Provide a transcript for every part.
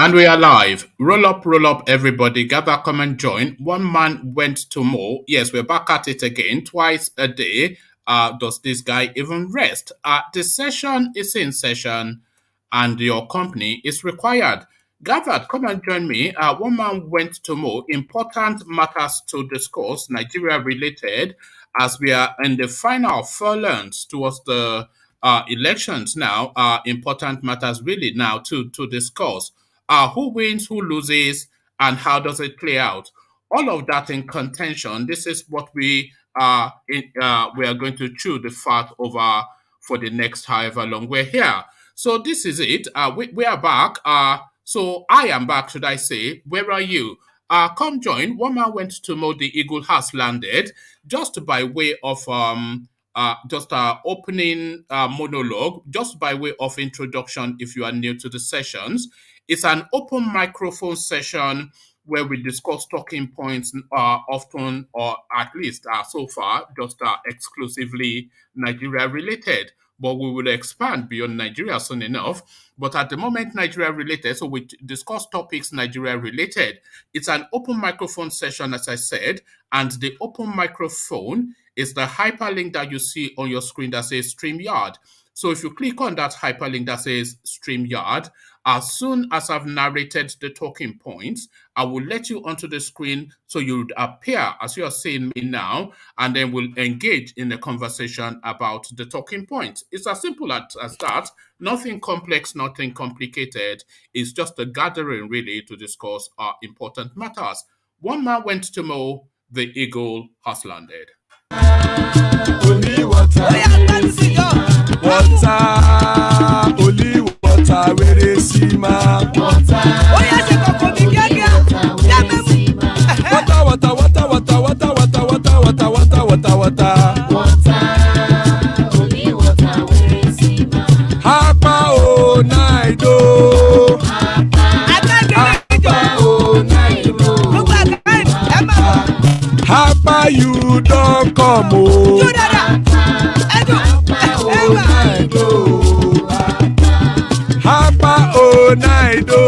And we are live. Roll up, everybody. Gather, come and join. One man went to more. Yes, we're back at it again, twice a day. Does this guy even rest? The session is in session, and your company is required. Gathered, come and join me. One man went to more. Important matters to discuss, Nigeria related, as we are in the final furlongs towards the elections now. Important matters really now to discuss who wins, who loses, and how does it play out. All of that in contention. This is what we are going to chew the fat over for the next however long we're here. So this is it. We are back. So I am back, should I say. Where are you? Come join. One man went to know the eagle has landed, just by way of just opening monologue, just by way of introduction if you are new to the sessions. It's an open microphone session where we discuss talking points often, or at least so far, just exclusively Nigeria related. But we will expand beyond Nigeria soon enough. But at the moment, Nigeria related, so we discuss topics Nigeria related. It's an open microphone session, as I said, and the open microphone is the hyperlink that you see on your screen that says StreamYard. So if you click on that hyperlink that says StreamYard, as soon as I've narrated the talking points, I will let you onto the screen so you would appear as you are seeing me now, and then we'll engage in a conversation about the talking points. It's as simple as that. Nothing complex, nothing complicated. It's just a gathering really to discuss important matters. One man went to mow, the eagle has landed. Only water, only water, where they see my water. Oh yes, you go me water, only water, where they see my. Hapa oh naido, hapa oh naido. Hapa you don't come oh. Hapa oh naido.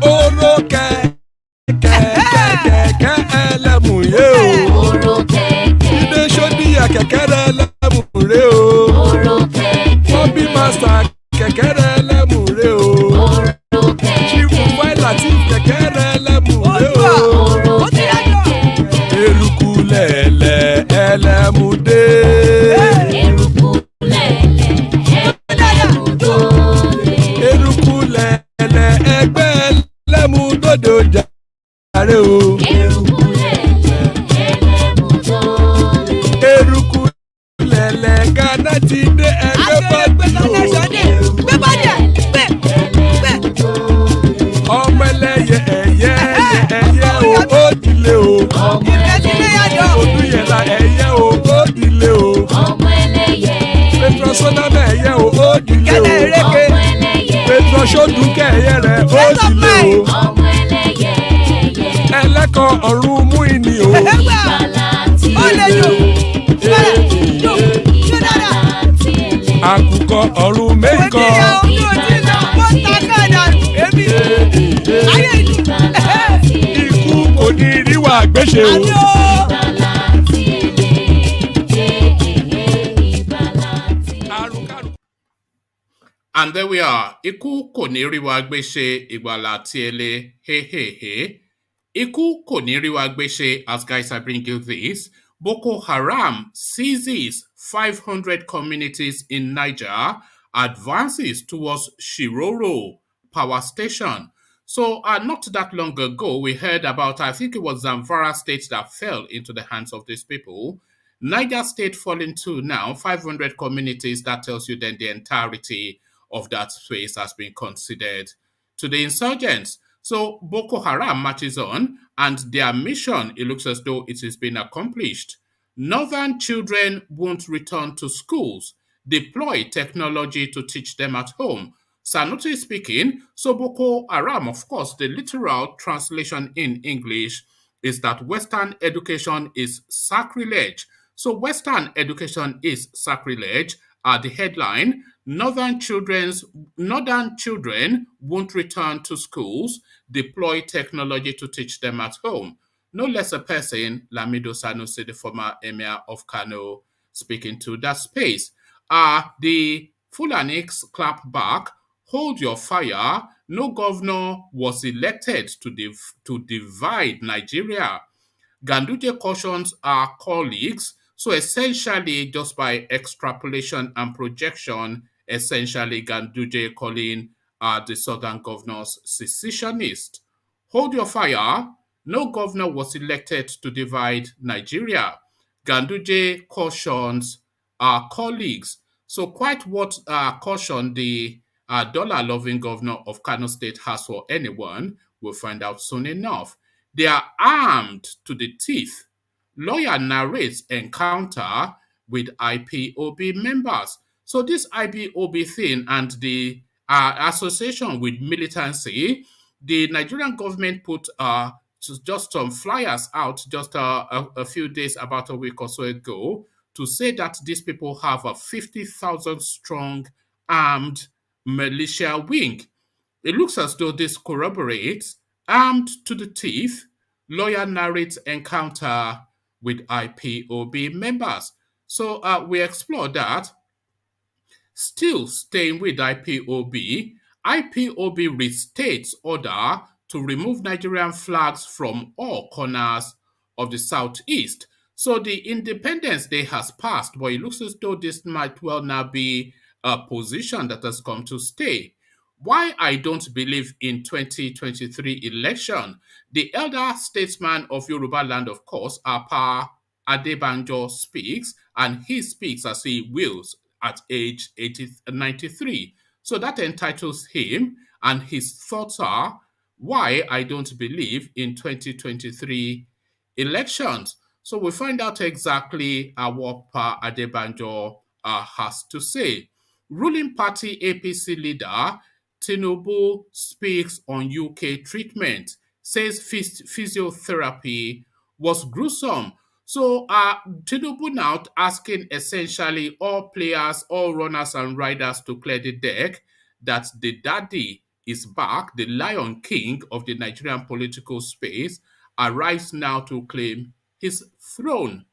Oro kẹ̀kẹ́ ẹlẹ́mù yé o. Ide sodi ya kẹ̀kẹ́ ẹlẹ́mù rẹ o. Bobby master kẹ̀kẹ́ ẹlẹ́mù rẹ o. Chief Wáìlà tí kẹ̀kẹ́ ẹlẹ́mù rẹ o. Eruku lẹ̀lẹ̀ ẹlẹ́mù dé. Eruku lẹ̀lẹ̀ ẹgbẹ́ ẹlẹ́mù dòdò jàre o. Eruku lẹ̀lẹ̀ Ghana ti dé ẹgbẹ́ bọ́dì o. Ọmọ ẹlẹ́yẹ ẹyẹ o ó dìlé o. Odúyẹ̀lá ẹyẹ o ó dìlé o. Petrosoname ẹyẹ o ó dìlé o. Petrosodúnkẹ́ ẹyẹ rẹ̀ ó dìlé o. Ẹlẹ́kọ̀ ọ̀run mú ìní o. Àkùkọ ọ̀run mẹ́kọ̀. Ikú kò ní rí wa gbéṣe o. And there we are. Iku kò ní rí wa gbéṣe, ìgbàlà tí ele. Hey, hey, hey. Iku kò ní rí wa gbéṣe, as guys I bring you this. Boko Haram seizes 500 communities in Niger, advances towards Shiroro power station. So not that long ago, we heard about, I think it was Zamfara State that fell into the hands of these people. Niger State falling too now, 500 communities. That tells you then the entirety of that space has been considered to the insurgents. So Boko Haram marches on, and their mission, it looks as though it has been accomplished. Northern children won't return to schools. Deploy technology to teach them at home. SANUSI speaking, so Boko Haram, of course, the literal translation in English is that Western education is sacrilege. So Western education is sacrilege, The headline: Northern children won't return to schools. Deploy technology to teach them at home. No less a person, Lamido Sanusi, the former emir of Kano, speaking to that space. The Fulaniks clap back. Hold your fire. No governor was elected to divide Nigeria. Ganduje cautions our colleagues. So essentially, just by extrapolation and projection, essentially Ganduje calling the southern governors secessionists. Hold your fire. No governor was elected to divide Nigeria. Ganduje cautions our colleagues. So quite what caution the dollar-loving governor of Kano State has for anyone, we'll find out soon enough. They are armed to the teeth. Lawyer narrates encounter with IPOB members. So this IPOB thing and the association with militancy, the Nigerian government put just some flyers out just a few days, about a week or so ago, to say that these people have a 50,000 strong armed militia wing. It looks as though this corroborates armed to the teeth. Lawyer narrates encounter with IPOB members. So we explore that. Still staying with IPOB, IPOB restates order to remove Nigerian flags from all corners of the southeast. So the Independence Day has passed, but it looks as though this might well now be a position that has come to stay. Why I don't believe in 2023 election. The elder statesman of Yoruba land, of course, Apa Adebanjo speaks, and he speaks as he wills at age 93. So that entitles him, and his thoughts are why I don't believe in 2023 elections. So we find out exactly what Pa Adebanjo has to say. Ruling party APC leader Tinubu speaks on UK treatment, says physiotherapy was gruesome. So Tinubu now asking essentially all players, all runners and riders to clear the deck that the daddy is back, the Lion King of the Nigerian political space, arrives now to claim his throne.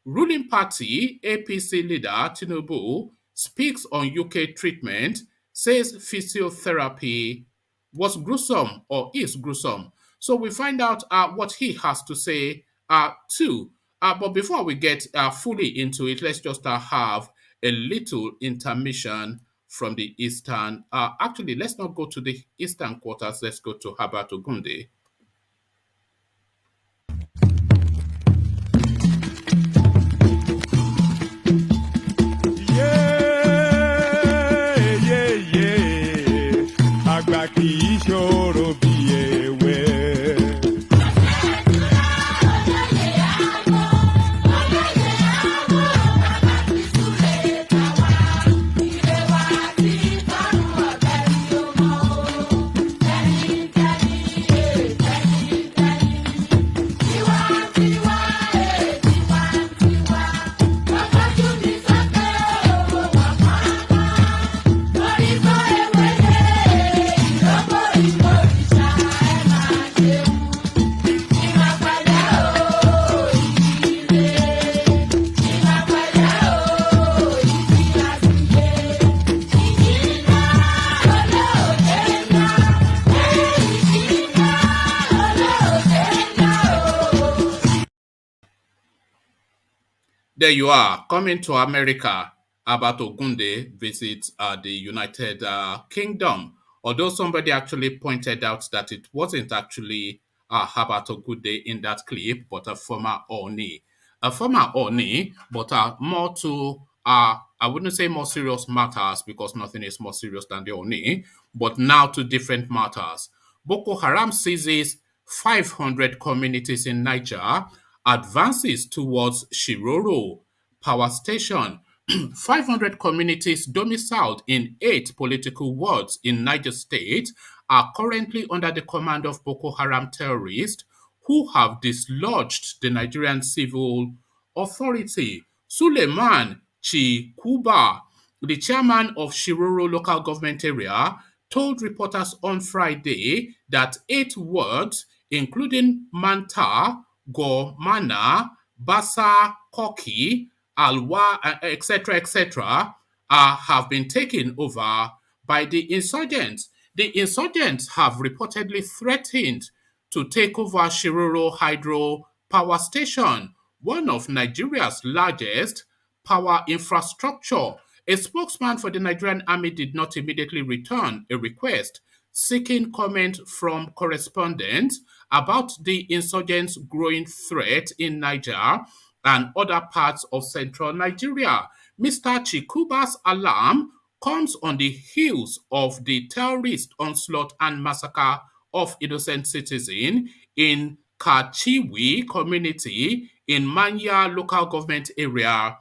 Ruling party APC leader Tinubu speaks on UK treatment, says physiotherapy was gruesome or is gruesome. So we find out what he has to say too. But before we get fully into it, let's just have a little intermission from the eastern. Actually, let's not go to the eastern quarters. Let's go to Herbert Ogunde. Àgbà kì í ṣòro bí ewé. There you are, coming to America. Albert Ogunde visits the United Kingdom. Although somebody actually pointed out that it wasn't actually Herbert Ogunde in that clip, but a former Oni. A former Oni, but more to, I wouldn't say more serious matters because nothing is more serious than the Oni, but now to different matters. Boko Haram seizes 500 communities in Niger, advances towards Shiroro power station. 500 communities domiciled in 8 political wards in Niger State are currently under the command of Boko Haram terrorists who have dislodged the Nigerian civil authority. Suleiman Chikuba, the chairman of Shiroro local government area, told reporters on Friday that 8 wards, including Manta, Gormana, Basa, Koki, Alwa, etc., have been taken over by the insurgents. The insurgents have reportedly threatened to take over Shiroro Hydro Power Station, one of Nigeria's largest power infrastructure. A spokesman for the Nigerian army did not immediately return a request seeking comment from correspondents about the insurgents' growing threat in Niger and other parts of central Nigeria. Mr. Chikuba's alarm comes on the heels of the terrorist onslaught and massacre of innocent citizens in Kachiwi community in Manya local government area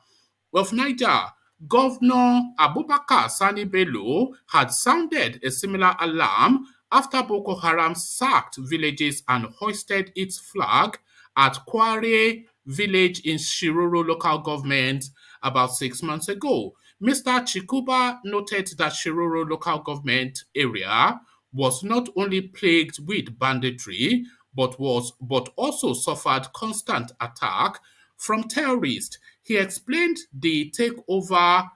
of Niger. Governor Abubakar Sani Bello had sounded a similar alarm after Boko Haram sacked villages and hoisted its flag at Kware village in Shiroro local government about 6 months ago. Mr. Chikuba noted that Shiroro local government area was not only plagued with banditry, but also suffered constant attack from terrorists. He explained the takeover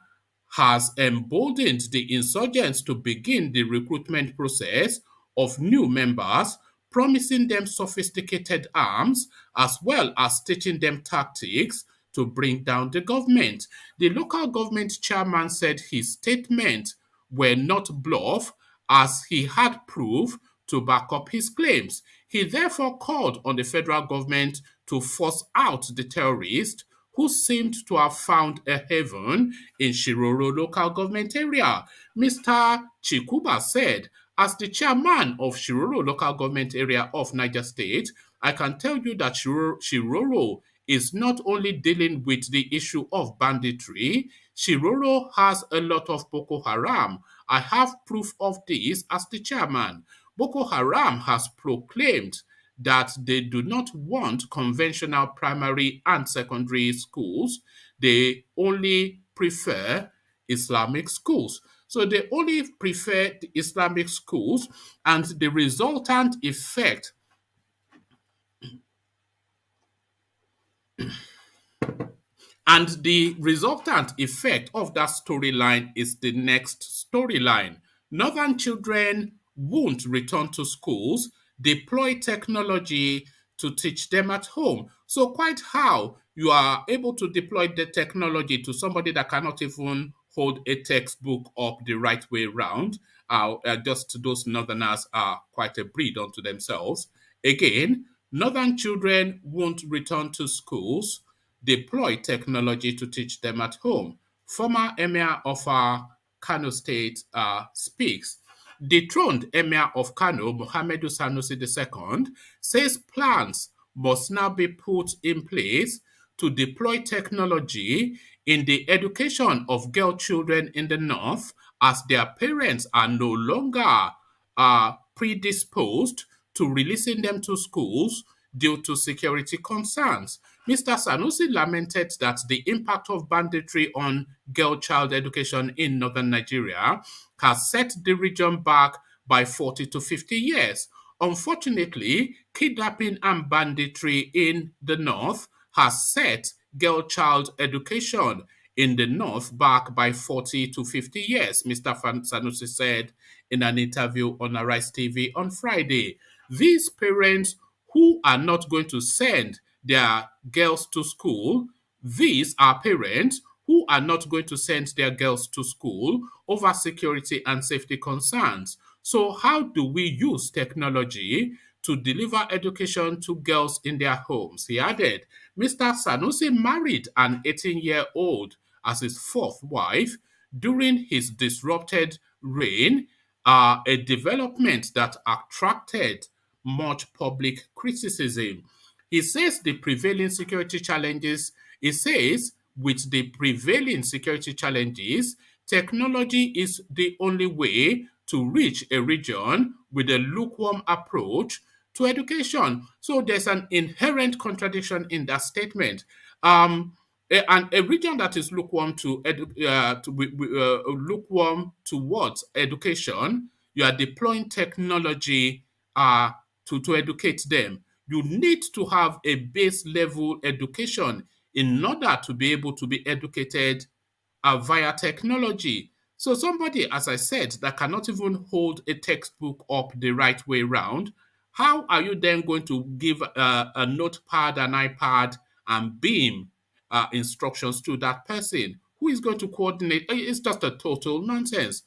has emboldened the insurgents to begin the recruitment process of new members, promising them sophisticated arms as well as teaching them tactics to bring down the government. The local government chairman said his statements were not bluff as he had proof to back up his claims. He therefore called on the federal government to force out the terrorists who seemed to have found a haven in Shiroro local government area. Mr. Chikuba said, as the chairman of Shiroro local government area of Niger State, I can tell you that Shiroro is not only dealing with the issue of banditry, Shiroro has a lot of Boko Haram. I have proof of this as the chairman. Boko Haram has proclaimed that they do not want conventional primary and secondary schools. They only prefer Islamic schools. So they only prefer the Islamic schools, and the resultant effect And the resultant effect of that storyline is the next storyline. Northern children won't return to schools, deploy technology to teach them at home. So, quite how you are able to deploy the technology to somebody that cannot even hold a textbook up the right way around, just those northerners are quite a breed unto themselves. Again, northern children won't return to schools, deploy technology to teach them at home. Former Emir of Kano State speaks. Dethroned Emir of Kano, Mohammedu Sanusi II, says plans must now be put in place to deploy technology in the education of girl children in the north as their parents are no longer predisposed to releasing them to schools due to security concerns. Mr. Sanusi lamented that the impact of banditry on girl child education in northern Nigeria has set the region back by 40 to 50 years. Unfortunately, kidnapping and banditry in the north has set girl child education in the north back by 40 to 50 years, Mr. Sanusi said in an interview on Arise TV on Friday. These parents who are not going to send their girls to school, these are parents who are not going to send their girls to school over security and safety concerns. So, how do we use technology to deliver education to girls in their homes? He added, Mr. Sanusi married an 18-year-old as his fourth wife during his disrupted reign, a development that attracted much public criticism. He says the prevailing security challenges, he says, with the prevailing security challenges, technology is the only way to reach a region with a lukewarm approach to education. So there's an inherent contradiction in that statement. And a region that is lukewarm lukewarm towards education, you are deploying technology uh, to educate them. You need to have a base level education in order to be able to be educated via technology. So somebody, as I said, that cannot even hold a textbook up the right way round, how are you then going to give a notepad, an iPad, and beam instructions to that person? Who is going to coordinate? It's just a total nonsense.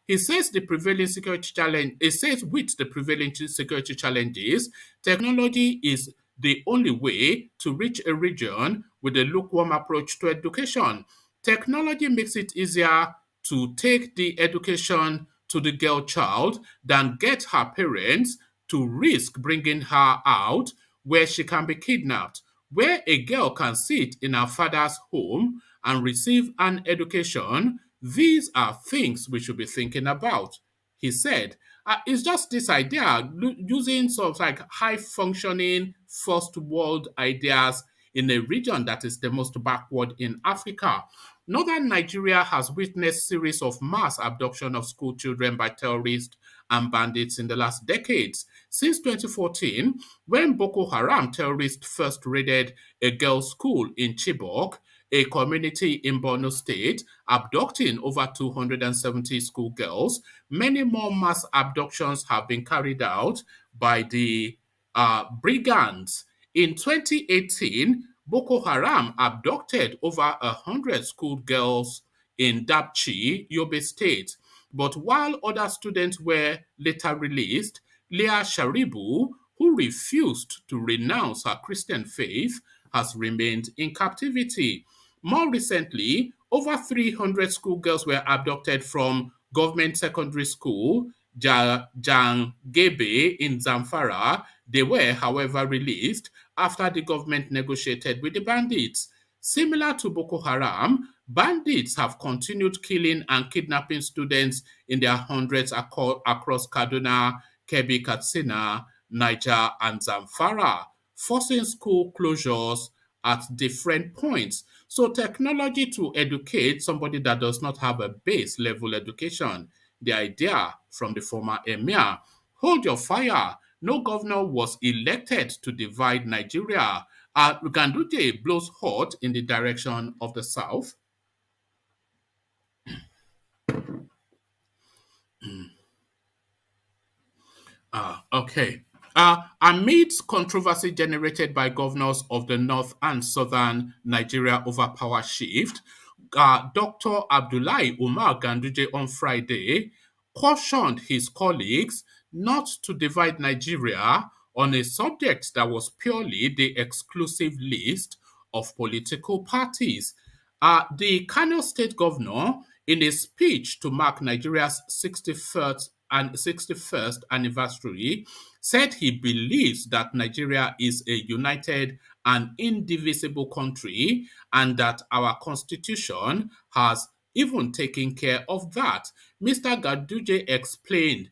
He says the prevailing security challenge. It says with the prevailing security challenges, technology is the only way to reach a region with a lukewarm approach to education. Technology makes it easier to take the education to the girl child than get her parents to risk bringing her out where she can be kidnapped. Where a girl can sit in her father's home and receive an education, these are things we should be thinking about. He said, it's just this idea using sort of like high functioning first world ideas in a region that is the most backward in Africa. Northern Nigeria has witnessed series of mass abduction of school children by terrorists and bandits in the last decades. Since 2014, when Boko Haram terrorists first raided a girls' school in Chibok, a community in Borno State, abducting over 270 schoolgirls, many more mass abductions have been carried out by the brigands. In 2018, Boko Haram abducted over 100 schoolgirls in Dapchi, Yobe State. But while other students were later released, Leah Sharibu, who refused to renounce her Christian faith, has remained in captivity. More recently, over 300 schoolgirls were abducted from government secondary school Jangebe in Zamfara. They were, however, released after the government negotiated with the bandits. Similar to Boko Haram, bandits have continued killing and kidnapping students in their hundreds across Kaduna, Kebbi, Katsina, Niger, and Zamfara, forcing school closures at different points. So technology to educate somebody that does not have a base level education. The idea from the former emir, hold your fire. No governor was elected to divide Nigeria. Ganduje blows hot in the direction of the south. Okay. Amidst controversy generated by governors of the north and southern Nigeria over power shift, Dr. Abdullahi Umar Ganduje on Friday cautioned his colleagues not to divide Nigeria on a subject that was purely the exclusive list of political parties. The Kano state governor, in a speech to mark Nigeria's 61st anniversary, said he believes that Nigeria is a united and indivisible country and that our constitution has even taken care of that. Mr. Ganduje explained,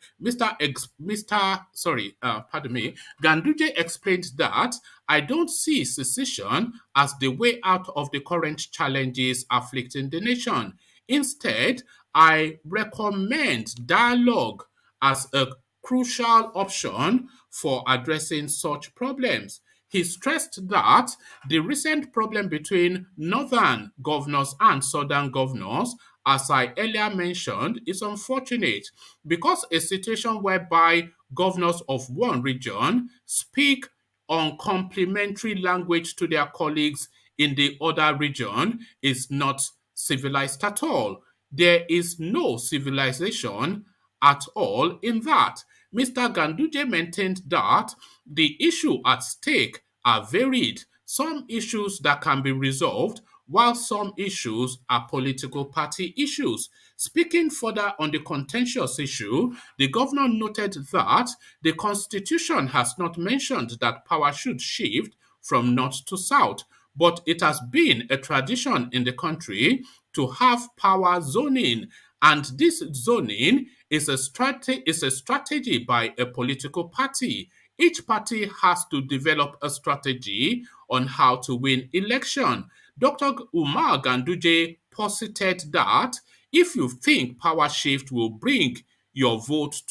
pardon me, Ganduje explained that I don't see secession as the way out of the current challenges afflicting the nation. Instead, I recommend dialogue as a crucial option for addressing such problems. He stressed that the recent problem between northern governors and southern governors, as I earlier mentioned, is unfortunate because a situation whereby governors of one region speak on complementary language to their colleagues in the other region is not civilized at all. There is no civilization at all in that. Mr. Ganduje maintained that the issue at stake are varied. Some issues that can be resolved, while some issues are political party issues. Speaking further on the contentious issue, the governor noted that the constitution has not mentioned that power should shift from north to south, but it has been a tradition in the country to have power zoning, and this zoning is a strategy by a political party. Each party has to develop a strategy on how to win election. Dr. Umar Ganduje posited that if you think power shift will bring you vote,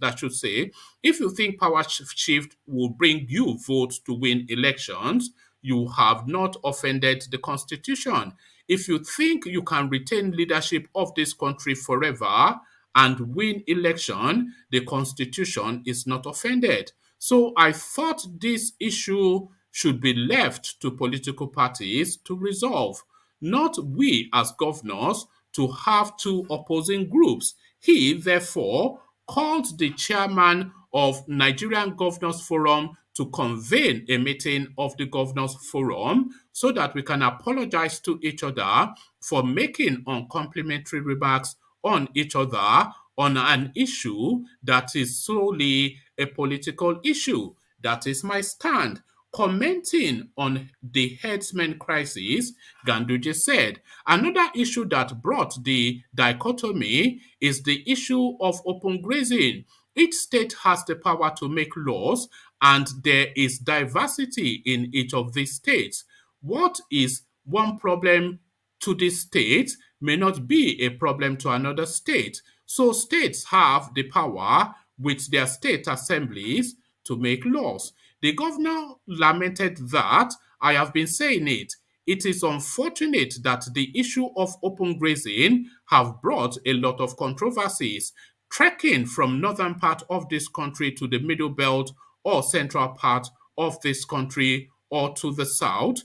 that should say, if you think power shift will bring you vote to win elections, you have not offended the constitution. If you think you can retain leadership of this country forever and win election, the constitution is not offended. So I thought this issue should be left to political parties to resolve, not we as governors to have two opposing groups. He, therefore, called the chairman of Nigerian Governors Forum to convene a meeting of the Governors Forum so that we can apologize to each other for making uncomplimentary remarks on each other on an issue that is solely a political issue. That is my stand. Commenting on the herdsmen crisis, Ganduje said, another issue that brought the dichotomy is the issue of open grazing. Each state has the power to make laws, and there is diversity in each of these states. What is one problem to this state may not be a problem to another state. So states have the power with their state assemblies to make laws. The governor lamented that, I have been saying it, it is unfortunate that the issue of open grazing have brought a lot of controversies. Trekking from northern part of this country to the middle belt or central part of this country or to the south,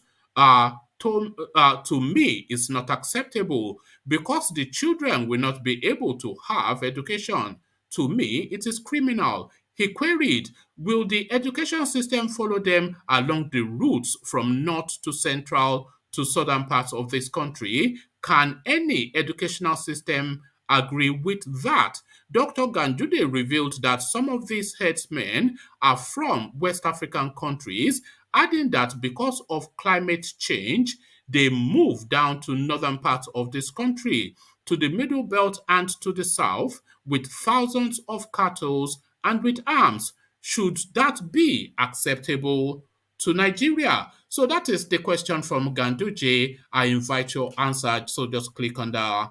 to me is not acceptable because the children will not be able to have education. To me, it is criminal. He queried, will the education system follow them along the routes from north to central to southern parts of this country? Can any educational system agree with that? Dr. Ganduje revealed that some of these headsmen are from West African countries, adding that because of climate change, they move down to northern parts of this country, to the middle belt and to the south, with thousands of cattle and with arms. Should that be acceptable to Nigeria? So that is the question from Ganduje. I invite your answer. So just click on the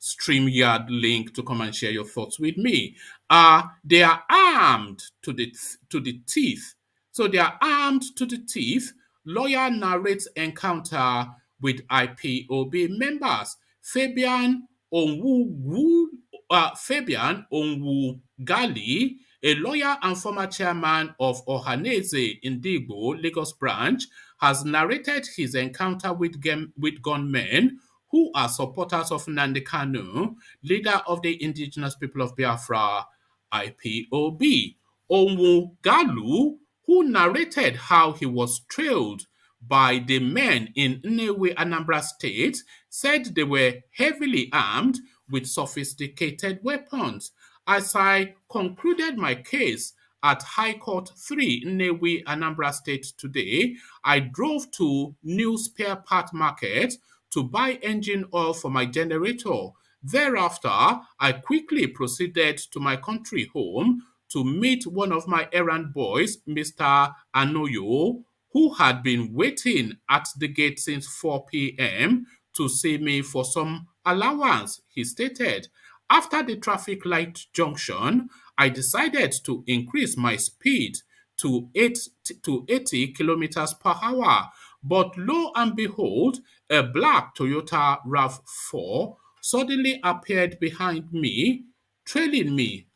StreamYard link to come and share your thoughts with me. They are armed to the teeth. So they are armed to the teeth. Lawyer narrates encounter with IPOB members. Fabian Onwugali, a lawyer and former chairman of Ohaneze Indigbo, Lagos branch, has narrated his encounter with gunmen who are supporters of Nnamdi Kanu, leader of the indigenous people of Biafra, IPOB. Onwugalu, who narrated how he was trailed by the men in Nnewi, Anambra State, said they were heavily armed with sophisticated weapons. As I concluded my case at High Court 3, Nnewi, Anambra State today, I drove to New Spare Part Market to buy engine oil for my generator. Thereafter, I quickly proceeded to my country home to meet one of my errand boys, Mr. Anoyo, who had been waiting at the gate since 4 p.m. to see me for some allowance, he stated. After the traffic light junction, I decided to increase my speed to 80 kilometers per hour. But lo and behold, a black Toyota RAV4 suddenly appeared behind me, trailing me.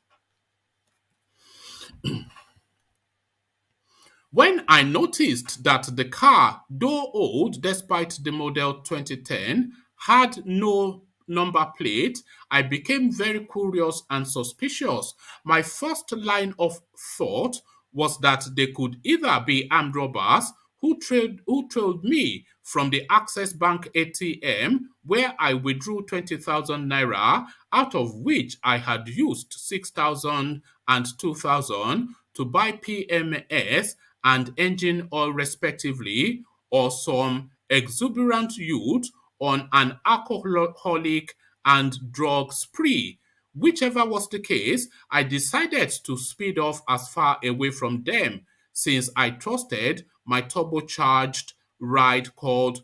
When I noticed that the car, though old despite the model 2010, had no number plate, I became very curious and suspicious. My first line of thought was that they could either be armed robbers who trailed me from the Access Bank ATM where I withdrew 20,000 naira, out of which I had used 6,000 and 2,000 to buy PMS and engine oil respectively, or some exuberant youth on an alcoholic and drug spree. Whichever was the case, I decided to speed off as far away from them since I trusted my turbocharged ride called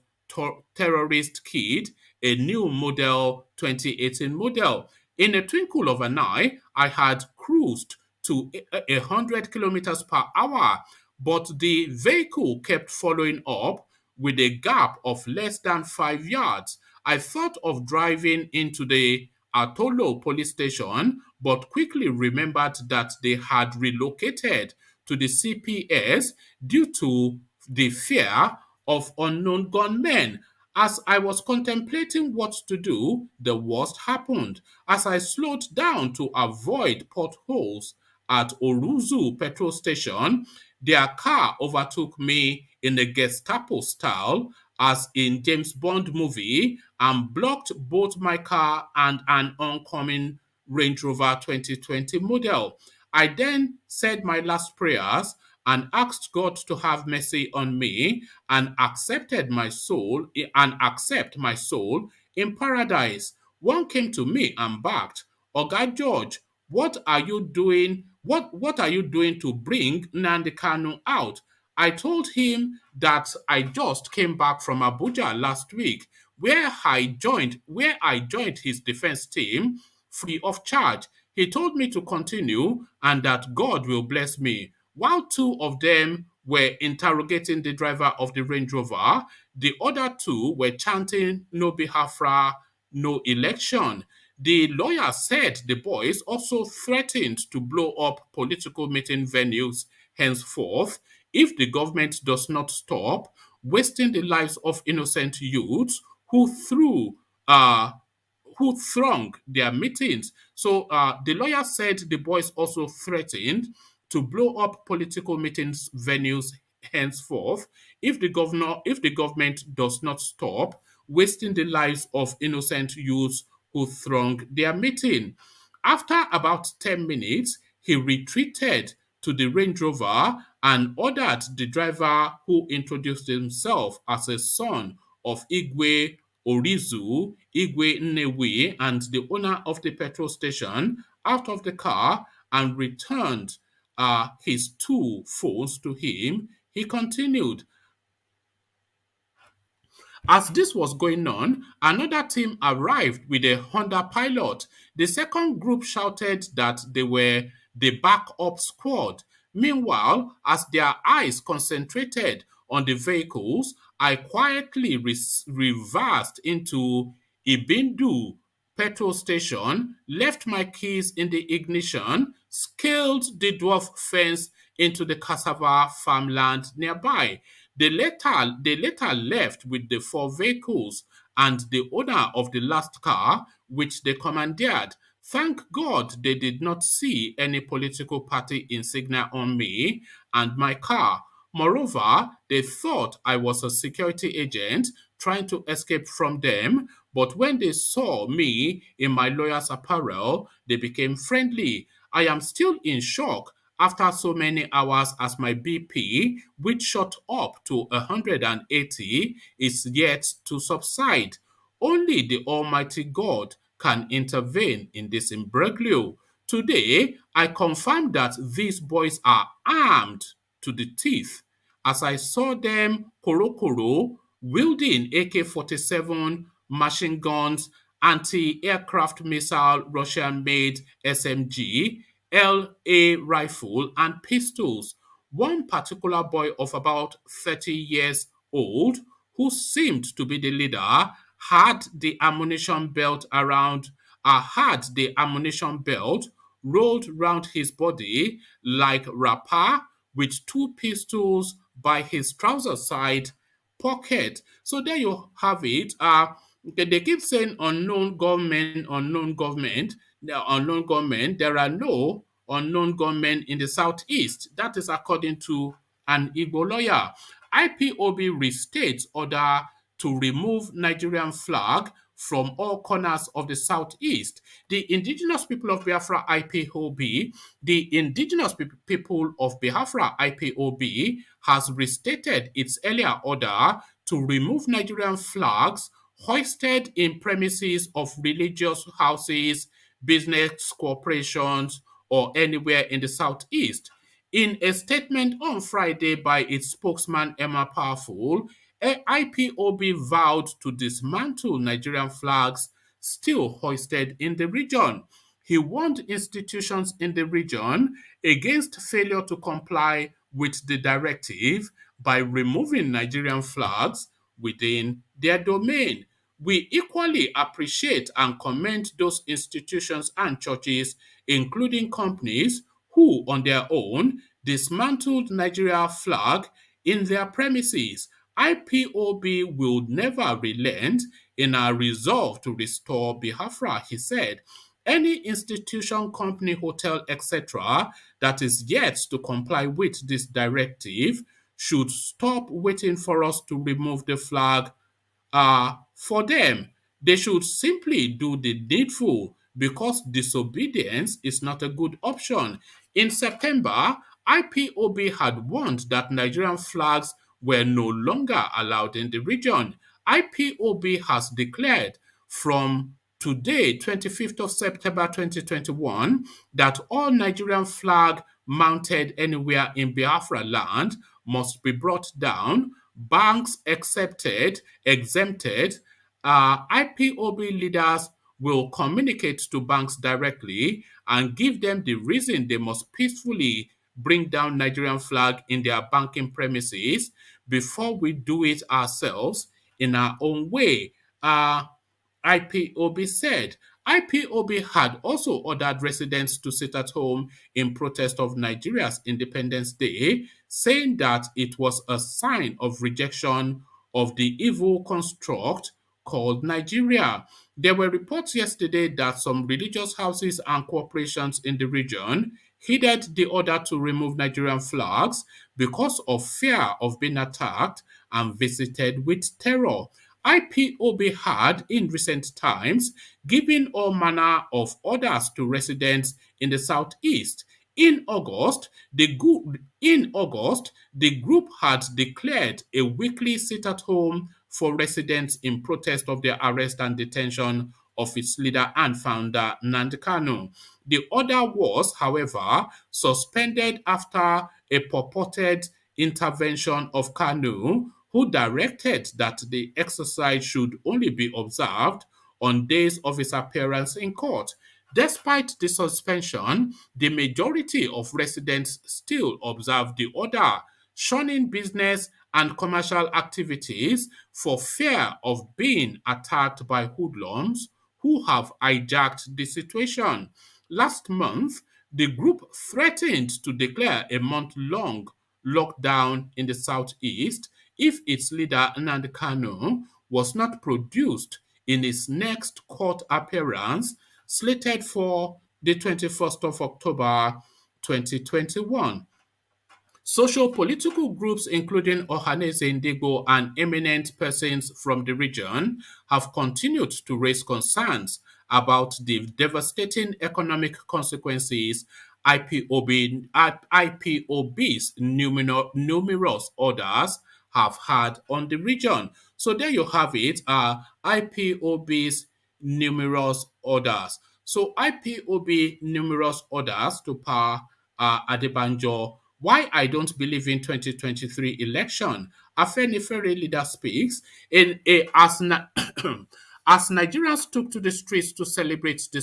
Terrorist Kid, a new model 2018 model. In a twinkle of an eye, I had cruised to 100 kilometers per hour, but the vehicle kept following up with a gap of less than 5 yards. I thought of driving into the Atolo police station, but quickly remembered that they had relocated to the CPS due to the fear of unknown gunmen. As I was contemplating what to do, the worst happened. As I slowed down to avoid potholes at Oruzu petrol station, their car overtook me in a Gestapo style, as in James Bond movie, and blocked both my car and an oncoming Range Rover 2020 model. I then said my last prayers and asked God to have mercy on me and accept my soul in paradise. One came to me and barked, "Oga George, what are you doing? What are you doing to bring Nnamdi Kanu out?" I told him that I just came back from Abuja last week, where I joined his defense team free of charge. He told me to continue and that God will bless me. While two of them were interrogating the driver of the Range Rover, the other two were chanting "No Biafra, no election." The lawyer said the boys also threatened to blow up political meeting venues henceforth if the government does not stop wasting the lives of innocent youths uh, who throng their meetings. So the lawyer said the boys also threatened to blow up political meetings venues henceforth if the government does not stop wasting the lives of innocent youths who throng their meeting. After about 10 minutes, he retreated to the Range Rover and ordered the driver, who introduced himself as a son of Igwe Orizu, Igwe Nnewi, and the owner of the petrol station, out of the car and returned his two phones to him. He continued, as this was going on, another team arrived with a Honda Pilot. The second group shouted that they were the backup squad. Meanwhile, as their eyes concentrated on the vehicles, I quietly reversed into Ibindu petrol station, left my keys in the ignition, scaled the dwarf fence into the cassava farmland nearby. They later left with the four vehicles and the owner of the last car, which they commandeered. Thank God they did not see any political party insignia on me and my car. Moreover, they thought I was a security agent trying to escape from them, but when they saw me in my lawyer's apparel, they became friendly. I am still in shock after so many hours, as my BP, which shot up to 180, is yet to subside. Only the Almighty God can intervene in this imbroglio. Today, I confirm that these boys are armed to the teeth, as I saw them korokoro wielding AK-47 machine guns, anti-aircraft missile Russian-made SMG, LA rifle, and pistols. One particular boy of about 30 years old, who seemed to be the leader, had the ammunition belt rolled round his body like wrapper, with two pistols by his trouser side pocket. So there you have it. They keep saying unknown government, unknown government, unknown government. There are no unknown gunmen in the southeast. That is according to an Igbo lawyer. IPOB restates order to remove Nigerian flag from all corners of the southeast. The indigenous people of Biafra IPOB, the indigenous people of Biafra IPOB has restated its earlier order to remove Nigerian flags hoisted in premises of religious houses, business corporations, or anywhere in the southeast. In a statement on Friday by its spokesman Emma Powerful, IPOB vowed to dismantle Nigerian flags still hoisted in the region. He warned institutions in the region against failure to comply with the directive by removing Nigerian flags within their domain. We equally appreciate and commend those institutions and churches, including companies, who on their own dismantled Nigeria flag in their premises. IPOB will never relent in our resolve to restore Biafra, he said. Any institution, company, hotel, etc., that is yet to comply with this directive should stop waiting for us to remove the flag for them. They should simply do the needful because disobedience is not a good option. In September, IPOB had warned that Nigerian flags were no longer allowed in the region. IPOB has declared from today, 25th of September 2021, that all Nigerian flag mounted anywhere in Biafra land must be brought down. Banks exempted. IPOB leaders will communicate to banks directly and give them the reason they must peacefully bring down Nigerian flag in their banking premises before we do it ourselves in our own way. IPOB said. IPOB had also ordered residents to sit at home in protest of Nigeria's Independence Day, saying that it was a sign of rejection of the evil construct called Nigeria. There were reports yesterday that some religious houses and corporations in the region heeded the order to remove Nigerian flags because of fear of being attacked and visited with terror. IPOB had, in recent times, given all manner of orders to residents in the southeast. In August, the group had declared a weekly sit-at-home for residents in protest of the arrest and detention of its leader and founder, Nnamdi Kanu. The order was, however, suspended after a purported intervention of Kanu, who directed that the exercise should only be observed on days of his appearance in court. Despite the suspension, the majority of residents still observe the order, shunning business and commercial activities for fear of being attacked by hoodlums who have hijacked the situation. Last month, the group threatened to declare a month-long lockdown in the southeast if its leader Nnamdi Kanu was not produced in his next court appearance slated for the 21st of October 2021. Socio-political groups including Ohaneze Indigo and eminent persons from the region have continued to raise concerns about the devastating economic consequences IPOB's numerous orders have had on the region. So there you have it, IPOB's numerous orders. So IPOB numerous orders to power Adebanjo. Why I don't believe in 2023 election. Afenifere leader speaks as Nigerians took to the streets to celebrate the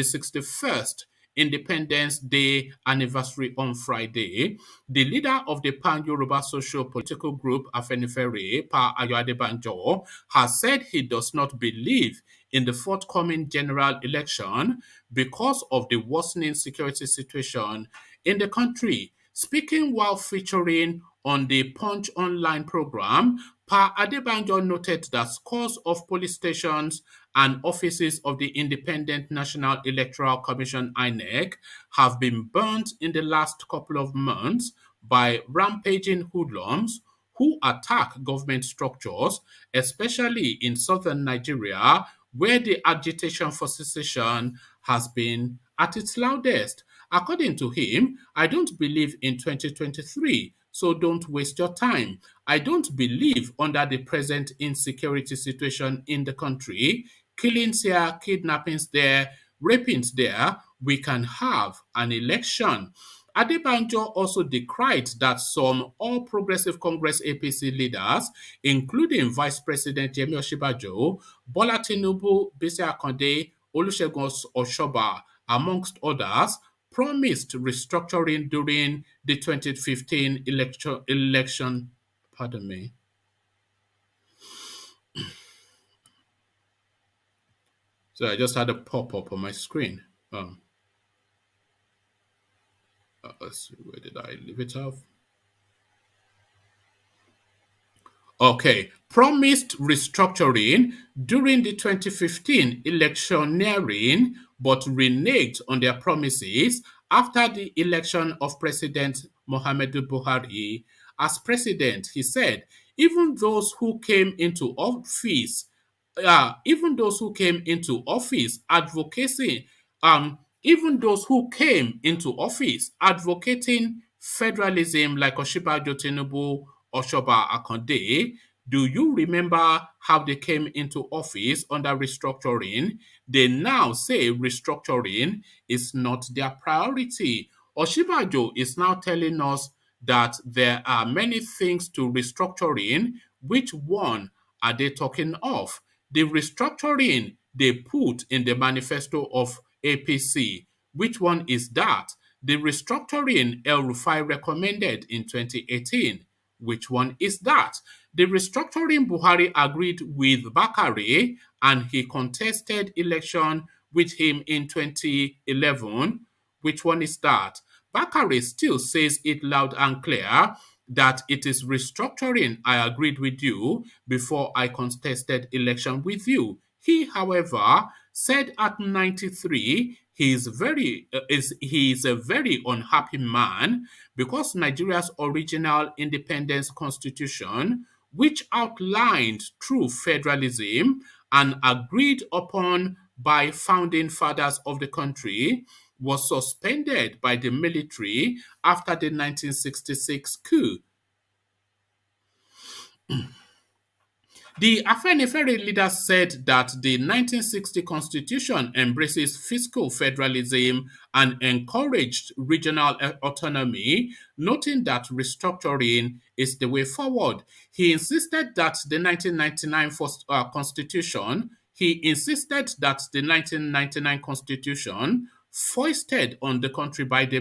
61st Independence Day anniversary on Friday, the leader of the Pan-Yoruba socio-political group Afenifere, Pa Ayo Adebanjo, has said he does not believe in the forthcoming general election because of the worsening security situation in the country. Speaking while featuring on the Punch Online program, Pa Adebanjo noted that scores of police stations and offices of the Independent National Electoral Commission (INEC) have been burnt in the last couple of months by rampaging hoodlums who attack government structures, especially in southern Nigeria, where the agitation for secession has been at its loudest. According to him, I don't believe in 2023, so don't waste your time. I don't believe under the present insecurity situation in the country, killings here, kidnappings there, rapings there, we can have an election. Adebanjo also decried that some All Progressive Congress APC leaders, including Vice President Yemi Osinbajo, Bola Tinubu, Bisi Akande, Olusegun Oshoba, amongst others, promised restructuring during the 2015 election. Pardon me. So I just had a pop-up on my screen. Let's see, where did I leave it off? Okay, promised restructuring during the 2015 electioneering, but reneged on their promises after the election of President Muhammadu Buhari. As president, he said, even those who came into office even those who came into office advocating, even those who came into office advocating federalism like Osinbajo, Tinubu, Oshoba, Akande, do you remember how they came into office under restructuring? They now say restructuring is not their priority. Osinbajo is now telling us that there are many things to restructuring. Which one are they talking of? The restructuring they put in the manifesto of APC, which one is that? The restructuring El Rufai recommended in 2018, which one is that? The restructuring Buhari agreed with Bakare and he contested election with him in 2011, which one is that? Bakare still says it loud and clear that it is restructuring I agreed with you before I contested election with you. He, however, said at 93 he is a very unhappy man because Nigeria's original independence constitution, which outlined true federalism and agreed upon by founding fathers of the country, was suspended by the military after the 1966 coup. The Afenifere leader said that the 1960 constitution embraces fiscal federalism and encouraged regional autonomy, noting that restructuring is the way forward. He insisted that the 1999 constitution foisted on the country by the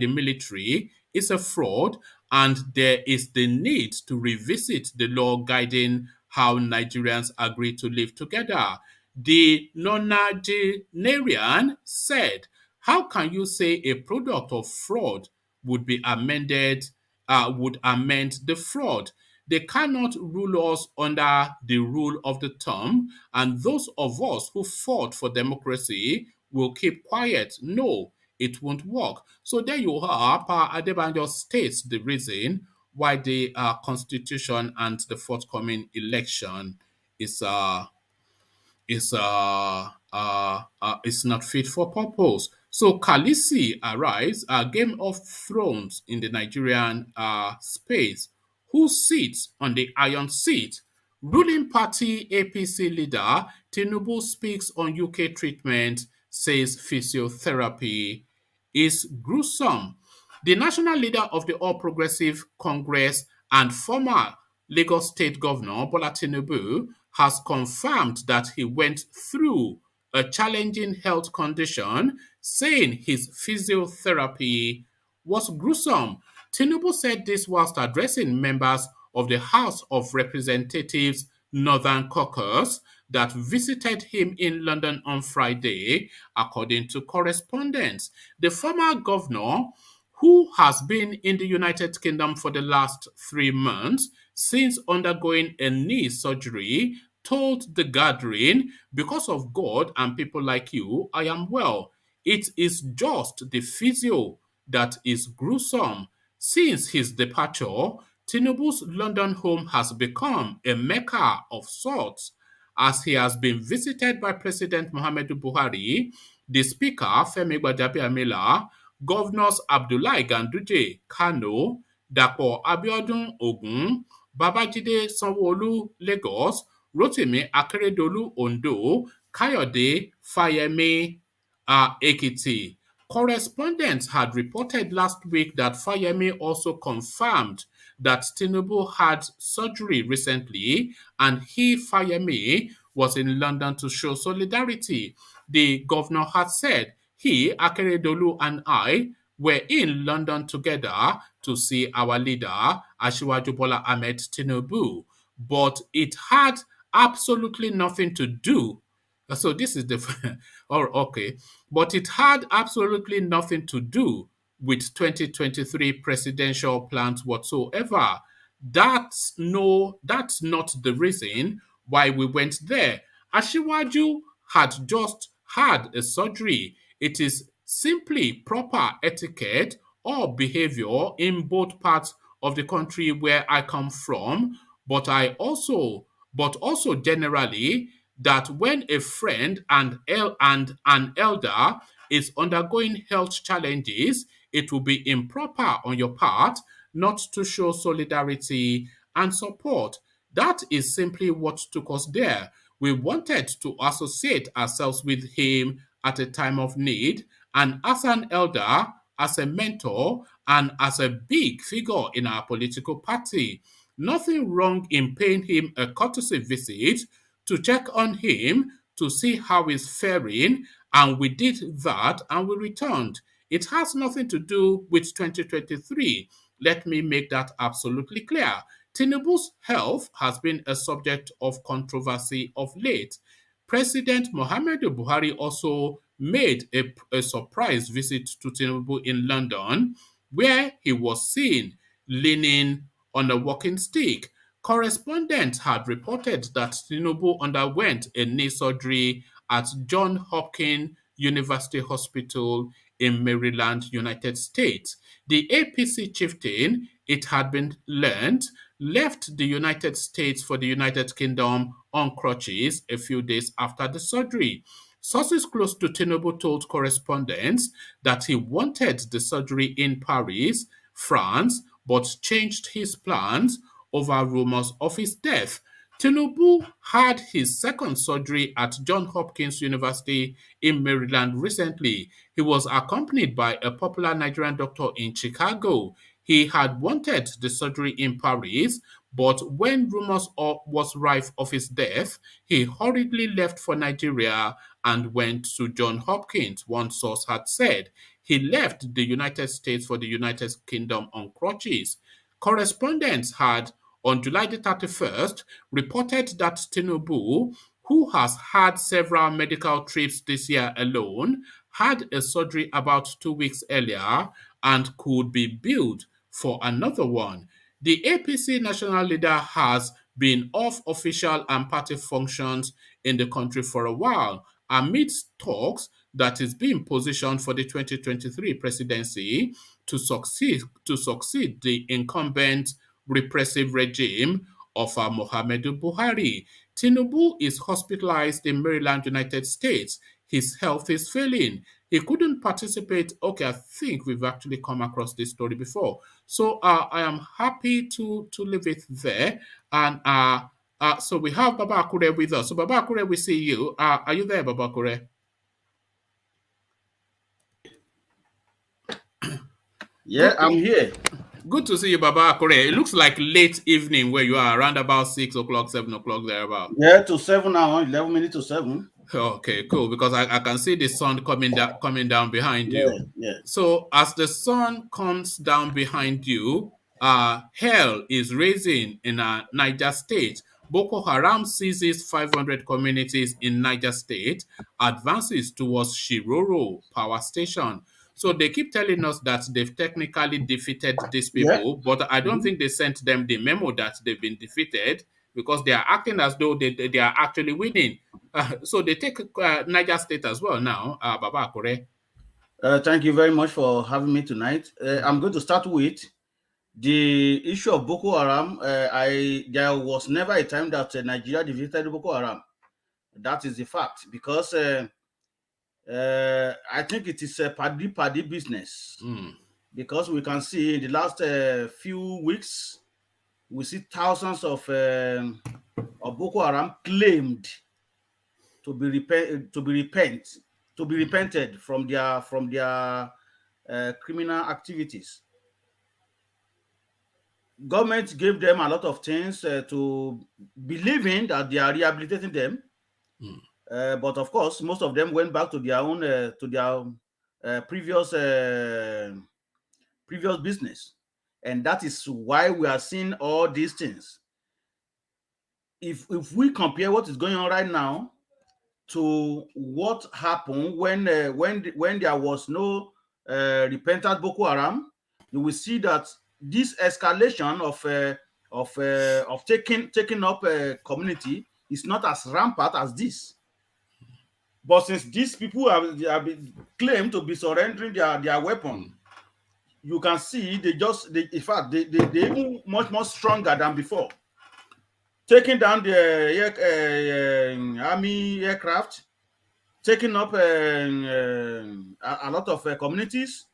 military is a fraud, and there is the need to revisit the law guiding how Nigerians agree to live together. The nonagenarian said, how can you say a product of fraud would amend the fraud? They cannot rule us under the rule of the thumb, and those of us who fought for democracy will keep quiet. No, it won't work. So there you are. Adebanjo states the reason why the constitution and the forthcoming election is not fit for purpose. So Khaleesi arrives, Game of Thrones in the Nigerian space. Who sits on the iron seat? Ruling party APC leader Tinubu speaks on UK treatment, says physiotherapy is gruesome. The national leader of the All Progressive Congress and former Lagos State Governor Bola Tinubu has confirmed that he went through a challenging health condition, saying his physiotherapy was gruesome. Tinubu said this whilst addressing members of the House of Representatives Northern Caucus that visited him in London on Friday, according to correspondents. The former governor, who has been in the United Kingdom for the last 3 months since undergoing a knee surgery, told the gathering, because of God and people like you, I am well. It is just the physio that is gruesome. Since his departure, Tinubu's London home has become a mecca of sorts, as he has been visited by President Muhammadu Buhari, the Speaker Femi Gbajabiamila, Governors Abdullahi Ganduje, Kano, Dapo Abiodun, Ogun, Babajide Sanwo-Olu, Lagos, Rotimi Akeredolu, Ondo, Kayode Fayemi, Ekiti. Correspondents had reported last week that Fayemi also confirmed that Tinubu had surgery recently and he, Fayemi, was in London to show solidarity. The governor had said he, Akeredolu, and I were in London together to see our leader, Asiwaju Bola Ahmed Tinubu, but it had absolutely nothing to do. So this is the oh, okay, but it had absolutely nothing to do with 2023 presidential plans whatsoever. That's not the reason why we went there. Ashiwaju had just had a surgery. It is simply proper etiquette or behavior in both parts of the country where I come from, but also generally that when a friend and an elder is undergoing health challenges, it will be improper on your part not to show solidarity and support. That is simply what took us there. We wanted to associate ourselves with him at a time of need, and as an elder, as a mentor, and as a big figure in our political party. Nothing wrong in paying him a courtesy visit to check on him to see how he's faring, and we did that and we returned. It has nothing to do with 2023. Let me make that absolutely clear. Tinubu's health has been a subject of controversy of late. President Muhammadu Buhari also made a surprise visit to Tinubu in London, where he was seen leaning on a walking stick. Correspondents had reported that Tinubu underwent a knee surgery at Johns Hopkins University Hospital in Maryland, United States. The APC chieftain, it had been learned, left the United States for the United Kingdom on crutches a few days after the surgery. Sources close to Tinubu told correspondents that he wanted the surgery in Paris, France, but changed his plans over rumors of his death. Tinubu had his second surgery at Johns Hopkins University in Maryland recently. He was accompanied by a popular Nigerian doctor in Chicago. He had wanted the surgery in Paris, but when rumors was rife of his death, he hurriedly left for Nigeria and went to Johns Hopkins, one source had said. He left the United States for the United Kingdom on crutches. Correspondents had, on July the 31st, reported that Tinubu, who has had several medical trips this year alone, had a surgery about 2 weeks earlier and could be billed for another one. The APC national leader has been off official and party functions in the country for a while, amidst talks that is being positioned for the 2023 presidency to succeed the incumbent repressive regime of Muhammadu Buhari. Tinubu is hospitalized in Maryland, United States. His health is failing. He couldn't participate. Okay, I think we've actually come across this story before. So I am happy to leave it there. And so we have Baba Akure with us. So Baba Akure, we see you. Are you there, Baba Akure? Yeah, I'm here. Good to see you, Baba Akure. It looks like late evening where you are, around about 6 o'clock, 7 o'clock, thereabout. Yeah, to 7 now, 11 minutes to 7. Okay, cool. Because I can see the sun coming down behind you. Yeah. So as the sun comes down behind you, hell is raising in Niger State. Boko Haram seizes 500 communities in Niger State, advances towards Shiroro power station. So they keep telling us that they've technically defeated these people, but I don't think they sent them the memo that they've been defeated because they are acting as though they are actually winning. So they take Niger State as well now, Baba Akure. Thank you very much for having me tonight. I'm going to start with the issue of Boko Haram. There was never a time that Nigeria defeated Boko Haram. That is the fact, because I think it is a paddy business. Because we can see in the last few weeks, we see thousands of Boko Haram claimed to be repent to be repented from their criminal activities. Government gave them a lot of things to believing that they are rehabilitating them. But of course, most of them went back to their own previous business, and that is why we are seeing all these things. If we compare what is going on right now to what happened when there was no repentant Boko Haram, you will see that this escalation of taking up a community is not as rampant as this. But since these people have been claimed to be surrendering their weapon, you can see in fact they even much more stronger than before, taking down the army aircraft, taking up a lot of communities.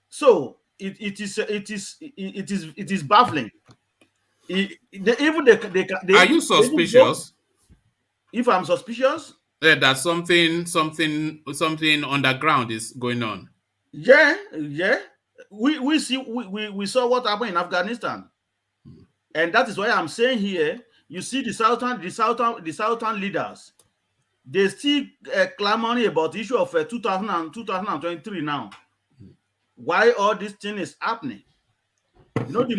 So it is baffling. Are you suspicious? If I'm suspicious, that something underground is going on. Yeah. We saw what happened in Afghanistan, and that is why I'm saying here. You see the southern leaders, they still clamoring about the issue of 2023 now. Why all this thing is happening? You know, the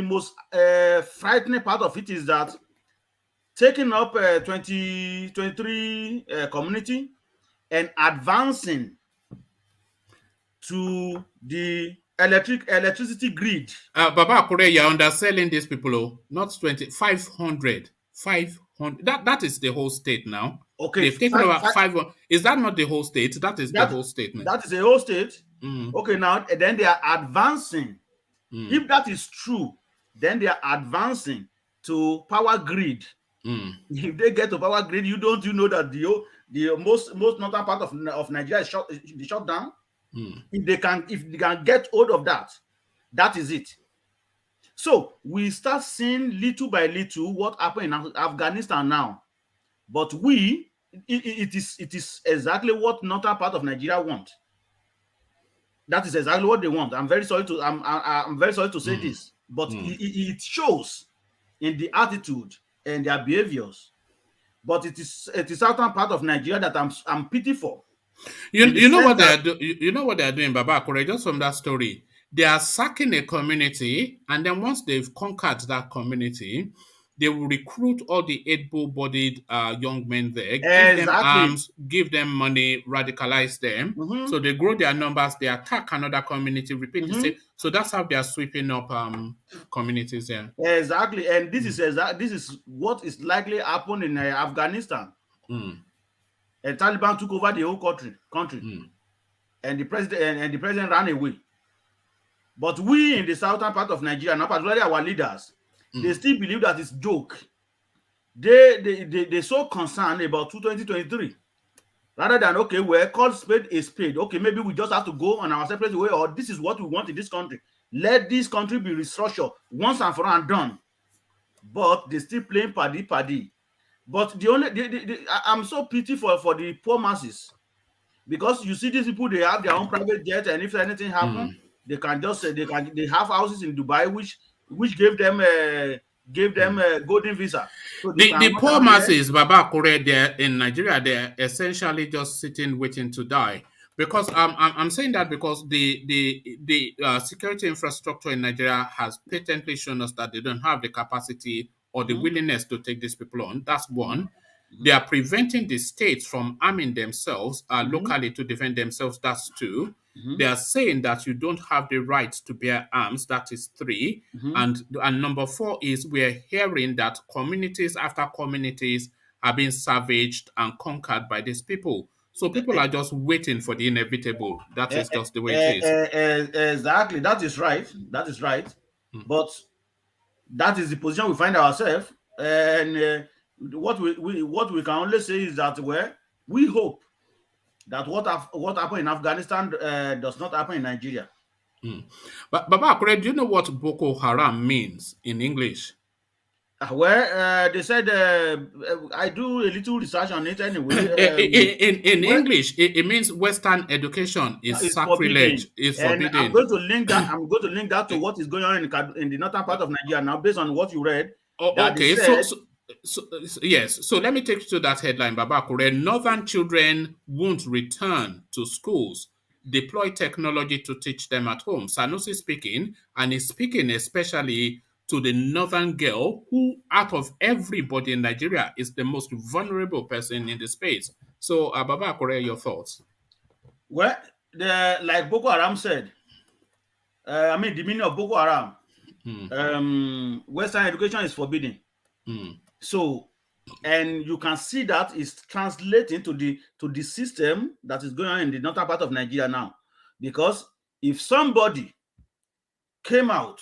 most frightening part of it is that taking up 2023 community and advancing to the electricity grid. Baba Akure, you're underselling these people, not 500. That is the whole state now. Okay. They've taken over 500. Is that not the whole state? That is the whole statement. That is the whole state. Okay, now then they are advancing. If that is true, then they are advancing to power grid. If they get to power grid, you know that the most northern part of Nigeria is shut down. If they can get hold of that, that is it. So we start seeing little by little what happened in Afghanistan now. But it is exactly what northern part of Nigeria want. That is exactly what they want. I'm very sorry to say this, but it shows in the attitude and their behaviors. But it is southern part of Nigeria that I'm pity for. You know what they are doing, Baba Akure, just from that story. They are sacking a community, and then once they've conquered that community, they will recruit all the able-bodied young men there, give them arms, give them money, radicalize them. So they grow their numbers, they attack another community, repeat the same. So that's how they are sweeping up communities there. Exactly, and this is what is likely happen in Afghanistan. And Taliban took over the whole country, and the president ran away. But we in the southern part of Nigeria, not particularly our leaders, they still believe that it's joke. They're so concerned about 2023, rather than call spade a spade. Okay, maybe we just have to go on our separate way, or this is what we want in this country. Let this country be restructured once and for all and done. But they still playing paddy. But I'm so pity for the poor masses, because you see these people, they have their own private jet, and if anything happens, they can just they have houses in Dubai, which gave them a golden visa. So the poor masses, Baba Akure, they're in Nigeria, they're essentially just sitting waiting to die. Because I'm saying that because the security infrastructure in Nigeria has patently shown us that they don't have the capacity or the willingness to take these people on. That's one. They are preventing the states from arming themselves locally to defend themselves. That's two. They are saying that you don't have the right to bear arms. That is three. And number four is we're hearing that communities after communities are being savaged and conquered by these people. So people are just waiting for the inevitable. That is just the way it is. Exactly. That is right. But that is the position we find ourselves. And what we can only say is that we hope that what happened in Afghanistan does not happen in Nigeria. But Baba Akure, do you know what Boko Haram means in English? Well, they said I do a little research on it anyway. In Well, English, it means Western education is it's forbidden, sacrilege, is and I'm forbidden. going to link that. I'm going to link that to what is going on in the northern part of Nigeria now, based on what you read. Oh, That they okay. said, Yes. So let me take you to that headline, Babakure. Northern children won't return to schools. Deploy technology to teach them at home. Sanusi speaking, and he's speaking especially to the northern girl who, out of everybody in Nigeria, is the most vulnerable person in the space. So, Babakure, your thoughts? well, like Boko Haram said. The meaning of Boko Haram. Western education is forbidden. So, and you can see that is translating to the system that is going on in the northern part of Nigeria now. Because if somebody came out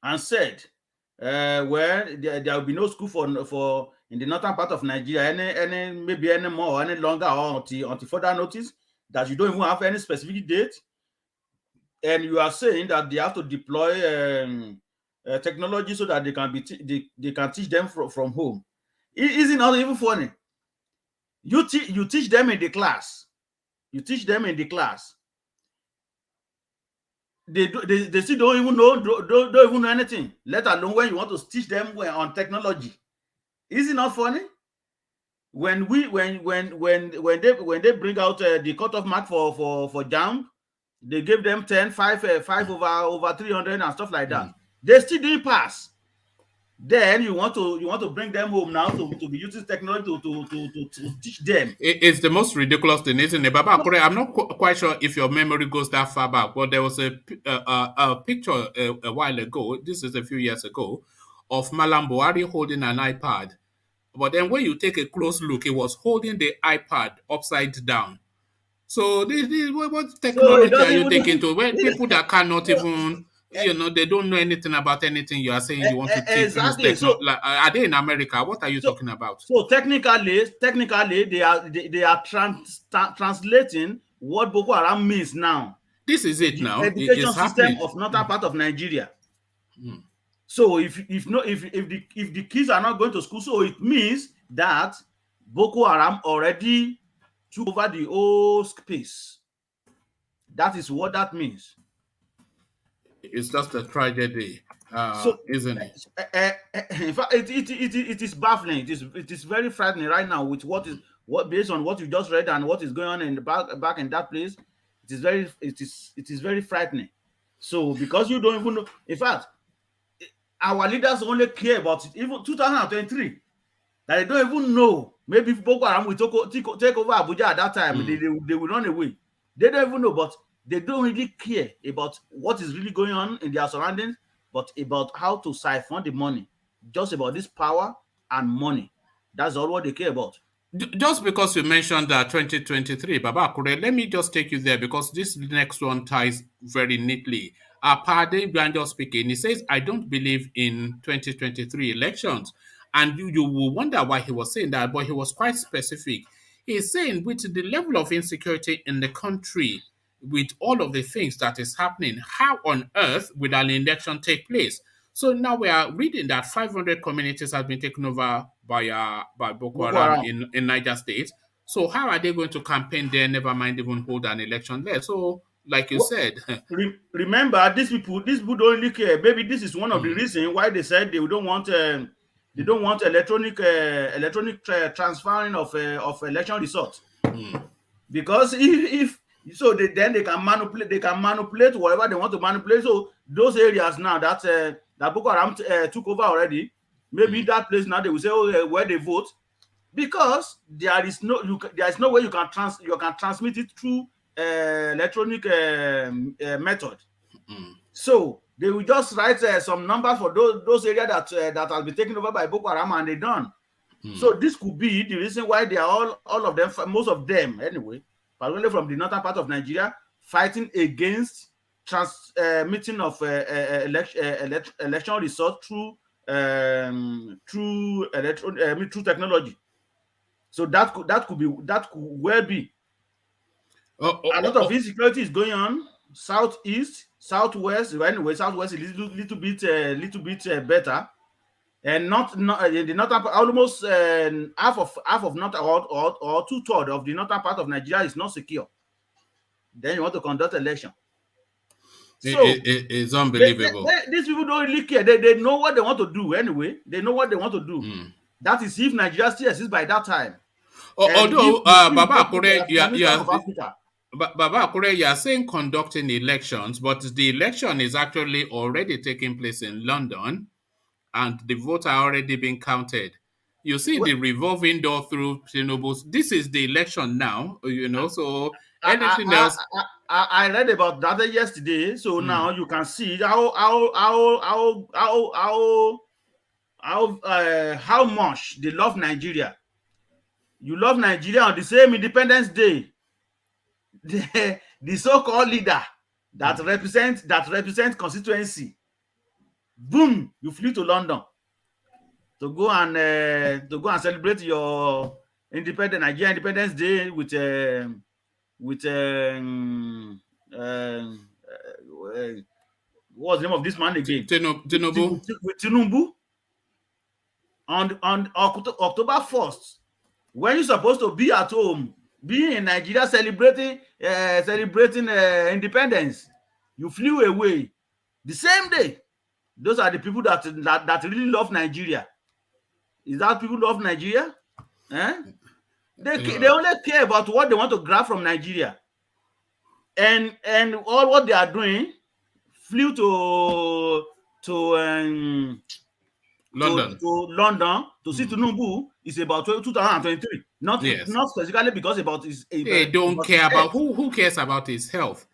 and said, well, there will be no school for in the northern part of Nigeria maybe any more or any longer, or until further notice, that you don't even have any specific date, and you are saying that they have to deploy technology so that they can they can teach them from home. Is it not even funny? You teach them in the class. You teach them in the class. They still don't even know don't even know anything. Let alone when you want to teach them on technology. Is it not funny? When they bring out the cutoff mark for JAMB, they gave them 10, 5 over 300 and stuff like that. They still didn't pass. Then you want to bring them home now to be using technology to teach them. It's the most ridiculous thing, isn't it? Baba Kure, I'm not quite sure if your memory goes that far back, but there was a picture a while ago, this is a few years ago, of Malam Buhari holding an iPad. But then when you take a close look, he was holding the iPad upside down. So what So it technology are doesn't you taking even to when people that cannot so, even, they don't know anything about anything, you are saying you want to use exactly. technology? Like, are they in America? What are you So talking about? so technically they are translating what Boko Haram means now. This is it The now. education It's system happening. of northern part of Nigeria. So if the kids are not going to school, so it means that Boko Haram already took over the whole space. That is what that means. It's just a tragedy, So, isn't it? in fact, it is baffling. It is very frightening right now with what based on what you just read and what is going on in the back in that place. It is very frightening. So because you don't even know, in fact, our leaders only care about it. Even 2023, that they don't even know. Maybe if Boko Haram will take over Abuja at that time, they will run away. They don't even know, but they don't really care about what is really going on in their surroundings, but about how to siphon the money. Just about this power and money. That's all what they care about. Just because you mentioned that 2023, Baba Akure, let me just take you there because this next one ties very neatly. Adebanjo speaking, he says, I don't believe in 2023 elections. And you will wonder why he was saying that, but he was quite specific. He's saying with the level of insecurity in the country, with all of the things that is happening, how on earth will an election take place? So now we are reading that 500 communities have been taken over by Boko Boko Haram Haram. in Niger State. So how are they going to campaign there, never mind even hold an election there? So, like you said, Remember, these people don't really care. Maybe this is one of the reasons why they said they don't want electronic transferring of election results. Because if so, then they can manipulate whatever they want to manipulate. So those areas now that Boko Haram took over already, maybe that place now they will say, oh, where they vote, because there is no way you can transmit it through electronic method. So they will just write some numbers for those areas that has been taken over by Boko Haram, and they done. So this could be the reason why they are all of them, most of them anyway, particularly from the northern part of Nigeria, fighting against transmitting of election results through technology. So that could well be. A lot of insecurity is going on southeast, southwest. Anyway, southwest is little bit better. and not the northern part, almost half of north or 2/3 of the northern part of Nigeria is not secure. Then you want to conduct election. So it's unbelievable. These people don't really care. They know what they want to do anyway. They know what they want to do. That is if Nigeria still exists by that time. Although Baba Akure, you are saying conducting elections, but the election is actually already taking place in London, and the votes are already being counted. You see the revolving door through Tinubu. This is the election now, so anything else. I read about that yesterday, so now you can see how much they love Nigeria. You love Nigeria on the same Independence Day. The so-called leader that represents constituency, boom, you flew to London to go and celebrate your Nigeria Independence Day with what's the name of this man again? Tinubu. With Tinubu on October 1st, when you're supposed to be at home, be in Nigeria celebrating independence, you flew away the same day. Those are the people that really love Nigeria. Is that people love Nigeria? They only care about what they want to grab from Nigeria, and all what they are doing, flew to London to see Tinubu is about 2023. Not specifically because about his. They don't care about who cares about his health.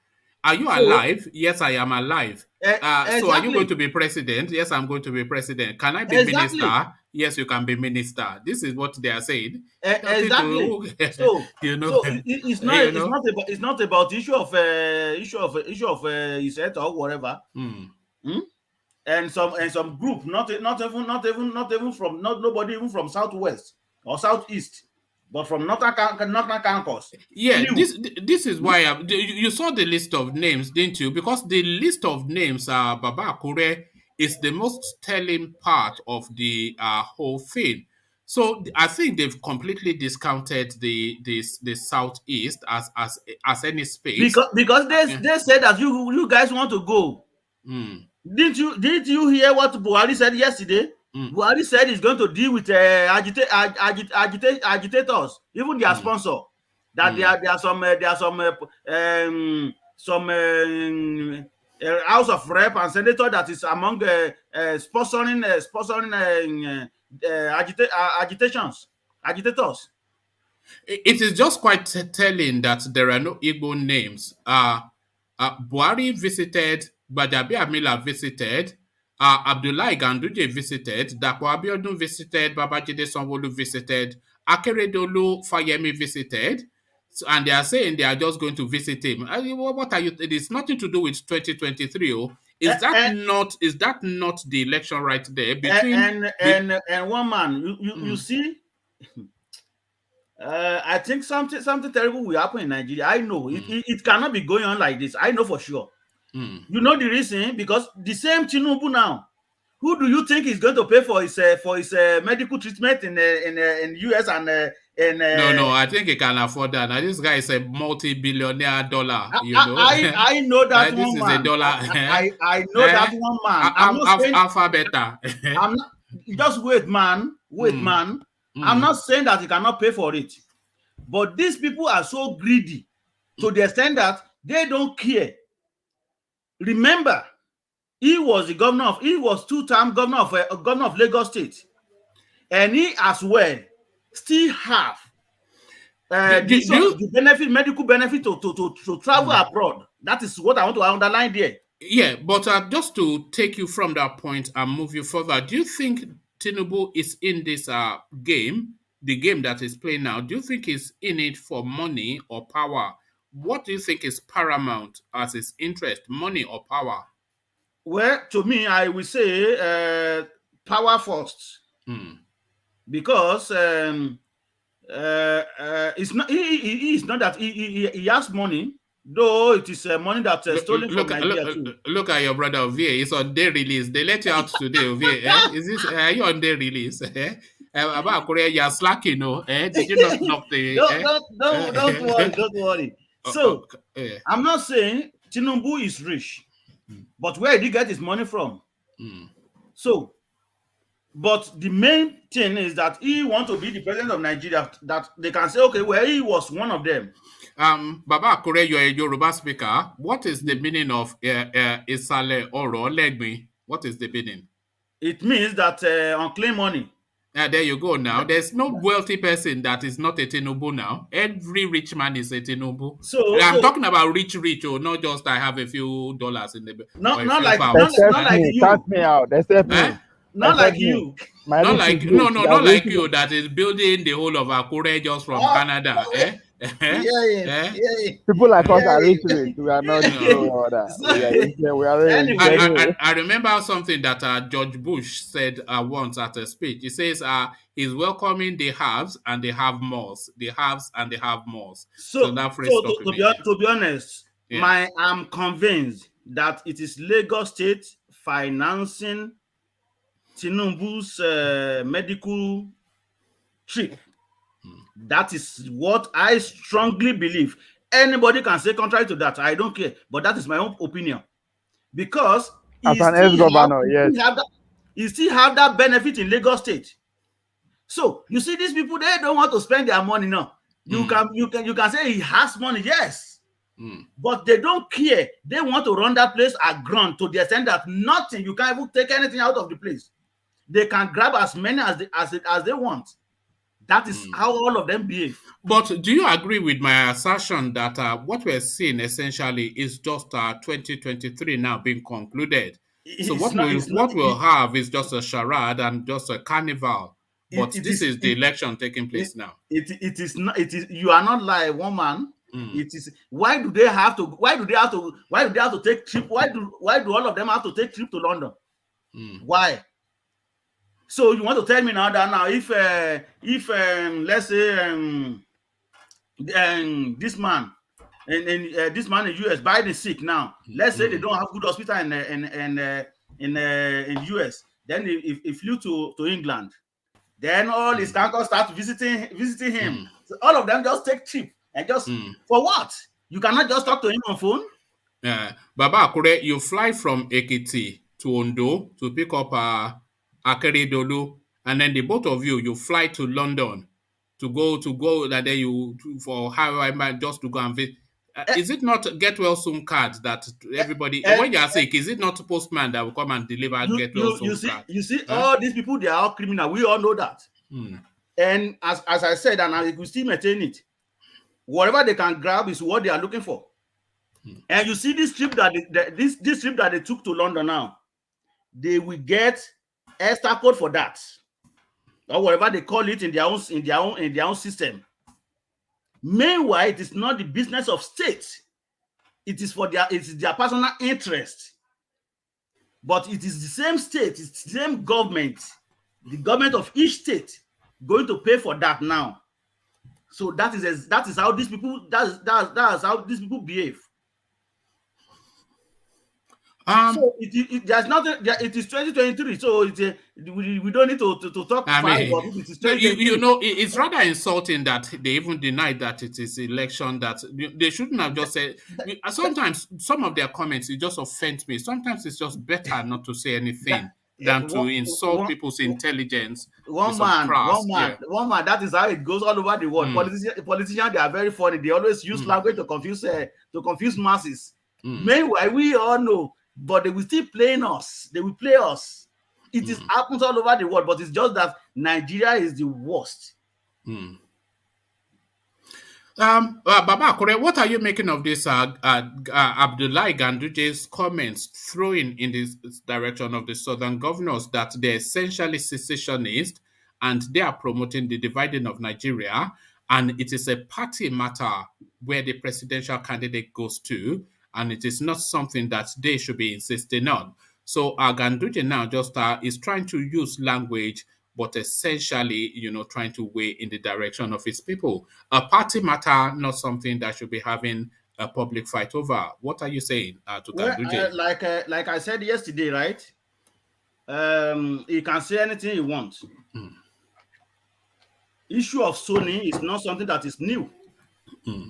Are you alive? Yes, I am alive. Exactly. So are you going to be president? Yes, I'm going to be president. Can I be minister? Yes, you can be minister. This is what they are saying. Exactly. So it's not about issue of his health or whatever. And some group, nobody even from southwest or southeast, but from northern campus. Yeah, this is why you saw the list of names, didn't you? Because the list of names, Baba Akure, is the most telling part of the whole thing. So I think they've completely discounted the southeast as any space because they said that you guys want to go. Didn't you hear what Buhari said yesterday? Buhari said he's going to deal with agitators, even their sponsor. That there are some House of Rep and Senator that is among sponsoring agitators. It is just quite telling that there are no Igbo names. Buhari visited, Bajabi Amila visited, Abdullahi Ganduje visited, Dapo Abiodun visited, Babajide Sanwo-Olu visited, Akeredolu Fayemi visited, and they are saying they are just going to visit him. What are you? It is nothing to do with 2023. Is that not the election right there between and one man? You see. I think something terrible will happen in Nigeria. I know it cannot be going on like this. I know for sure. You know the reason? Because the same Tinubu now, who do you think is going to pay for his medical treatment in US and No, I think he can afford that. Now this guy is a multi-billionaire dollar. I know that this one is man. a dollar. I know that one man. I'm not saying alpha beta. I'm not, just wait, man. Man. I'm not saying that he cannot pay for it, but these people are so greedy to the extent that they don't care. Remember, he was two-term governor of Lagos State, and he as well still have the medical benefit to travel abroad. That is what I want to underline there. Yeah, but just to take you from that point and move you further, do you think Tinubu is in this game, the game that is playing now? Do you think he's in it for money or power? What do you think is paramount as his interest, money or power? Well, to me, I will say power first, because it's not. He is not that he has money. Though it is money that's stolen from Look, Nigeria too. look at your brother Ovie. It's on day release. They let you out today, Ovie. Eh? Is this? Are you on day release? About Korea, you're slacking, no? Did you not knock the? Don't worry. So I'm not saying Tinubu is rich, but where did he get his money from? So, but the main thing is that he want to be the president of Nigeria. That they can say, okay, well, he was one of them. Baba Akure, you're a Yoruba speaker. What is the meaning of Isale Oro Legmi? What is the meaning? It means that unclaimed money. There you go now. There's no wealthy person that is not a Tinubu now. Every rich man is a Tinubu. So I'm talking about rich, or not just I have a few dollars in the not like you. Cut me out. Except me. Not like you. Not like not like you that is building the whole of Akure just from Canada. Yeah. People like us are rich. We are not we are anyway. I remember something that George Bush said once at a speech. He says he's welcoming the haves and the have mores. The haves and the have mores. So that phrase to be honest, I'm convinced that it is Lagos State financing Tinubu's medical trip. That is what I strongly believe. Anybody can say contrary to that. I don't care. But that is my own opinion. Because as an ex-governor, yes, you still have that benefit in Lagos State. So you see, these people, they don't want to spend their money now. You can say he has money, yes. But they don't care. They want to run that place aground to the extent that nothing, you can't even take anything out of the place. They can grab as many as they want. That is how all of them behave. But do you agree with my assertion that what we're seeing essentially is just 2023 now being concluded? So what we'll have is just a charade and just a carnival. But this is the election taking place now. It is not. It is. You are not like one man. It is. Why do they have to take trip? Why do all of them have to take trip to London? Why? So you want to tell me now that if let's say this man and this man in US, Biden sick now. Let's say they don't have good hospital in US. Then he flew to England. Then all his cancers start visiting him. So all of them just take trip and just for what? You cannot just talk to him on phone. Baba Akure, you fly from Ekiti to Ondo to pick up Akeredolu, and then the both of you fly to London to go that day for how just to go and visit. Is it not get well soon card that everybody when you are sick? Is it not a postman that will come and deliver get well soon card? You see, all these people, they are all criminal. We all know that. And as I said, and I will still maintain it. Whatever they can grab is what they are looking for. And you see this trip that this trip that they took to London now, they will get extra code for that, or whatever they call it in their own system. Meanwhile, it is not the business of state. It is their personal interest. But it is the same state, it's the same government, the government of each state going to pay for that now. So that is how these people that's how these people behave. So there's nothing. It is 2023, so we don't need to talk. It is it's rather insulting that they even denied that it is election. That they shouldn't have just said. Sometimes some of their comments it just offend me. Sometimes it's just better not to say anything than to insult people's intelligence. One man. That is how it goes all over the world. Politicians, they are very funny. They always use language to confuse masses. Meanwhile, we all know. But they will still playing us. They will play us. It happens all over the world, but it's just that Nigeria is the worst. Baba Akure, what are you making of this Abdullahi Ganduje's comments throwing in this direction of the southern governors that they're essentially secessionist and they are promoting the dividing of Nigeria, and it is a party matter where the presidential candidate goes to, and it is not something that they should be insisting on. So Ganduje now just is trying to use language, but essentially, trying to weigh in the direction of his people. A party matter, not something that should be having a public fight over. What are you saying to Ganduje? Like I said yesterday, right? He can say anything he wants. Issue of Sony is not something that is new.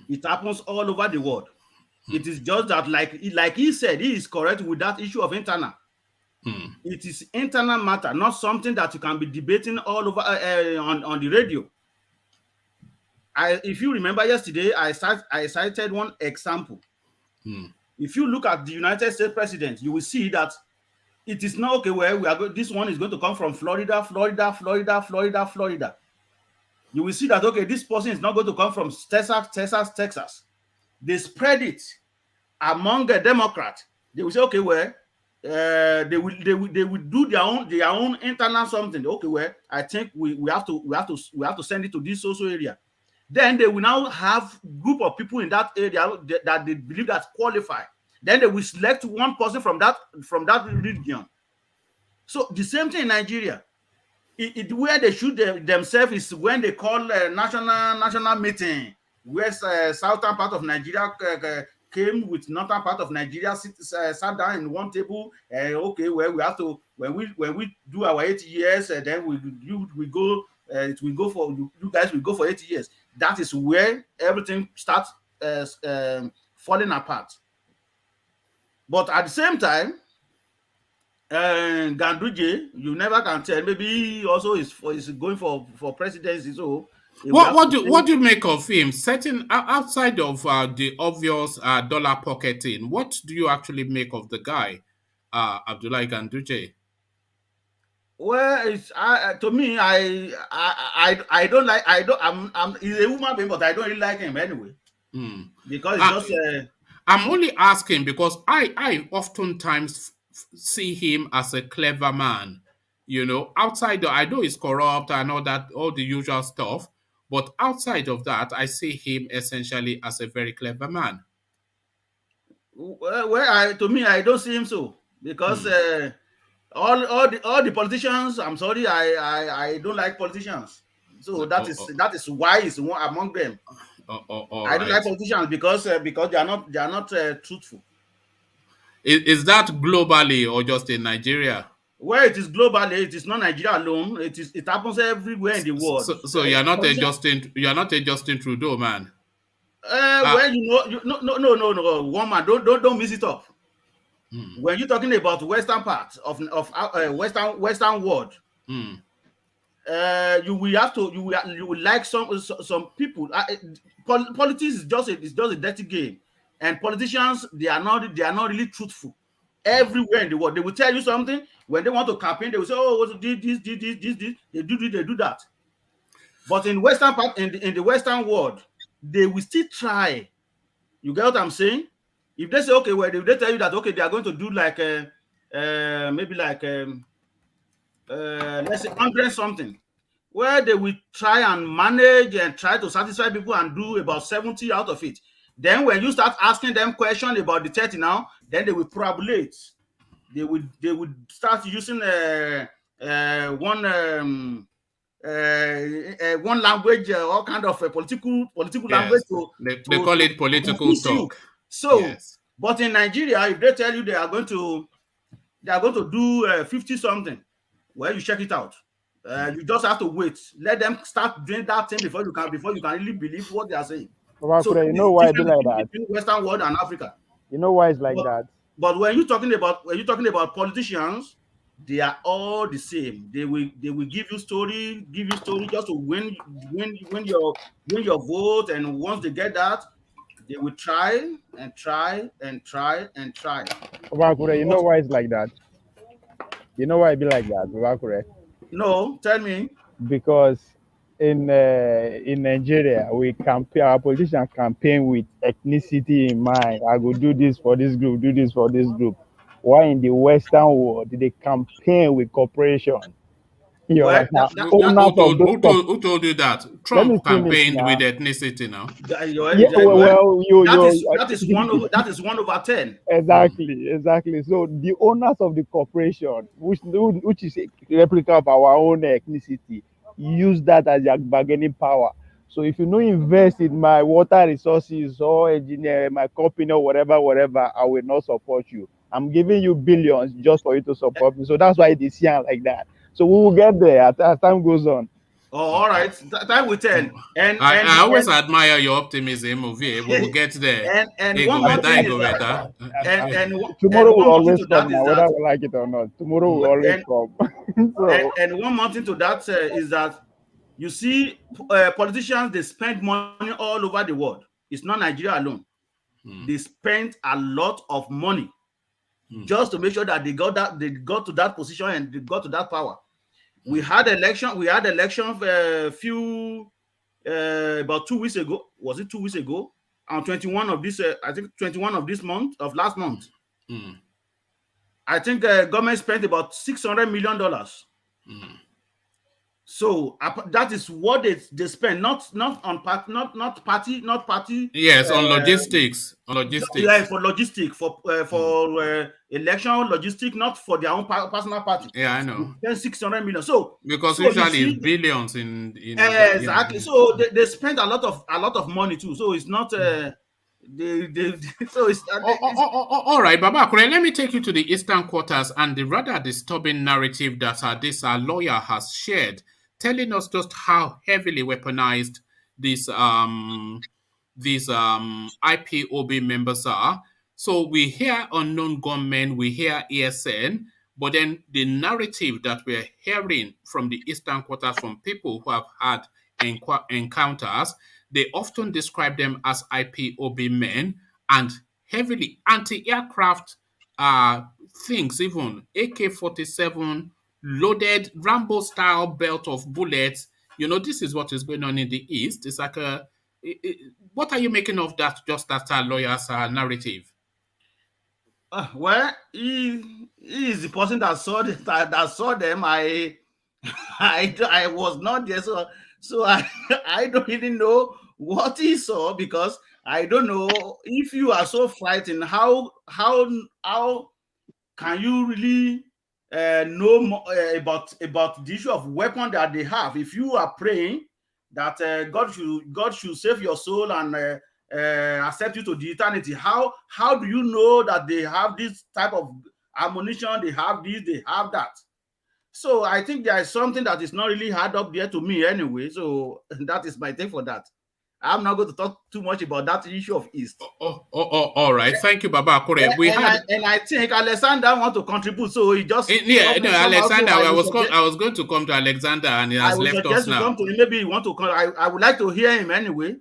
It happens all over the world. It is just that, like he said, he is correct with that issue of internal. It is internal matter, not something that you can be debating all over on the radio. If you remember yesterday, I cited one example. If you look at the United States president, you will see that it is not okay where we are going. This one is going to come from Florida. You will see that, okay, this person is not going to come from Texas. They spread it among the Democrats. They will say, okay, where they will do their own internal something. Okay, where I think we have to send it to this social area. Then they will now have group of people in that area that they believe that qualify. Then they will select one person from that region. So the same thing in Nigeria. Where they shoot themselves is when they call a national meeting, where southern part of Nigeria came with northern part of Nigeria, sat down in one table. Okay, where we have to when we do our 8 years, then we go. It will go for you guys. Will go for 8 years. That is where everything starts falling apart. But at the same time, Ganduje, you never can tell. Maybe he also is going for presidency. So what do you make of him? Setting outside of the obvious dollar pocketing, what do you actually make of the guy, Abdullahi Ganduje? Well, to me, I don't like. He's a human being, but I don't really like him anyway. Because it's just. I'm only asking because I oftentimes see him as a clever man. You know, outside I know he's corrupt and all the usual stuff, but outside of that, I see him essentially as a very clever man. Well, to me, I don't see him so because all the politicians. I'm sorry, I don't like politicians. So that is why he's one among them. I don't like politicians because they are not truthful. Is that globally or just in Nigeria? Well, it is globally. It is not Nigeria alone. It happens everywhere in the world. So you're not a Justin Trudeau man. Well, no, one man. Don't mix it up. When you're talking about western part of western world, you will like some people. Politics is just a dirty game, and politicians they are not really truthful. Everywhere in the world, they will tell you something. When they want to campaign, they will say, "Oh, this." They do that. But in western part, in the western world, they will still try. You get what I'm saying? If they say, okay, well, if they tell you that, okay, they are going to do like maybe like let's say 100 something, where they will try and manage and try to satisfy people and do about 70 out of it. Then when you start asking them questions about the 30 now, then they will parabulate. They would start using one language, all kind of political language. They call it political talk. So, yes. But in Nigeria, if they tell you they are going to do 50 something, well, you check it out. You just have to wait. Let them start doing that thing before you can really believe what they are saying. So you know why I do like that? Between Western world and Africa. You know why it's like that? But when you're talking about politicians, they are all the same. They will give you story just to win your vote, and once they get that, they will try and try. Obakure, you know why it's like that? You know why it be like that, Obakure? No, tell me. Because in Nigeria, our politicians campaign with ethnicity in mind. I go do this for this group, do this for this group. While in the Western world, they campaign with cooperation. Who told you that? Trump campaigned with ethnicity now. That is 1 over 10. Exactly. So the owners of the corporation, which is a replica of our own ethnicity, use that as their bargaining power. So if you no invest in my water resources or engineer my company or whatever, I will not support you. I'm giving you billions just for you to support me. So that's why they see it like that. So we will get there as time goes on. Oh, all right. Time will tell. I always admire your optimism, Ovie. We will get there. And Ego one more better, thing is ego that better. Tomorrow will one more thing always to come that now, is whether that we like it or not. Tomorrow will always come. So and one more thing to that is that you see politicians, they spend money all over the world. It's not Nigeria alone. They spend a lot of money just to make sure that they got to that position and they got to that power. We had election few about 2 weeks ago. Was it 2 weeks ago? On 21 of this, I think 21 of this month, of last month. I think the government spent about $600 million. So that is what they spend, not on party. Yes, on logistics. Yeah, for logistic, for election logistic, not for their own personal party. Yeah, I know. They spend 600 million. So because you usually see, it's billions in exactly. So they spend a lot of money too. So it's not so it's all right, Baba Akure, let me take you to the Eastern Quarters and the rather disturbing narrative that this lawyer has shared, telling us just how heavily weaponized these IPOB members are. So we hear unknown gunmen, we hear ESN, but then the narrative that we're hearing from the Eastern Quarters from people who have had encounters, they often describe them as IPOB men and heavily anti-aircraft things, even AK-47 loaded Rambo-style belt of bullets. You know, this is what is going on in the East. It's like what are you making of that? Just that lawyer's narrative. Well, he is the person that saw them. I was not there, so I don't really know what he saw, because I don't know if you are so frightened. How can you really know more, about the issue of weapon that they have? If you are praying that God should save your soul and accept you to the eternity, how do you know that they have this type of ammunition? They have this, they have that. So I think there is something that is not really hard up there to me anyway. So that is my thing for that. I'm not going to talk too much about that issue of East. All right. Thank you, Baba Akure. I think Alexander want to contribute, so he just Alexander. I was going to come to Alexander, and he has left us now. Come to him. Maybe you want to come. I would like to hear him anyway.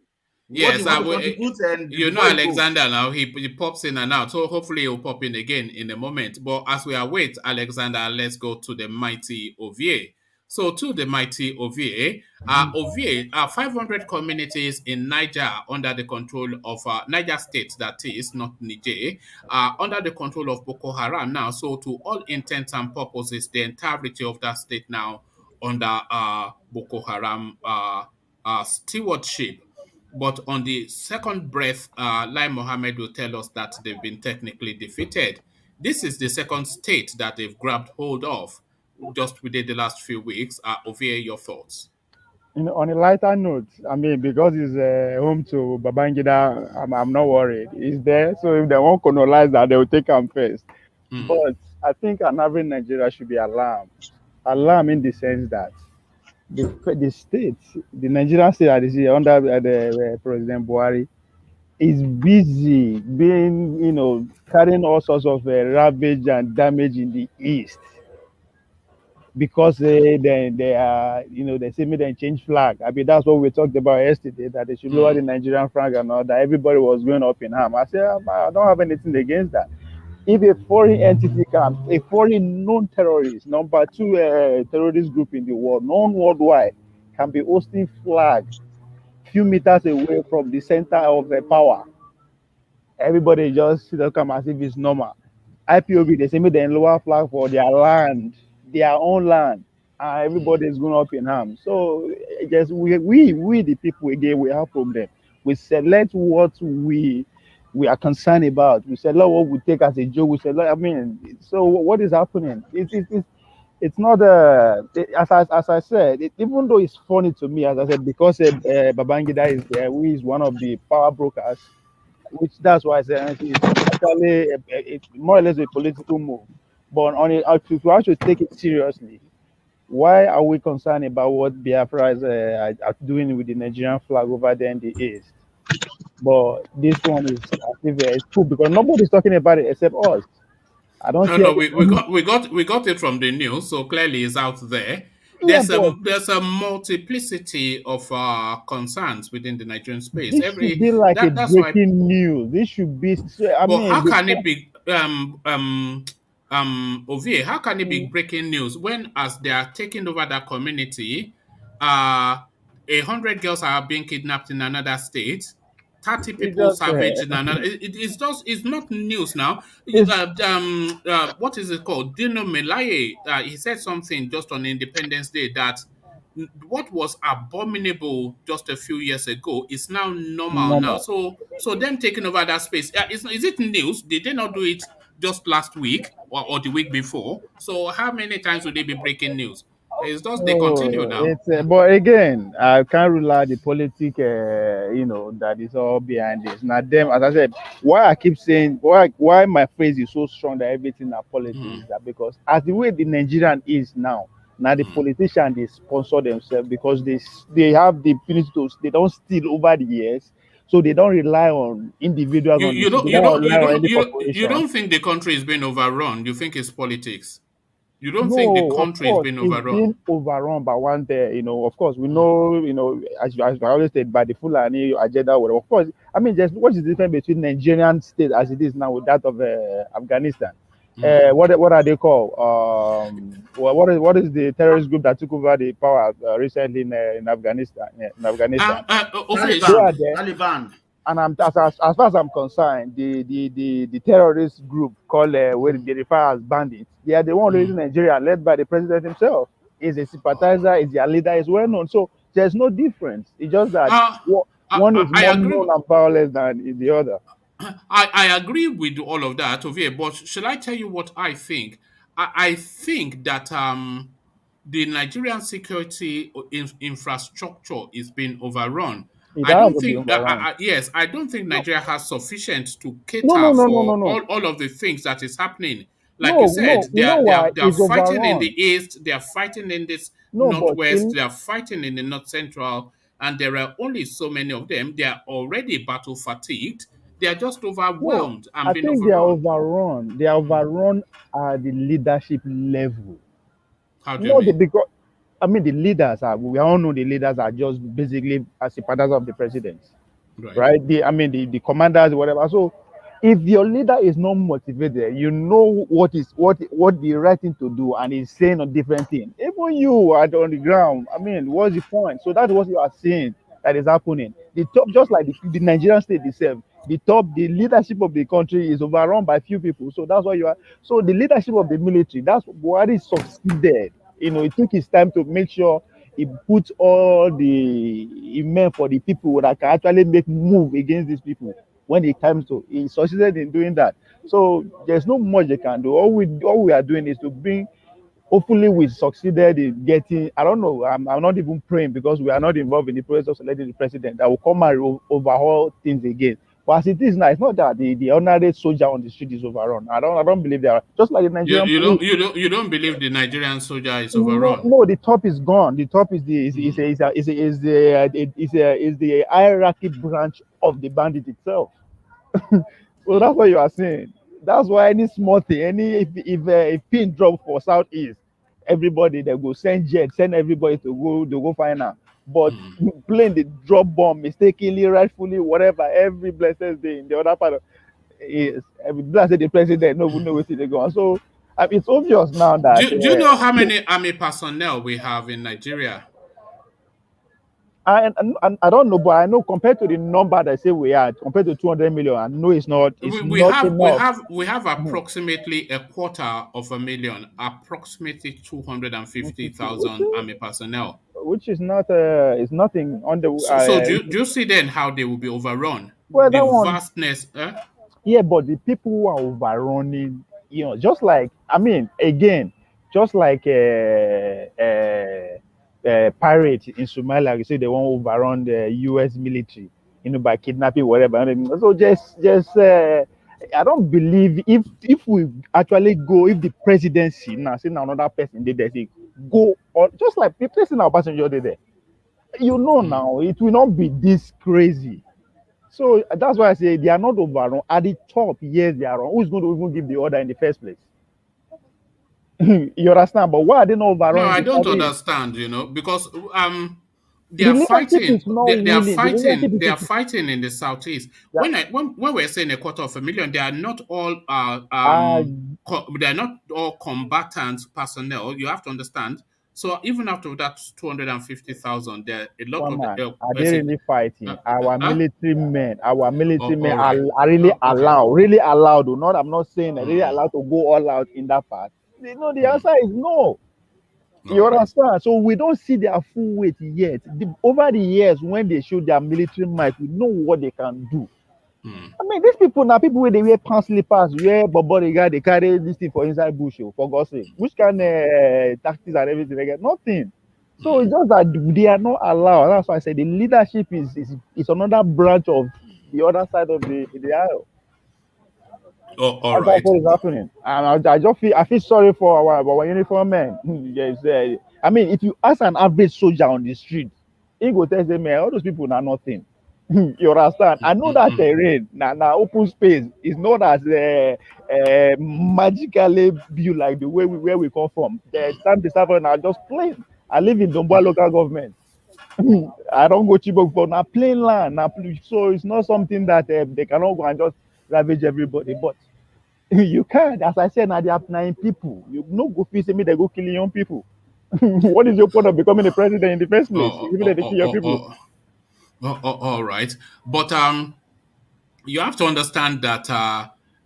Yes, you know Alexander now, he pops in and out, so hopefully he'll pop in again in a moment. But as we await Alexander, let's go to the mighty Ovie. So to the mighty Ovie, Ovie are 500 communities in Niger under the control of Niger State, that is, not Niger, under the control of Boko Haram now. So to all intents and purposes, the entirety of that state now under Boko Haram stewardship. But on the second breath, Lai Mohammed will tell us that they've been technically defeated. This is the second state that they've grabbed hold of just within the last few weeks. Ovie, your thoughts? On a lighter note, I mean, because it's home to Babangida, I'm not worried. It's there, so if they won't colonize that, they will take them first. But I think an average Nigeria should be alarmed. Alarmed in the sense that the state, the Nigerian state that is under President Buhari, is busy being, carrying all sorts of ravage and damage in the east, because they are, they say maybe they change flag. I mean, that's what we talked about yesterday, that they should lower the Nigerian flag and all that. Everybody was going up in arms. I said, I don't have anything against that. If a foreign entity comes, a foreign known terrorist, number two terrorist group in the world, known worldwide, can be hosting flag few meters away from the center of the power, everybody just come as if it's normal. IPOB, they say me they lower flag for their land, their own land, and everybody is going up in arms. So just we the people again, we have problem. We select what we are concerned about. We select what we take as a joke. We select. I mean, so what is happening? it's not as I said, even though it's funny to me, as I said, because Babangida is there, who is one of the power brokers, which that's why I say it's actually more or less a political move. But on it, if we actually take it seriously, why are we concerned about what Biafra is are doing with the Nigerian flag over there in the east? But this one is, I think, it's cool because nobody's talking about it except us. I don't No, see no, anybody. we got it from the news, so clearly it's out there. Yeah, but There's a multiplicity of concerns within the Nigerian space. this should be like a That's why. breaking news. This should be. I But mean, how the can it be Ovie, how can it be breaking news when as they are taking over that community, 100 girls are being kidnapped in another state, 30 it people just savaged in another it's just it's not news now. it's What is it called? Dino Melaye, he said something just on Independence Day that what was abominable just a few years ago is now normal now. normal. So them taking over that space, is it news? Did they not do it just last week or the week before? So how many times will they be breaking news? It's just they continue Oh, now. it's but again, I can't rule out the politic, that is all behind this. Now, them, as I said, why I keep saying why my phrase is so strong that everything are politics is that because as the way the Nigerian is now the politicians they sponsor themselves because they have the ability to they don't steal over the years, so they don't rely on individuals on the street. They don't rely on any You corporation. don't think the country is being overrun? You think it's politics? You don't think the No, of country is course, being it's overrun? being overrun by one day. Of course, we know, as I always said, by the Fulani agenda, whatever. Of course, I mean, just what is the difference between Nigerian state as it is now with that of Afghanistan? What are they called? What is the terrorist group that took over the power recently in Afghanistan? In Afghanistan, Okay, they Taliban, are there. Taliban. And as far as I'm concerned, the terrorist group called where they refer as bandits, they are the one leading Nigeria, led by the president himself. Is a sympathizer, is their leader, is well known. So there's no difference. It's just that uh, one is I more agree. known and powerless than the other. I agree with all of that, Ovie, but shall I tell you what I think? I think that the Nigerian security infrastructure is being overrun. It I has don't to be think overrun. yes, I don't think No, Nigeria has sufficient to no, no, cater no, no, for no, no, all of the things that is happening. Like you no, said, no. You know why they are it's fighting in the overrun? east, they are fighting in this No, but northwest, they are fighting in the north central, and there are only so many of them. They are already battle fatigued. They are just no. overwhelmed and I being think they are overrun. overrun. They are overrun at the leadership level. How do you No, mean? because I mean the leaders are. We all know the leaders are just basically as sympathizers of the president, Right. right? The commanders, whatever. So, if your leader is not motivated, you know what the right thing to do, and he's saying a different thing. Even you are on the ground. I mean, what's the point? So that's what you are saying that is happening. The top, just like the Nigerian state itself, the leadership of the country is overrun by few people. So that's why you are. So the leadership of the military, that's Buhari succeeded. It took his time to make sure he put all the he meant for the people that can actually make move against these people when it comes to. He succeeded in doing that. So there's no much they can do. All we are doing is to bring. Hopefully, we succeeded in getting. I don't know. I'm not even praying because we are not involved in the process of selecting the president that will come and overhaul things again. But as it is now, it's not that the ordinary soldier on the street is overrun. I don't believe they are. Just like the Nigerian police. You don't believe the Nigerian soldier is No, overrun? no, the top is gone. The top is the hierarchy branch of the bandit itself. So that's what you are saying. That's why any small thing, any if a pin drop for southeast, everybody they go send jet, send everybody to go find out. But plane the drop bomb mistakenly, rightfully, whatever, every blessed day in the other part of is every blessed the president no even know what they go on. So it's obvious now that Do you know how many army personnel we have in Nigeria? I don't know, but I know compared to the number that say we are, compared to 200 million, I know it's not enough. We have Mhm. approximately a quarter of a million, approximately Which 250,000 is army personnel. which is not is nothing on the So do you see then how they will be overrun? well The that one. vastness. Yeah, but the people who are overrunning, just like I mean, again, just like pirates in Somalia, you say they want to overrun the U.S. military, by kidnapping, whatever. So I don't believe if we actually go, if the presidency now, say now another person did there, say go on, just like the person our passenger did there. Now it will not be this crazy. So that's why I say they are not overrun. At the top, yes, they are wrong. Who's going to even give the order in the first place? You understand? But why are they not No, overrun in I the don't southeast? understand, because they The are leadership fighting. is not They are willing. The leadership fighting. They is are fighting in the southeast. yeah, When we're saying 250,000, they are not all uh, they are not all combatant personnel. You have to understand. So even after that 250,000, there are a lot of Foreman, the are they really fighting? Our huh? military men All right. are really Okay. allowed. Or not, I'm not saying that really Mm, allowed to go all out in that part. The mm, answer is no. You all right. understand? So we don't see their full weight yet. Over the years, when they show their military might, we know what they can do. Mm, I mean, these people now, people where they wear pants slippers, wear bobby guy, they carry this thing for inside bush, for God's sake. Which kind of tactics and everything they get? Nothing. So it's mm. just that they are not allowed. That's why I said the leadership is another branch of the other side of the aisle. Oh, all That's right. what is happening. And I just feel sorry for our uniform men. Yes, I mean, if you ask an average soldier on the street, he go tell them, man, all those people are nothing. You understand? I Mm, know mm, that mm. terrain, now open space is not as magically built like the way where we come from. The time the server now just plain. I live in Domboa local government. I don't go Chibok for now plain land. So it's not something that they cannot go and just ravage everybody. But you can't, as I said, now they have 9 people. You no go feel say me they go kill young people. What is your point of becoming a president in the first place? Oh, Even oh, if they oh, kill your oh, people. oh, all right. But you have to understand that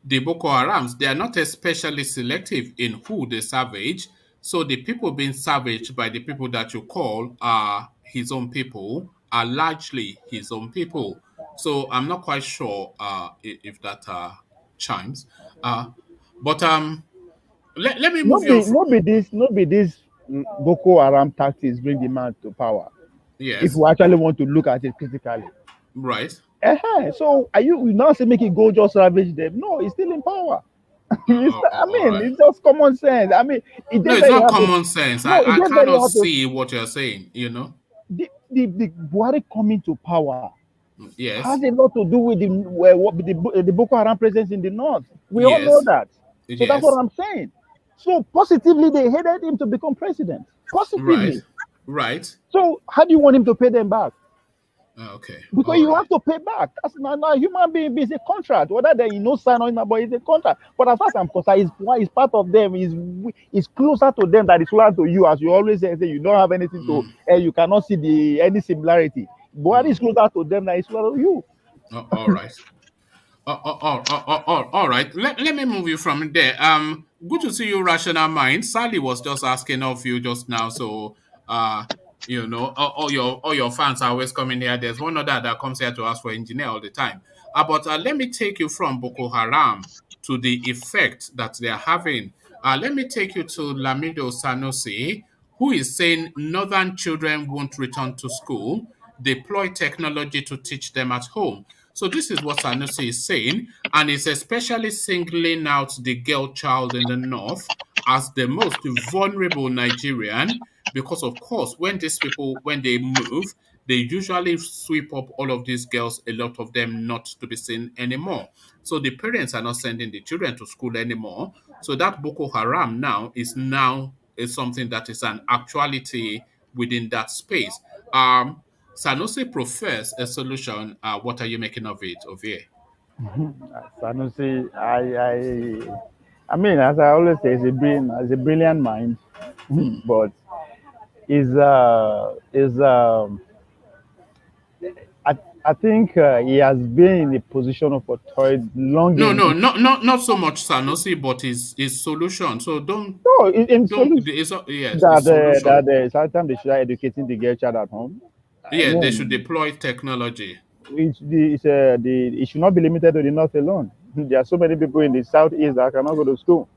the Boko Harams, they are not especially selective in who they savage. So the people being savaged by the people that you call are his own people, are largely his own people. So I'm not quite sure if that chimes. Uh, but let me No move you. be no be this no be this Boko Haram tactics bring the man to power. If Yes, we actually want to look at it critically. right. So are you now say make it go just ravage them? No, he's still in power. I All mean, right. it's just common sense. I mean, it No, did it's very not hard to common sense. no, it I did very cannot hard to see what you're saying. the Buhari coming to power has Yes, a lot to do with the Boko Haram presence in the north. We all know yes, that. So that's what yes. I'm saying. So positively, they headed him to become president. Right, Positively. right. So how do you want him to pay them back? Okay, Because all you right. have to pay back. That's not a human being. It's a contract. Whether they sign or not, but it's a contract. But as far as I'm concerned, it's part of them. Is closer to them than it's closer to you. As you always say, you don't have anything to. You cannot see any similarity. Buhari is closer to them than it's closer to you. All right. All right. Let me move you from there. Good to see you, Rational Mind. Sally was just asking of you just now, so uh, all your fans are always coming here. There's one other that comes here to ask for engineer all the time. But let me take you from Boko Haram to the effect that they are having. Let me take you to Lamido Sanusi, who is saying northern children won't return to school, deploy technology to teach them at home. So this is what Sanusi is saying, and it's especially singling out the girl child in the north as the most vulnerable Nigerian, because of course, when these people, when they move, they usually sweep up all of these girls, a lot of them not to be seen anymore. So the parents are not sending the children to school anymore. So that Boko Haram is something that is an actuality within that space. Sanusi prefers a solution. What are you making of it, Ovie? Sanusi, I mean, as I always say, it's a brilliant mind, but is I think he has been in a position of authority long No, no, enough. not so much Sanusi, but his solution. So No, in solution it's yes, that his solution. sometimes they should start educating the girl child at home. I Yeah, they should mean, deploy technology. it should not be limited to the north alone. There are so many people in the southeast that cannot go to school.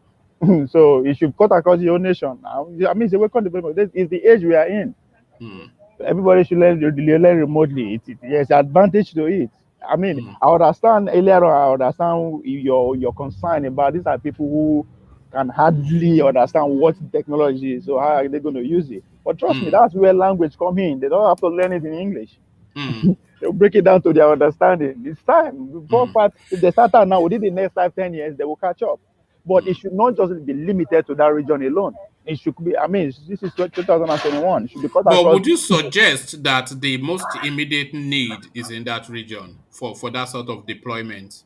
So it should cut across the whole nation. Now, I mean, it's a welcome development. This is the age we are in. Mm. Everybody should learn remotely. There's advantage to it. I mean, Mm. I understand earlier on, I understand your concern about these are people who can hardly understand what technology is, so how are they going to use it? But trust me, Mm. that's where language come in. They don't have to learn it in English. Mm. They'll break it down to their understanding. It's time. Mm. If they start out now, within the next 5, 10 years, they will catch up. But it Mm. should not just be limited to that region alone. It should be, I mean, this is 2021. It should be cut But across. would you suggest that the most immediate need is in that region for that sort of deployment?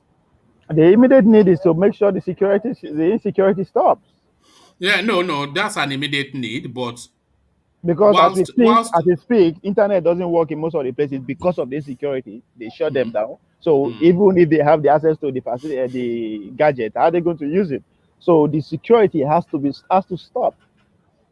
The immediate need is to make sure the insecurity stops. Yeah, no, that's an immediate need. But Because whilst, as we speak, internet doesn't work in most of the places because of the insecurity. They shut them mm, down. So mm, even if they have the access to the facility, the gadget, how are they going to use it? So the security has to stop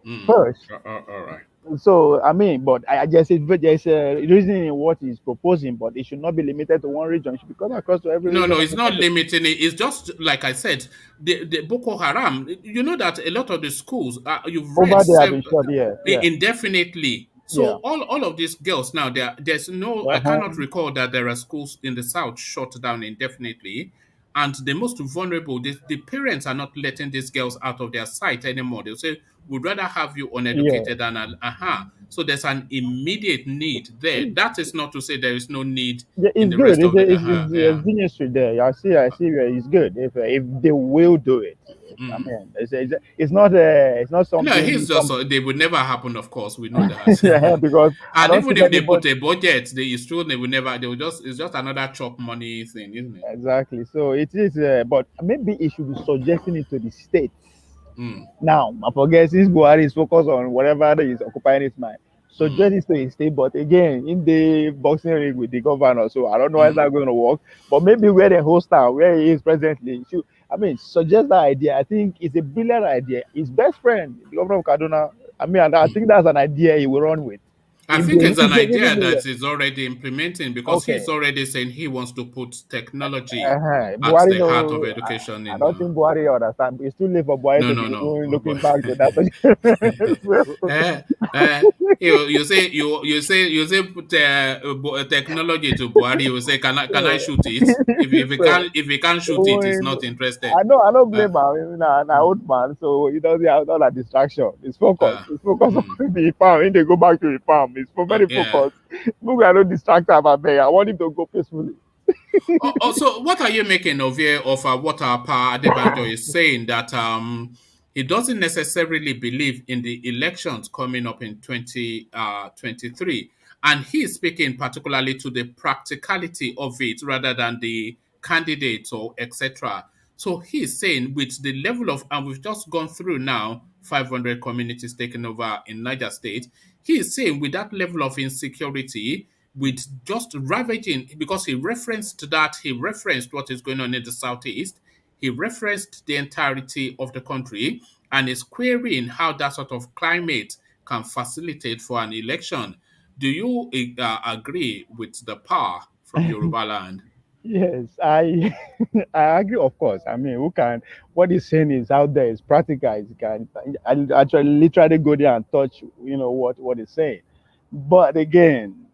mm, first. all right. So I mean, but I just there's a reasoning in what he's proposing, but it should not be limited to one region. It should be cut across to every region No, of it's the not country. limiting it. It's just like I said, the Boko Haram. You know that a lot of the schools you've read Over there have been shot. Yeah, yeah, indefinitely. yeah. So all of these girls now, there's no. I Uh-huh. cannot recall that there are schools in the south shut down indefinitely, and the most vulnerable. The parents are not letting these girls out of their sight anymore. They'll say, "We'd rather have you Yeah, uneducated than So there's an immediate need there. That is not to say there is no need yeah, in it's the good. rest of the. It's ministry there. I see where it's good if they will do it. I Mm. mean, it's not No, he's something just they would never happen. Of course, we know yeah, that. because I And don't even think if they put anybody a budget, they is true they will never. They will just it's just another chop money thing, isn't it? exactly. So it is, but maybe it should be suggesting it to the states. Mm, Now, I forget since Buhari is focused on whatever that is occupying his mind. mm, Suggest it to his state, but again, in the boxing ring with the governor, so I don't know how mm. that's going to work. But maybe where the host town, where he is presently, should, I mean, suggest that idea. I think it's a brilliant idea. His best friend, the governor of Kaduna, I mean, and I think that's an idea he will run with. I think it's an idea that is already implementing because Okay. he's already saying he wants to put technology Uh-huh. at Buhari, the heart of no, education I in don't think Buhari understand. It's too late for Buhari no, to no, be no. even Oh looking boy. back to that. Eh, you say put technology to Buhari. You say can I shoot it? So, If he can't shoot it, he's when not interested. I don't Uh, blame him. An mm, old man, so he doesn't have all that distraction. He's focused. uh, He's focused mm, on the farm. When they go back to the farm, he's very yeah. focused. Maybe I don't distract him. I want him to go peacefully. So what are you making of here of what our power Adebanjo is saying that he doesn't necessarily believe in the elections coming up in 2023, and he's speaking particularly to the practicality of it rather than the candidates or etc. So he's saying with the level of, and we've just gone through now 500 communities taken over in Niger State. He's saying with that level of insecurity, with just ravaging, because he referenced what is going on in the southeast, he referenced the entirety of the country, and is querying how that sort of climate can facilitate for an election. Do you agree with the power from Yoruba land? Yes, I I agree. Of course, I mean, who can? What he's saying is out there. It's practical. It can I actually literally go there and touch. You know what he's saying. But again,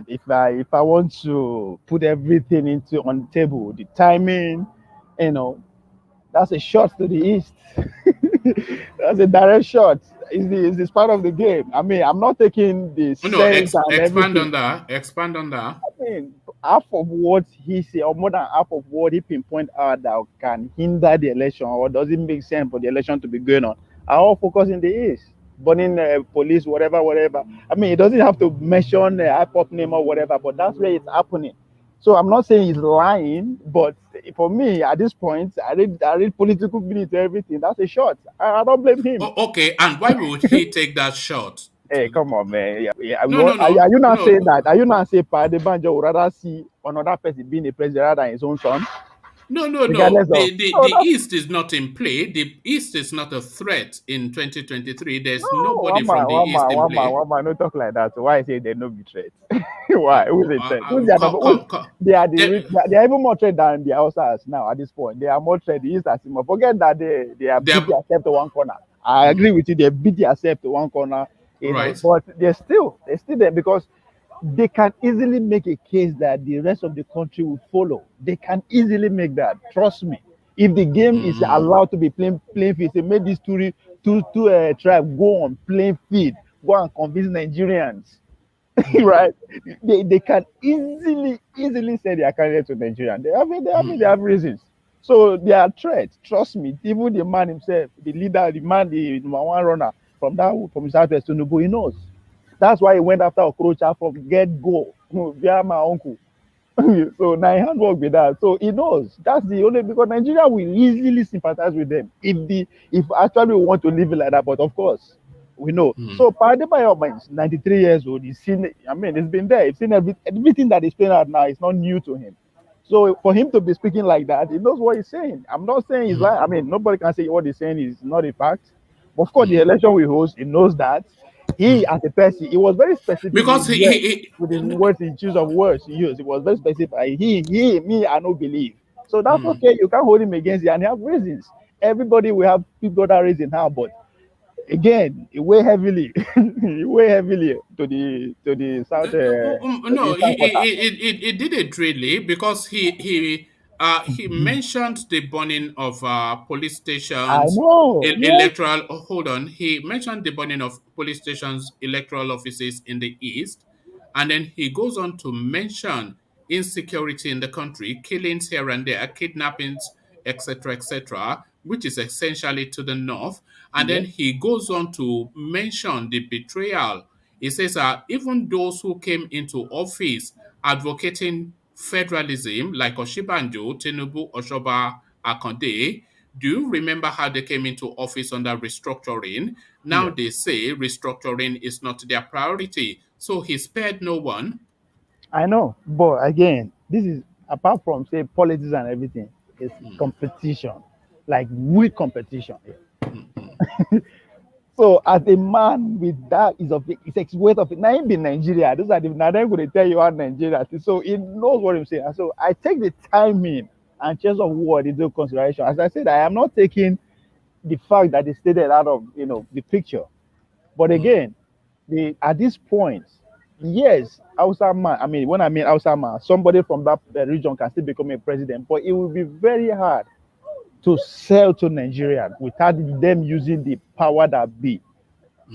if I want to put everything into on the table, the timing, you know, that's a shot to the east. That's a direct shot. Is this part of the game? I mean, I'm not taking the No, sense and expand everything. on that. Expand on that. I mean, half of what he said, or more than half of what he pinpoint out that can hinder the election, or doesn't make sense for the election to be going on, are all focused in the east. Burning police, whatever, whatever. I mean, it doesn't have to mention Ipob name or whatever, but that's where it's happening. So I'm not saying he's lying, but for me, at this point, I read political meaning to everything. That's a shot. I don't blame him. Okay, and why would he take that shot? Hey, come on, man. Yeah, No, no, are no, you not saying no. that? Are you not saying Pa Adebanjo would rather see another person being a president rather than his own son? No, no, no. regardless of. The So that's East is not in play. The East is not a threat in 2023. There's no nobody from the East in play. one man, no talk like that. So why I say they no be threat? Why? Who's a threat? Who's their number? They are they are even more threat than the outsiders now at this point. They are more threat. The East as more. Forget that they are beat themselves to one corner. I agree with you. They beat themselves to one corner, right. but they're still there because they can easily make a case that the rest of the country will follow. They can easily make that. Trust me. If the game is allowed to be playing field, they make these two tribes go on playing field, go and convince Nigerians, right? They can easily send their candidate to Nigeria. They have reasons. So they are threats. Trust me. Even the man himself, the leader, the number one runner from Southwest Tinubu, he knows. That's why he went after Okorocha from get go via my uncle. So now handwork with that. So he knows that's the only because Nigeria will easily sympathize with them if actually we want to live it like that. But of course, we know. So Adebanjo is 93 years old. He's seen. I mean, he's been there. He's seen everything that he's playing out now. It's not new to him. So for him to be speaking like that, he knows what he's saying. I'm not saying he's lying. I mean, nobody can say what he's saying is not a fact. But of course, the election we host, he knows that. He, as a person, he was very specific because with his words, he choose of words he used. It was very specific. Me, I don't believe. So that's okay. You can't hold him against you, and he have reasons. Everybody will have people that reason now, but again, he weigh heavily, to the south. No, he did it really because he mentioned the burning of police I stations, know. Yes. electoral. Oh, hold on, he mentioned the burning of police stations, electoral offices in the east, and then he goes on to mention insecurity in the country, killings here and there, kidnappings, etc., which is essentially to the north. And then Yes. he goes on to mention the betrayal. He says, even those who came into office advocating federalism, like Oshibanjo, Tinubu, Oshoba, Akande, do you remember how they came into office under restructuring? Now Yes. they say restructuring is not their priority. So he spared no one. I know, but again, this is apart from say politics and everything, it's competition, like real competition. So as a man with that is of it's weight of it. Now in Nigeria, those are the now they're going to tell you how Nigeria. So he knows what I'm saying. And so I take the timing and chance of word into consideration. As I said, I am not taking the fact that they stated out of the picture. But again, at this point, yes, outside man. I mean, when I mean outside man, somebody from that region can still become a president, but it will be very hard to sell to Nigeria without them using the power that be.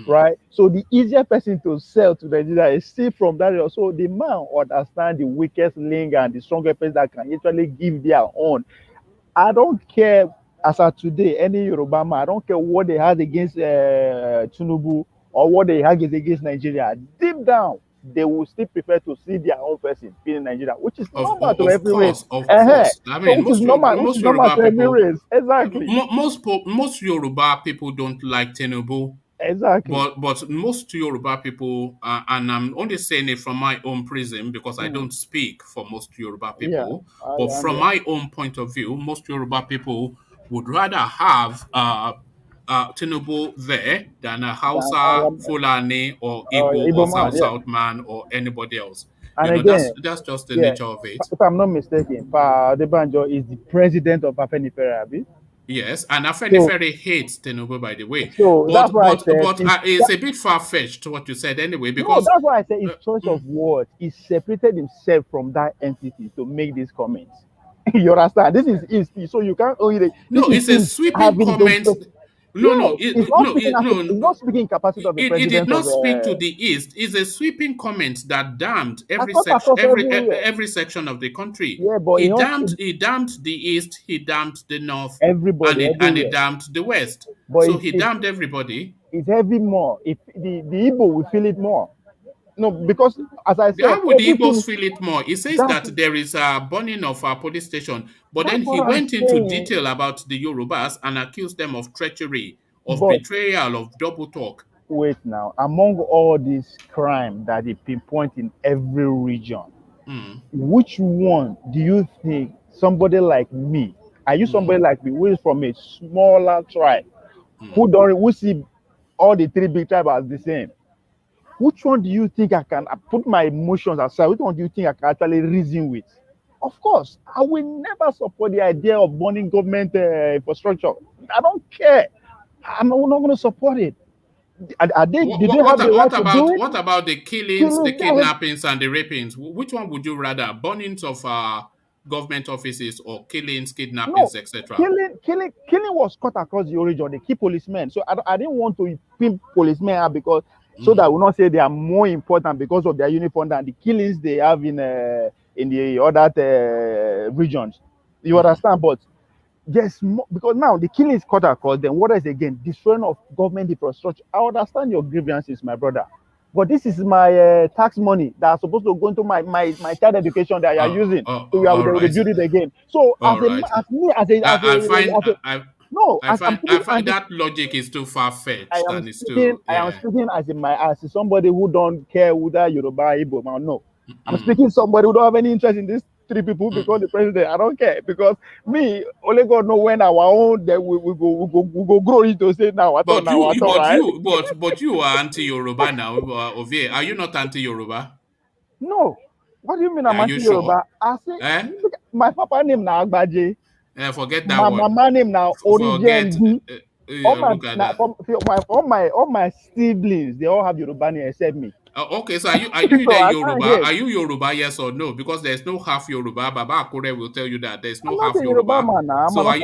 Right? So the easier person to sell to Nigeria is still from that area. So the man understand the weakest link and the stronger person that can actually give their own. I don't care as of today, any Yoruba man, I don't care what they have against Tinubu or what they have against Nigeria. Deep down, they will still prefer to see their own person in Nigeria, which is normal to every race. Of course. I mean, which is normal to every race. Exactly. Most Yoruba people don't like Tinubu. Exactly. But most Yoruba people, and I'm only saying it from my own prism because I don't speak for most Yoruba people, but from my own point of view, most Yoruba people would rather have Tinubu there than a Hausa, Fulani, or Igbo or South man or anybody else. And again, that's just the nature of it. If I'm not mistaken, Adebanjo is the president of Afenifere, abi? Yes, and Afenifere hates Tinubu, by the way. So that's why I said it's a bit far-fetched what you said anyway, because that's why I said his choice of words. He separated himself from that entity to make these comments. You understand? This is so you can't only. It's a sweeping comment. He's not speaking capacity of the president. It did not speak to the East. It's a sweeping comment that damned every section of the country. Yeah, but he damned the East, he damned the North, everybody, and he damned the West. But so he damned everybody. It's heavy more. If the Igbo will feel it more. No, because as I said, how would the Igbos feel it more? He says that there is a burning of a police station, but then he went into detail about the Yorubas and accused them of treachery, of betrayal, of double talk. Wait now, among all these crime that they pinpoint in every region, Which one do you think somebody like me? Are you somebody like me who is from a smaller tribe who see all the three big tribes as the same? Which one do you think I can put my emotions aside? Which one do you think I can actually reason with? Of course, I will never support the idea of burning government infrastructure. I don't care. I'm not going to support it. Do they have the right to do it? What about the killings, the kidnappings, and the rapings? Which one would you rather? Burnings of government offices or killings, No, kidnappings, etc.? killing was cut across the origin. They keep policemen. So I didn't want to pin policemen out because so that I will not say they are more important because of their uniform than the killings they have in the other regions. You understand? But yes, because now the killing is cut across. Then what is again destroying of government infrastructure? I understand your grievances, my brother. But this is my tax money that are supposed to go into my child education that you are using. So All they will right. build it again. So All right. no, I find that logic is too far fetched and it's too I am speaking as somebody who don't care whether Yoruba, Igbo, or no. I'm speaking somebody who don't have any interest in these three people because the president. I don't care because me only God know when our own that we go grow into say now at all right? But you are anti-Yoruba now, Ovie. Are you not anti-Yoruba? No. What do you mean I'm Are you anti sure? Yoruba? I say Eh? my papa name na Agbaje. Forget that My one. mama name na Forget. Orijendi. Look at that. All my siblings they all have Yoruba name except me. Okay, so are you So then I can't Yoruba? get. Are you Yoruba? Yes or no? Because there's no half Yoruba. Baba Akure will tell you that there's I'm no not half a Yoruba Yoruba. man now. I'm So an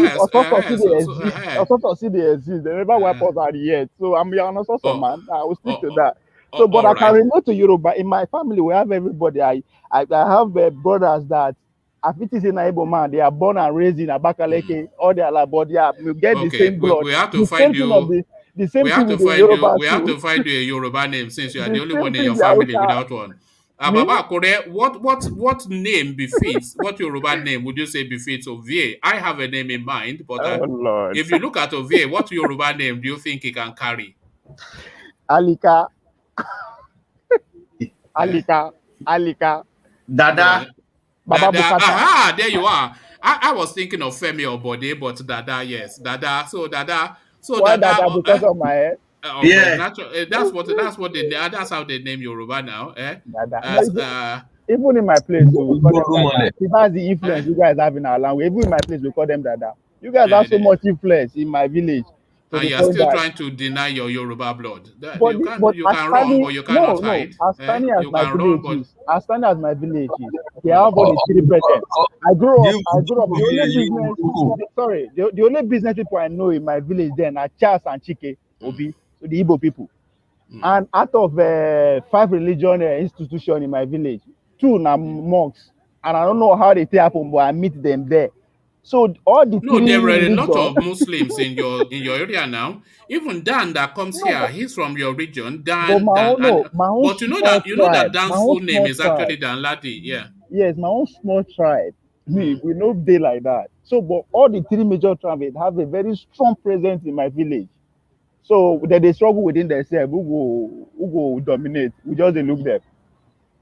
associate. Osoto see they exist. Osoto see they exist. They never wipe us out yet. So I'm an Osoto oh, man. I will stick to oh, that. So, but all I can right. relate to Yoruba. In my family, we have everybody. I have brothers that I fit is in Igbo man. They are born and raised in Abakaleke. All their life, but yeah, we get the Okay, same blood. we have to The find same thing of you. the same thing with the Yoruba We have too. to find you a Yoruba name since you are the The only same one in thing your the family Hausa. without one. Me? Baba Akure, what name befits? What Yoruba name would you say befits Ovie? I have a name in mind, but Oh Lord. if you look at Ovie, what Yoruba name do you think he can carry? Alika. Eh? Alika. Go on. Dada. Baba Dada. Bukata. Aha, there you are. I was thinking of Femi or Bode, but Dada, yes. Dada. So Why Dada, Dada? Because of my head. Okay, Yeah. natural. That's how they name Yoruba now. Dada. No, As even in my place, too, we call them Dada. Igbo If that's the eh? influence you guys have in our language, even in my place, we call them Dada. You guys have so Eh, much influence in my village to and the you are point still that. trying to deny your Yoruba blood. But You as can run, tiny, but you no, cannot no, hide. as tiny as You my can run, village but is, as tiny as my village is, they mm, have all the three brethren. I grew up. Give I grew up. The only you business, sorry, the only business people I know in my village then are Charles and Chike Obi, so the Igbo people. And out of 5 religion institutions in my village, 2 are monks. And I don't know how they take happen, but I meet them there. So all the no, 3 there are a lot religions, of Muslims in your area now. Even Dan that comes no, here, he's from your region. but Dan, and my own but small you know that tribe, Dan's full name is actually Dan Ladi. Yeah. yes, my own small tribe, we no day like that. So, but all the 3 major tribes have a very strong presence in my village. So they struggle within themselves. Who go dominate? We just dey look them.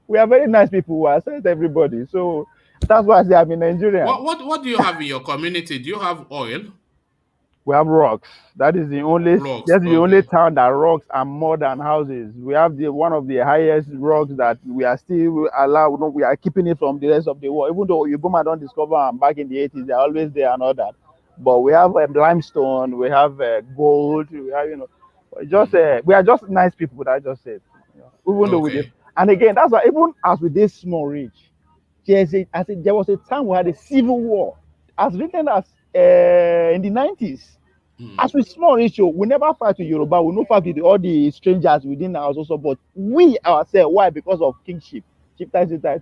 We are very nice people who accept everybody. So that's why I say I'm a Nigerian. What do you have in your community? Do you have oil? We have rocks. Rocks. That's the only Okay. town that rocks are more than houses. We have the one of the highest rocks that we are still allowed. No, we are keeping it from the rest of the world. Even though Ubuma don't discover them back in the 80s, they're always there and all that. But we have limestone, we have gold, we have we are just nice people. That I just said. Even though we did, Okay. and again, that's why even as with this small reach, there was a time we had a civil war, as written as in the 90s. As we small reach, we never fight with Yoruba, we no fight with all the strangers within our house also, but we ourselves, why? Because of kingship, chief title.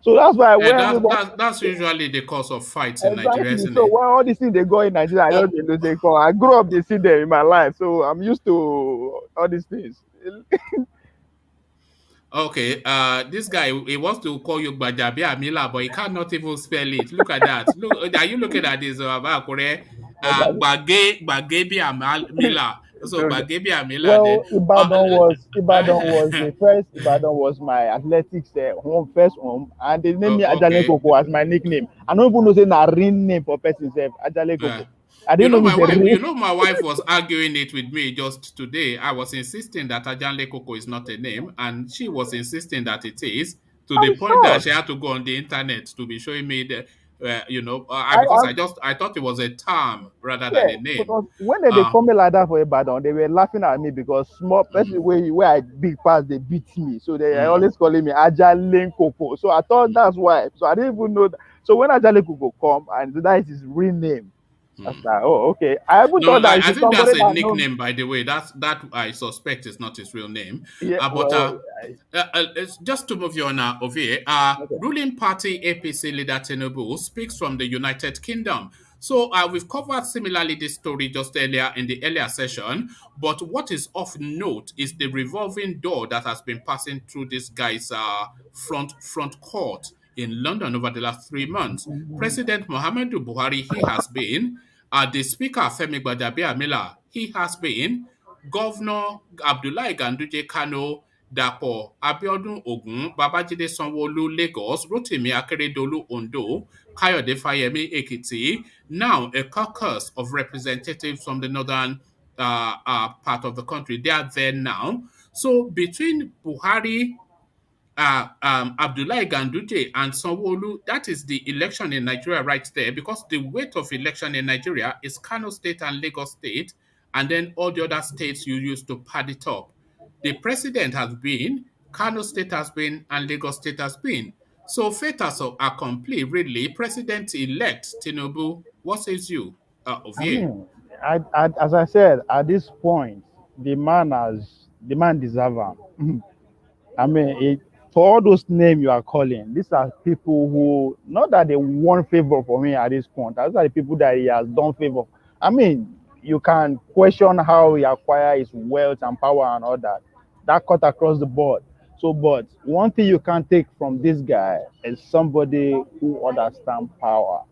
So that's why when everybody That's usually the cause of fights in Nigeria, exactly. isn't So it? when all these things they go in Nigeria, I Oh, don't know they call. I grew up they see them in my life, so I'm used to all these things. okay. This guy he wants to call you Gbajabi Amila, but he cannot even spell it. Look at that. Look, are you looking at this? Akure? Bagebi Amila. So Bagebe Amila then. Well, Ibadan was the first. Ibadan was my athletics home, first home, and they named me Ajale Okay. Koko as my nickname. I don't even know say na real name for person self, Ajale Yeah. Koko. I didn't know me say real. My wife was arguing it with me just today. I was insisting that Ajanle Koko is not a name, and she was insisting that it is, to the I'm point that she shocked. had to go on the internet to be showing me the, I because am I thought it was a term rather than Yeah, a name. because when they Uh, call me like that for Ibadan, they were laughing at me because small person mm, where I big pass they beat me, so they are mm, always calling me Ajale Koko. So I thought that's why. So I didn't even know that. So when Ajale Koko come and that is his real name, I was mm. like, oh okay. I even No, thought that I it's think that's somebody a that knows. nickname, by the way. That I suspect is not his real name. Yeah, But well, it's just to move you on over here. okay. Ruling party APC leader Tinubu speaks from the United Kingdom. So we've covered similarly this story just earlier in the earlier session. But what is of note is the revolving door that has been passing through this guy's front court in London over the last 3 months. President Muhammadu Buhari, he has been. The Speaker, Femi Gbadabiamila, he has been. Governor Abdullahi Ganduje Kano, Dapo Abiodun Ogun, Babajide Sanwo-Olu Lagos, Rotimi Akeredolu Ondo, Kayode Fayemi Ekiti. Now a caucus of representatives from the northern part of the country. They are there now. So between Buhari, Abdullahi Ganduje and Sanwo-Olu, that is the election in Nigeria right there, because the weight of election in Nigeria is Kano State and Lagos State, and then all the other states you use to pad it up. The president has been, Kano State has been, and Lagos State has been. So fate has accompli, really. President-elect Tinubu, what says you of I here? mean, as I said, at this point, the man deserve him. I mean, for all those names you are calling, these are people who, not that they want favor for me at this point. These are the people that he has done favor. I mean, you can question how he acquired his wealth and power and all that. That cut across the board. So, but one thing you can take from this guy is somebody who understands power.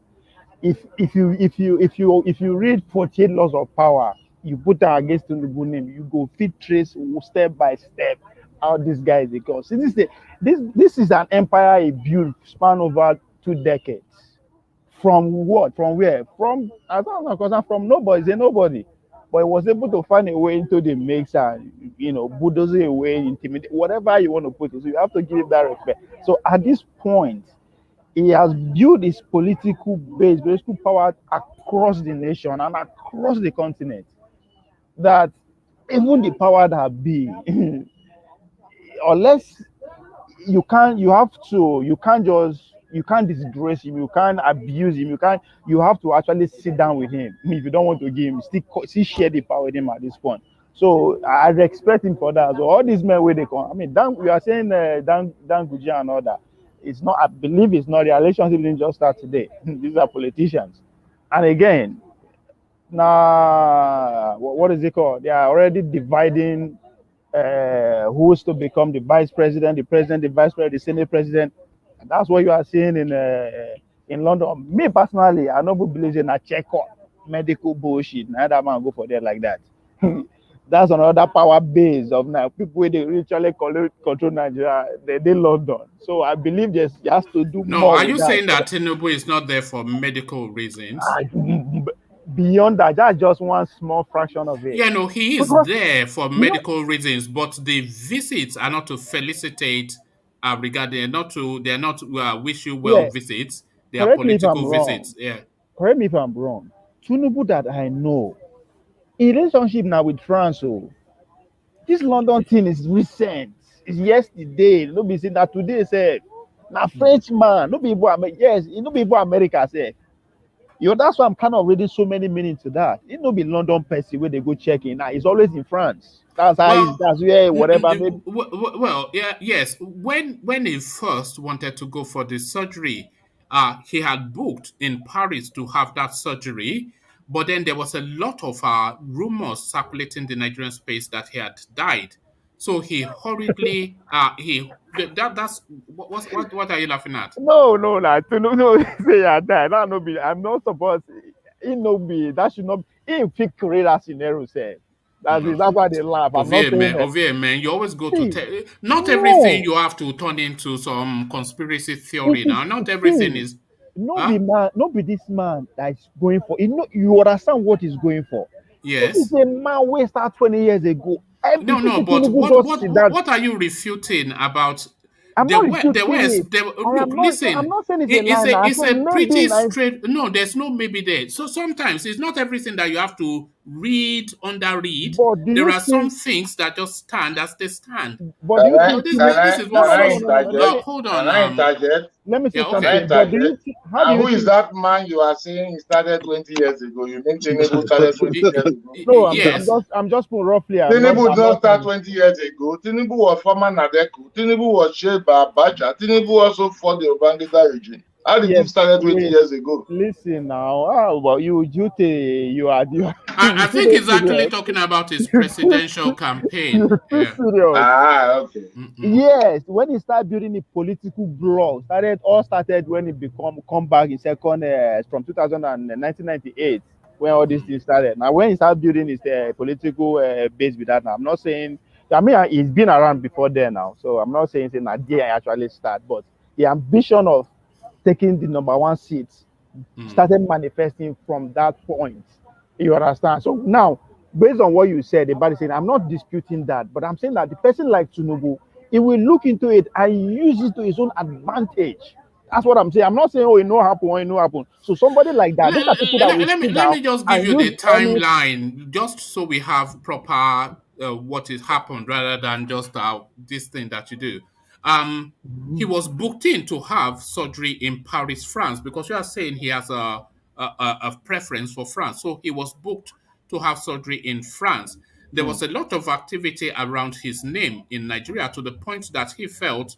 If you read 48 laws of power, you put that against Tinubu name, you go fit trace step by step how this guy is a see this is an empire he built span over 2 decades. From what? From where? From I don't know, because I'm from nobody. He's a nobody. But he was able to find a way into the mix and bulldoze away, intimidate, whatever you want to put it. So you have to give him that respect. So at this point, he has built his political power across the nation and across the continent. That even the power that be, unless you can't disgrace him, you can't abuse him, you have to actually sit down with him. If you don't want to give him, still share the power with him at this point. So I respect him for that. So all these men where they come, I mean, we are saying Dan Guji and all that. It's not. I believe it's not. The relationship didn't just start today. These are politicians, and again, now what is it called? They are already dividing who's to become the vice president, the vice president, the senate president. And that's what you are seeing in London. Me personally, I don't believe in a check-up medical bullshit. Now that man go for there like that. That's another power base of now people where they literally control Nigeria. They London. So I believe there's has to do No, more are with you that. saying that Tinubu is not there for medical reasons? Beyond that, that's just one small fraction of it. Yeah, no, he is Because there for you know, medical reasons, but the visits are not to felicitate regarding they're not wish you well yeah, visits. They are correct me if I'm political wrong. visits. Yeah. Correct me if I'm wrong. Tinubu that I know, in relationship now with France, oh, this London thing is recent. It's yesterday. No be saying that today, say, na Hmm. French man. No be even yes, it no be even America, say. That's why I'm kind of reading so many meaning to that. It no be London person where they go check in. Now it's always in France. That's how Well, that's where whatever maybe. well, yeah, yes. When he first wanted to go for the surgery, he had booked in Paris to have that surgery, but then there was a lot of rumors circulating the Nigerian space that he had died. So he hurriedly, that's what are you laughing at? No, no, like to no say that. That no be. I'm not supposed. It no be. That should not. He fit create that scenario. Say That's it. That's why they laugh. I'm not saying that. Ovie, man, you always go to See, not everything no. you have to turn into some conspiracy It theory is now. Not everything see. is No huh? be man. No be this man that is going for. You know, you understand what he's going for. This is Yes. a man we start 20 years ago. No, Everything no, but Tinubu just sit down. what are you refuting about I'm the not way the refuting West? it. I Look, am not. No, I'm listen. not saying it's a lie. Now. I It's said a maybe pretty like straight. No, there's no maybe there. So sometimes it's not everything that you have to read under read. but do There you are some think things that just stand as they stand. but do you So think Tinubu this is no what no can no I no shows. no no no let interject? me Hold Can on. I interject? let me say Yeah. Can Okay. I something. But do you interject? think how do And you who is think that man you are saying he started 20 years ago? You mean Tinubu started 20 years ago? no Yes. I'm just putting roughly Tinubu did I'm not not start saying 20 years ago. Tinubu was former Nadeku. Tinubu was shaped by Abacha. Tinubu also fought the Obangida regime. How did yeah he start 20 wait years ago? listen now well you are you I you think too he's actually serious talking about his you too presidential campaign. you too Yeah. serious. Okay. Mm-mm. Yes, when he started building a political bloc, started when he become come back in second from 2000 and 1998 when all these things started. Now when he started building his political base with that, now I'm not saying. I mean, he's been around before then now, so I'm not saying that day I actually start, but the ambition of taking the number one seat Mm. started manifesting from that point. You understand? So now, based on what you said about it, saying, I'm not disputing that, but I'm saying that the person like Tinubu, he will look into it and use it to his own advantage. That's what I'm saying. I'm not saying, oh, it no happen, or it no happen. So somebody like that, those are people that will sit Let down me just give and you the use any. timeline, just so we have proper what has happened rather than just this thing that you do. He was booked in to have surgery in Paris, France, because you are saying he has a preference for France. So he was booked to have surgery in France. There was a lot of activity around his name in Nigeria to the point that he felt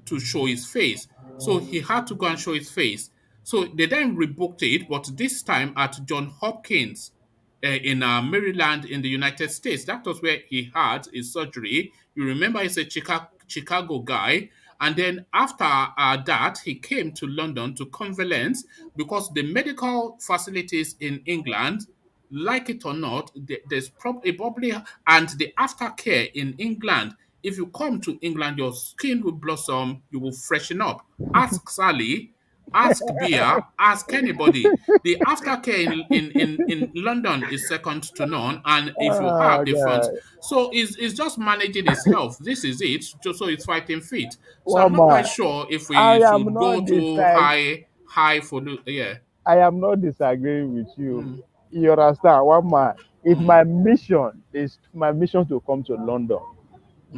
to show his face. So he had to go and show his face. So they then rebooked it, but this time at John Hopkins in Maryland in the United States. That was where he had his surgery. You remember he's a Chicago guy. And then after that, he came to London to convalesce because the medical facilities in England, like it or not, there's probably, and the aftercare in England, if you come to England, your skin will blossom, you will freshen up. Ask Sally, ask Bia, ask anybody. The aftercare in London is second to none, and if you have Oh, the funds, God. so it's just managing his health. This is it, just so it's fighting fit. So I'm One not quite man, sure if I we am should go not to disag- high for the yeah. I am not disagreeing with you. Mm, You understand? One man, if mm, my mission to come to London,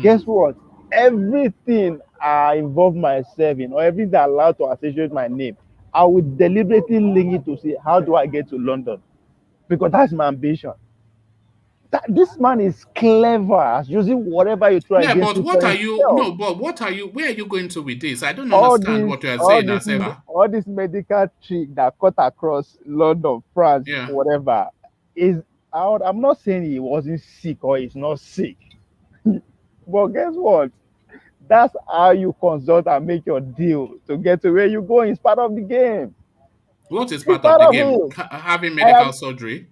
guess mm. what? Everything I involve myself in, or everything I allow to associate my name, I will deliberately link it to see how do I get to London, because that's my ambition. This man is clever at using whatever you throw Yeah, against but it for what are you? himself. No, but what are you? Where are you going to with this? I don't understand what you are saying as ever. All this medical trick that cut across London, France, Yeah. whatever is out. I'm not saying he wasn't sick or he's not sick, but guess what? That's how you consult and make your deal to get to where you go. It's part of the game. What is It's part of part the of game? it. Having I medical am surgery?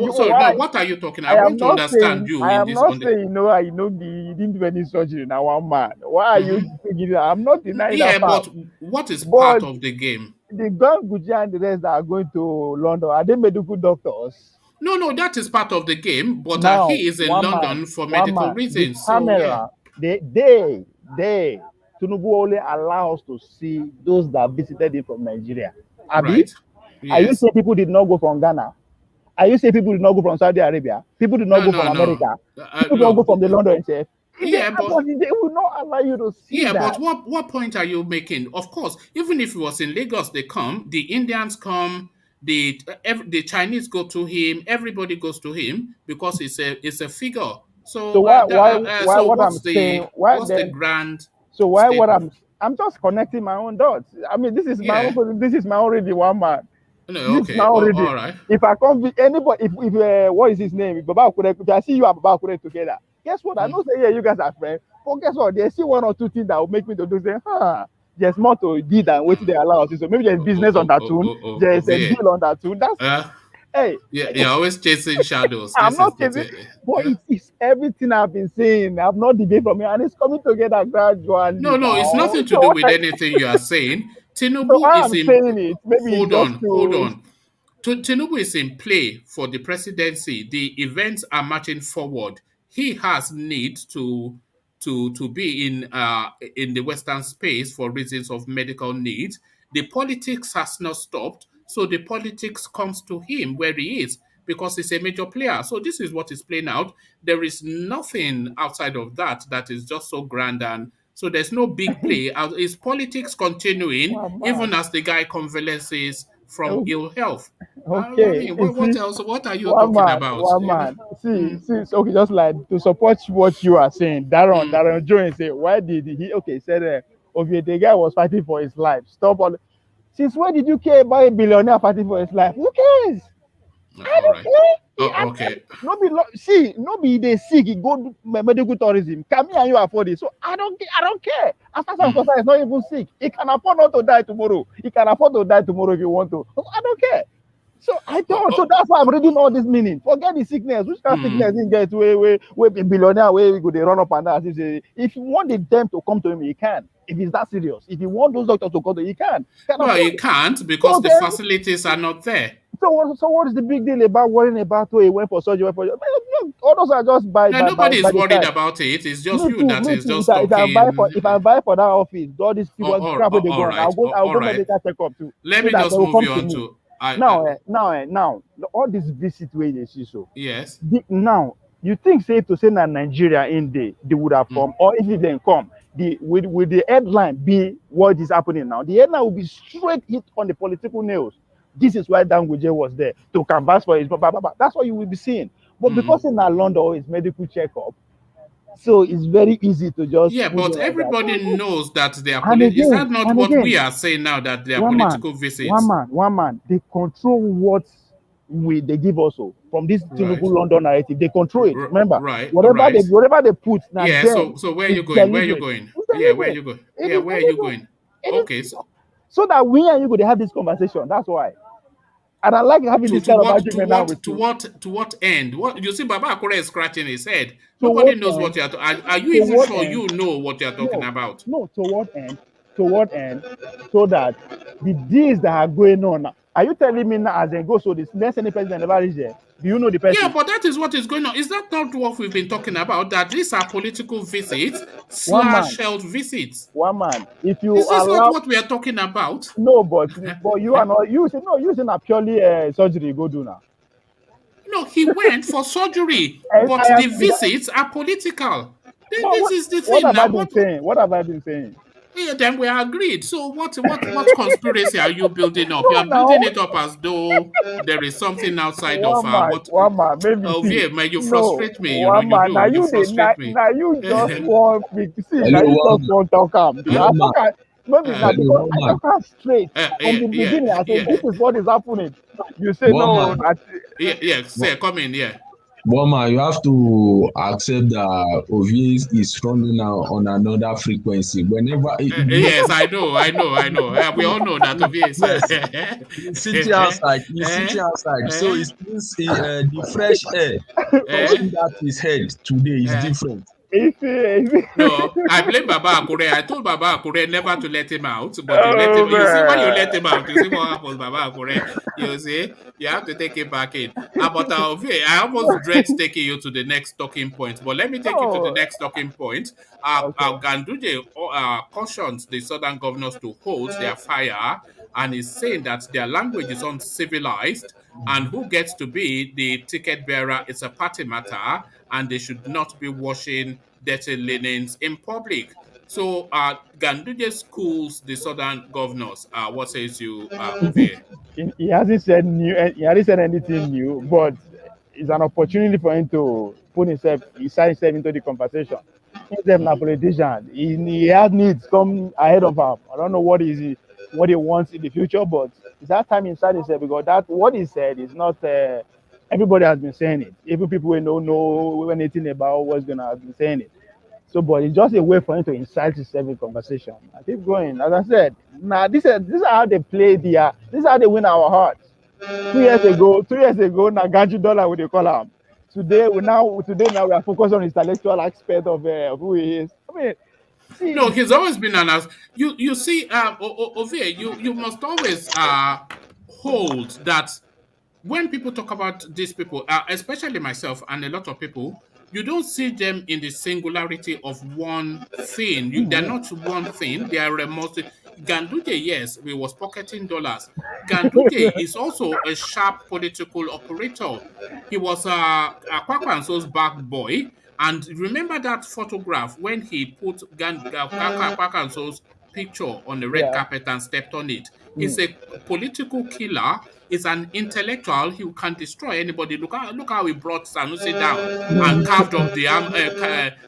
you Sorry, no. why What are you talking? I want to understand you I in am this not on the. saying you didn't do any surgery now one man. Why are you Mhm. taking it? I'm not denying that Yeah, fact. but what is part But of the game? the Ganduje and the rest that are going to London, are they medical doctors? No, no, that is part of the game. But Now, he is in London for one medical man, the reasons. So yeah, camera, they, Tinubu only allow us to see those that visited him from Nigeria. Abi, right. are you Yes. saying people did not go from Ghana? Are you saying people did not go from Saudi Arabia? People did not No, go from no, no. America? People did not go Look. from the London itself? Yeah, but They will not allow you to see Yeah, but that. what point are you making? Of course, even if it was in Lagos, they come. The Indians come. The Chinese go to him. Everybody goes to him because it's a figure. So So why so what I'm saying, why what's the then grand so why what statement? I'm just connecting my own dots. I mean, Yeah. this is my own reading, one man. No. This is my Okay. own Oh, reading. all right. If I can't be anybody, if what is his name? If Baba Akure, if I see you and Baba Akure together, guess what? I Mm. know say yeah, you guys are friends. But guess what? There's still one or two things that will make me to do say, there's more to do than waiting they allow us. So maybe there's business on that tune, there's a Ovie. deal on that tune. That's Uh, Hey, Yeah, you're always chasing shadows. I'm This is not the chasing, thing. but it's everything I've been saying. I'm not debating from here, and it's coming together gradually No, it's now. nothing to So do what with anything you are saying. so Tinubu is I'm in. saying it, maybe it's Hold just on, hold to on. Tinubu is in play for the presidency. The events are marching forward. He has need to be in the Western space for reasons of medical needs. The politics has not stopped, so the politics comes to him where he is because he's a major player. So this is what is playing out. There is nothing outside of that is just so grand, and so there's no big play. Is politics continuing one even man. as the guy convalesces from Oh, ill health? I okay, mean, you what see, else? What are you talking about? one You know? man. See, Mm, so okay, just like to support what you are saying, mm, Darren Jones say, why did he? Okay, he said, okay, the guy was fighting for his life. Stop all. Since when did you care about a billionaire fighting for his life? Who cares? I all don't right. care. Oh, okay. No be see, no be they sick. He go do medical tourism. Can me and you afford it? So I don't care. I don't care. As far as I'm Mm. concerned, it's not even sick. He can afford not to die tomorrow. He can afford to die tomorrow if you want to. So I don't care. So I Oh, don't. So oh, that's why I'm reading all this meaning. Forget the sickness. Which kind of sickness mm. he get where be billionaire where we go they run up and down. If you want them to come to him, he can. If it's that serious. If you want those doctors to come to him, he can. He can Well, afford you it. can't because So the then facilities are not there. so what is the big deal about worrying about who he went for surgery? Look, all those are just Now, nobody by is the worried side. about it. It's just Me you too, that me is too. just talking. If I buy for that office, all these people crap where they All go on, right. I'll All go right. medical checkup too, Let so me that they just will move come you to on me. to. Now, all this visit where they see so. Yes. Now you think safe to say that Nigeria in they would have Mm, come, or if it didn't come, the with the headline be what is happening now, the headline will be straight hit on the political nails. This is why Ganduje was there to canvass for his blah, blah, blah, blah. That's what you will be seeing. But mm. because in London or his medical checkup, so it's very easy to just Yeah, put it but like that. everybody knows that they are And Is that again, not and what again, we are saying now? That they are one man, political visits, they control what they give also from this right? Tinubu London narrative. They control it. Remember, Right. Right. whatever they put now, Yeah. then So where are it's you going? Where are you deliberate. going? It's Yeah. Where are deliberate. you going? It Yeah. is Where are you deliberate. going? It Okay. is so that we and you could have this conversation. That's why. And I like having this kind of argument now with you. To what end? What you see, Baba Akure is scratching his head. To Nobody what knows end? what you are. Are you To even what sure end? you know what you are talking No, about? no, to what end? To what end? So that the deals that are going on now, are you telling me now as they go, so this next any president never reach there? Do you know the Yeah, person? but that is what is going on. Is that not what we've been talking about? That these are political visits One slash man, health visits. one man. If you Is this not allow what we are talking about? no, but you are not using no using a purely surgery go do now. No, he went for surgery, I but am. the visits are political. But This is the what thing have I now. been saying? What have I been saying? Yeah, then we are agreed. So what conspiracy are you building up? You No, are now building it up as though there is something outside of one man, what. one man. Maybe Oh see. yeah, man, you No, frustrate me. You know one you man. Now do. You you did. frustrate me. Now you just want me to see. Now Hello, you one just man. want to talk am. Because I One man. talk am. Maybe now uh, Hello, because one I man. talk am straight from yeah, the yeah, beginning. I said yeah, this is what is happening. You say One no. man. yeah, yeah. One Say, come in. Yeah. one man. You have to accept that Ovi is running now on another frequency. Whenever Yes, I know. We all know that of yes. yes, he's sitting outside. He's sitting outside. So Eh? it means the fresh air Eh? touching that his head today is Eh? different. No, I blame Baba Akure. I told Baba Akure never to let him out, but you let Oh him. You see, when you let man. him out, you see what happens, Baba Akure. You see, you have to take him back in. But I almost dread taking you to the next talking point. But let me take you to the Oh, next talking point. okay. Ganduje cautions the southern governors to hold their fire, and is saying that their language is uncivilized, and who gets to be the ticket bearer is a party matter, and they should not be washing dirty linens in public. So Ganduje schools the southern governors. What says you, Ovie? He hasn't said new. He hasn't said anything new, but it's an opportunity for him to put himself into the conversation. He's a politician. He has needs come ahead of him. I don't know what he wants in the future, but it's that time inside himself because that what he said is not. Everybody has been saying it. Even people who don't know anything about what's gonna have been saying it. So, but it's just a way for him to incite himself in conversation. I keep going. As I said, now this is how they play this is how they win our hearts. 2 years ago, na Ganji dollar we dey call am. Today now we are focused on his intellectual aspect of who he is. I mean, see, No, he's always been an as you see Ovie, you must always hold that when people talk about these people, especially myself and a lot of people, you don't see them in the singularity of one thing. They're not one thing. They are a multi. Ganduje, yes, we was pocketing dollars. Ganduje is also a sharp political operator. He was Kwakwanso's back boy. And remember that photograph when he put Kwakwanso's picture on the red yeah. carpet and stepped on it. He's Mm. a political killer. He's an intellectual. He can destroy anybody. Look how he brought Sanusi down and carved up the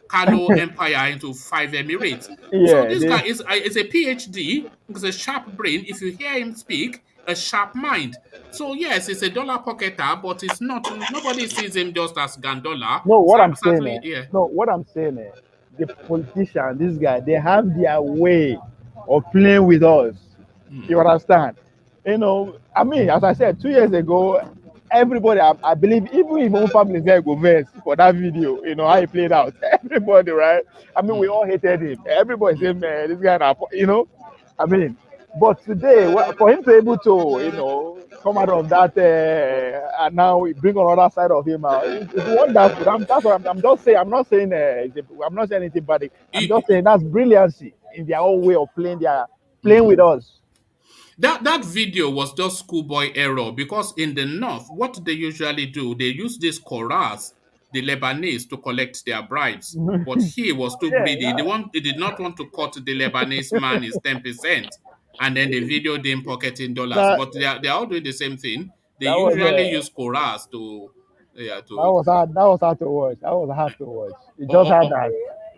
Kano Empire into 5 Emirates. So Yeah, this guy is a PhD. He's a sharp brain. If you hear him speak, a sharp mind. So yes, he's a dollar pocketer, but it's not. Nobody sees him just as Gandola. no, what I'm saying, Certainly, yeah. no, what I'm saying, the politician, this guy, they have their way of playing with us. You understand? You know, I mean, as I said, 2 years ago, everybody, I believe, even if own family there go verse for that video, you know, how he played out. Everybody, right? I mean, we all hated him. Everybody said, man, this guy, you know, I mean, but today, for him to able to, you know, come out of that and now bring another side of him out, it's wonderful. That's what I'm just saying. I'm not saying I'm not saying anything bad. I'm just saying that's brilliancy in their own way of playing with us. That video was just schoolboy error because in the north, what they usually do, they use this chorus, the Lebanese, to collect their bribes. But he was too Yeah, greedy. He did not want to cut the Lebanese man his 10%, and then the video didn't pocket in dollars. that But they're all doing the same thing. They that was usually use chorus to yeah that to was hard. That was hard to watch. That was hard to watch. It oh, just oh, had oh, that,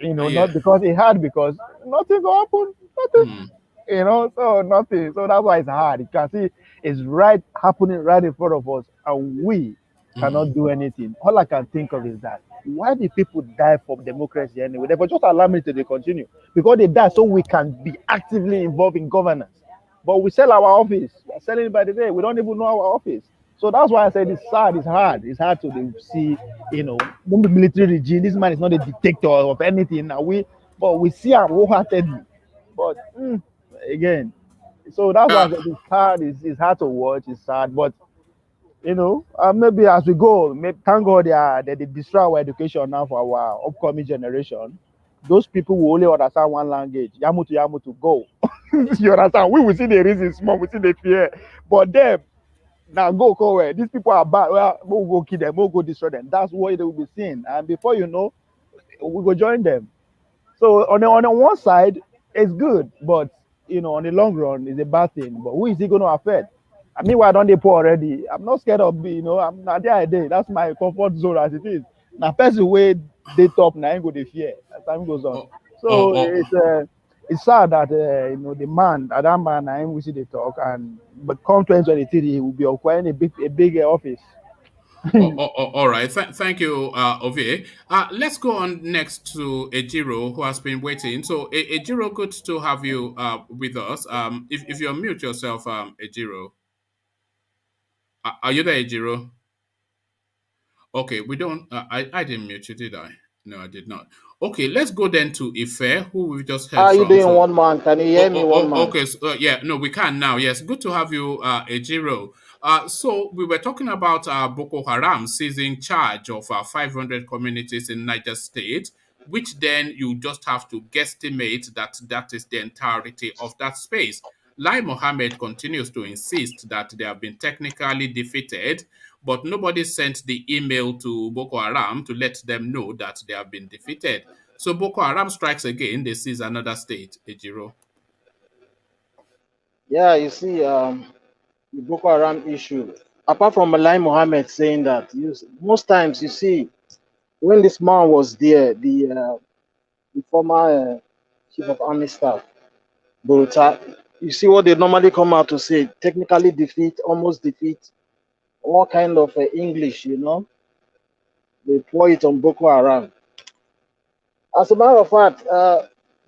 you know, yeah. not because it had because nothing will happen. Nothing. Hmm. You know, so nothing. So that's why it's hard. You can see it's right happening right in front of us, and we cannot do anything. All I can think of is that why did people die for democracy anyway? They just allow me to continue because they die so we can be actively involved in governance. But we sell our office. We are selling it by the day. We don't even know our office. So that's why I said it's sad. It's hard. It's hard to see, you know, the military regime. This man is not a dictator of anything. Now but we see him wholeheartedly. But again, so that's why I Uh, said it's hard. It's hard to watch. It's sad, but you know, maybe as we go, thank God they destroy our education now for our upcoming generation. Those people will only understand one language. Yamutu Yamutu go. You understand? We will see the reasons small, we see the fear. But them now go where these people are bad. Well, we'll go kill them, we'll go destroy them. That's what they will be seeing. And before you know, we go join them. So on the one side, it's good, but you know, on the long run, it's a bad thing. But who is it going to affect? I mean, why don't they poor already? I'm not scared of you know. I'm not there. That's my comfort zone as it is. Now, person way they top now ain't go the fear as time goes on. oh, oh, So oh, it's sad that you know the man, that man, I ain't we see the talk, and but come 2023, he will be acquiring a big office. all right. Thank you, Ovie. Let's go on next to Ejiro, who has been waiting. So, Ejiro, good to have you with us. If you unmute yourself, Ejiro. Are you there, Ejiro? Okay, we don't. I didn't mute you, did I? No, I did not. Okay, let's go then to Ife, who we've just How heard are you from. doing, So, one man? Can you hear me, one man? Okay. So, yeah, no, we can now. Yes, good to have you, Ejiro. So we were talking about Boko Haram seizing charge of 500 communities in Niger State, which then you just have to guesstimate that that is the entirety of that space. Lai Mohammed continues to insist that they have been technically defeated, but nobody sent the email to Boko Haram to let them know that they have been defeated. So Boko Haram strikes again, they seize another state, Ejiro. Yeah, you see, the Boko Haram issue. Apart from Malai Mohammed saying that, most times you see when this man was there, the former chief of army staff, Boruta, you see what they normally come out to say: technically defeat, almost defeat, all kind of English, you know. They pour it on Boko Haram. As a matter of fact,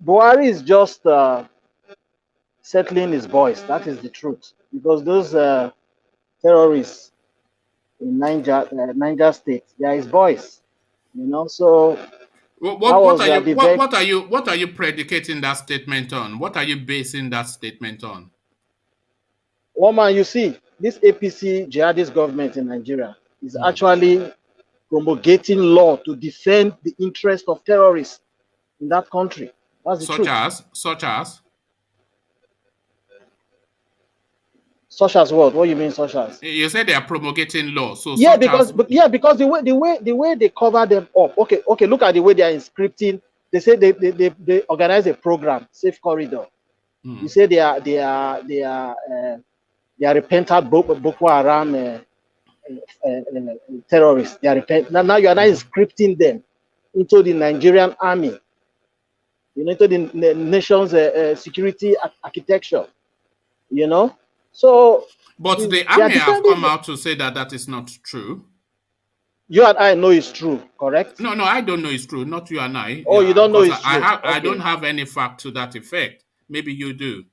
Buhari is just settling his voice. That is the truth. Because those terrorists in Niger State. They are his boys, you know. So what are you predicating that statement on? What are you basing that statement on? One man, you see, this APC jihadist government in Nigeria is actually promulgating law to defend the interest of terrorists in that country. That's the truth. Such as what? What do you mean, such as? You said they are promulgating law. So yeah, because the way they cover them up. Okay. Look at the way they are inscripting. They say they organize a program, Safe Corridor. You say they are repentant Boko Haram terrorists. They are repentant. Now you are not inscripting them into the Nigerian army, you know, into the nation's security architecture, you know. So, but the army have come out to say that is not true. You and I know it's true, correct? No, I don't know it's true. Not you and I. Oh, you don't know it's true. I don't have any fact to that effect. Maybe you do.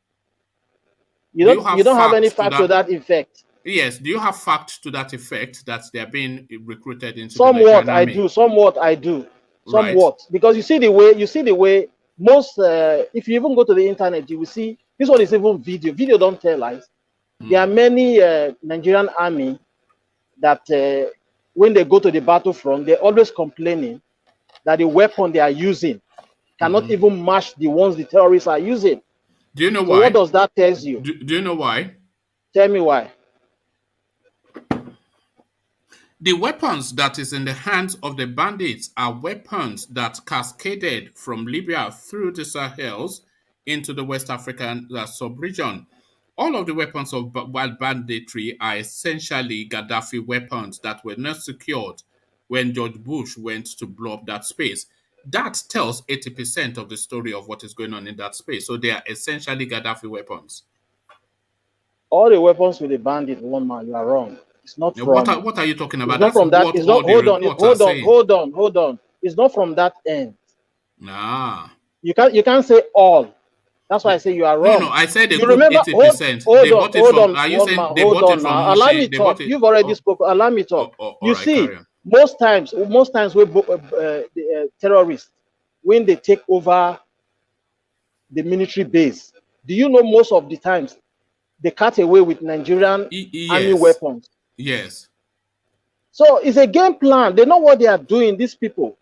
You don't have any fact to that effect. Yes. Do you have fact to that effect that they are being recruited into somewhat the army? Somewhat I do. Somewhat. Right. Because you see the way most if you even go to the internet, you will see this one is even video. Video don't tell lies. There are many Nigerian army that when they go to the battlefront, they're always complaining that the weapon they are using cannot even match the ones the terrorists are using. Do you know why? What does that tell you? Do you know why? Tell me why. The weapons that is in the hands of the bandits are weapons that cascaded from Libya through the Sahels into the West African sub-region. All of the weapons of wild banditry are essentially Gaddafi weapons that were not secured when George Bush went to blow up that space. That tells 80% of the story of what is going on in that space. So they are essentially Gaddafi weapons. All the weapons with the bandit, one man, you are wrong. It's not from... What are you talking about? It's not from that. It's not, hold on. It's not from that end. Nah. You can't say all. That's why I say you are wrong. No, I said they you remember 80%. Are you saying they bought it from Allow me talk. You've already spoken. Allow me talk. You see, most times with terrorists, when they take over the military base, do you know most of the times they cut away with Nigerian army weapons? Yes. So it's a game plan. They know what they are doing, these people.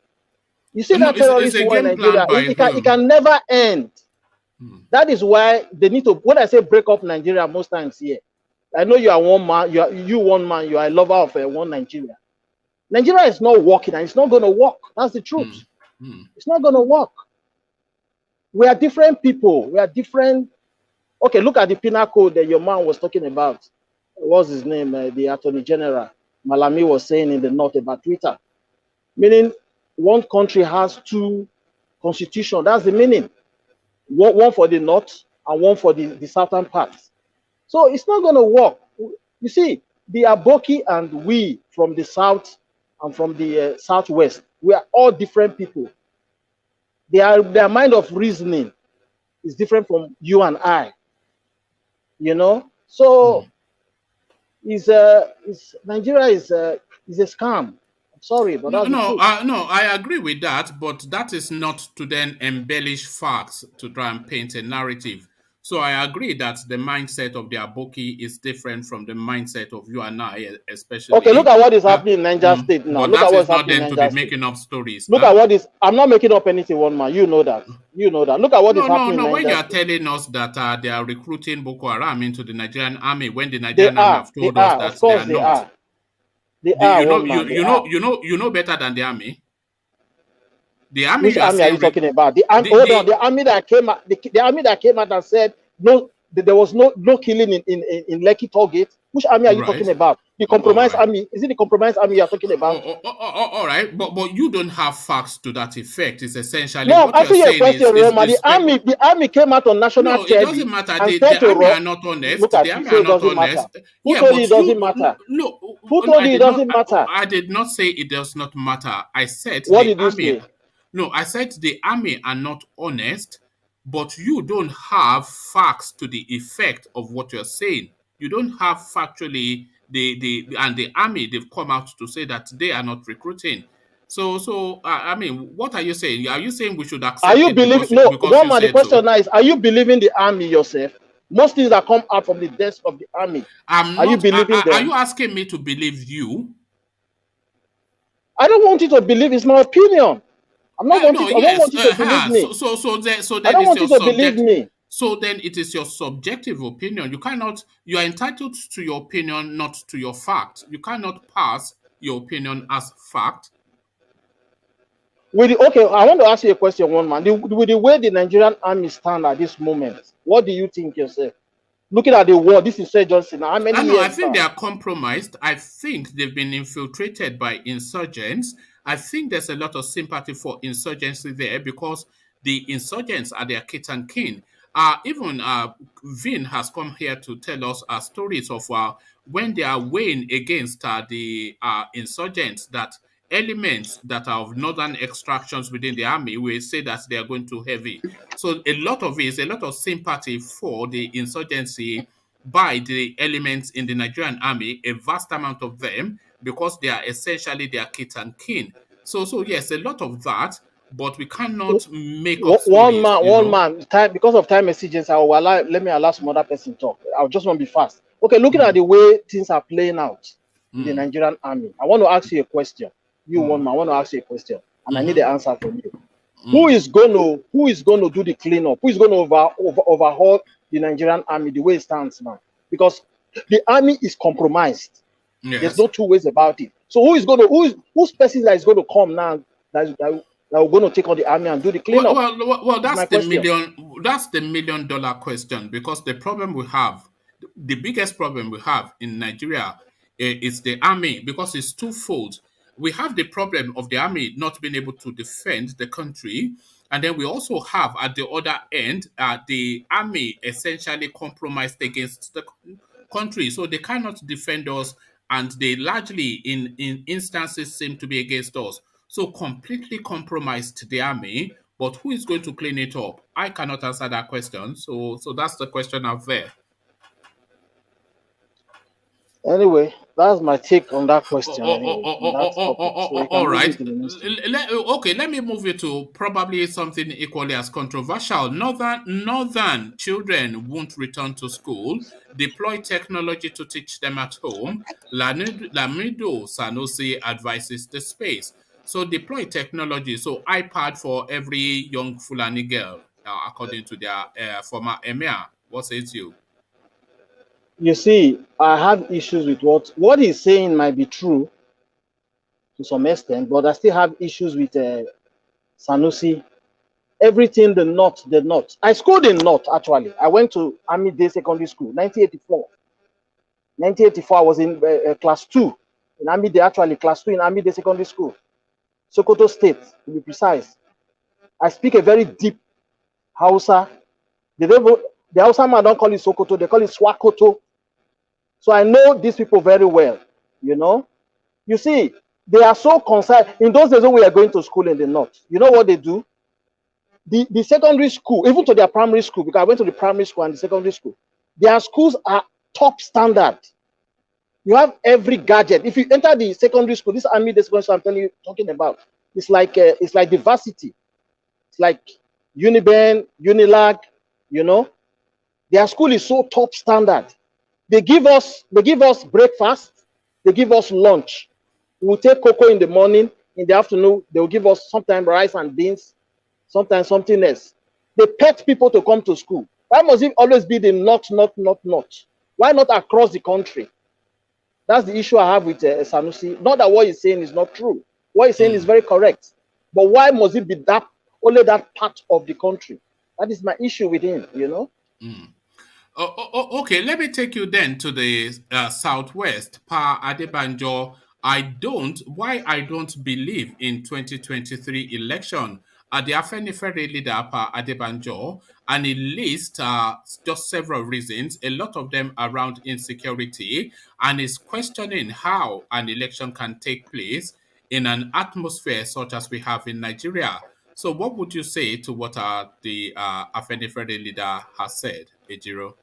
You see that terrorist war in Nigeria, it can never end. That is why they need to, when I say break up Nigeria most times here, I know you are one man, you are a lover of one Nigeria. Nigeria is not working and it's not going to work. That's the truth. It's not going to work. We are different people. We are different. Okay, look at the penal code that your man was talking about. What's his name? The Attorney General Malami was saying in the North about Twitter. Meaning one country has two constitutions. That's the meaning. One for the North and one for the southern parts. So it's not going to work. You see, the Aboki and we from the South and from the Southwest, we are all different people. Their mind of reasoning is different from you and I. You know? So Nigeria is a scam. Sorry, but that's no, I agree with that, but that is not to then embellish facts to try and paint a narrative. So I agree that the mindset of the Aboki is different from the mindset of you and I, especially. Okay, look at what is happening in Niger State now. But look that at is not then to be making up stories. Look at what is. I'm not making up anything, one man. You know that. You know that. Look at what is happening. No. When you are telling us that they are recruiting Boko Haram into the Nigerian army, when the Nigerian army have told us that they are not. You know better than the army. The army. Which army are you talking about? The army that came out. The army that came out and said no, there was no killing in Lekki Tollgate. Which army are you talking about? The compromised army. Is it the compromised army you are talking about? All right, but you don't have facts to that effect. It's essentially no. Answer your question, Roma. The army came out on national TV. No, it doesn't matter. The army are not honest. The army are not honest. Who told you it doesn't matter? No. Who told you it doesn't matter? I did not say it does not matter. I said what did you say? No, I said the army are not honest, but you don't have facts to the effect of what you're saying. You don't have factually the army, they've come out to say that they are not recruiting. So I mean, what are you saying? Are you saying we should Are accept you it believing? because No, one you man. The said question so? now is: are you believing the army yourself? Most things that come out from the desk of the army, I'm are you not. believing Are them? you asking me to believe you? I don't want you to believe. It's my opinion. I'm not No, wanting. I don't yes. want you to believe me. So I then don't it's want you your to believe subject. me. So then it is your subjective opinion. You are entitled to your opinion, not to your fact. You cannot pass your opinion as fact. Okay, I want to ask you a question, one man. With the way the Nigerian army stand at this moment, what do you think yourself? Looking at the war, this insurgency now, how many I know, I years think they back? are compromised. I think they've been infiltrated by insurgents. I think there's a lot of sympathy for insurgency there because the insurgents are their kith and kin. Even Vin has come here to tell us stories of when they are weighing against the insurgents, that elements that are of northern extractions within the army will say that they are going too heavy. So a lot of it is a lot of sympathy for the insurgency by the elements in the Nigerian army, a vast amount of them, because they are essentially their kith and kin. So yes, a lot of that, but we cannot make up One stories, man, you one know. man. Time because of time exigency, let me allow some other person talk. I just want to be fast. Okay, looking at Mm, the way things are playing out in the mm, Nigerian army, I want to ask you a question. You one mm, man, I want to ask you a question, and I need the mm-hmm, answer from you. mm. Who is going to do the cleanup? Who is going to overhaul the Nigerian army the way it stands now? Because the army is compromised. There's Yes. no two ways about it. So who's person that is going to come now that we're going to take on the army and do the cleanup? Well, That's my question. that's the $1 million question, because the problem we have, the biggest problem we have in Nigeria, is the army, because it's twofold. We have the problem of the army not being able to defend the country, and then we also have at the other end the army essentially compromised against the country, so they cannot defend us, and they largely in instances seem to be against us. So completely compromised the army, but who is going to clean it up? I cannot answer that question. So that's the question out there. Anyway, that's my take on that question. Anyway, on that topic. So you can All move right. it to the next thing. Okay, let me move you to probably something equally as controversial. Northern children won't return to school. Deploy technology to teach them at home. Lamido Sanusi advises the space. So deploy technology. So iPad for every young Fulani girl, according to their former emir. What says you? You see, I have issues with what he's saying might be true to some extent, but I still have issues with Sanusi. Everything the North. I schooled in North actually. I went to Army Day Secondary School, 1984. 1984, I was in class 2 in Army Day, actually class 2 in Army Day Secondary School, Sokoto State to be precise. I speak a very deep Hausa. The Hausa man don't call it Sokoto, they call it Swakoto. So I know these people very well, you know. You see, they are so concerned. In those days when we are going to school in the North, you know what they do? The secondary school, even to their primary school, because I went to the primary school and the secondary school, their schools are top standard. You have every gadget. If you enter the secondary school, this army this one I'm telling you talking about, it's like the varsity. It's like Uniben, Unilag, you know. Their school is so top standard. They give us breakfast, they give us lunch. We'll take cocoa in the morning, in the afternoon, they'll give us sometimes rice and beans, sometimes something else. They pet people to come to school. Why must it always be the north? Why not across the country? That's the issue I have with Sanusi. Not that what he's saying is not true. What he's saying is very correct. But why must it be that only that part of the country? That is my issue with him, you know. Okay, let me take you then to the southwest. Pa Adebanjo, why I don't believe in 2023 election. The Afenifere leader, Pa Adebanjo, and he lists just several reasons, a lot of them around insecurity, and is questioning how an election can take place in an atmosphere such as we have in Nigeria. So what would you say to what the Afenifere leader has said, Ejiro?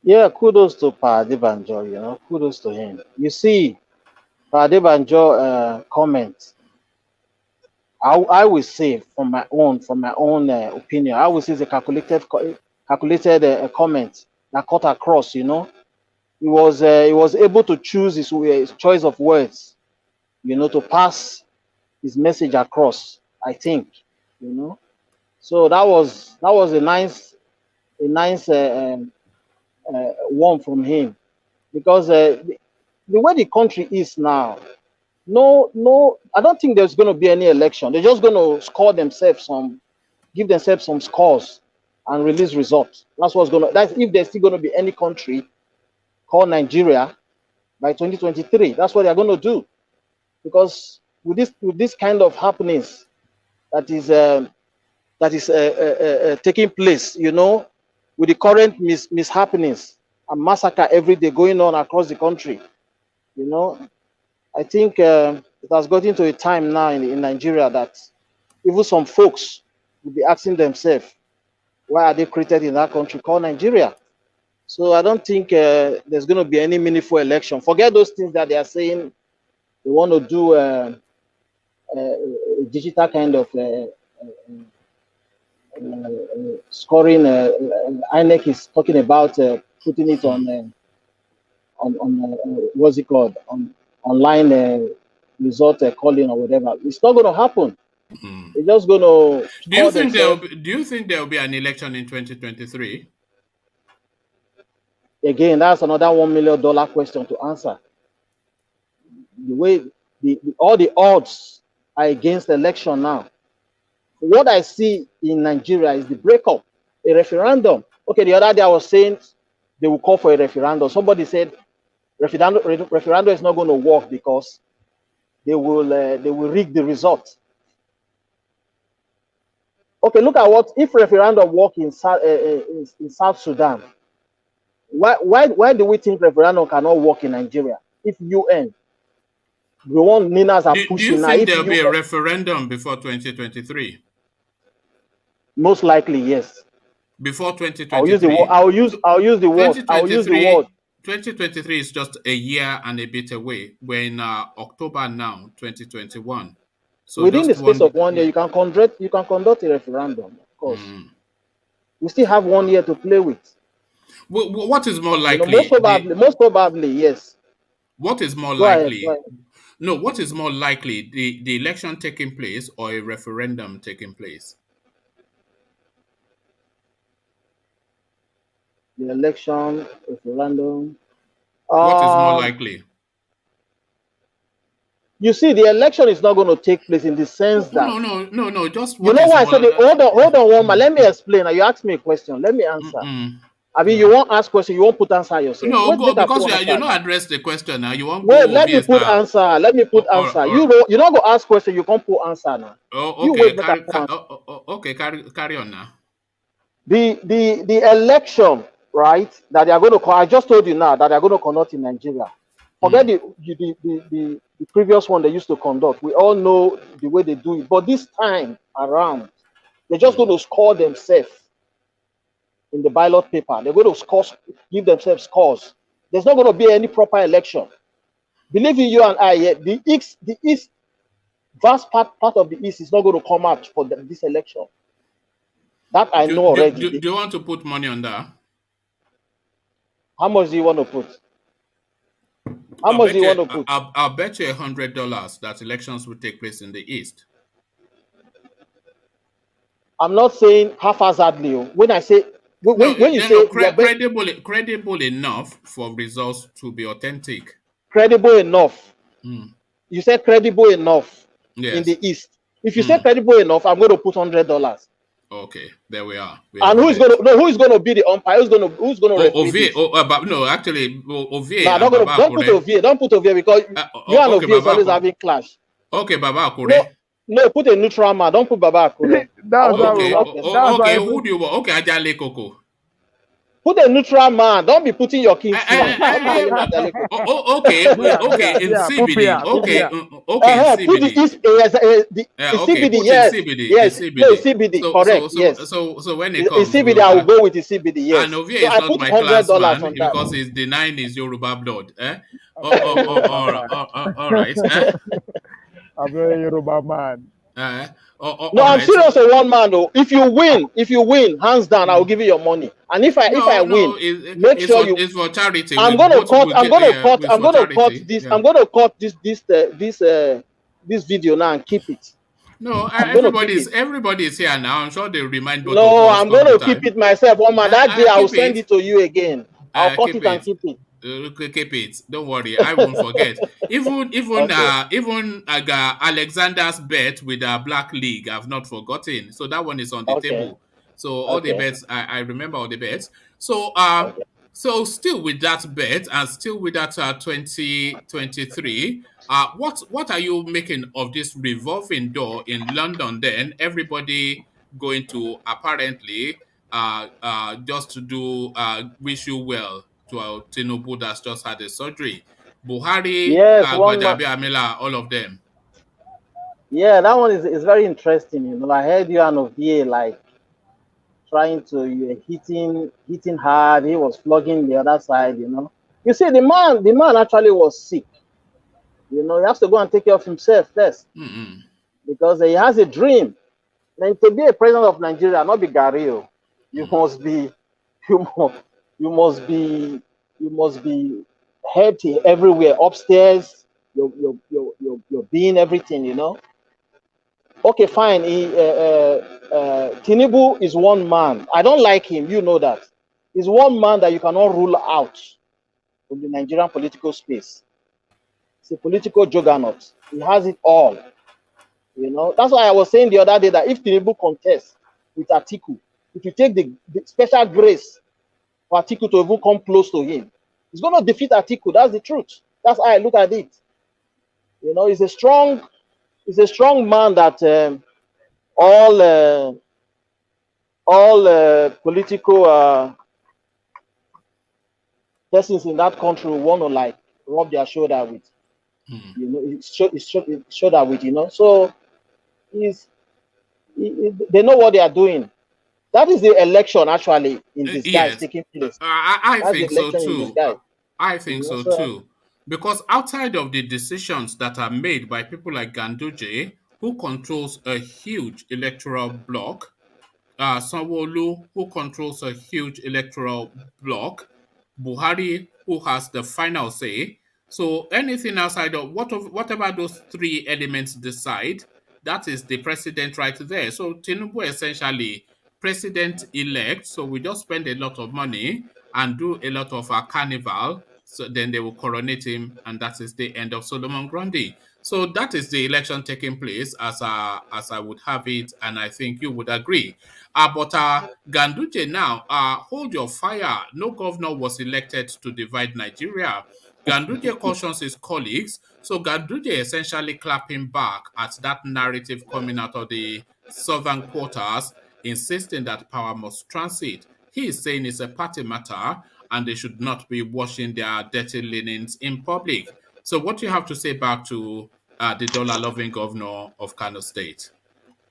Yeah, kudos to Pa Adebanjo, you know, kudos to him. You see, Pa Adebanjo comment, I will say from my own opinion, I will say it's a calculated comment that cut across. You know, he was able to choose his choice of words, you know, to pass his message across. I think, you know, so that was a nice one from him, because the way the country is now, no, I don't think there's going to be any election. They're just going to give themselves some scores and release results. That's if there's still going to be any country called Nigeria by 2023. That's what they're going to do, because with this kind of happenings that is taking place, you know, with the current mishappenings and massacre every day going on across the country, you know, I think it has gotten to a time now in Nigeria that even some folks will be asking themselves, why are they created in that country called Nigeria? So I don't think there's going to be any meaningful election. Forget those things that they are saying they want to do a digital kind of scoring. INEC is talking about putting it on what's it called, on online result calling or whatever. It's not going to happen. They're just going to. Do you think there will be an election in 2023? Again, that's another $1 million question to answer. The way all the odds are against election now. What I see in Nigeria is the breakup, a referendum. Okay, the other day I was saying they will call for a referendum. Somebody said referendum is not going to work because they will rig the result. Okay, look at what if referendum work in South Sudan. Why do we think referendum cannot work in Nigeria? If UN, the one Ninas are pushing. Do you think there will be a referendum before 2023? Most likely, yes. Before 2023. I'll use the word. 2023 is just a year and a bit away. We're in October now, 2021. So within the space of 1 year, you can conduct a referendum. Of course, we still have 1 year to play with. What is more likely? You know, most probably, yes. What is more likely? Go ahead. No, what is more likely? The election taking place or a referendum taking place? The election, referendum. What is more likely? You see, the election is not going to take place in the sense that no. Just you know why I said hold on, one man. Let me explain. You asked me a question. Let me answer. I mean, you won't ask question. You won't put answer yourself. No, because you not address the question now. You won't. Wait, let me put answer. Let me put answer. You not go ask question. You can't put answer now. Oh, okay. Okay, carry on now. The election, right? That they are going to call. I just told you now that they are going to conduct in Nigeria. Forget the previous one they used to conduct. We all know the way they do it. But this time around, they're just going to score themselves in the ballot paper. They're going to give themselves scores. There's not going to be any proper election. Believe in you and I, the East, vast part of the East is not going to come out for this election. That I know already. Do you want to put money on that? How much do you want to put? How much do you want to put? I'll bet you $100 that elections will take place in the East. I'm not saying haphazardly. When I say credible enough for results to be authentic. Credible enough. You said credible enough in the East. If you say credible enough, I'm going to put $100. Okay, there we are. And who is going to be the umpire? Who's going to Ovie? No, actually, Ovie. No, don't put Ovie. Don't put Ovie because you and Ovie is always having clash. Okay, Baba Akure. No, put a neutral man. Don't put Baba Akure. Okay, who do you want? Okay, Ajale Koko. Put a neutral man. Don't be putting your king Okay, in CBD. Okay, in put the CBD. CBD. Yes, yes. No, CBD. Correct. Yes. So when it In comes, CBD, I will go with the CBD. Yes. and Ovie So is I not put my $100 classman on that. because he's denying his Yoruba blood. All right. I'm a Yoruba man. No, I'm serious on one man though. If you win, hands down, I will give you your money. And if I win, make sure you. It's for charity. I'm gonna cut this video now and keep it. No, everybody's here now. I'm sure they'll remind both of No, us. I'm gonna keep it myself. One man, that day I will send it to you again. I'll cut it and keep it. Keep it. Don't worry, I won't forget. Even Alexander's bet with the Black League, I've not forgotten. So that one is on the table. So all the bets, I remember all the bets. So so still with that bet and still with that 2023, what are you making of this revolving door in London? Then everybody going to apparently just to do wish you well to Tinubu that's just had a surgery. Buhari, yes, Gbajabi Amila, all of them. Yeah, that one is very interesting. You know, I heard you and Ovie like trying to hitting hard. He was flogging the other side. You know, you see, the man actually was sick. You know, he has to go and take care of himself first because he has a dream. And to be a president of Nigeria, not be Gario, you must be healthy everywhere, upstairs. You're being everything, you know. Okay, fine. Tinubu is one man. I don't like him. You know that. He's one man that you cannot rule out from the Nigerian political space. It's a political juggernaut. He has it all. You know, that's why I was saying the other day that if Tinubu contests with Atiku, if you take the special grace for Atiku to even come close to him, he's going to defeat Atiku. That's the truth. That's how I look at it. You know, he's a strong man that all political persons in that country will want to like rub their shoulder with. You know, shoulder with. You know, so they know what they are doing. That is the election actually in disguise taking place. I think so too. I think so too. Because outside of the decisions that are made by people like Ganduje, who controls a huge electoral bloc, Sanwo-Olu, who controls a huge electoral bloc, Buhari, who has the final say. So anything outside of whatever those three elements decide, that is the president right there. So Tinubu essentially president-elect, so we just spend a lot of money and do a lot of carnival. So then they will coronate him, and that is the end of Solomon Grundy. So that is the election taking place as I would have it, and I think you would agree. But Ganduje now, hold your fire. No governor was elected to divide Nigeria. Ganduje cautions his colleagues. So Ganduje essentially clapping back at that narrative coming out of the southern quarters, insisting that power must transit. He is saying it's a party matter and they should not be washing their dirty linens in public. So what do you have to say back to the dollar-loving governor of Kano State?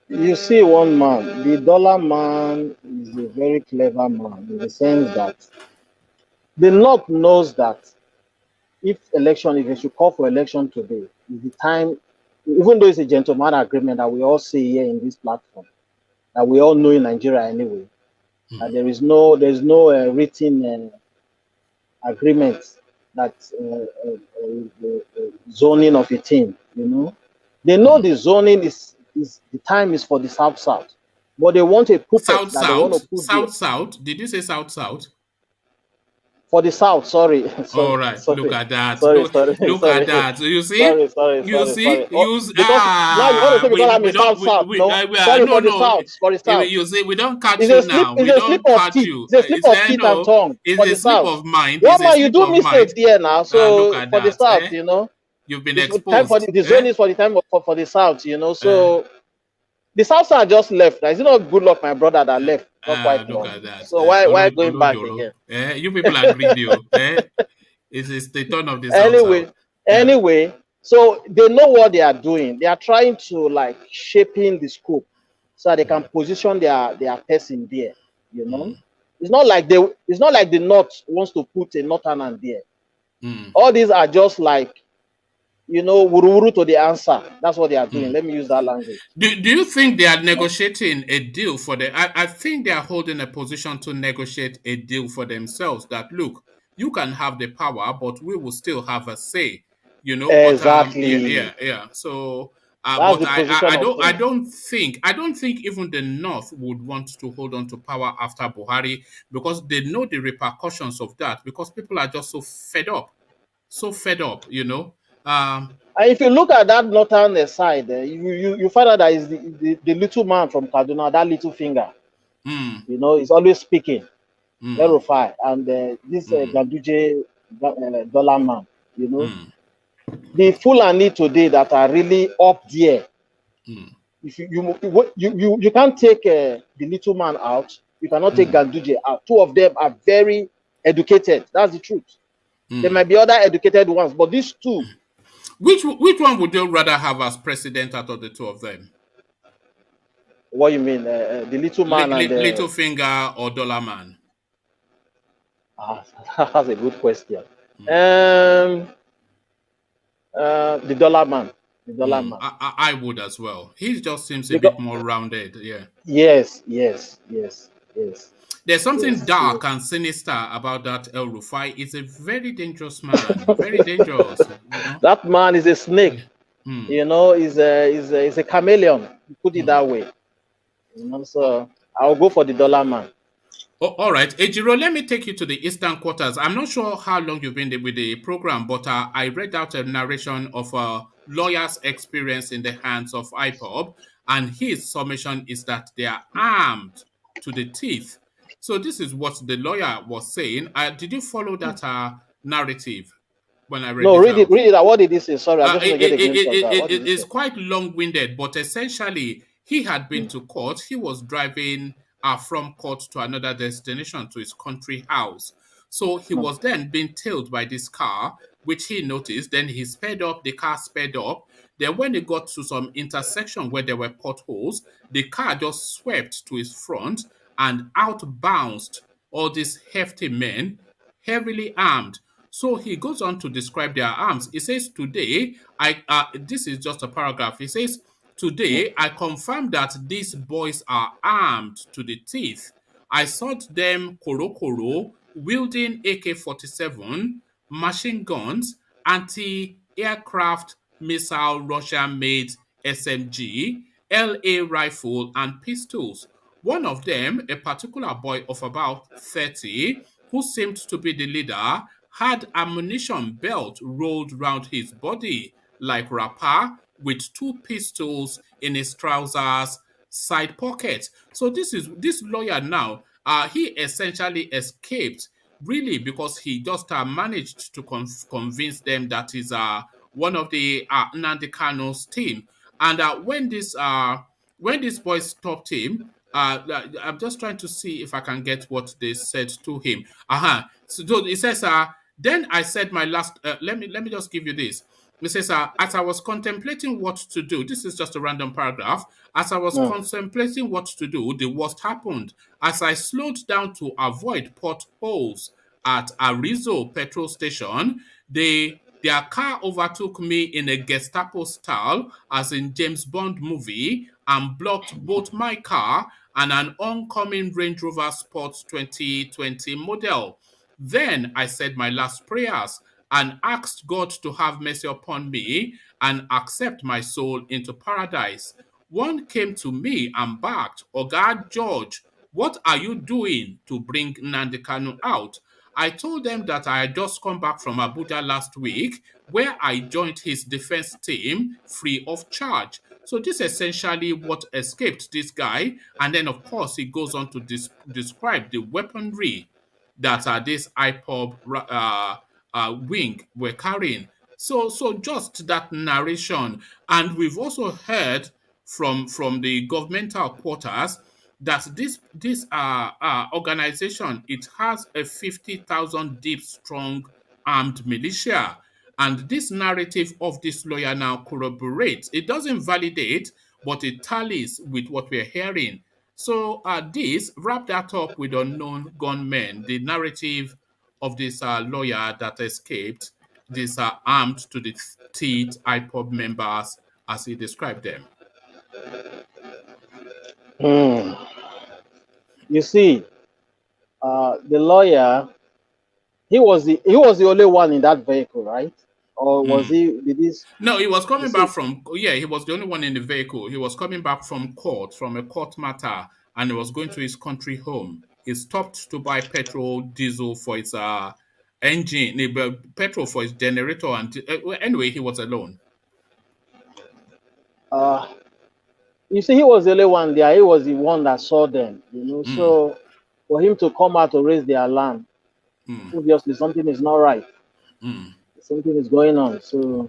You see, one man, the dollar man is a very clever man in the sense that the North knows that if they should call for election today, is the time, even though it's a gentleman agreement that we all see here in this platform, that we all know in Nigeria anyway, that there's no written agreement that zoning of a team, you know. They know the zoning is the time is for the South, but they want a puppet that they want to put South. Did you say South? For the South, sorry. All right, look at that. Sorry, look at that. So you see, sorry. Now you want to say because I'm in South. No, sorry, for the South. You see, we don't catch you now. We don't catch you. It's a slip of teeth and tongue. It's a slip of mind. One man, you do mistakes there now. So for the South, you know, you've been exposed. The zone is for the time for the South, you know. So the South side just left. Is it not good luck, my brother, that left? not quite Look long. at that. So why going back again? You people are greedy. It's the turn of the South Anyway, South. Yeah. anyway, so they know what they are doing. They are trying to like shaping the scope so they can position their person there. You know, it's not like the North wants to put a northern there. All these are just like, you know, wuru to the answer. That's what they are doing. Let me use that language. Do you think they are negotiating a deal for the? I think they are holding a position to negotiate a deal for themselves. That look, you can have the power, but we will still have a say. You know, but Exactly. yeah. So, That's but the position of things. I don't think even the North would want to hold on to power after Buhari because they know the repercussions of that. Because people are just so fed up. You know. And if you look at that northern side, you find out that is the little man from Kaduna, that little finger. You know, he's always speaking. Verify. And this Ganduje dollar man, you know. The Fulani today that are really up there. If you can't take the little man out, you cannot take Ganduje out. Two of them are very educated. That's the truth. There might be other educated ones, but these two. Which one would you rather have as president out of the two of them? What you mean, the little man and the little finger or dollar man? That's a good question. The dollar man. The dollar man. I would as well. He just seems a bit more rounded. Yeah. Yes. There's something dark and sinister about that El Rufai. He's a very dangerous man. Very dangerous. You know? That man is a snake. You know, is a chameleon. Put it that way. You know, so I'll go for the dollar man. Oh, all right, Ejiro, let me take you to the Eastern Quarters. I'm not sure how long you've been with the program, but I read out a narration of a lawyer's experience in the hands of Ipob, and his summation is that they are armed to the teeth. So this is what the lawyer was saying. Did you follow that narrative when I read it? No, read it out. What did he say? Sorry, I just want to get a glimpse of that. It's quite long-winded, but essentially, he had been to court. He was driving from court to another destination, to his country house. So he was then being tailed by this car, which he noticed. Then he sped up, the car sped up. Then when he got to some intersection where there were potholes, the car just swept to his front and outbounced all these hefty men, heavily armed. So he goes on to describe their arms. He says, today, this is just a paragraph. He says, today, I confirm that these boys are armed to the teeth. I saw them koro wielding AK-47, machine guns, anti-aircraft missile Russian-made SMG, LA rifle, and pistols. One of them, a particular boy of about 30, who seemed to be the leader, had ammunition belt rolled round his body like wrapper, with 2 pistols in his trousers side pocket. So this lawyer now, he essentially escaped, really, because he just managed to convince them that he's one of the Nnamdi Kanu's team. And when these boys stopped him, I'm just trying to see if I can get what they said to him. So it says, then I said my last. Let me just give you this. It says, as I was contemplating what to do, this is just a random paragraph. As I was contemplating what to do, the worst happened. As I slowed down to avoid potholes at Arizo petrol station, their car overtook me in a Gestapo style, as in James Bond movie, and blocked both my car and an oncoming Range Rover Sport 2020 model. Then I said my last prayers and asked God to have mercy upon me and accept my soul into paradise. One came to me and barked, "Oga George, what are you doing to bring Nnamdi Kanu out?" I told them that I had just come back from Abuja last week, where I joined his defense team free of charge. So this is essentially what escaped this guy. And then, of course, he goes on to describe the weaponry that this Ipob wing were carrying. So just that narration. And we've also heard from the governmental quarters that this organization, it has a 50,000 deep strong armed militia. And this narrative of this lawyer now corroborates. It doesn't validate, but it tallies with what we're hearing. So this, wrap that up with unknown gunmen, the narrative of this lawyer that escaped, these armed to the teeth Ipob members, as he described them. You see, the lawyer, he was the only one in that vehicle, right? Or was he? Did this? No, he was coming back from. Yeah, he was the only one in the vehicle. He was coming back from court, from a court matter, and he was going to his country home. He stopped to buy petrol, diesel for his engine, petrol for his generator, and anyway, he was alone. You see, he was the only one there. He was the one that saw them, you know. So for him to come out to raise the alarm, obviously something is not right. Something is going on. So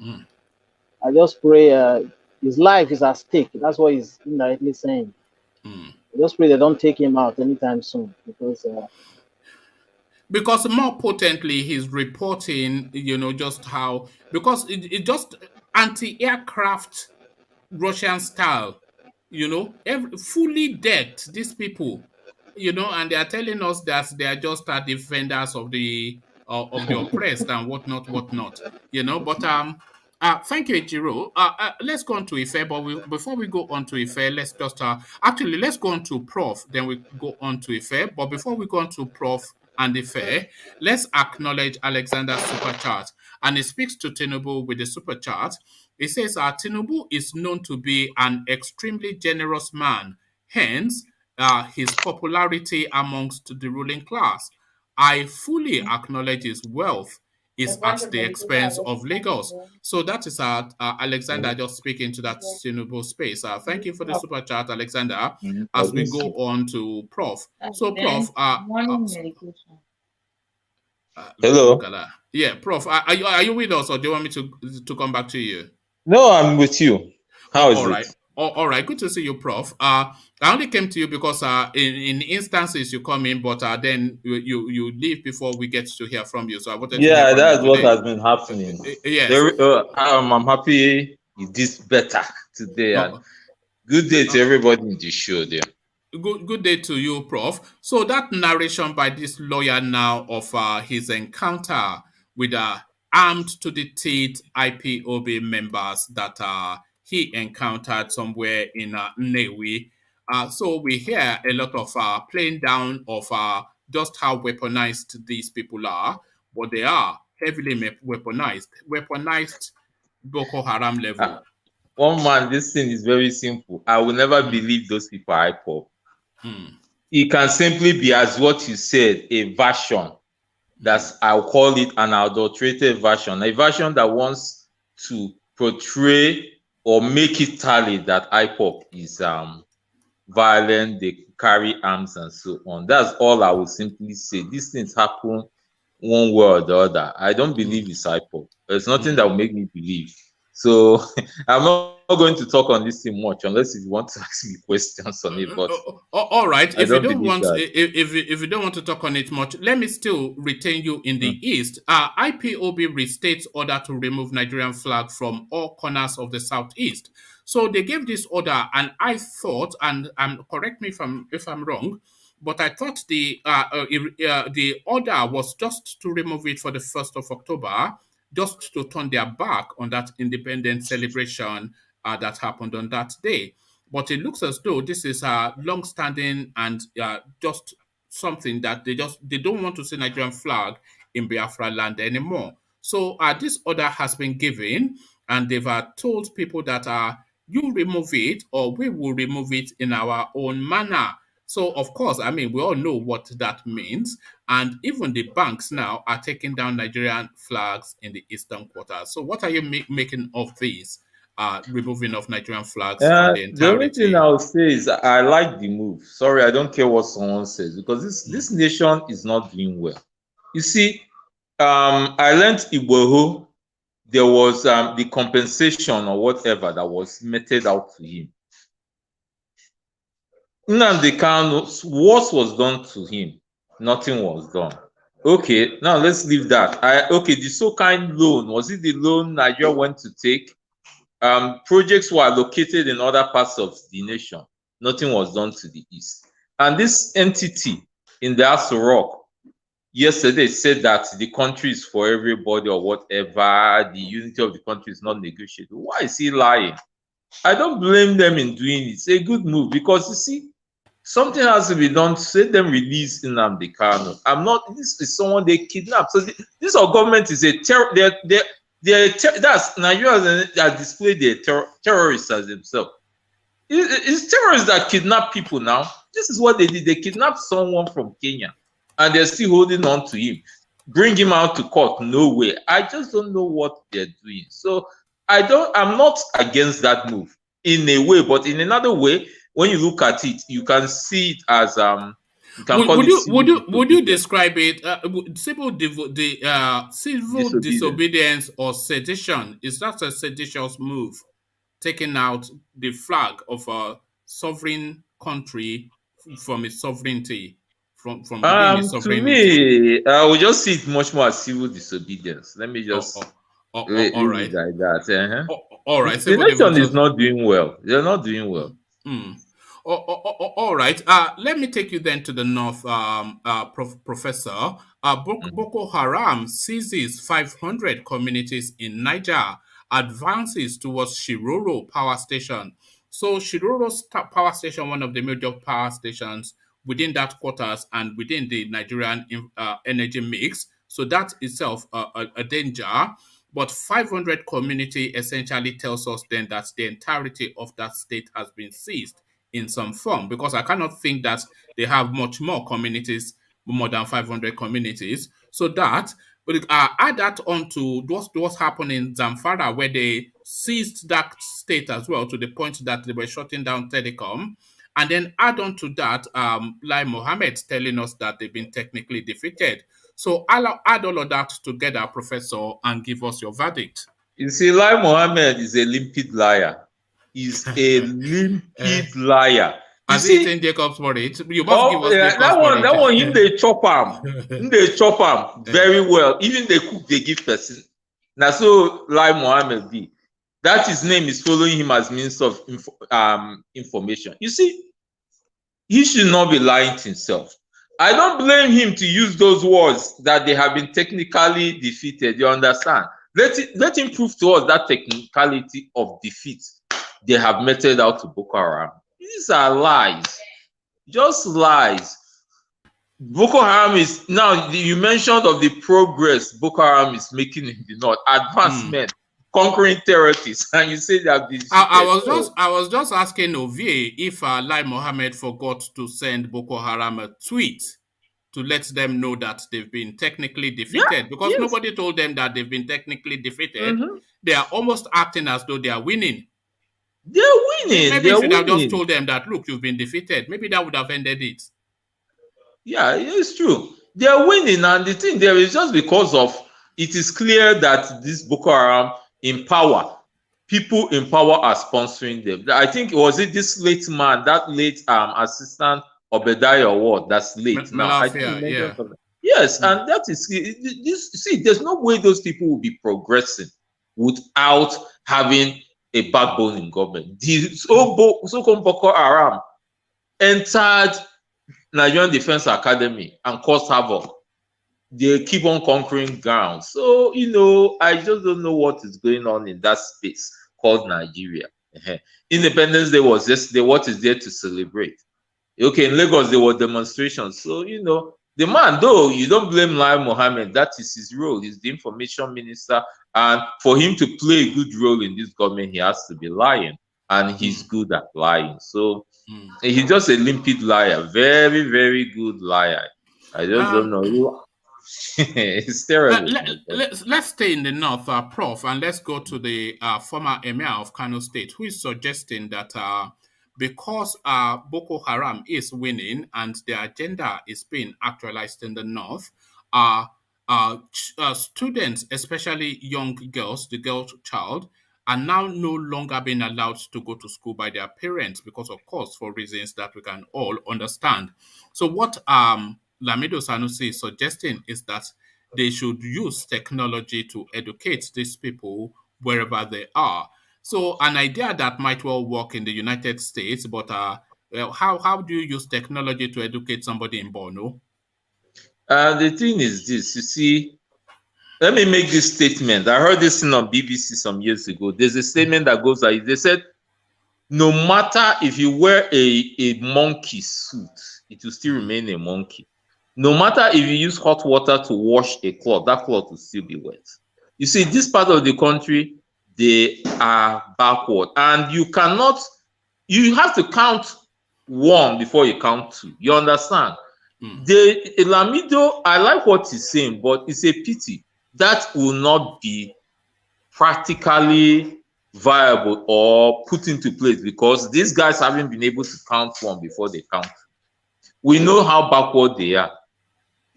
I just pray his life is at stake. That's what he's indirectly saying. I just pray they don't take him out anytime soon, because more potently he's reporting, you know, just how, because it just anti-aircraft Russian style, you know, fully decked, these people, you know, and they are telling us that they are just defenders of the oppressed and whatnot, you know. But thank you, Ejiro. Let's go on to Ife, but before we go on to Ife, let's just actually let's go on to Prof, then we go on to Ife. But before we go on to Prof and Ife, let's acknowledge Alexander's super chat, and he speaks to Tinubu with the super chat. He says, Tinubu is known to be an extremely generous man, hence his popularity amongst the ruling class. I fully acknowledge his wealth is at the expense of Lagos. So that is Alexander just speaking to that Tinubu space. Thank you for the super chat, Alexander, as we go on to Prof. So, Prof, hello. Yeah, Prof, are you with us, or do you want me to come back to you? No, I'm with you. How is it? All right, good to see you, Prof. I only came to you because in instances you come in, but then you leave before we get to hear from you. So I wanted to hear from that's you what today. has been happening. Yes. I'm happy it is better today. And good day to everybody in the show there. Good day to you, Prof. So that narration by this lawyer now of his encounter with armed to the teeth IPOB members that he encountered somewhere in Newi. So we hear a lot of playing down of just how weaponized these people are, but they are heavily weaponized Boko Haram level. One man, this thing is very simple. I will never believe those people are Ipob. It can simply be, as what you said, a version. That's, I'll call it an adulterated version, a version that wants to portray or make it tally that Ipob is violent, they carry arms and so on. That's all I will simply say. These things happen one way or the other. I don't believe it's Ipob. There's nothing that will make me believe. So I'm not going to talk on this thing much unless you want to ask me questions on it. But all right, if you don't want to talk on it much, let me still retain you in the East. IPOB restates order to remove Nigerian flag from all corners of the Southeast. So they gave this order, and I thought, and correct me if I'm wrong, but I thought the order was just to remove it for the 1st of October, just to turn their back on that independence celebration that happened on that day. But it looks as though this is long-standing and just something that they don't want to see Nigerian flag in Biafra land anymore. So this order has been given, and they've told people that you remove it or we will remove it in our own manner. So, of course, I mean, we all know what that means. And even the banks now are taking down Nigerian flags in the Eastern Quarter. So what are you making of these removing of Nigerian flags from the entirety? The only thing I'll say is I like the move. Sorry, I don't care what someone says, because this nation is not doing well. You see, I learned Igboho, there was the compensation or whatever that was meted out to him. Nnamdi Kanu, what was done to him? Nothing was done. Okay, now let's leave that. The so-kind loan, was it the loan Nigeria went to take? Projects were located in other parts of the nation. Nothing was done to the east. And this entity in the Aso Rock yesterday said that the country is for everybody or whatever. The unity of the country is not negotiable. Why is he lying? I don't blame them in doing it. It's a good move because you see, something has to be done to say them release Nnamdi Kanu. This is someone they kidnapped. So this our government is a terror. That's Nigeria has displayed their terrorists as themselves. It's terrorists that kidnap people now. This is what they did. They kidnapped someone from Kenya and they're still holding on to him. Bring him out to court. No way. I just don't know what they're doing. So I'm not against that move in a way, but in another way, when you look at it, you can see it as would you describe it civil disobedience or sedition? Is that a seditious move, taking out the flag of a sovereign country from its sovereignty, from within its sovereignty? To me, I would just see it much more as civil disobedience. Let me just all right, like that. All right, the nation is not doing well. They're not doing well. All right. Let me take you then to the north, Professor. Boko Haram seizes 500 communities in Niger, advances towards Shiroro power station. So Shiroro power station, one of the major power stations within that quarters and within the Nigerian energy mix. So that itself a danger. But 500 community essentially tells us then that the entirety of that state has been seized in some form, because I cannot think that they have much more communities, more than 500 communities. So that, but add that on to what's happening in Zamfara, where they seized that state as well, to the point that they were shutting down telecom. And then add on to that, Lai Mohammed telling us that they've been technically defeated. So I'll add all of that together, Professor, and give us your verdict. You see, Lai Mohammed is a limpid liar. He's a limpid liar. As he eating Jacob's porridge, you must give us Jacob's porridge. That one, if they chop him very well. Even they cook, they give person. Now, so Lai Mohammed be. That his name is following him as means of information. You see, he should not be lying to himself. I don't blame him to use those words that they have been technically defeated. You understand? Let him prove to us that technicality of defeat they have meted out to Boko Haram. These are lies, just lies. Boko Haram is now. You mentioned of the progress Boko Haram is making in the north, advancement, conquering territories, and you say that this. I was just asking Ovie if Lai Mohammed forgot to send Boko Haram a tweet to let them know that they've been technically defeated, because nobody told them that they've been technically defeated. They are almost acting as though they are winning. They're winning. Maybe you should have just told them that, look, you've been defeated. Maybe that would have ended it. Yeah, it's true. They're winning, and the thing there is just because of it is clear that this Boko Haram in power, people in power are sponsoring them. I think this late man, that late assistant Obadiah Award, that's late now. I think yes, and that is this. See, there's no way those people will be progressing without having a backbone in government. The so-called Boko Haram entered Nigerian Defense Academy and caused havoc. They keep on conquering ground. So, I just don't know what is going on in that space called Nigeria. Independence Day was yesterday. What is there to celebrate? Okay, in Lagos, there were demonstrations. So, the man, though, you don't blame Lai Mohammed. That is his role. He's the information minister. And for him to play a good role in this government, he has to be lying. And he's good at lying. So he's just a limpid liar. Very, very good liar. I just don't know. It's terrible. Let's stay in the north, Prof, and let's go to the former Emir of Kano State, who is suggesting that because Boko Haram is winning and the agenda is being actualized in the north, students, especially young girls, the girl child, are now no longer being allowed to go to school by their parents because, of course, for reasons that we can all understand. So what Lamido Sanusi is suggesting is that they should use technology to educate these people wherever they are. So an idea that might well work in the United States, but how do you use technology to educate somebody in Borno? The thing is this, you see, let me make this statement. I heard this thing on BBC some years ago. There's a statement that goes like, they said, no matter if you wear a monkey suit, it will still remain a monkey. No matter if you use hot water to wash a cloth, that cloth will still be wet. You see, this part of the country, they are backward. And you have to count one before you count two. You understand? The Lamido, I like what he's saying, but it's a pity that will not be practically viable or put into place because these guys haven't been able to count one before they count. We know how backward they are.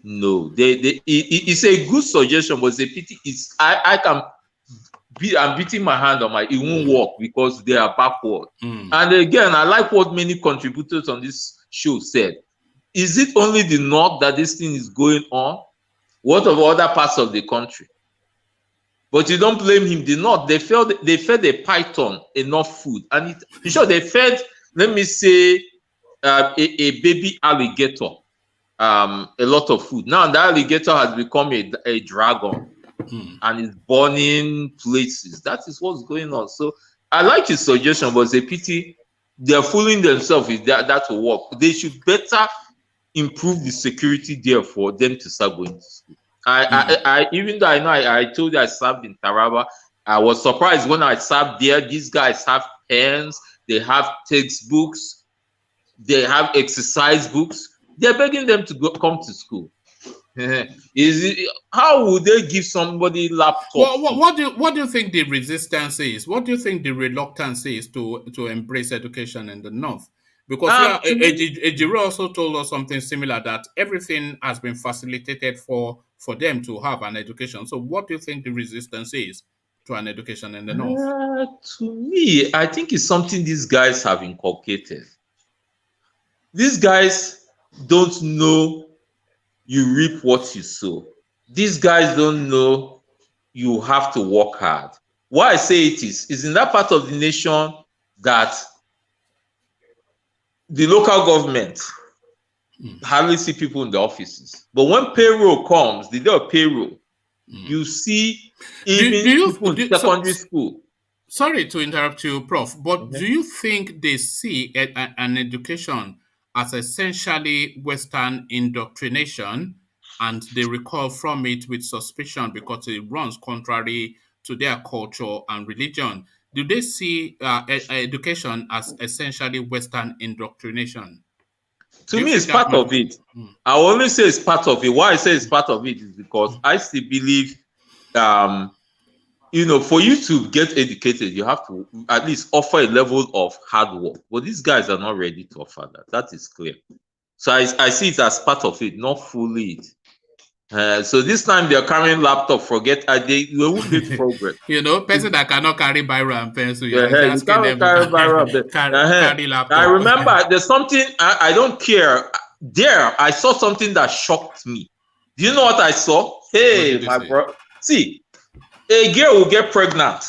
No, it's a good suggestion, but it's a pity. I'm beating my hand on it won't work because they are backward. And again, I like what many contributors on this show said. Is it only the north that this thing is going on? What of other parts of the country? But you don't blame him. The north, they fed a python enough food, and they fed, let me say, a baby alligator a lot of food. Now the alligator has become a dragon and is burning places. That is what's going on. So I like his suggestion, but it's a pity they're fooling themselves if that will work. They should better improve the security there for them to start going to school. I even though I told you I served in Taraba, I was surprised when I served there. These guys have pens, they have textbooks, they have exercise books. They're begging them to come to school. How would they give somebody laptop? What do you think the resistance is? What do you think the reluctance is to embrace education in the north? Because Ejiro also told us something similar, that everything has been facilitated for them to have an education. So what do you think the resistance is to an education in the north? To me, I think it's something these guys have inculcated. These guys don't know you reap what you sow. These guys don't know you have to work hard. Why I say it is in that part of the nation that the local government hardly see people in the offices. But when payroll comes, the day of payroll, you see even people in secondary school. Sorry to interrupt you, Prof, but do you think they see an education as essentially Western indoctrination and they recoil from it with suspicion because it runs contrary to their culture and religion? Do they see education as essentially Western indoctrination? To me, it's part of it. I only say it's part of it. Why I say it's part of it is because I still believe, for you to get educated, you have to at least offer a level of hard work. But these guys are not ready to offer that. That is clear. So I see it as part of it, not fully it. So this time they're carrying laptop. Forget they won't make progress. Person that cannot carry biro and pencil. You can't carry biro and carry laptop. I remember there's something I don't care. There, I saw something that shocked me. Do you know what I saw? Hey, my bro. See, a girl will get pregnant,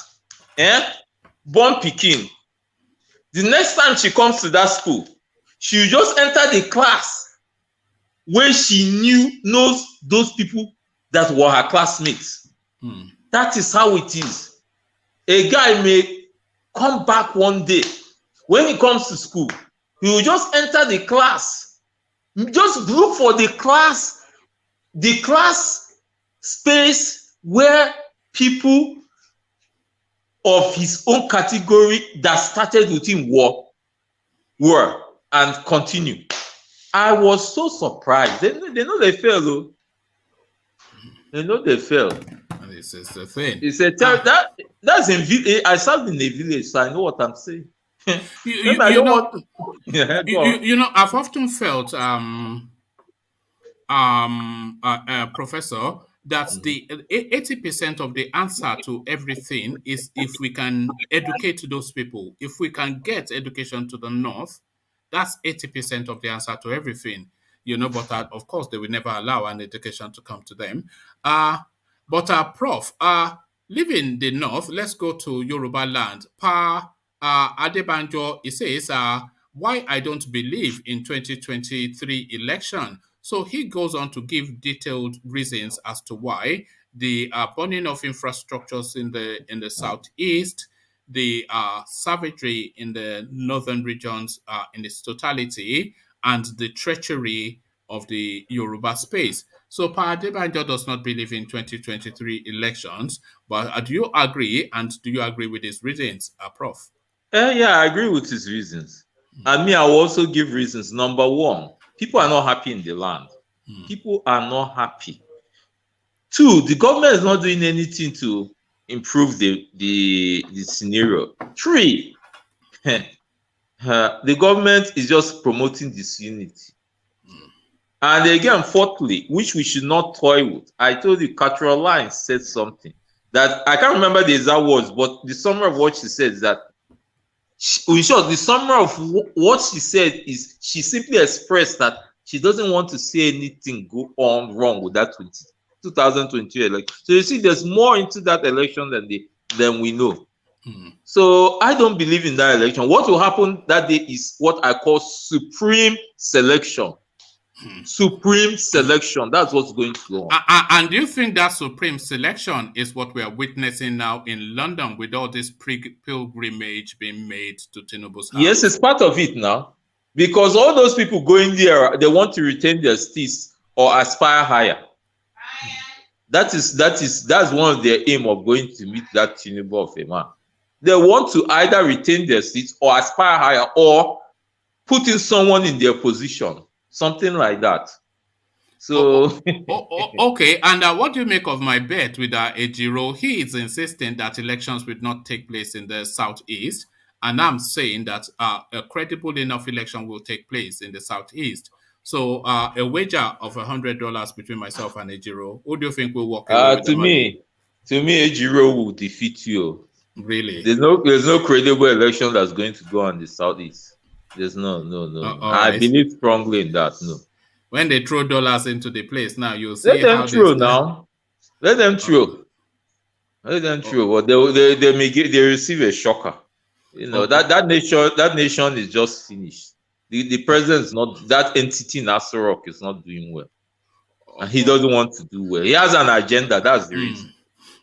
born pikin. The next time she comes to that school, she will just enter the class where she knows those people that were her classmates. That is how it is. A guy may come back one day. When he comes to school, he will just enter the class. Just look for the class space where people of his own category that started with him were and continue. I was so surprised. They know they failed, though. They know they failed. This is the thing. It's that's in village. I served in a village, so I know what I'm saying. I've often felt Professor, that the 80% of the answer to everything is if we can educate those people. If we can get education to the north, that's 80% of the answer to everything. But of course, they will never allow an education to come to them. Prof, leaving the north, let's go to Yoruba land. Adebanjo, he says, why I don't believe in 2023 election. So he goes on to give detailed reasons as to why the burning of infrastructures in the southeast, the savagery in the northern regions in its totality, and the treachery of the Yoruba space. So Adebanjo does not believe in 2023 elections, but do you agree, and do you agree with his reasons, Prof? Yeah, I agree with his reasons. And me, I will also give reasons. Number one, people are not happy in the land. People are not happy. Two, the government is not doing anything to improve the scenario. Three, the government is just promoting disunity. And again, fourthly, which we should not toy with. I told you, Caroline said something that I can't remember the exact words, but the summary of what she said is that, in short, the summary of what she said is she simply expressed that she doesn't want to see anything go on wrong with that 2022 election. So you see, there's more into that election than we know. So I don't believe in that election. What will happen that day is what I call supreme selection. Supreme selection. That's what's going to go on. And do you think that supreme selection is what we are witnessing now in London with all this pilgrimage being made to Tinubu's house? Yes, it's part of it now. Because all those people going there, they want to retain their seats or aspire higher. That's one of their aim of going to meet that Tinubu of a man. They want to either retain their seats or aspire higher or put in someone in their position. Something like that. So okay, and what do you make of my bet with Ejiro? He is insisting that elections will not take place in the southeast, and I'm saying that a credible enough election will take place in the southeast. So a wager of $100 between myself and Ejiro, who do you think will walk away with the money? To me, Ejiro will defeat you. Really? There's no credible election that's going to go on in the southeast. There's no. I believe strongly in that. No. When they throw dollars into the place, now you'll see. Let them throw now. Let them throw. Let them throw. But they receive a shocker. That nation is just finished. The president is not, that entity in Asorok is not doing well. And he doesn't want to do well. He has an agenda, that's the reason.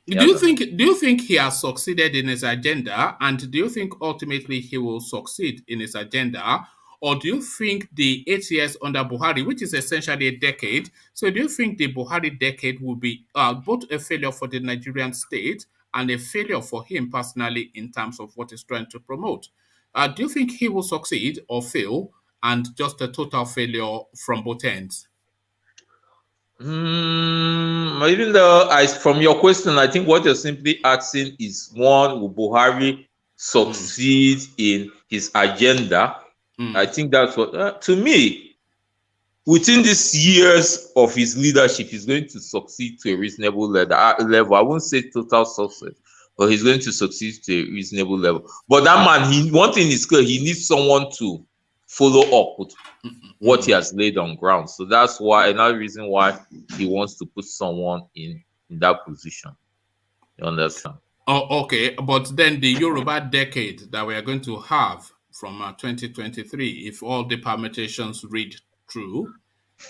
Do you think he has succeeded in his agenda, and do you think ultimately he will succeed in his agenda, or do you think the 8 years under Buhari, which is essentially a decade, so do you think the Buhari decade will be both a failure for the Nigerian state and a failure for him personally in terms of what he's trying to promote? Do you think he will succeed or fail, and just a total failure from both ends? Even though from your question, I think what you're simply asking is, one, will Buhari succeed in his agenda? I think that's what, to me, within these years of his leadership, he's going to succeed to a reasonable level. I won't say total success, but he's going to succeed to a reasonable level. But that man, one thing is clear, he needs someone to follow up with what he has laid on ground. So that's why, another reason why he wants to put someone in that position. You understand? Oh, okay. But then the Yoruba decade that we are going to have from 2023, if all the permutations read true,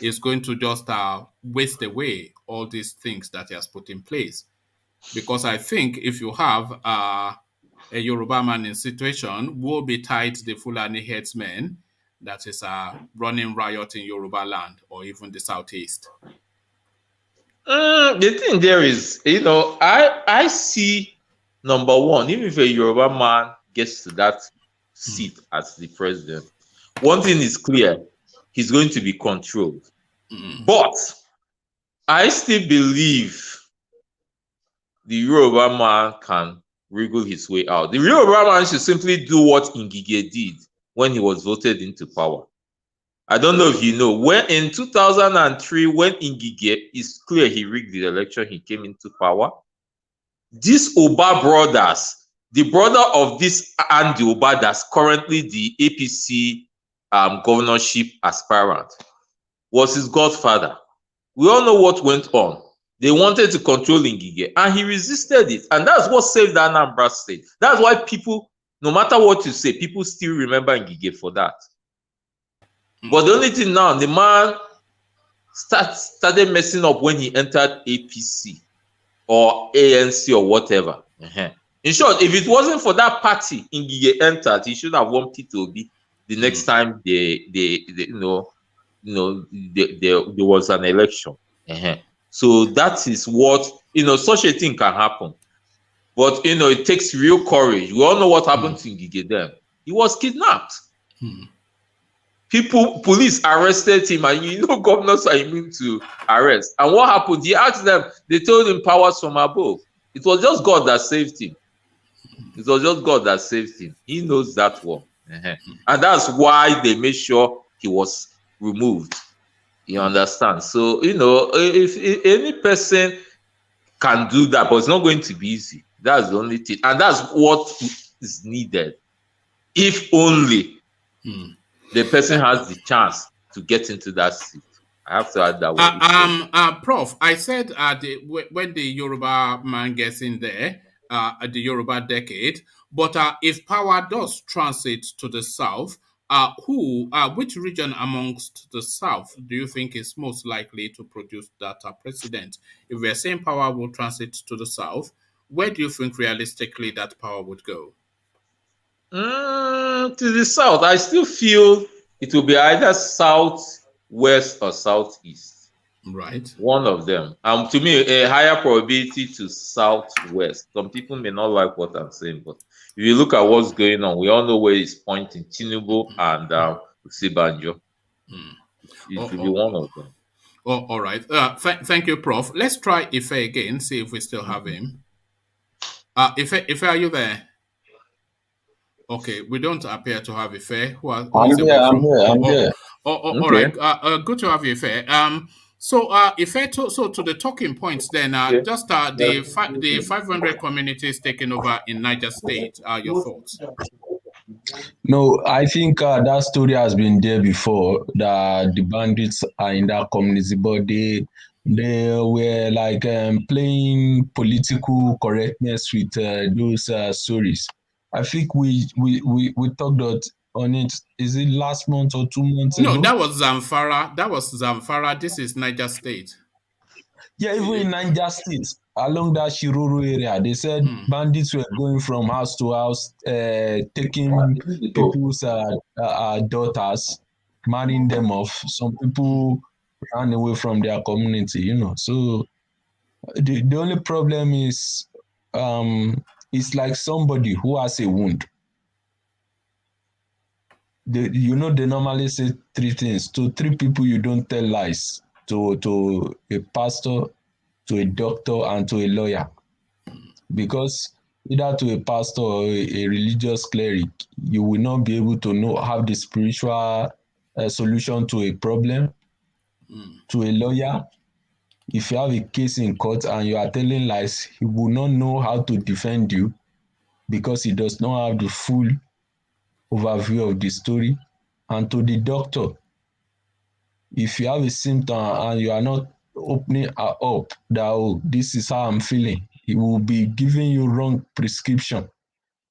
is going to just waste away all these things that he has put in place. Because I think if you have a Yoruba man in situation, will be tied to the Fulani headsmen that is running riot in Yoruba land or even the southeast. The thing there is, I see, number one, even if a Yoruba man gets to that seat as the president, one thing is clear, he's going to be controlled. But I still believe the Yoruba man can wriggle his way out. The Yoruba man should simply do what Ngige did when he was voted into power. I don't know if you know, when in 2003, when Ngige is clear he rigged the election, he came into power. These Oba brothers, the brother of this Andy Oba that's currently the APC governorship aspirant, was his godfather. We all know what went on. They wanted to control Ngige, and he resisted it. And that's what saved Anambra State. That's why people, no matter what you say, people still remember Ngige for that. But the only thing now, the man started messing up when he entered APC or ANC or whatever. In short, if it wasn't for that party Ngige entered, he should have won P2B the next time there was an election. So that is what, such a thing can happen. But, it takes real courage. We all know what happened to Ngige then. He was kidnapped. Police arrested him, and governors are immune to arrest. And what happened? He asked them, they told him powers from above. It was just God that saved him. It was just God that saved him. He knows that one. And that's why they made sure he was removed. You understand? So, if any person can do that, but it's not going to be easy. That's the only thing. And that's what is needed. If only the person has the chance to get into that seat. I have to add that one. Prof, I said when the Yoruba man gets in there, the Yoruba decade, but if power does transit to the south, which region amongst the south do you think is most likely to produce that president? If we're saying power will transit to the south, where do you think realistically that power would go? To the south, I still feel it will be either southwest or southeast. Right. One of them. To me, a higher probability to southwest. Some people may not like what I'm saying, but if you look at what's going on, we all know where it's pointing. Tinubu and Adebanjo. It will be one of them. Oh, all right. Thank you, Prof. Let's try Ife again, see if we still have him. Ife, are you there? Okay, we don't appear to have Ife. I'm here. All right. Good to have you, Ife. So, Ife, to the talking points then, just the 500 communities taken over in Niger State. Your thoughts? No, I think that story has been there before. That the bandits are in that community, but they were like playing political correctness with those stories. I think we talked on it. Is it last month or 2 months ago? No, that was Zamfara. This is Niger State. Yeah, even in Niger State, along that Shiroro area, they said bandits were going from house to house, taking people's daughters, marrying them off. Some people ran away from their community, So the only problem is it's like somebody who has a wound. They normally say 3 things. To 3 people, you don't tell lies. To a pastor, to a doctor, and to a lawyer. Because either to a pastor or a religious cleric, you will not be able to have the spiritual solution to a problem. To a lawyer, if you have a case in court and you are telling lies, he will not know how to defend you because he does not have the full overview of the story. And to the doctor, if you have a symptom and you are not opening up that, this is how I'm feeling, he will be giving you wrong prescription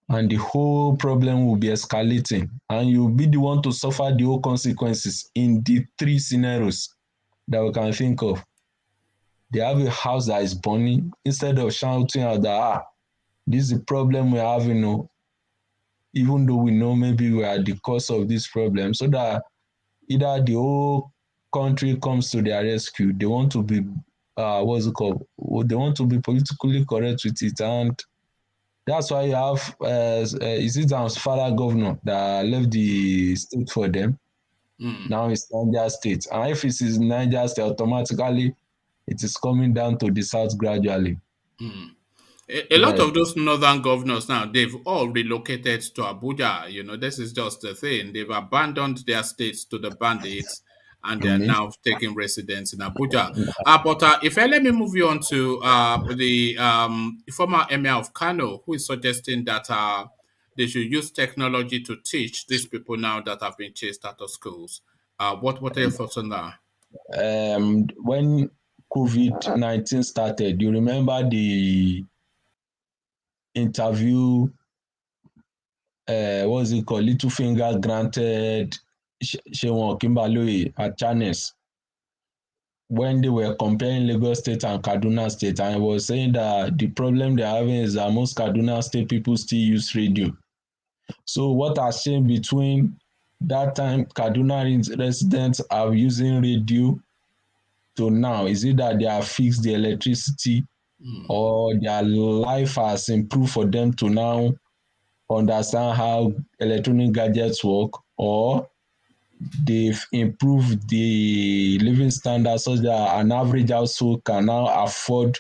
and the whole problem will be escalating and you'll be the one to suffer the whole consequences in the 3 scenarios that we can think of. They have a house that is burning. Instead of shouting out that, this is the problem we're having, even though we know maybe we are the cause of this problem, so that either the whole country comes to their rescue, they want to be, they want to be politically correct with it. And that's why you have, is it our father governor that left the state for them? Now it's Niger State. And if it is Niger State, automatically it is coming down to the south gradually. A lot of those northern governors now, they've all relocated to Abuja. This is just the thing. They've abandoned their states to the bandits and they're now taking residence in Abuja. But if I let me move you on to the former emir of Kano, who is suggesting that they should use technology to teach these people now that have been chased out of schools. What are your thoughts on that? When COVID-19 started, you remember the interview, what's it called? Little Finger granted Shewon Kimbaloye at Channels when they were comparing Lagos State and Kaduna State, and I was saying that the problem they're having is that most Kaduna State people still use radio. So what has changed between that time Kaduna residents are using radio to now? Is it that they have fixed the electricity or their life has improved for them to now understand how electronic gadgets work, or they've improved the living standards so that an average household can now afford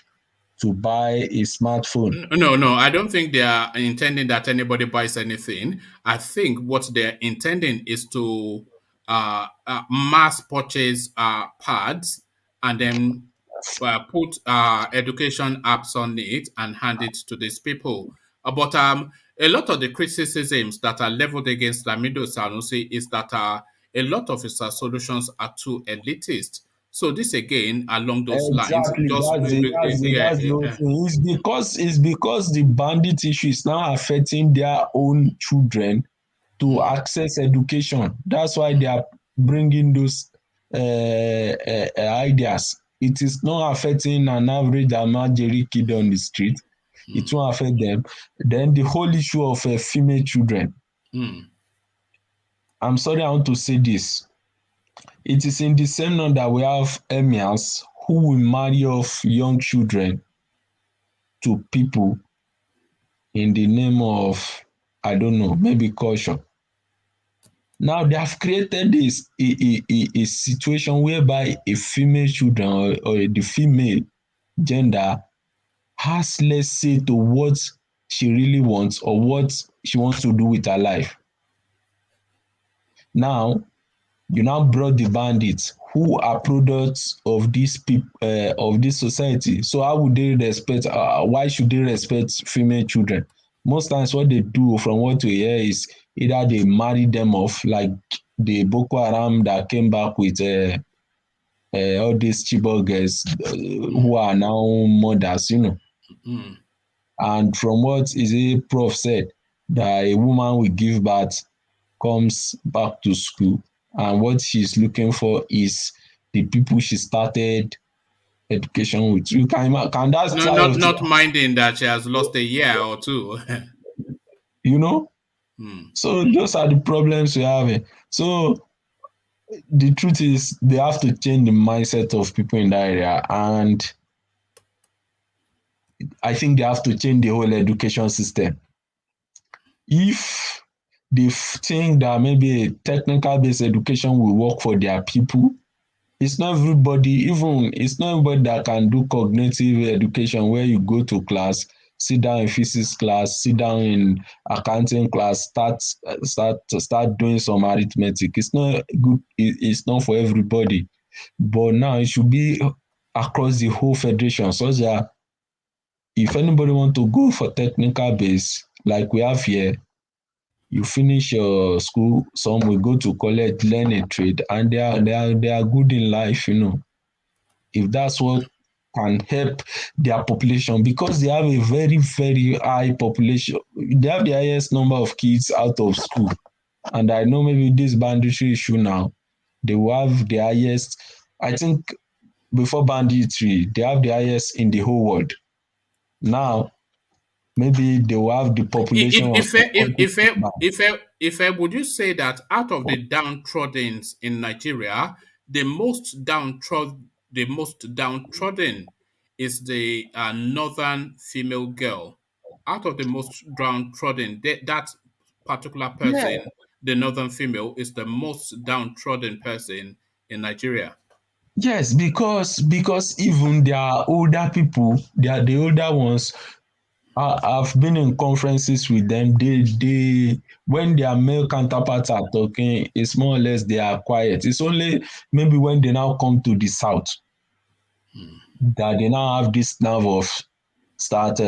to buy a smartphone? No, I don't think they are intending that anybody buys anything. I think what they're intending is to mass purchase pads and then put education apps on it and hand it to these people. But a lot of the criticisms that are leveled against Lamido Sanusi is that a lot of his solutions are too elitist. So this again, along those lines, Exactly, just that's the whole thing. It's because the bandit issue is now affecting their own children to access education. That's why they are bringing those ideas. It is not affecting an average Amajeri kid on the street. It won't affect them. Then the whole issue of female children. I'm sorry, I want to say this. It is in the same note that we have emirs who will marry off young children to people in the name of, I don't know, maybe culture. Now they have created a situation whereby a female children or the female gender has less say to what she really wants or what she wants to do with her life. Now, you now brought the bandits who are products of this of this society. So how would they respect? Why should they respect female children? Most times, what they do, from what we hear, is either they marry them off, like the Boko Haram that came back with all these Chibok girls who are now mothers, And from what is a prof said, that a woman will give birth, comes back to school, and what she's looking for is the people she started education with. You can that not minding that she has lost a year or two. So those are the problems we're having. So the truth is they have to change the mindset of people in that area, and I think they have to change the whole education system. If they think that maybe a technical based education will work for their people, it's not everybody that can do cognitive education where you go to class, sit down in physics class, sit down in accounting class, start doing some arithmetic. It's not good. It's not for everybody. But now it should be across the whole federation, so that if anybody want to go for technical base like we have here, you finish your school, some will go to college, learn a trade, and they are good in life, If that's what can help their population, because they have a very, very high population. They have the highest number of kids out of school. And I know maybe this banditry issue now, they will have the highest, I think before banditry, they have the highest in the whole world. Now, maybe they will have the population. If would you say that out of the downtrodden in Nigeria, the most downtrodden is the northern female girl? Out of the most downtrodden, that particular person, the northern female, is the most downtrodden person in Nigeria. Yes, because even their older people, they are the older ones. I've been in conferences with them. They when their male counterparts are talking, it's more or less they are quiet. It's only maybe when they now come to the south that they now have this nerve of start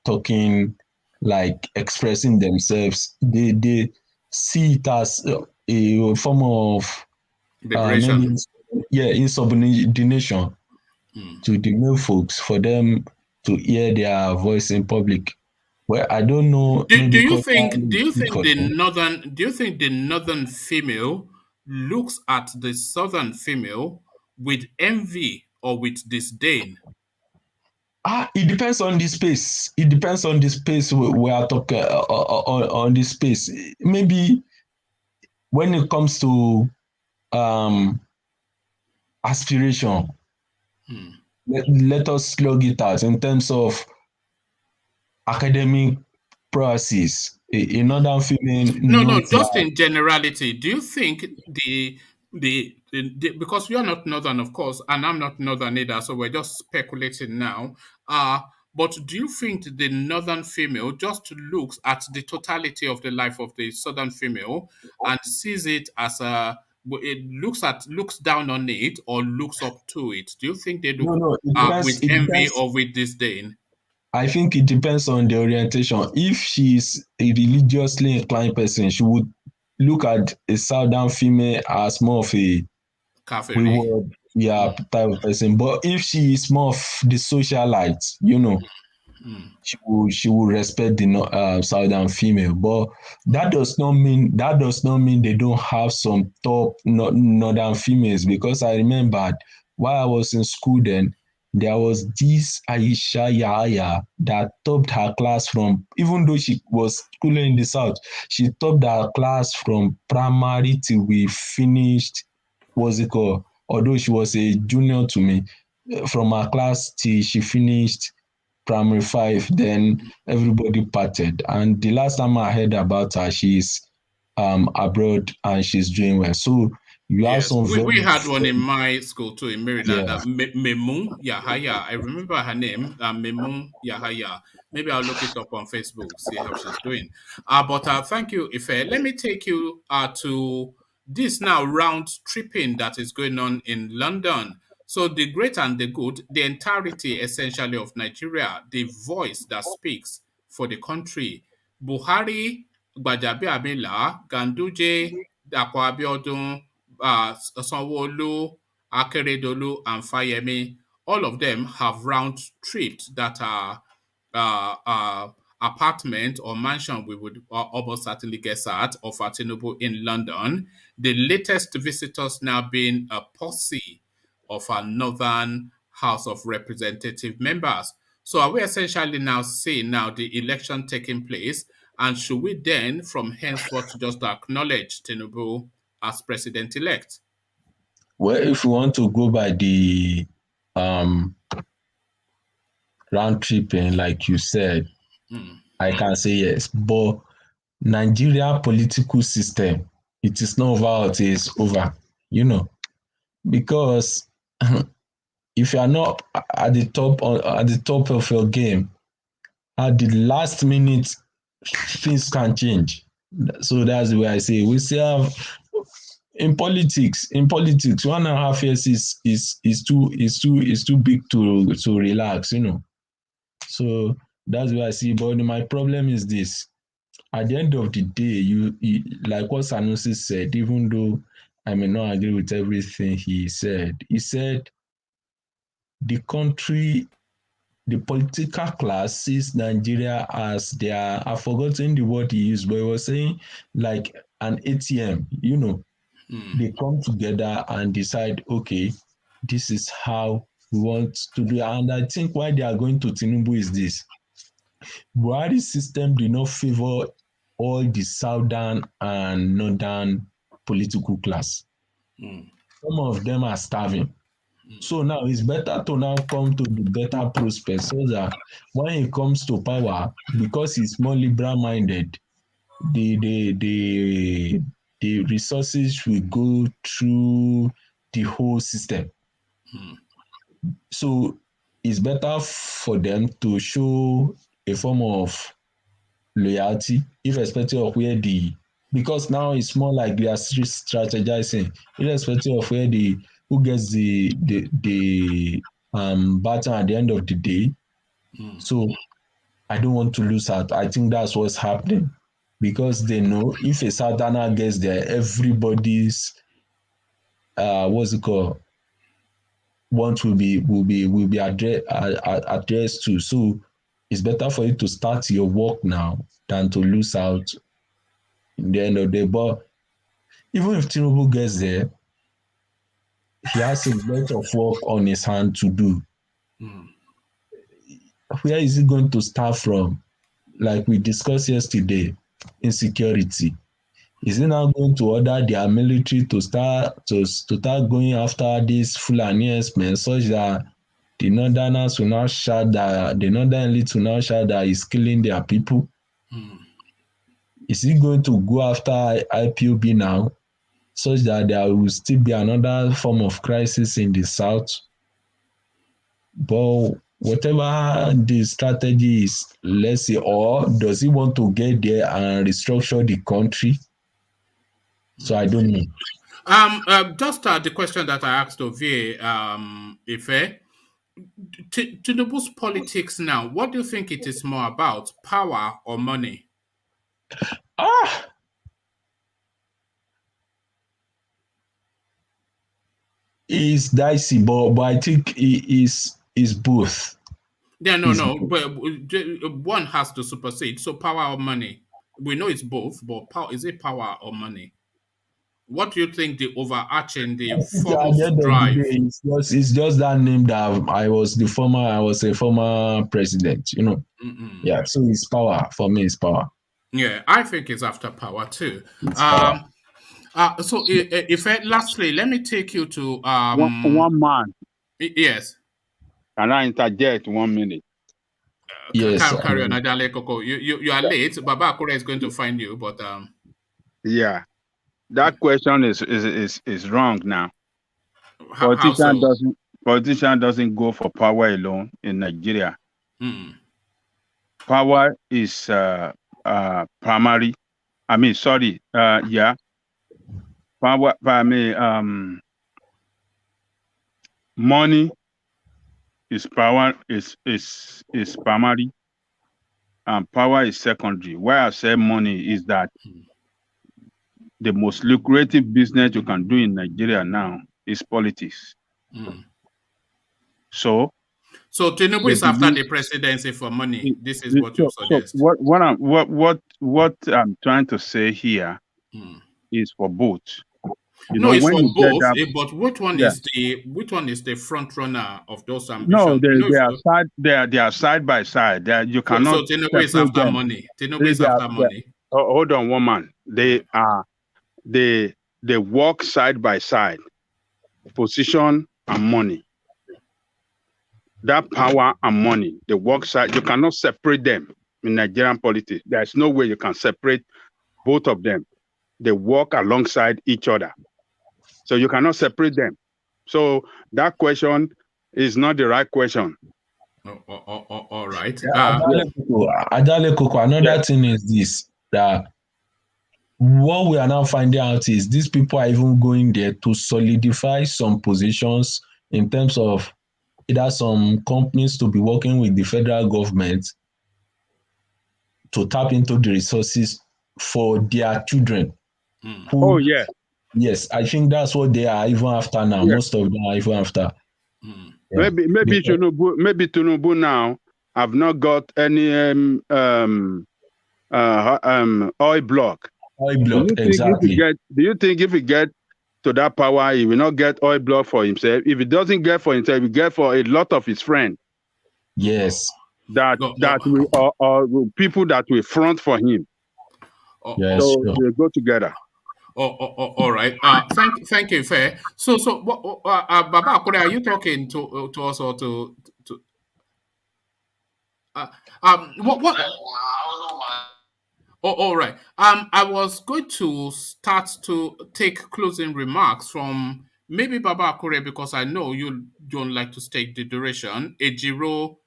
talking, like expressing themselves. They see it as a form of maybe Liberation. insubordination to the male folks for them to hear their voice in public. Well, I don't know, Do, maybe do you culturally think do it's you good think for the them. northern do you think the northern female looks at the southern female with envy or with disdain? It depends on the space. It depends on the space we are talking on this space. Maybe when it comes to um aspiration, let us slug it out in terms of academic processes. A northern female No, knows just that. in generality, do you think the because you're not northern, of course, and I'm not northern either, so we're just speculating now. But do you think the northern female just looks at the totality of the life of the southern female and sees it as it looks down on it or looks up to it? Do you think they look No, it with depends. It envy depends. or with disdain? I think it depends on the orientation. If she's a religiously inclined person, she would look at a southern female as more of a Kafiri. wayward, yeah, type of person. But if she is more of the socialite, she will respect the southern female. But that does not mean they don't have some top northern females, because I remembered while I was in school then there was this Aisha Yahaya that topped her class from, even though she was schooling in the south, she topped her class from primary till we finished, what's it called, although she was a junior to me, from her class till she finished primary five, then everybody parted. And the last time I heard about her, she's abroad and she's doing well. So you have Yes, some we very, had one in my school too in Maryland. yeah. Memun Yahaya. I remember her name, Memun Yahaya. Maybe I'll look it up on Facebook, see how she's doing. But thank you, Ife. Let me take you to this now round tripping that is going on in London. So the great and the good, the entirety essentially of Nigeria, the voice that speaks for the country. Buhari, Gbajabiamila, Ganduje, Dapo Abiodun, Sanwo-Olu, Akeredolu, and Fayemi, all of them have round tripped that apartment or mansion we would almost certainly guess at of Tinubu in London. The latest visitors now being a posse of our Northern House of Representative members. So are we essentially now seeing now the election taking place? And should we then, from henceforth, just acknowledge Tinubu as president-elect? Well, if you want to go by the um round tripping, like you said, I can say yes. But Nigeria political system, it is not over until it's over, because if you are not at the top of your game, at the last minute, things can change. So that's why I say we still have in politics. 1.5 years is too big to relax. So that's why I see. But my problem is this: at the end of the day, you like what Sanusi said. Even though I may not agree with everything he said the country, the political class sees Nigeria as their, I've forgotten the word he used, but he was saying like an ATM. They come together and decide, okay, this is how we want to do it. And I think why they are going to Tinubu is this. Buhari's system did not favor all the southern and northern political class. Some of them are starving. So now it's better to now come to the better prospect, so that when he comes to power, because he's more liberal minded, the resources will go through the whole system. So it's better for them to show a form of loyalty, irrespective of where because now it's more like they are strategizing, irrespective of who gets the baton at the end of the day. So I don't want to lose out. I think that's what's happening, because they know if a southerner gets there, everybody's what's it called, want will be addressed to. So it's better for you to start your work now than to lose out in the end of the day. But even if Tinubu gets there, he has a lot of work on his hand to do. Where is he going to start from? Like we discussed yesterday, insecurity. Is he now going to order their military to start going after these Fulani men, such that the northerners will not shout that the northern elite will not shout that he's killing their people? Is he going to go after IPOB now, such that there will still be another form of crisis in the south? But whatever the strategy is, let's say, or does he want to get there and restructure the country? So I don't know. Just the question that I asked of you, Ife, Tinubu's politics now, what do you think it is more about, power or money? It's dicey, but I think it is both. Yeah, no, but one has to supersede. So power or money? We know it's both, but is it power or money? What do you think the overarching, the foremost drive? It's just that name that I was a former president, you know. Yeah, so it's power. For me, it's power. Yeah, I think it's after power too. Power. So if lastly, let me take you to one man. Yes. Can I interject 1 minute? Yes. Carry on, Adale Koko. You are late. Baba Akure is going to find you, but yeah, that question is wrong now. Politician doesn't go for power alone in Nigeria. Power is primary. Power. Money is power is primary, and power is secondary. Why I say money is that the most lucrative business you can do in Nigeria now is politics. So Tinubu is after the presidency for money. This is what you suggest. So what I'm trying to say here is for both. It's for both. But which one is the front runner of those ambitions? No, they are side by side. You cannot. So Tinubu is after money. Tinubu is after money. Hold on, one man. They work side by side, position and money. That power and money, they work side. You cannot separate them in Nigerian politics. There's no way you can separate both of them. They work alongside each other. So you cannot separate them. So that question is not the right question. All right. Adale Koko, another thing is this, that what we are now finding out is these people are even going there to solidify some positions in terms of either some companies to be working with the federal government to tap into the resources for their children. Yes, I think that's what they are even after now. Yeah. Most of them are even after. Yeah. Maybe Tinubu now have not got any oil block. Exactly. Do you think if he get to that power, he will not get oil block for himself? If he doesn't get for himself, he get for a lot of his friends. Yes. That will people that will front for him. Yes. So they go together. All right. Thank you, Fair. So, Baba Akure, are you talking to us or to? What? All right. I was going to start to take closing remarks from maybe Baba Akure, because I know you don't like to take the duration. Ejiro,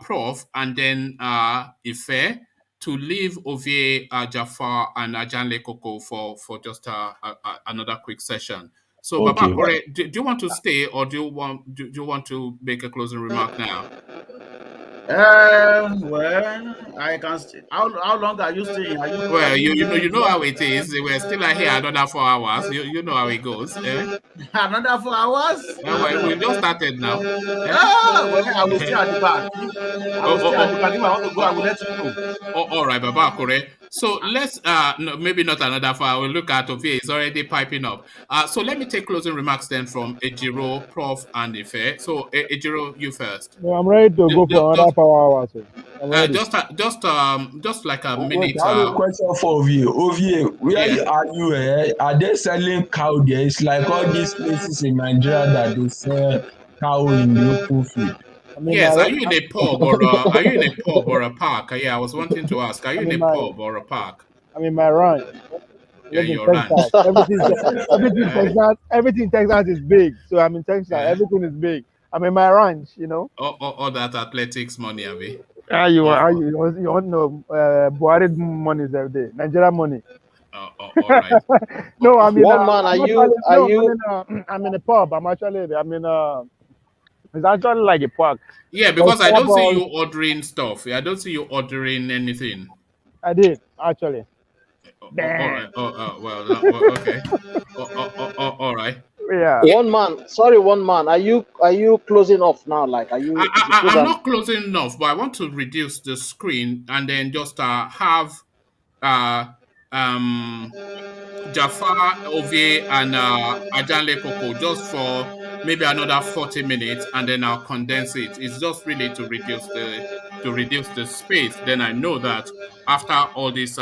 Prof, and then Ife, to leave Ovie, Jafar, and Ajanle Koko for just another quick session. So, Okay. Baba Kore, do you want to stay, or do you want to make a closing remark now? Well, I can stay. How long are you staying? Well, you know how it is. We're still here another 4 hours. You know how it goes. Another 4 hours? Well, we just started now. Well, I will stay at the back. I will stay at the back. If I want to go, I will let you know. All right, Baba Kore. So let's no, maybe not another 4 hours. We'll look at Ovie. It's already piping up. So let me take closing remarks then from Ejiro, Prof, and Ife. So Ejiro, you first. No, I'm ready to go for another 4 hours. I'm ready. Just like a minute. Wait, I have a question for Ovie. Ovie, where are you? Are they selling cow there? It's like all these places in Nigeria that they sell cow in the open field. I mean, Yes, are you in a pub or are you in a pub or a park? Yeah, I was wanting to ask. Are you in a pub or a park? I'm in my ranch. Yeah, your ranch. Everything in Texas is big. So I'm in Texas. Yeah. Everything is big. I'm in my ranch, you know. All that athletics money, Abi. You want to know Buhari money is every day. Nigeria money. All right. No, I mean, one man. I'm in a pub. It's actually like a park. Yeah, because I don't see you ordering stuff. I don't see you ordering anything. I did actually. All right. Well, okay. All right. Yeah. One man. Are you closing off now? Like, are you? I'm not closing off, but I want to reduce the screen and then just have Jafar, Ovie, and Ajanle Koko just for maybe another 40 minutes, and then I'll condense it. It's just really to reduce the space. Then I know that after all this,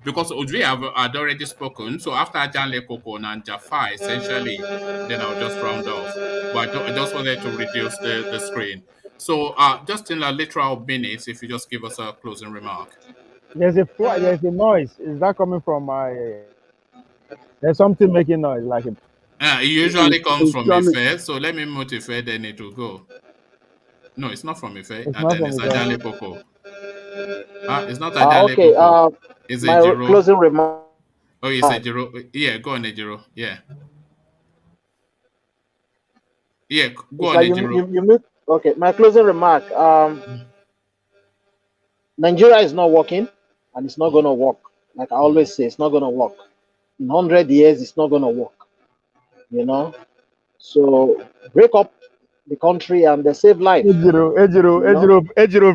because Ovie had already spoken, so after Ajanle Koko and Jafar, essentially, then I'll just round off. But I just wanted to reduce the screen. So just in a literal minutes, if you just give us a closing remark. There's a noise. Is that coming from my? There's something making noise, like it. It usually comes from Ife, so let me mute Ife, then it will go. No, it's not from Ife, and then it's Ajanle Koko. It's not Ajanle Koko. It's my Ejiro. Closing remark. Oh, it's Ejiro. Yeah, go on, Ejiro. Yeah. Yeah, go on, Ejiro. You okay, my closing remark. Nigeria is not working, and it's not going to work. Like I always say, it's not going to work. In 100 years, it's not going to work. You know? So break up the country and save life. Ejiro,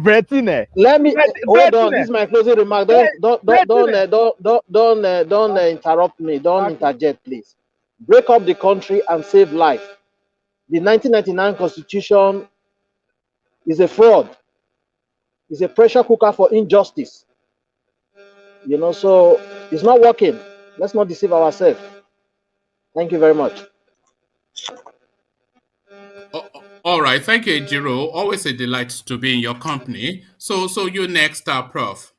Vertine. Let me hold on. This is my closing remark. Don't interrupt me. Don't interject, please. Break up the country and save life. The 1999 Constitution is a fraud. It's a pressure cooker for injustice. You know, so it's not working. Let's not deceive ourselves. Thank you very much. All right, thank you, Ejiro. Always a delight to be in your company. So you next, Prof.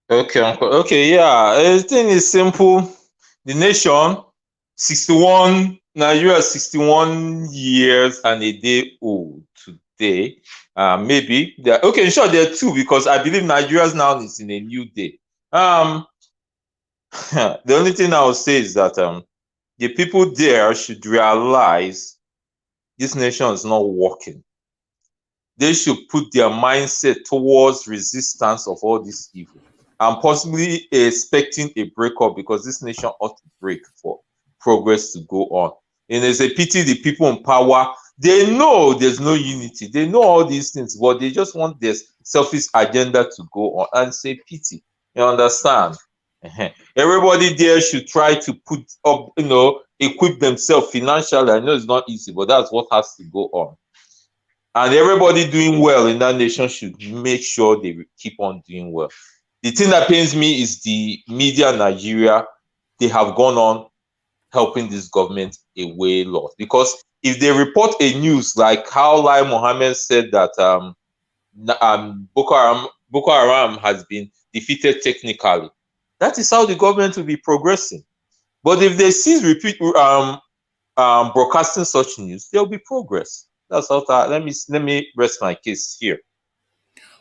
Okay, Uncle. Okay, yeah. The thing is simple. The nation, 61, Nigeria, 61 years and a day old today. Maybe there. Okay, sure, there are two because I believe Nigeria now is in a new day. The only thing I will say is that the people there should realize this nation is not working. They should put their mindset towards resistance of all this evil and possibly expecting a breakup because this nation ought to break for progress to go on. And it's a pity the people in power, they know there's no unity. They know all these things, but they just want their selfish agenda to go on and say pity. You understand? Everybody there should try to put up, equip themselves financially. I know it's not easy, but that's what has to go on. And everybody doing well in that nation should make sure they keep on doing well. The thing that pains me is the media in Nigeria. They have gone on helping this government a way lot. Because if they report a news like how Lai Mohammed said that Boko Haram has been defeated technically, that is how the government will be progressing. But if they cease broadcasting such news, there will be progress. That's how. Let me rest my case here.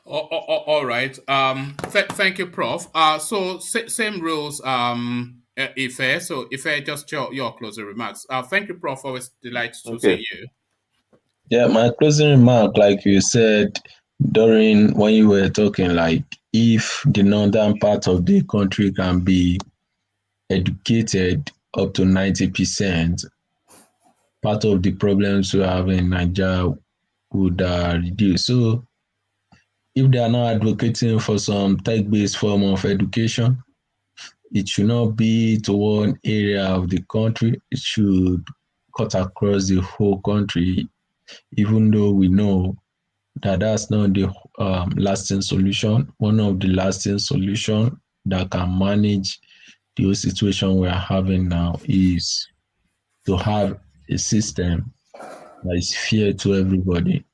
All right. Thank you, Prof. So same rules. Ife. So Ife, just your closing remarks. Thank you, Prof. Always delight to see you. Yeah, my closing remark, like you said during when you were talking, like if the northern part of the country can be educated up to 90%, part of the problems we have in Nigeria would reduce. So if they are not advocating for some tech-based form of education, it should not be to one area of the country. It should cut across the whole country, even though we know that that's not the lasting solution. One of the lasting solutions that can manage the whole situation we are having now is to have a system that is fair to everybody.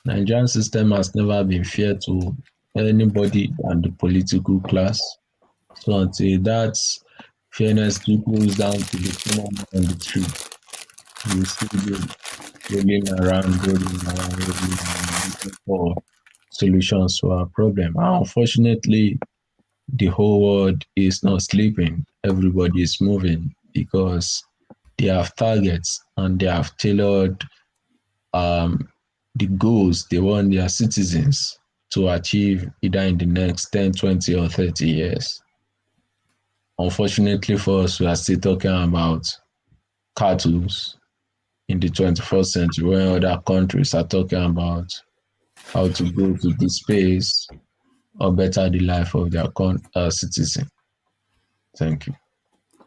Nigerian system has never been fair to anybody and the political class. So until that fairness trickles down to the common man on the street, we will still be rolling around, looking for solutions to our problem. Unfortunately, the whole world is not sleeping. Everybody is moving because they have targets and they have tailored the goals they want their citizens to achieve either in the next 10, 20, or 30 years. Unfortunately for us, we are still talking about cattle in the 21st century when other countries are talking about how to go to the space or better the life of their citizen. Thank you.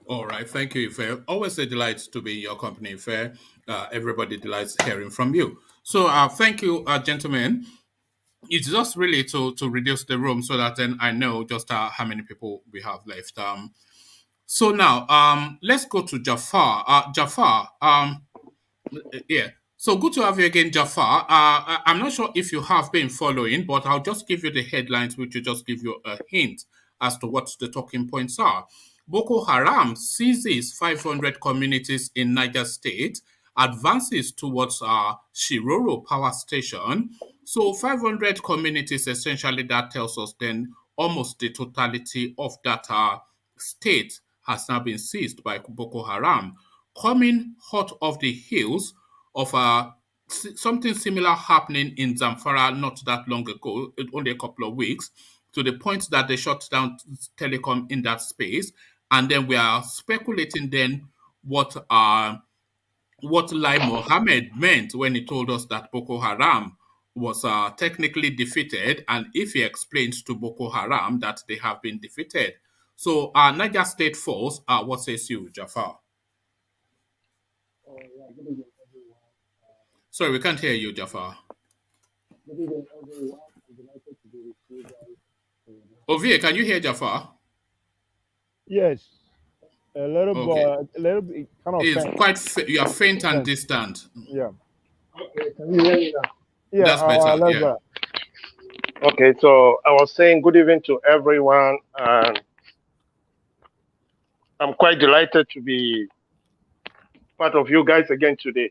All right, thank you, Ife. Always a delight to be in your company, Ife. Everybody delights hearing from you. So thank you, gentlemen. It's just really to reduce the room so that then I know just how many people we have left. So now let's go to Jafar. Jafar, yeah. So good to have you again, Jafar. I'm not sure if you have been following, but I'll just give you the headlines, which will just give you a hint as to what the talking points are. Boko Haram seizes 500 communities in Niger State, advances towards Shiroro power station. So 500 communities, essentially, that tells us then almost the totality of that state has now been seized by Boko Haram. Coming hot off the heels of something similar happening in Zamfara not that long ago, only a couple of weeks, to the point that they shut down telecom in that space. And then we are speculating then what Lai Mohammed meant when he told us that Boko Haram was technically defeated, and if he explains to Boko Haram that they have been defeated. So Niger State Force, what says you, Jafar? Sorry, we can't hear you, Jafar. Ovie, can you hear Jafar? Yes. A little bit, kind of it's faint. Quite, you are faint and distant. Yeah. Okay, can you hear me now? Yeah, that's better. Yeah. Okay, so I was saying good evening to everyone, and I'm quite delighted to be part of you guys again today.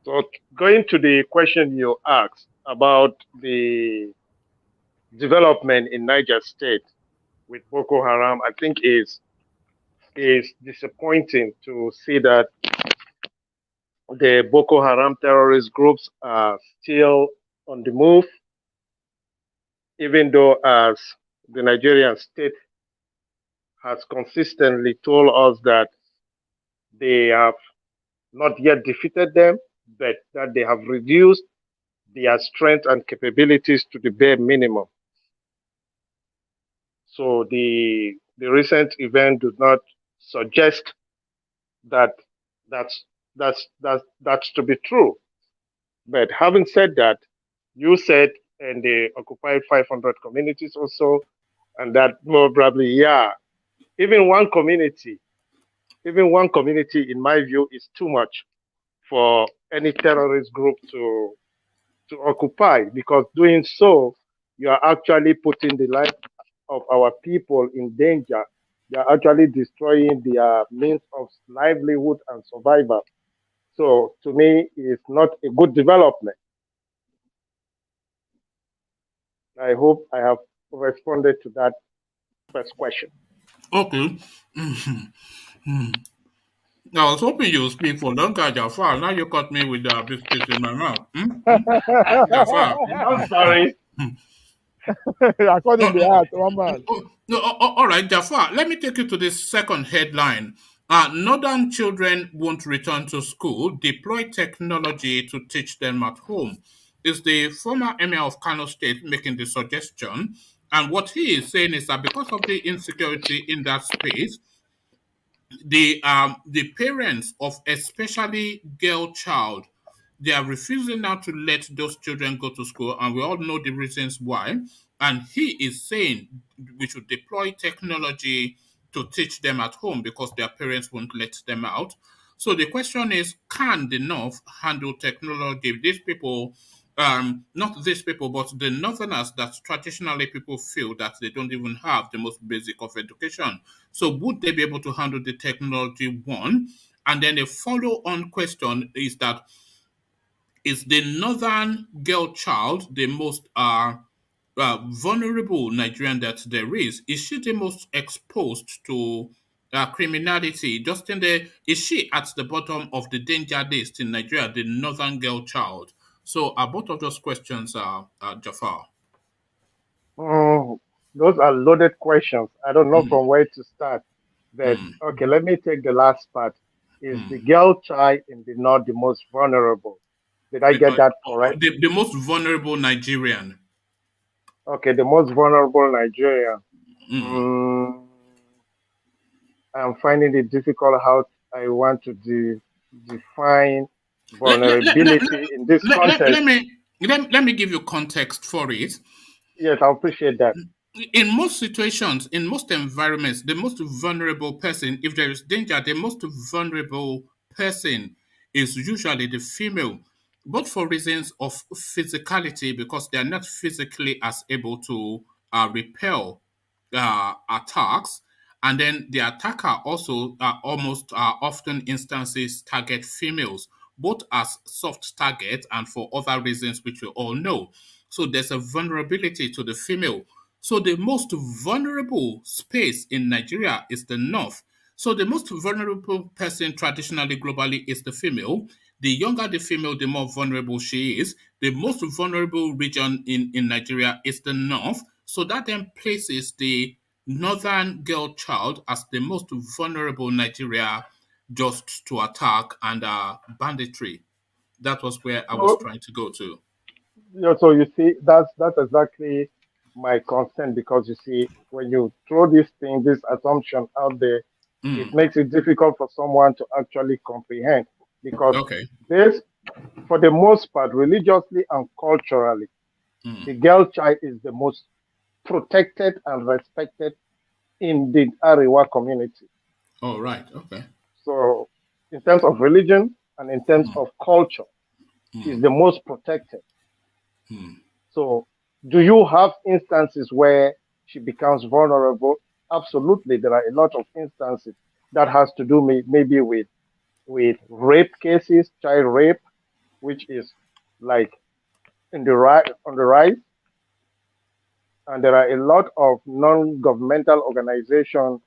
So going to the question you asked about the development in Niger State with Boko Haram, I think is disappointing to see that the Boko Haram terrorist groups are still on the move, even though as the Nigerian state has consistently told us that they have not yet defeated them, but that they have reduced their strength and capabilities to the bare minimum. So the recent event does not suggest that that's to be true. But having said that, you said, and they occupied 500 communities or so, and that more probably, yeah, even one community, in my view, is too much for any terrorist group to occupy, because doing so, you are actually putting the life of our people in danger. You are actually destroying their means of livelihood and survival. So to me, it's not a good development. I hope I have responded to that first question. Okay. I was hoping you would speak for longer, Jafar. Now you caught me with the biscuits in my mouth. Jafar. I'm sorry. According to the art, one man. All right, Jafar, let me take you to this second headline. Northern children won't return to school, deploy technology to teach them at home. Is the former emir of Kano State making the suggestion? And what he is saying is that because of the insecurity in that space, the parents of especially girl child, they are refusing now to let those children go to school, and we all know the reasons why. And he is saying we should deploy technology to teach them at home because their parents won't let them out. So the question is, can the North handle technology? These people, not these people, but the Northerners that traditionally people feel that they don't even have the most basic of education. So would they be able to handle the technology? One. And then a follow-on question is that, is the northern girl child the most vulnerable Nigerian that there is? Is she the most exposed to criminality? Just in the, is she at the bottom of the danger list in Nigeria, the northern girl child? So both of those questions are Jafar. Those are loaded questions. I don't know from where to start. But okay, let me take the last part. Is the girl child in the north the most vulnerable? Did I get that correct? The most vulnerable Nigerian. Okay, the most vulnerable Nigerian. I'm finding it difficult how I want to define vulnerability in this context. Let me give you context for it. Yes, I appreciate that. In most situations, in most environments, the most vulnerable person, if there is danger, the most vulnerable person is usually the female, both for reasons of physicality, because they are not physically as able to repel attacks, and then the attacker also almost often instances target females, both as soft targets and for other reasons which we all know. So there's a vulnerability to the female. So the most vulnerable space in Nigeria is the north. So the most vulnerable person traditionally globally is the female. The younger the female, the more vulnerable she is. The most vulnerable region in Nigeria is the north. So that then places the northern girl child as the most vulnerable Nigeria just to attack and banditry. That was where I was trying to go to. Yeah, so you see, that's exactly my concern, because you see, when you throw this assumption out there, it makes it difficult for someone to actually comprehend, because this, for the most part, religiously and culturally, the girl child is the most protected and respected in the Arewa community. Oh, right. Okay. So in terms of religion and in terms of culture, is the most protected. So do you have instances where she becomes vulnerable? Absolutely. There are a lot of instances that has to do maybe with rape cases, child rape, which is like on the rise. And there are a lot of non-governmental organizations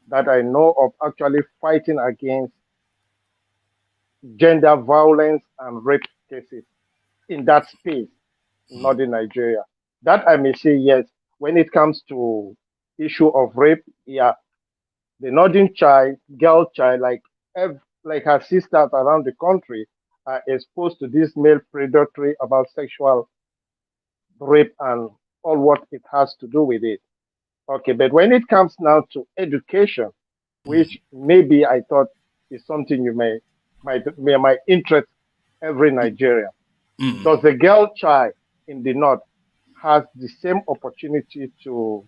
that I know of actually fighting against gender violence and rape cases in that space, not in Nigeria. That I may say yes. When it comes to issue of rape, yeah, the northern child, girl child, like her sisters around the country, are exposed to this male predatory about sexual rape and all what it has to do with it. Okay, but when it comes now to education, which maybe I thought is something you might interest every Nigerian. Does the girl child in the north has the same opportunity to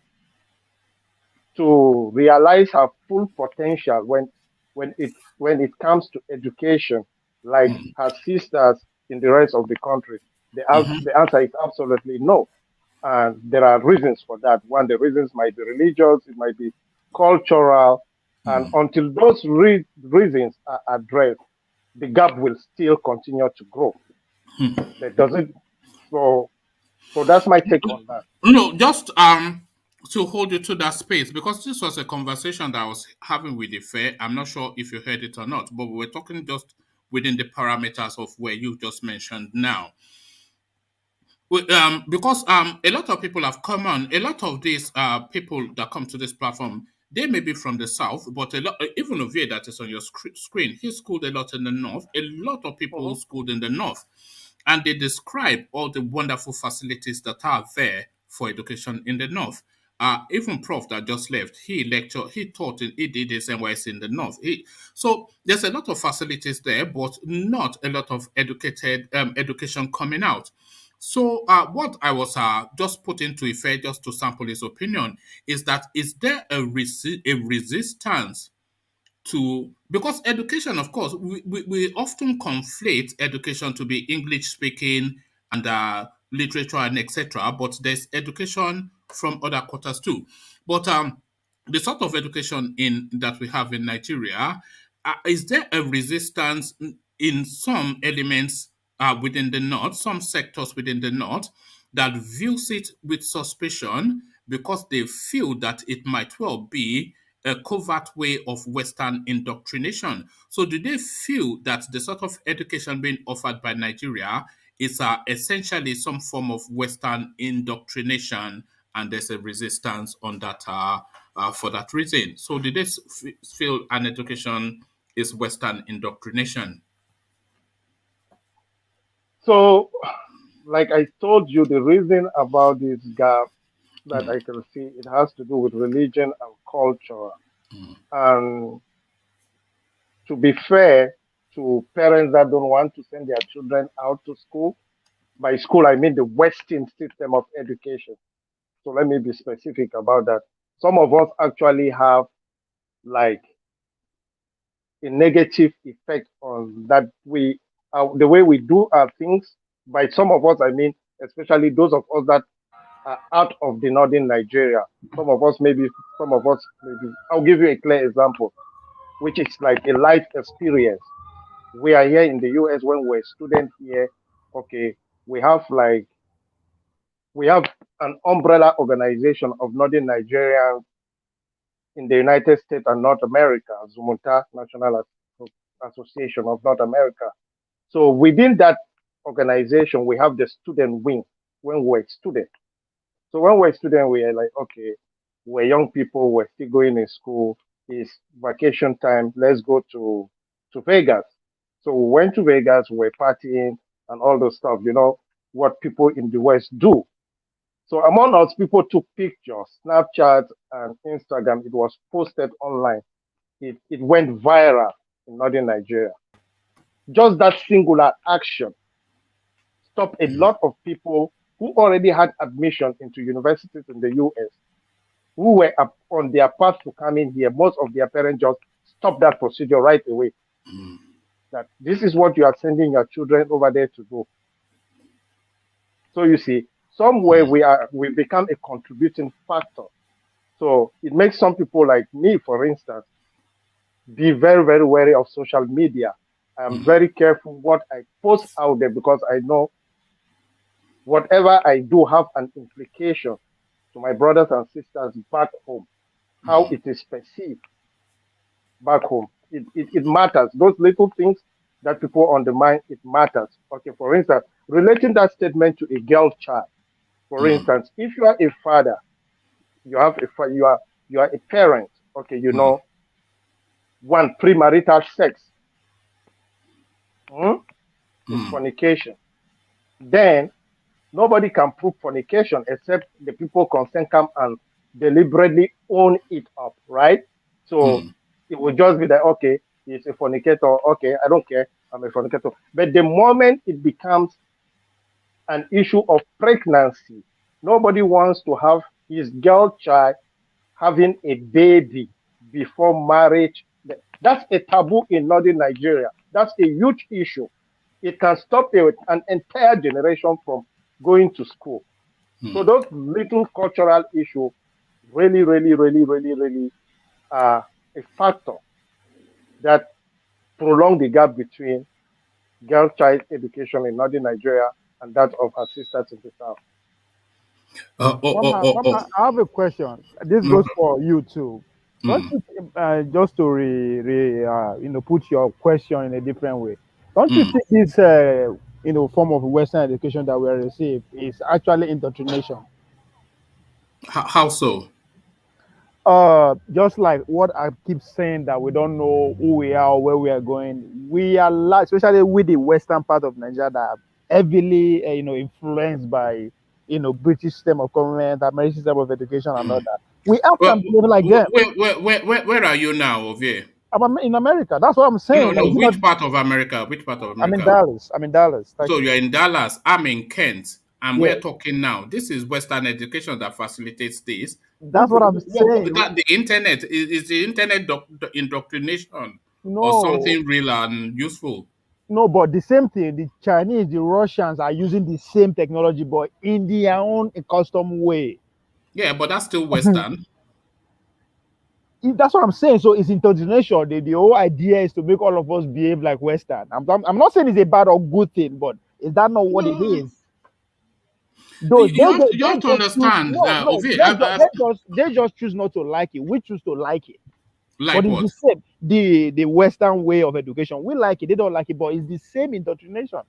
realize her full potential when it comes to education, like her sisters in the rest of the country? The answer is absolutely no. And there are reasons for that. One, the reasons might be religious, it might be cultural, and until those reasons are addressed, the gap will still continue to grow. That doesn't. So that's my take on that. No, just to hold you to that space, because this was a conversation that I was having with Ife. I'm not sure if you heard it or not, but we were talking just within the parameters of where you just mentioned now. Because a lot of people have come on. A lot of these people that come to this platform, they may be from the south, but a lot, even Ovie that is on your screen, he schooled a lot in the north. A lot of people who schooled in the north, and they describe all the wonderful facilities that are there for education in the north. Even Prof that just left, he lectured, he taught, he did his NYC in the north. So there's a lot of facilities there, but not a lot of educated education coming out. So what I was just putting to Ife, just to sample his opinion, is that is there a resistance to, because education, of course, we often conflate education to be English speaking and literature and etc. But there's education from other quarters too. But the sort of education in that we have in Nigeria, is there a resistance in some elements within the north, some sectors within the north, that views it with suspicion because they feel that it might well be a covert way of Western indoctrination? So do they feel that the sort of education being offered by Nigeria is essentially some form of Western indoctrination, and there's a resistance on that for that reason? So do they feel an education is Western indoctrination? So, like I told you, the reason about this gap that I can see, it has to do with religion and culture. And to be fair to parents that don't want to send their children out to school, by school I mean the Western system of education. So let me be specific about that. Some of us actually have like a negative effect on that the way we do our things. By some of us, I mean especially those of us that are out of the northern Nigeria. Some of us maybe. I'll give you a clear example, which is like a life experience. We are here in the US when we're students here. Okay, we have an umbrella organization of northern Nigerians in the United States and North America, Zumunta National Association of North America. So within that organization, we have the student wing when we're students. So when we're students, we are like, okay, we're young people, we're still going in school, it's vacation time, let's go to Vegas. So we went to Vegas, we're partying and all those stuff, what people in the West do. So among us, people took pictures, Snapchat and Instagram. It was posted online. It went viral in northern Nigeria. Just that singular action stopped a lot of people who already had admission into universities in the US, who were on their path to come in here. Most of their parents just stopped that procedure right away. That this is what you are sending your children over there to do. So you see, somewhere we become a contributing factor. So it makes some people like me, for instance, be very, very wary of social media. I'm very careful what I post out there, because I know whatever I do have an implication to my brothers and sisters back home, how it is perceived back home. It matters. Those little things that people on the mind, it matters. Okay, for instance, relating that statement to a girl child. For instance, if you are a father, you are a parent. Okay, one, premarital sex, is fornication. Then nobody can prove fornication except the people concerned come and deliberately own it up, right? So it will just be that, okay, he's a fornicator. Okay, I don't care, I'm a fornicator. But the moment it becomes an issue of pregnancy, nobody wants to have his girl child having a baby before marriage. That's a taboo in northern Nigeria. That's a huge issue. It can stop an entire generation from going to school. So those little cultural issues really are a factor that prolong the gap between girl child education in northern Nigeria and that of her sisters in the south. Mama, I have a question. This goes for you too. Don't you, just to put your question in a different way. Don't you think this form of Western education that we receive is actually indoctrination? How so? Just like what I keep saying that we don't know who we are or where we are going. We are especially with the western part of Nigeria that are heavily influenced by British system of government, American system of education, and all that. We have some people like them. Where are you now, Ovie? I'm in America. That's what I'm saying. No. Which part of America? Which part of America? I'm in Dallas. So you're in Dallas. I'm in Kent. And Yeah. we're talking now. This is Western education that facilitates this. That's what I'm saying. That the internet is the internet indoctrination No. or something real and useful. No, but the same thing. The Chinese, the Russians are using the same technology, but in their own custom way. Yeah, but that's still Western. That's what I'm saying. So it's indoctrination. The whole idea is to make all of us behave like Western. I'm not saying it's a bad or good thing, but is that not what it is? You have to understand. They just choose not to like it. We choose to like it. Like but what? It's the same. The Western way of education. We like it. They don't like it, but it's the same indoctrination.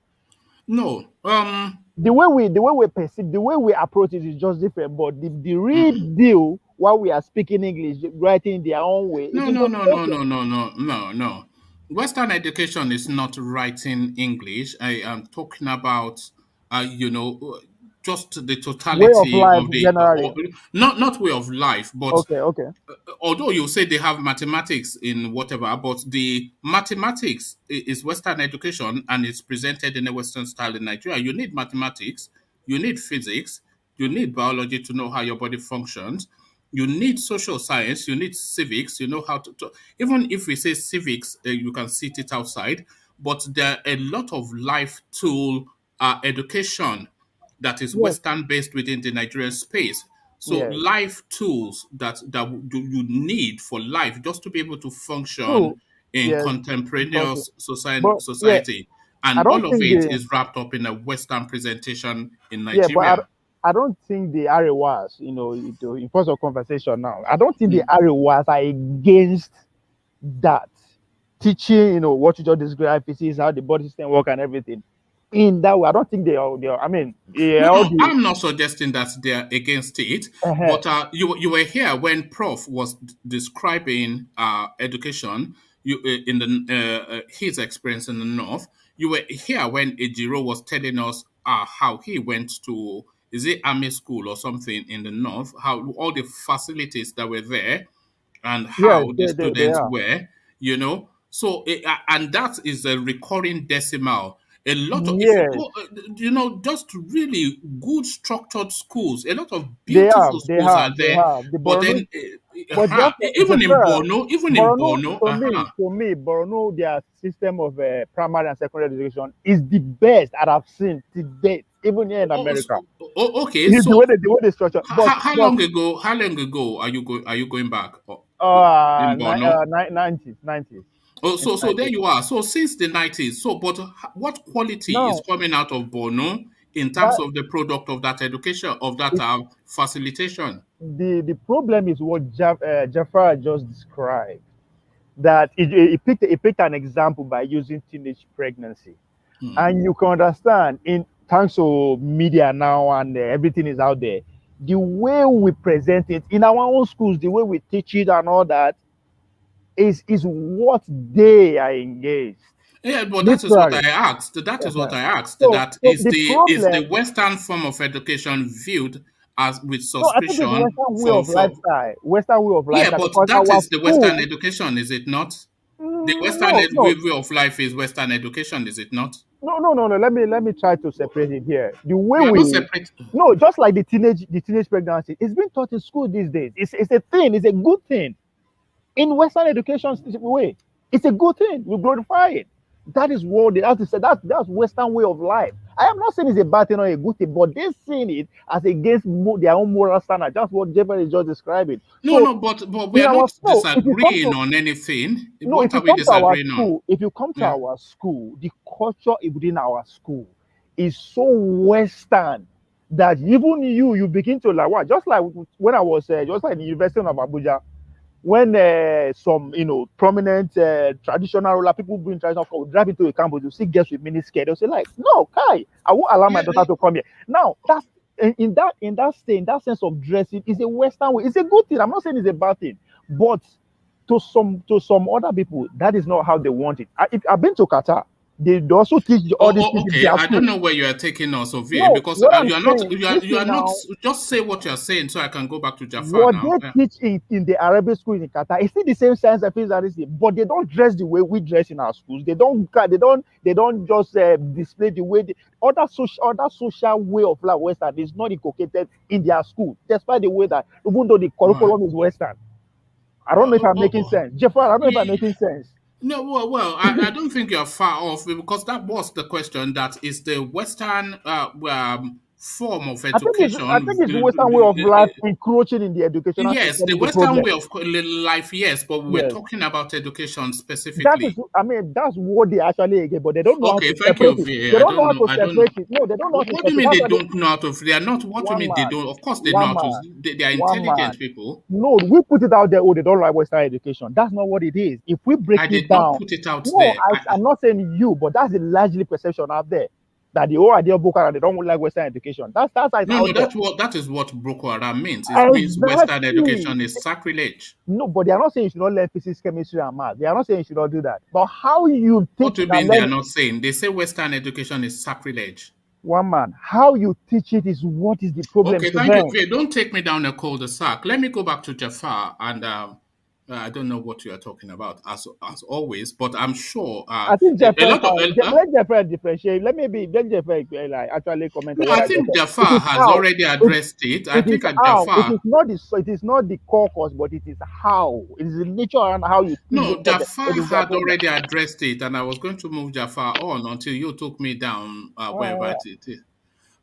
No. The way we perceive, the way we approach it is just different. But the real deal, while we are speaking English, writing their own way. No. Western education is not writing English. I am talking about, just the totality way of life, of the generally. not way of life, but okay. Although you say they have mathematics in whatever, but the mathematics is Western education and it's presented in a Western style in Nigeria. You need mathematics, you need physics, you need biology to know how your body functions. You need social science, you need civics, you know how to even if we say civics, you can sit it outside, but there are a lot of life tool education that is Western based within the Nigerian space. So life tools that you need for life just to be able to function in contemporaneous society. And all of it is wrapped up in a Western presentation in Nigeria. Yeah, but I don't think the Arewas, in course of conversation now, I don't think the Arewas are against that. Teaching, what you just described, physics, how the body system work and everything. In that way, I don't think they are. I mean, I'm not suggesting that they are against it, but you were here when Prof was describing education. In the his experience in the North. You were here when Ejiro was telling us how he went to army school or something in the North. How all the facilities that were there and how the students were. So and that is a recurring decimal. A lot of, just really good structured schools. A lot of beautiful schools are there. But even in Borno, to me, Borno, their system of primary and secondary education is the best I've seen to date, even here in America. Okay, so the way they structure. How long ago are you going back? 90s. Oh, so there you are. So since the 90s. So, but what quality is coming out of Borno in terms of the product of that education, of that facilitation? The problem is what Jafar just described. That he picked an example by using teenage pregnancy, and you can understand in terms of media now and everything is out there. The way we present it in our own schools, the way we teach it and all that. Is what they are engaged. Yeah, but that is what I asked. That is what I asked. Is the Western form of education viewed as with suspicion? I think Western way of lifestyle. Yeah, but that is the Western education, is it not? The Western way of life is Western education, is it not? No. Let me try to separate it here. The way just like the teenage pregnancy, it's being taught in school these days. It's a thing. It's a good thing. In Western education way, it's a good thing. We glorify it. That is what that's Western way of life. I am not saying it's a bad thing or a good thing, but they're seeing it as against their own moral standard. That's what Jeffrey is just describing. So No, but we in are our not school, if you come disagreeing to on anything. no, What if you are we come to our disagreeing on? school, if you come to Yeah. our school, the culture within our school is so Western that even you begin to like what? Just like when I was just like the University of Abuja, when some prominent traditional ruler people bring traditional will drive into a campus, you see girls with miniskirt, they'll say like, no, Kai, I won't allow my daughter to come here. Now that's in that sense of dressing is a Western way. It's a good thing. I'm not saying it's a bad thing, but to some other people, that is not how they want it. I've been to Qatar. They also teach all these things in Okay. their I school. don't know where you are taking us, Ovie, No, because what I'm you are not. saying, You are listen not. now, Just say what you are saying, so I can go back to Jafar what now. they teach in the Arabic schools in Qatar is still the same science and physics and this, but they don't dress the way we dress in our schools. They don't just display the way other social way of life Western is not inculcated in their school, despite the way that even though the curriculum is Western. I don't know if I'm making sense. Jeffrey, I don't know if I'm making sense. No, well, I don't think you're far off because that was the question. That is the Western form of I think it's the Western way of life encroaching in the educational Yes, system the is the Western problem. way of life, yes, but we were Yes. talking about education That specifically. is, that's what they actually get, but they don't know how Okay, to thank you, separate it. V. They I don't know don't how know. to I don't know. separate it. No, they don't know how to What do you separate. mean That's they why don't know how to? They are not. What do you mean they don't? Of course, they know how to. They are one man. intelligent people. No, we put it out there. Oh, they don't like Western education. That's not what it is. If we break I it did not down, put it out no, there. I'm not saying you, but that's the largely perception out there that the whole idea of Boko Haram, they don't like Western education. That's how it's No, out there. that is what Boko Haram means. It means Western education is sacrilege. No, but they are not saying you should not learn physics, chemistry, and math. They are not saying you should not do that. But how you teach What do you mean they are not saying? They say Western education is sacrilege. One man, how you teach it is what is the problem. Okay, thank you. Okay, don't take me down a cul-de-sac. Let me go back to Jafar, and I don't know what you are talking about as always, but I'm sure I think a Jeffrey lot of. let Jeffrey differentiate. Let Jeffrey like actually comment on No, what I I just think said. Jafar has already addressed it. I think Jafar. It is not the core cause, but it is how. It is the nature and how you teach No, the problem. Jafar had already addressed it, and I was going to move Jafar on until you took me down wherever it is.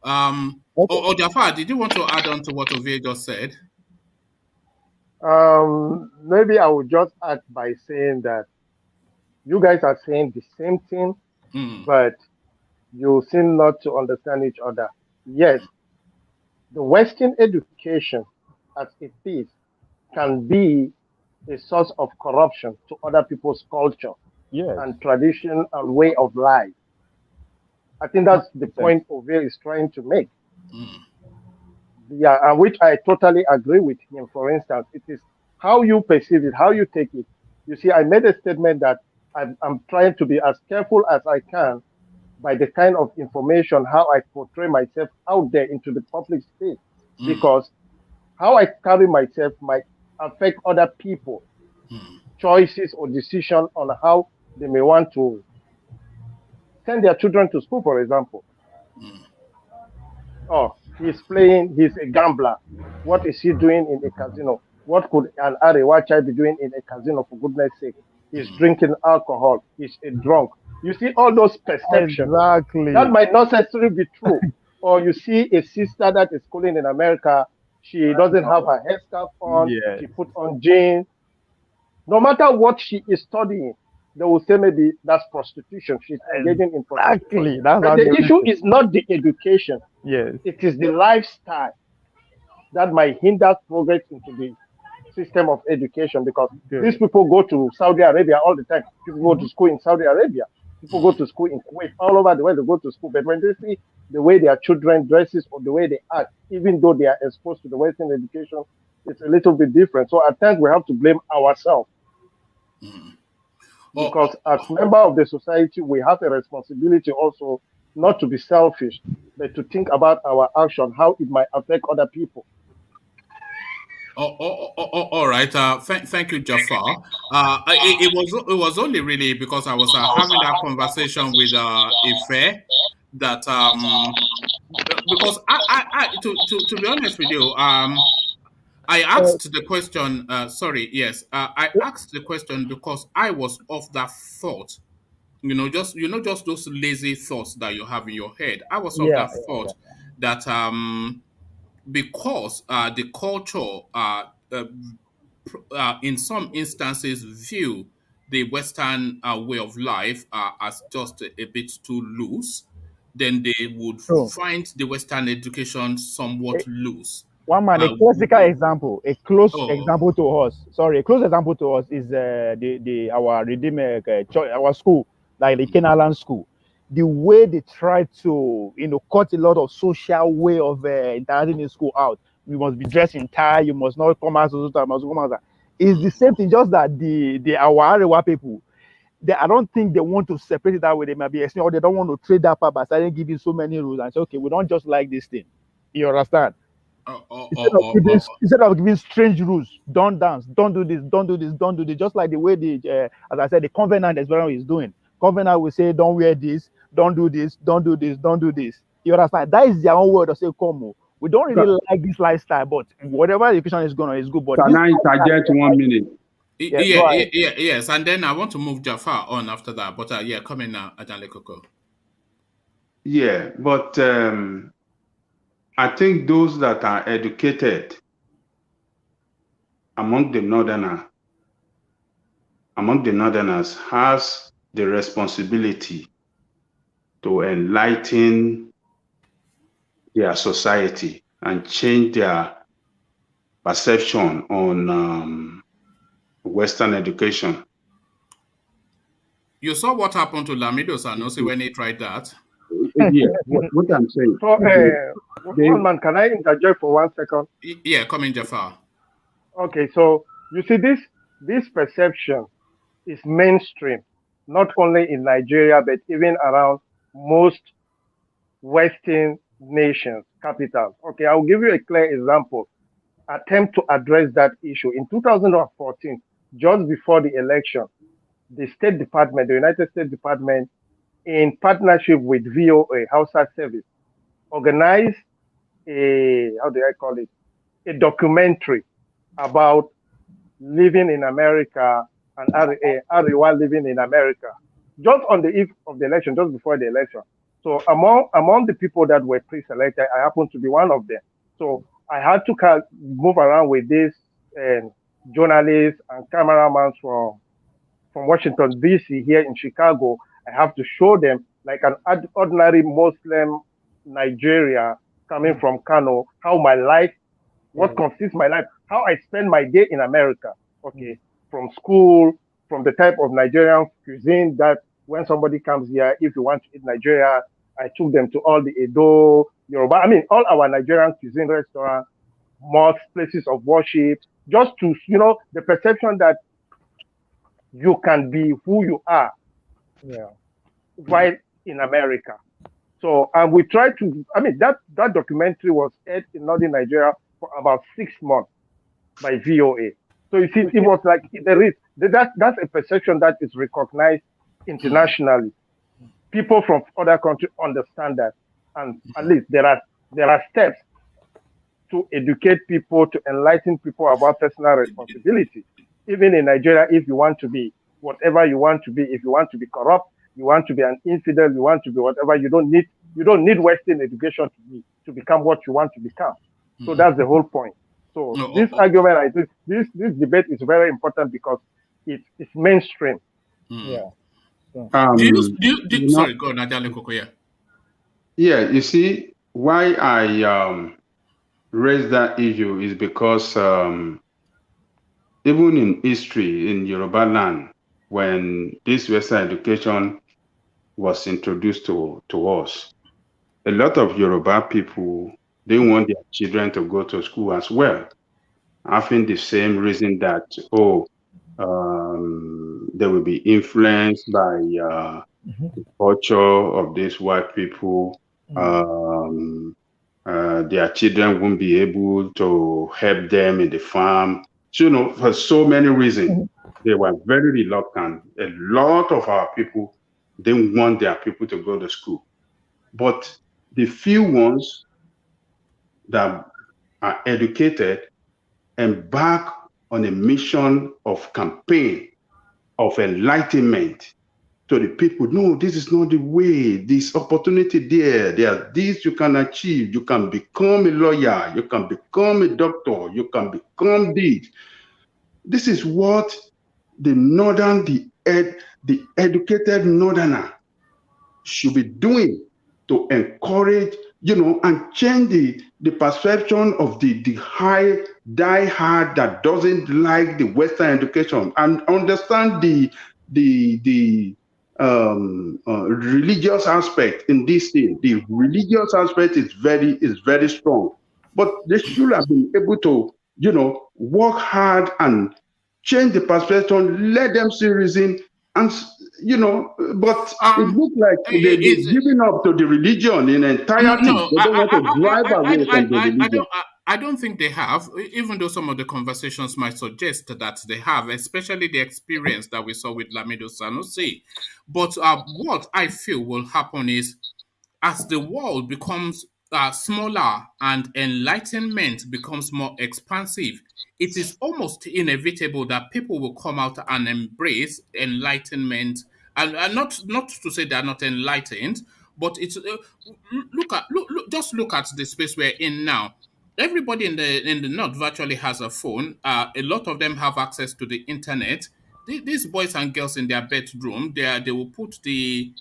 Or Jafar, did you want to add on to what Ovie just said? Maybe I would just add by saying that you guys are saying the same thing, but you seem not to understand each other. Yes, the Western education as it is can be a source of corruption to other people's culture and tradition and way of life. I think that's the point Ovie is trying to make. Yeah, which I totally agree with him. For instance, it is how you perceive it, how you take it. You see, I made a statement that I'm trying to be as careful as I can by the kind of information, how I portray myself out there into the public space, because how I carry myself might affect other people choices or decision on how they may want to send their children to school, for example. Oh, he's a gambler. What is he doing in a casino? What could an Arewa child be doing in a casino, for goodness sake? He's drinking alcohol. He's a drunk. You see all those perceptions. Exactly. That might not necessarily be true. Or you see a sister that is schooling in America. She doesn't have her headscarf on. She put on jeans. No matter what she is studying, they will say maybe that's prostitution. She's engaging in prostitution. Exactly. That's but the issue is not the education. Yes. It is the lifestyle that might hinder progress into the system of education, because these people go to Saudi Arabia all the time. People go to school in Saudi Arabia. People go to school in Kuwait. All over the world they go to school. But when they see the way their children dresses or the way they act, even though they are exposed to the Western education, it's a little bit different. So at times we have to blame ourselves. Because as member of the society, we have a responsibility also not to be selfish, but to think about our action, how it might affect other people. All right. Thank you, Jafar. It was only really because I was having that conversation with Ife that because to be honest with you, I asked the question. I asked the question because I was of that thought just those lazy thoughts that you have in your head. I was of Yeah, that thought that because the culture in some instances view the Western way of life as just a bit too loose, then they would true. find the Western education somewhat loose. One man, a Uh, classical example, a close oh, example to us. Sorry, a close example to us is the our Redeemer church, our school, like the Kenaland school. The way they try to cut a lot of social way of interacting in school out. You must be dressed in tie. You must not come out. Must come out. It's the same thing, just that the our Arewa people. I don't think they want to separate it that way. They might be extreme, or they don't want to trade that part by starting giving so many rules and say, okay, we don't just like this thing. You understand? oh, oh, Instead oh, of oh, giving oh, instead of giving strange rules, don't dance, don't do this, don't do this, don't do this. Just like the way as I said, the covenant experiment is doing. Covenant will say, don't wear this, don't do this, don't do this, don't do this. You understand? That is their own word of say, come on. We don't really like this lifestyle, but whatever education is going on is good. But Can this I interject 1 minute? yeah, go ahead. yes, and then I want to move Jafar on after that. But yeah, come in now, Ajanle Koko. Yeah, but I think those that are educated among the northerners has the responsibility to enlighten their society and change their perception on Western education. You saw what happened to Lamido Sanusi when he tried that. Yeah, what I'm saying. So, one man, can I interject for 1 second? Yeah, come in, Jafar. Okay, so you see, this perception is mainstream, not only in Nigeria but even around most Western nations, capitals. Okay, I'll give you a clear example. Attempt to address that issue in 2014, just before the election. The State Department, the United States Department, in partnership with VOA, Hausa Service, organized how do I call it, a documentary about living in America and Arewa living in America, just on the eve of the election, just before the election. So among the people that were pre-selected, I happened to be one of them. So I had to move around with these journalists and cameramen from Washington, D.C. here in Chicago. I have to show them, like an ordinary Muslim Nigeria coming from Kano, how my life, what consists my life, how I spend my day in America. Okay, from school, from the type of Nigerian cuisine that when somebody comes here, if you want to eat Nigeria, I took them to all the Edo, Yoruba, I mean, all our Nigerian cuisine restaurants, mosques, places of worship, just to, the perception that you can be who you are while in America. So, and we tried to, I mean, that documentary was aired in northern Nigeria for about 6 months by VOA. So you see, it was like that's a perception that is recognized internationally. People from other countries understand that, and at least there are steps to educate people, to enlighten people about personal responsibility. Even in Nigeria, if you want to be whatever you want to be, if you want to be corrupt, you want to be an infidel, you want to be whatever, you don't need Western education to become what you want to become. So that's the whole point. So this argument, I think this debate is very important because it's mainstream. Yeah. Sorry, go on, Ajanle Koko. Yeah, you see, why I raise that issue is because even in history in Yoruba land, when this Western education was introduced to us, a lot of Yoruba people, they want their children to go to school as well, having the same reason that, they will be influenced by the culture of these white people. Their children won't be able to help them in the farm. So, for so many reasons, they were very reluctant. A lot of our people didn't want their people to go to school. But the few ones that are educated embark on a mission of campaign, of enlightenment, to the people, no, this is not the way. This opportunity there, this you can achieve. You can become a lawyer, you can become a doctor, you can become this. This is what the the educated northerner should be doing to encourage, and change the perception of the high die-hard that doesn't like the Western education, and understand the religious aspect in this thing. The religious aspect is very strong, but they should have been able to, work hard and change the perception, let them see reason, and but it looks like they're giving up to the religion in entirety. No, They don't want to drive away from the religion. I don't think they have, even though some of the conversations might suggest that they have, especially the experience that we saw with Lamido Sanusi. But what I feel will happen is, as the world becomes smaller and enlightenment becomes more expansive, it is almost inevitable that people will come out and embrace enlightenment. And not to say they're not enlightened, but it's just look at the space we're in now. Everybody in the north virtually has a phone. A lot of them have access to the internet. These boys and girls in their bedroom, they will put the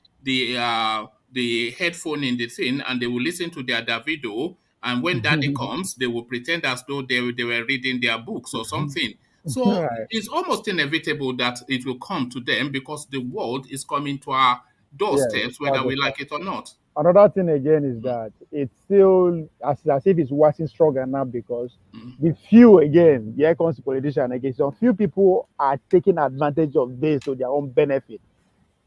headphone in the thing, and they will listen to their Davido. And when daddy comes, they will pretend as though they were reading their books or something. So Right. it's almost inevitable that it will come to them, because the world is coming to our doorsteps, whether we like it or not. Another thing again is that it's still as if it's waxing stronger now, because the few, again, here comes the politician again. Some few people are taking advantage of this to their own benefit.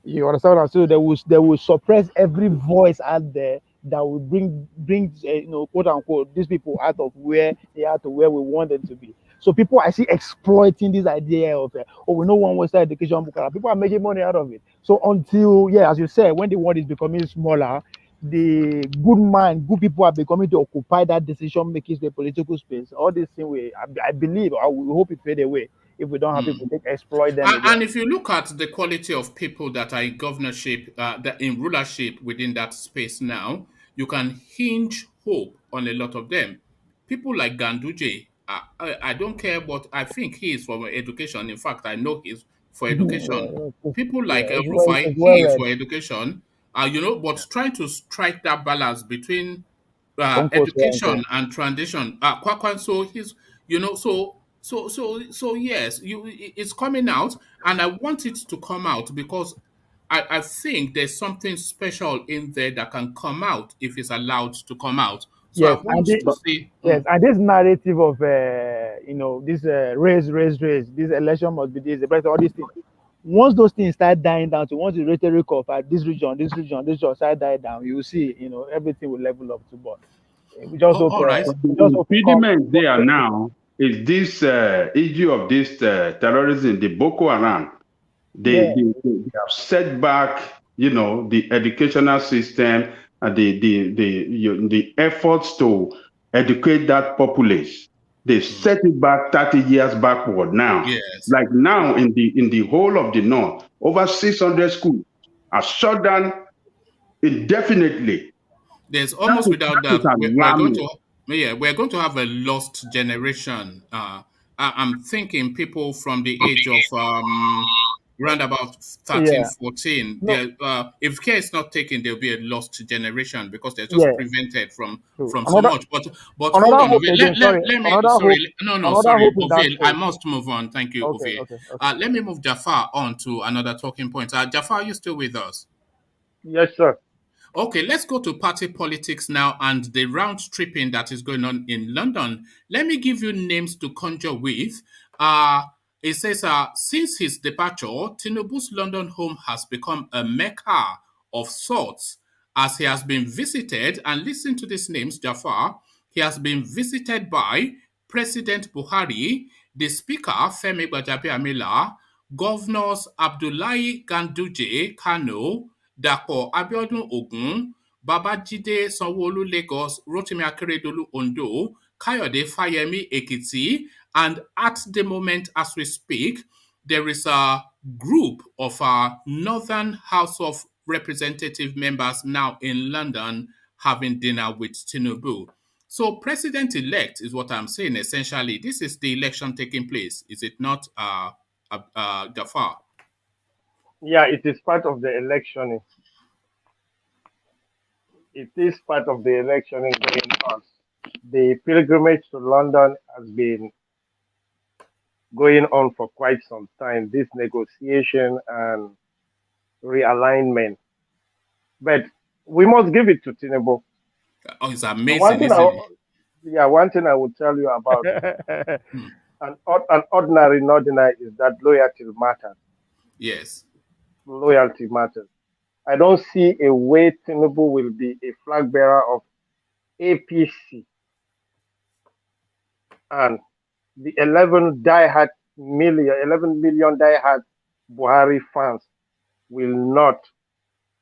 You understand what I'm saying? They will suppress every voice out there that will bring quote unquote, these people out of where they are to where we want them to be. So people are actually exploiting this idea of we know one Western education. People are making money out of it. So until, as you said, when the world is becoming smaller, the good people are becoming to occupy that decision making, the political space. All these things, I believe, I will hope it fade away if we don't have people to exploit them again. And if you look at the quality of people that are in governorship, that in rulership within that space now, you can hinge hope on a lot of them. People like Ganduje, I don't care what, I think he is for education. In fact, I know he's for education. People like El Rufai, he is for education. But trying to strike that balance between education and transition. So he's, so yes, it's coming out, and I want it to come out, because I think there's something special in there that can come out if it's allowed to come out. So I want to see. Yes, and this narrative of this race, this election must be this, the rest, all these things. Once those things start dying down, to once the rhetoric of this region start dying down, you will see, everything will level up to board. We just hope. All right. The impediment there now is this issue of this terrorism, the Boko Haram. They have set back, the educational system and the efforts to educate that populace. They set it back 30 years backward now. Yes. Like now in the whole of the north, over 600 schools are shut down indefinitely. There's almost without that, we're going to have a lost generation. I'm thinking people from the age of around about 13, 14. If care is not taken, there'll be a lost generation, because they're just prevented from so much. But hold on, Ovil, I must move on. Thank you, Ovil. Let me move Jafar on to another talking point. Jafar, are you still with us? Yes, sir. Okay, let's go to party politics now and the round tripping that is going on in London. Let me give you names to conjure with. It says, since his departure, Tinubu's London home has become a mecca of sorts, as he has been visited, and listen to these names, Jafar, he has been visited by President Buhari, the Speaker, Femi Gbajabiamila, Governors Abdullahi Ganduje, Kano, Dapo Abiodun Ogun, Babajide Sanwo-Olu Lagos, Rotimi Akeredolu Ondo, Kayode Fayemi Ekiti, and at the moment as we speak, there is group of our Northern House of Representative members now in London having dinner with Tinubu. So president-elect is what I'm saying, essentially. This is the election taking place, is it not, Jafar? Yeah, it is part of the election. It is part of the election going on. The pilgrimage to London has been going on for quite some time, this negotiation and realignment. But we must give it to Tinubu. Oh, it's amazing, isn't it? Yeah, one thing I would tell you about an ordinary Northerner is that loyalty matters. Yes. Loyalty matters. I don't see a way Tinubu will be a flag bearer of APC and the 11 million diehard Buhari fans will not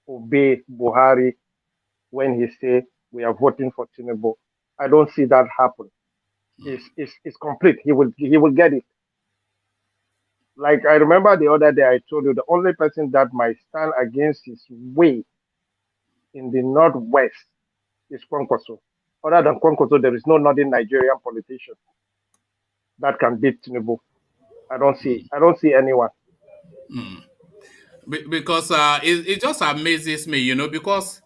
obey Buhari when he say we are voting for Tinubu. I don't see that happen. It's complete. He will get it. Like I remember the other day, I told you the only person that might stand against his way in the northwest is Kwankwaso. Other than Kwankwaso, there is no northern Nigerian politician that can beat Tinubu. I don't see anyone. Because it just amazes me, because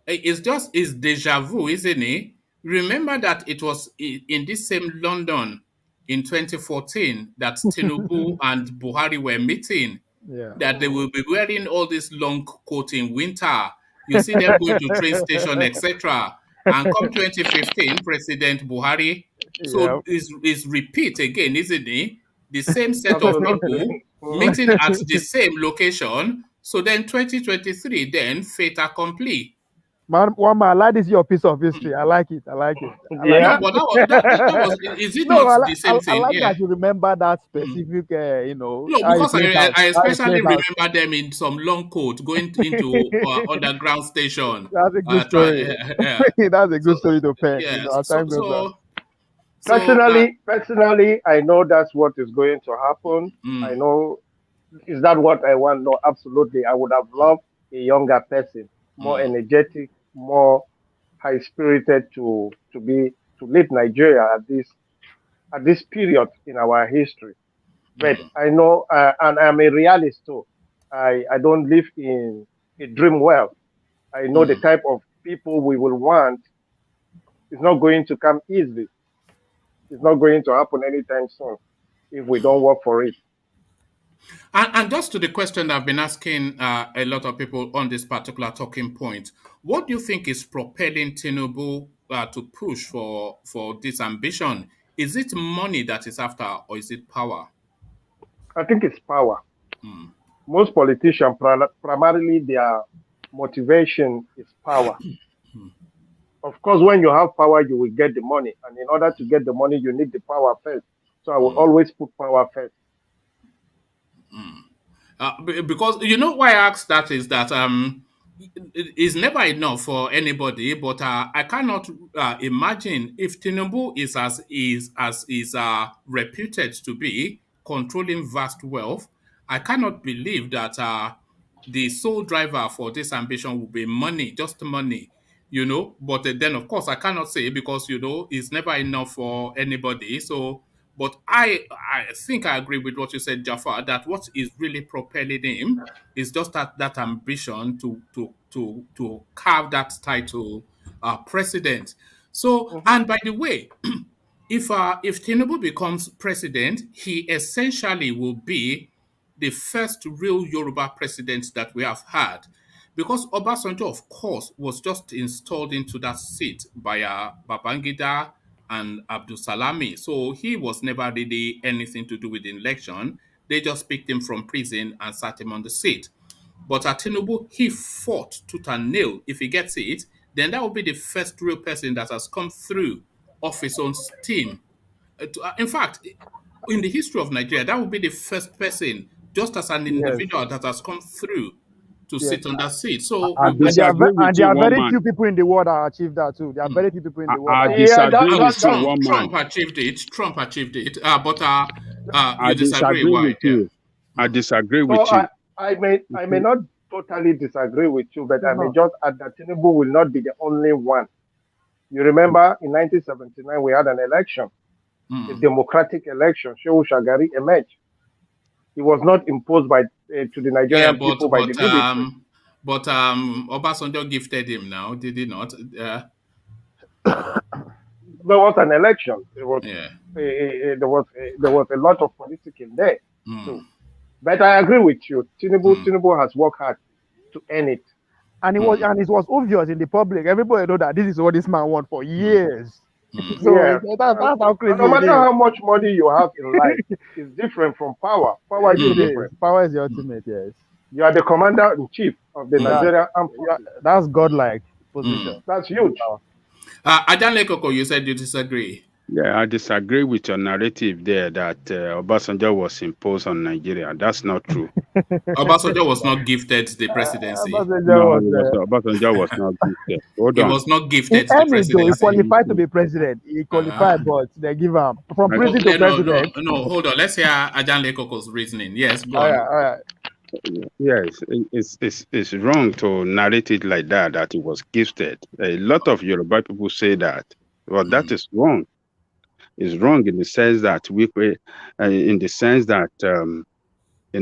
it's deja vu, isn't it? Remember that it was in this same London in 2014 that Tinubu and Buhari were meeting. Yeah. That they will be wearing all this long coat in winter. You see them going to train station, etc. And come 2015, President Buhari. So is repeat again, isn't it? The same set of people meeting at the same location. So then 2023, then fait accompli. Man, one man, I like this your piece of history. I like it. No, but that was is it not the same thing? I like that you remember that specific, No, because I especially remember them in some long coat going into underground station. That's a good story. That's a good story to pen. Yes. Personally, I know that's what is going to happen. I know. Is that what I want? No, absolutely. I would have loved a younger person, more energetic, more high-spirited to lead Nigeria at this period in our history. But I know, and I'm a realist too. I don't live in a dream world. I know the type of people we will want is not going to come easily. It's not going to happen anytime soon if we don't work for it. And just to the question I've been asking a lot of people on this particular talking point, what do you think is propelling Tinubu to push for this ambition? Is it money that is after, or is it power? I think it's power. Most politicians, primarily their motivation is power. Of course, when you have power, you will get the money. And in order to get the money, you need the power first. So I will always put power first. Because you know why I ask that is that it's never enough for anybody, but I cannot imagine if Tinubu is reputed to be controlling vast wealth. I cannot believe that the sole driver for this ambition will be money, just money. But then of course I cannot say because it's never enough for anybody. So, but I think I agree with what you said, Jafar, that what is really propelling him is just that ambition to carve that title, president. So, and by the way, if Tinubu becomes president, he essentially will be the first real Yoruba president that we have had. Because Obasanjo, of course, was just installed into that seat by Babangida and Abdul Salami. So he was never really anything to do with the election. They just picked him from prison and sat him on the seat. But at Tinubu, he fought tooth and nail. If he gets it, then that will be the first real person that has come through of his own steam. In fact, in the history of Nigeria, that will be the first person, just as an individual, that has come through to sit on that seat. So there are very few people in the world that achieved that too. There are very few people in the world. Trump achieved it. But I disagree with you. I disagree with So you. I may not totally disagree with you, but I may just add that Tinubu will not be the only one. You remember in 1979 we had an election, a democratic election. Shehu Shagari emerged. It was not imposed by to the Nigerian people by the military. Obasanjo gifted him now, did he not? There was an election. There was Yeah. there was a lot of politics in there too. But I agree with you. Tinubu has worked hard to earn it. And it was obvious in the public. Everybody know that this is what this man wants for years. So Yeah. that's how crazy No matter it is. how much money you have in life, it's different from power. Power is It different. is. Power is the ultimate, yes. You are the commander in chief of the Nigerian Armed Forces. That's godlike position. That's huge. Ajanle Koko, you said you disagree. Yeah, I disagree with your narrative there that Obasanjo was imposed on Nigeria. That's not true. Obasanjo was not gifted the presidency. Obasanjo was not gifted. Hold on. He was not gifted He the presidency. He qualified to be president. He qualified, but they give him from prison to president. No, hold on. Let's hear Ajanle Koko's reasoning. Yes, go All on. right. Yes, it's wrong to narrate it like that, that it was gifted. A lot of Yoruba people say that. Well, that is wrong. It's wrong in the sense that in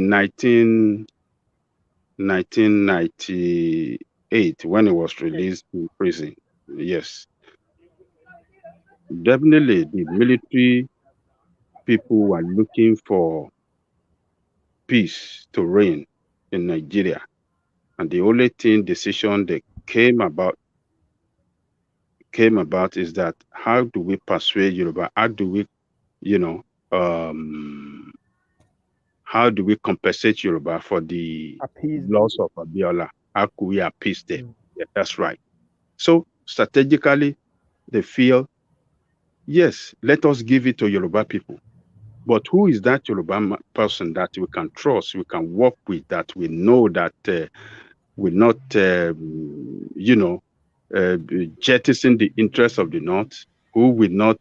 1998, when he was released from prison, yes, definitely the military people were looking for peace to reign in Nigeria, and the only decision they came about is that how do we persuade Yoruba? How do we, how do we compensate Yoruba for the loss of Abiola? How could we appease them? Yeah, that's right. So strategically, they feel, yes, let us give it to Yoruba people. But who is that Yoruba person that we can trust, we can work with, that we know that will not, jettison the interests of the North, who will not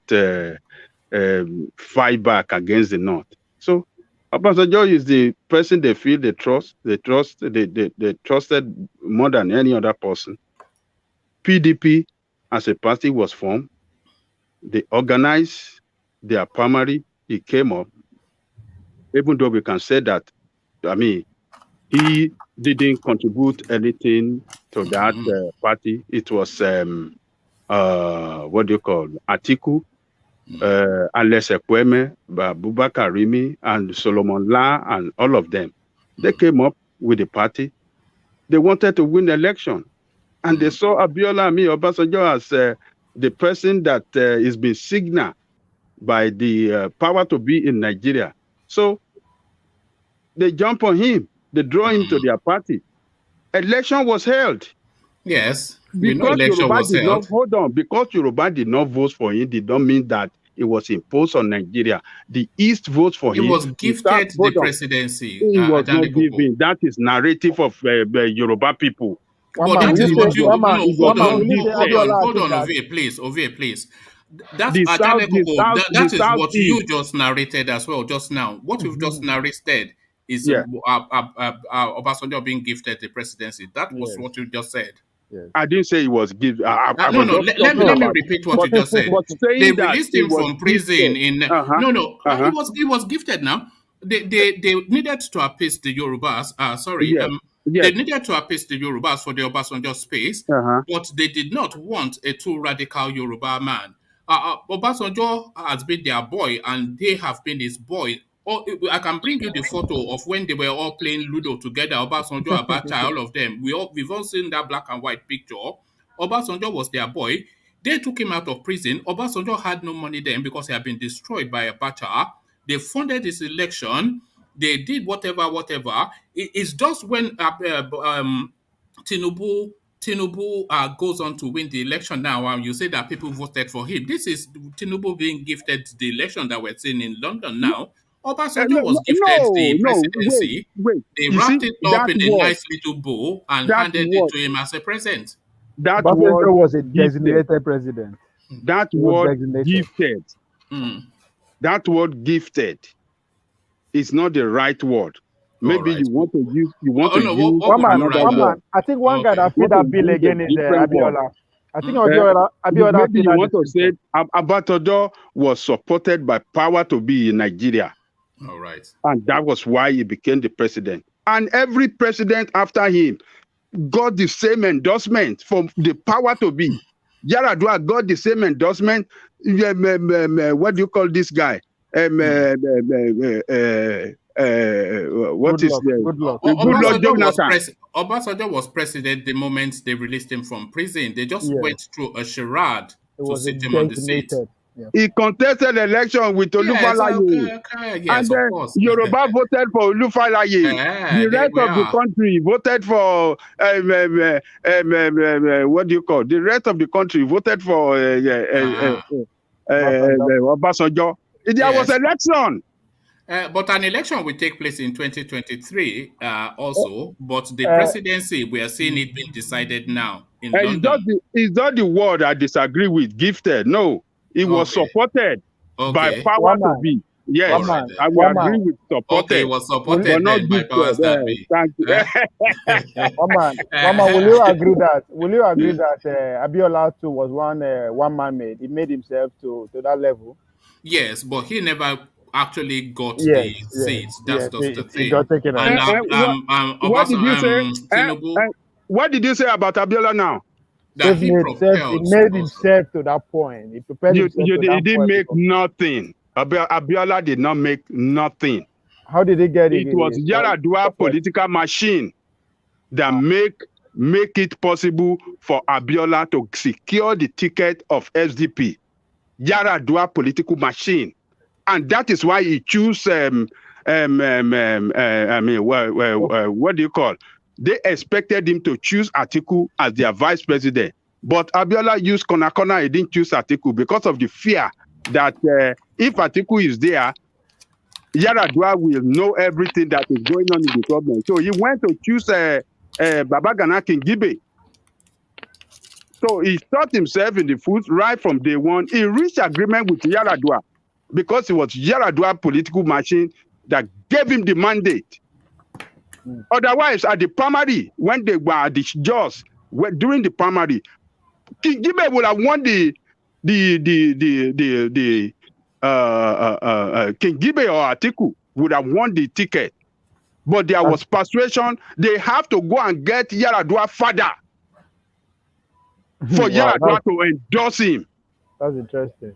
fight back against the North? So Obasanjo is the person they feel they trust. They trusted more than any other person. PDP as a party was formed. They organized their primary. He came up. Even though we can say that, he didn't contribute anything to that party. It was Atiku, Alex Ekweme, Bubakar Rimi, and Solomon La, and all of them. They came up with the party. They wanted to win the election, and they saw Abiola Obasanjo as the person that is being signaled by the power to be in Nigeria. So they jump on him. They draw him to their party. Election was held. Yes, because Yoruba did not, hold on, because Yoruba did not vote for him, did not mean that it was imposed on Nigeria. The East votes for him. He was gifted the presidency. He was not given. That is narrative of Yoruba people. But that is what you hold on, Ovie, please. That is what you just narrated as well just now. What you've just narrated is Obasanjo being gifted the presidency. That was what you just said. Yes. I didn't say he was given. Let me repeat what you just said. They released him from prison in. He was gifted now. They needed to appease the Yorubas. They needed to appease the Yorubas for the Obasanjo space, but they did not want a too radical Yoruba man. Obasanjo has been their boy, and they have been his boy. I can bring you the photo of when they were all playing Ludo together. Obasanjo, Abacha, all of them. We've all seen that black and white picture. Obasanjo was their boy. They took him out of prison. Obasanjo had no money then because he had been destroyed by Abacha. They funded his election. They did whatever. It's just when Tinubu goes on to win the election now, and you say that people voted for him. This is Tinubu being gifted the election that we're seeing in London now. Obasanjo was gifted the presidency. They wrapped it up in a nice little bow and handed it to him as a present. That was a designated president. That word gifted. That word gifted is not the right word. Maybe you want to use What use would you another One rather? word. man. I think one guy that Want put that to bill use a again is different word. Abiola. I think Uh, Abiola Maybe you said want that to say Adebanjo was supported by power to be in Nigeria, All right. and that was why he became the president. And every president after him got the same endorsement from the power to be. Yaradua got the same endorsement. What do you call this guy? What Good is luck. the Good luck. Goodluck Jonathan? Obasanjo was president the moment they released him from prison. They just Yes. went through a charade It to was sit him on the seat. detonated. Yeah. He contested election with Yes, Olufalaye. yes, And of then course. Yoruba voted for Olufalaye. The There rest we of the are. country voted for what do you call? The rest of the country voted for Obasanjo. There was Yes. election. But an election will take place in 2023 also. But the Uh, presidency, we are seeing it being decided now in London. It's not the word I disagree with. Gifted. No, it was Okay. supported by Okay. power one to man. be. All Yes, right man. then. I will One agree man. with Okay, it supported, was but supported not then by powers gifted. that be. Thank you. One man. One man. Will you agree that? Will you agree that Abiola too was one man made? He made himself to that level. Yes, but he never actually got Yes. the Yes. seats. That's Yes. just the He thing. got taken And away. What did you say? Tinubu, What did you say about Abiola now? that he He propelled made also. himself to that point. He prepared himself to He that didn't point. make nothing. Abiola did not make nothing. How did he get It was Yaradua political machine that make it possible for Abiola to secure the ticket of SDP. Yaradua political machine, and that is why he chose. What do you call? They expected him to choose Atiku as their vice president, but Abiola used corner. He didn't choose Atiku because of the fear that if Atiku is there, Yaradua will know everything that is going on in the government. So he went to choose Babagana Kingibe. So he shot himself in the foot right from day one. He reached agreement with Yaradua because it was Yaradua political machine that gave him the mandate. Otherwise, at the primary, when they were at the jaws, during the primary, Kingibe would have won Kingibe or Atiku would have won the ticket. But there was persuasion. They have to go and get Yaradua father for Yaradua to endorse him. That's interesting.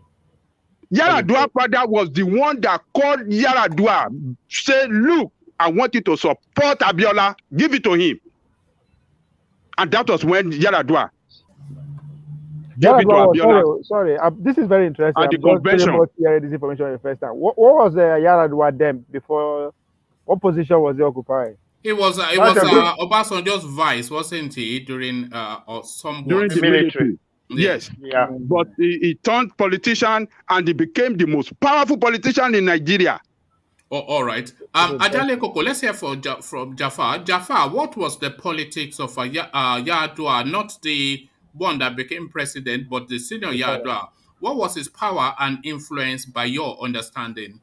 Yaradua father was the one that called Yaradua, said, look, I want you to support Abiola, give it to him. And that was when Yaradua gave it to Abiola. Sorry, this is very interesting. At the I'm just convention. about hearing this information for the first time. What was Yaradua then before? What position was he occupying? It was Obasanjo's vice, wasn't he, during or somewhat during the military? Yes. Yeah. But he turned politician and he became the most powerful politician in Nigeria. Oh, all right. Ajale Koko, let's hear from Jafar. Jafar, what was the politics of Yaradua, not the one that became president, but the senior Yaradua? What was his power and influence by your understanding?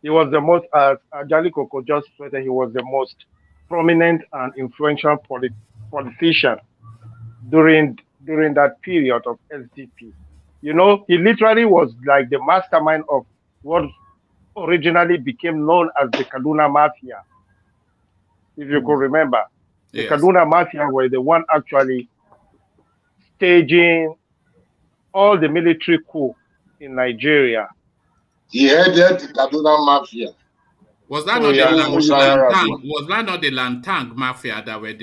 He was the most, as Ajali Koko just said, he was the most prominent and influential politician during that period of SDP. You know, he literally was like the mastermind of what originally became known as the Kaduna Mafia. If you could remember, the Kaduna Mafia were the one actually staging all the military coup in Nigeria. He headed the Kaduna Mafia. Was that not the Lantang Mafia that were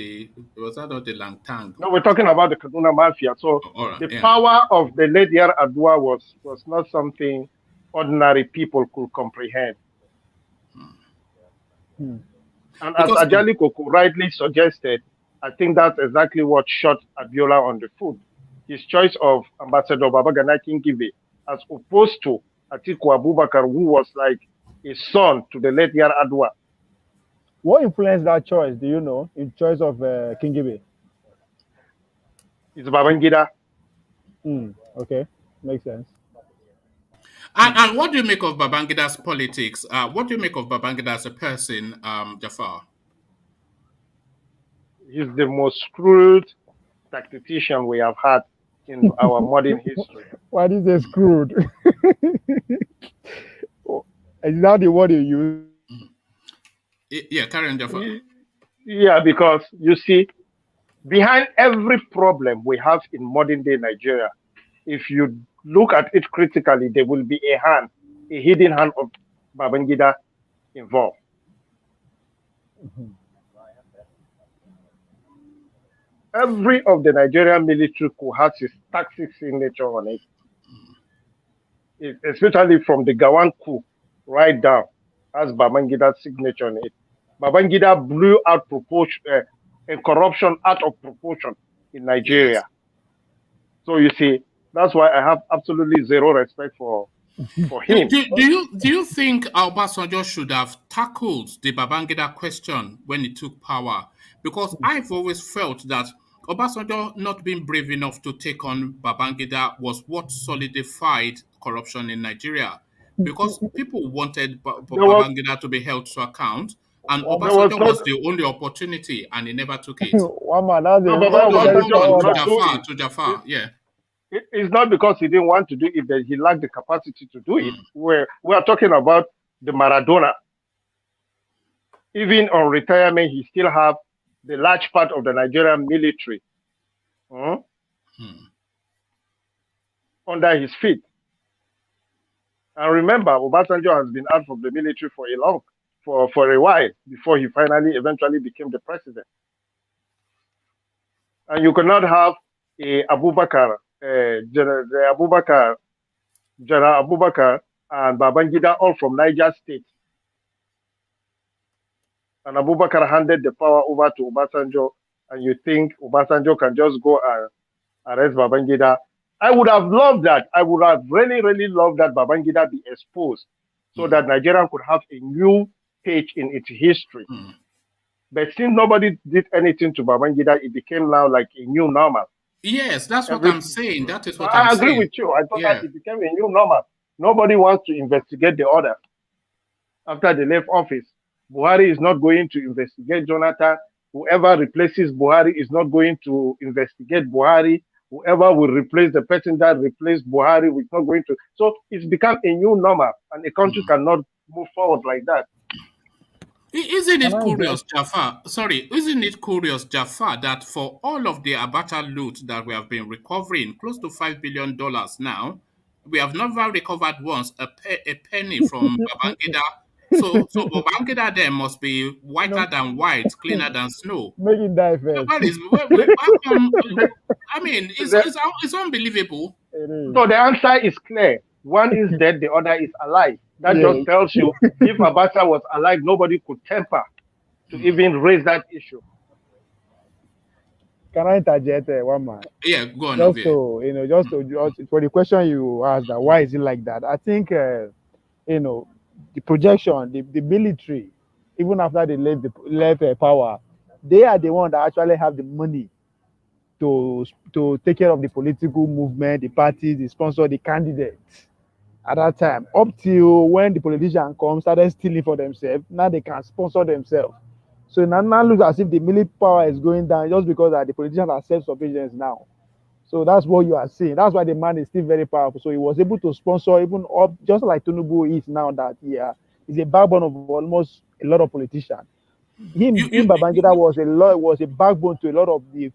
was that not the Lantang? No, we're talking about the Kaduna Mafia. So power of the late Yaradua was not something ordinary people could comprehend. And as Ajali Koko rightly suggested, I think that's exactly what shot Abiola on the foot. His choice of Ambassador Babagana Kingibe as opposed to Atiku Abubakar, who was like a son to the late Yaradua. What influenced that choice? Do you know? In choice of Kingibe? It's Babangida. Okay, makes sense. And what do you make of Babangida's politics? What do you make of Babangida as a person, Jafar? He's the most screwed tactician we have had in our modern history. What is a screwed? Is that the word you use? Yeah, carry on, Jafar. Yeah, because you see, behind every problem we have in modern day Nigeria, if you look at it critically, there will be a hidden hand of Babangida involved. Every of the Nigerian military coup has his toxic signature on it. Especially from the Gawan coup right down, has Babangida's signature on it. Babangida blew out corruption out of proportion in Nigeria. Yes. So you see, that's why I have absolutely zero respect for him. Do you think Obasanjo should have tackled the Babangida question when he took power? Because I've always felt that Obasanjo not being brave enough to take on Babangida was what solidified corruption in Nigeria. Because people wanted Babangida to be held to account, and Obasanjo was the only opportunity, and he never took it. To Jafar, yeah. It's not because he didn't want to do it, that he lacked the capacity to do it. We are talking about the Maradona. Even on retirement, he still have the large part of the Nigerian military under his feet. And remember, Obasanjo has been out from the military for a while before he eventually became the president. And you cannot have General Abubakar and Babangida all from Niger State. And Abubakar handed the power over to Obasanjo, and you think Obasanjo can just go and arrest Babangida? I would have loved that. I would have really, really loved that Babangida be exposed so that Nigeria could have a new page in its history. But since nobody did anything to Babangida, it became now like a new normal. Yes, that's what I'm saying. That is what I'm saying. I agree with you. I thought that it became a new normal. Nobody wants to investigate the other. After they left office, Buhari is not going to investigate Jonathan. Whoever replaces Buhari is not going to investigate Buhari. Whoever will replace the person that replaced Buhari is not going to. So it's become a new normal, and the country cannot move forward like that. Isn't it curious, Jafar? Sorry, isn't it curious, Jafar, that for all of the Abacha loot that we have been recovering, close to $5 billion now, we have never recovered once a penny from Babangida. So Babangida there must be whiter than white, cleaner than snow. Make it die first. I mean, it's unbelievable. So the answer is clear. One is dead, the other is alive. That just tells you if Abacha was alive, nobody could temper to even raise that issue. Can I interject one man? Yeah, go on. Just for the question you asked, that why is it like that? I think the projection, the military, even after they left power, they are the ones that actually have the money to take care of the political movement, the parties, the sponsor, the candidates. At that time, up till when the politician comes, started stealing for themselves, now they can sponsor themselves. So now looks as if the military power is going down just because the politicians are self-sufficient now. So that's what you are seeing. That's why the man is still very powerful. So he was able to sponsor even up, just like Tinubu is now, that he's a backbone of almost a lot of politicians. Babangida was a backbone to a lot of the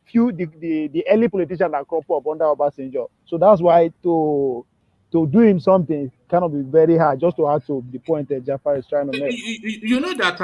early politicians that crop up under Obasanjo. So that's why to do him something kind of be very hard, just to add to the point that Jafar is trying to make. You know that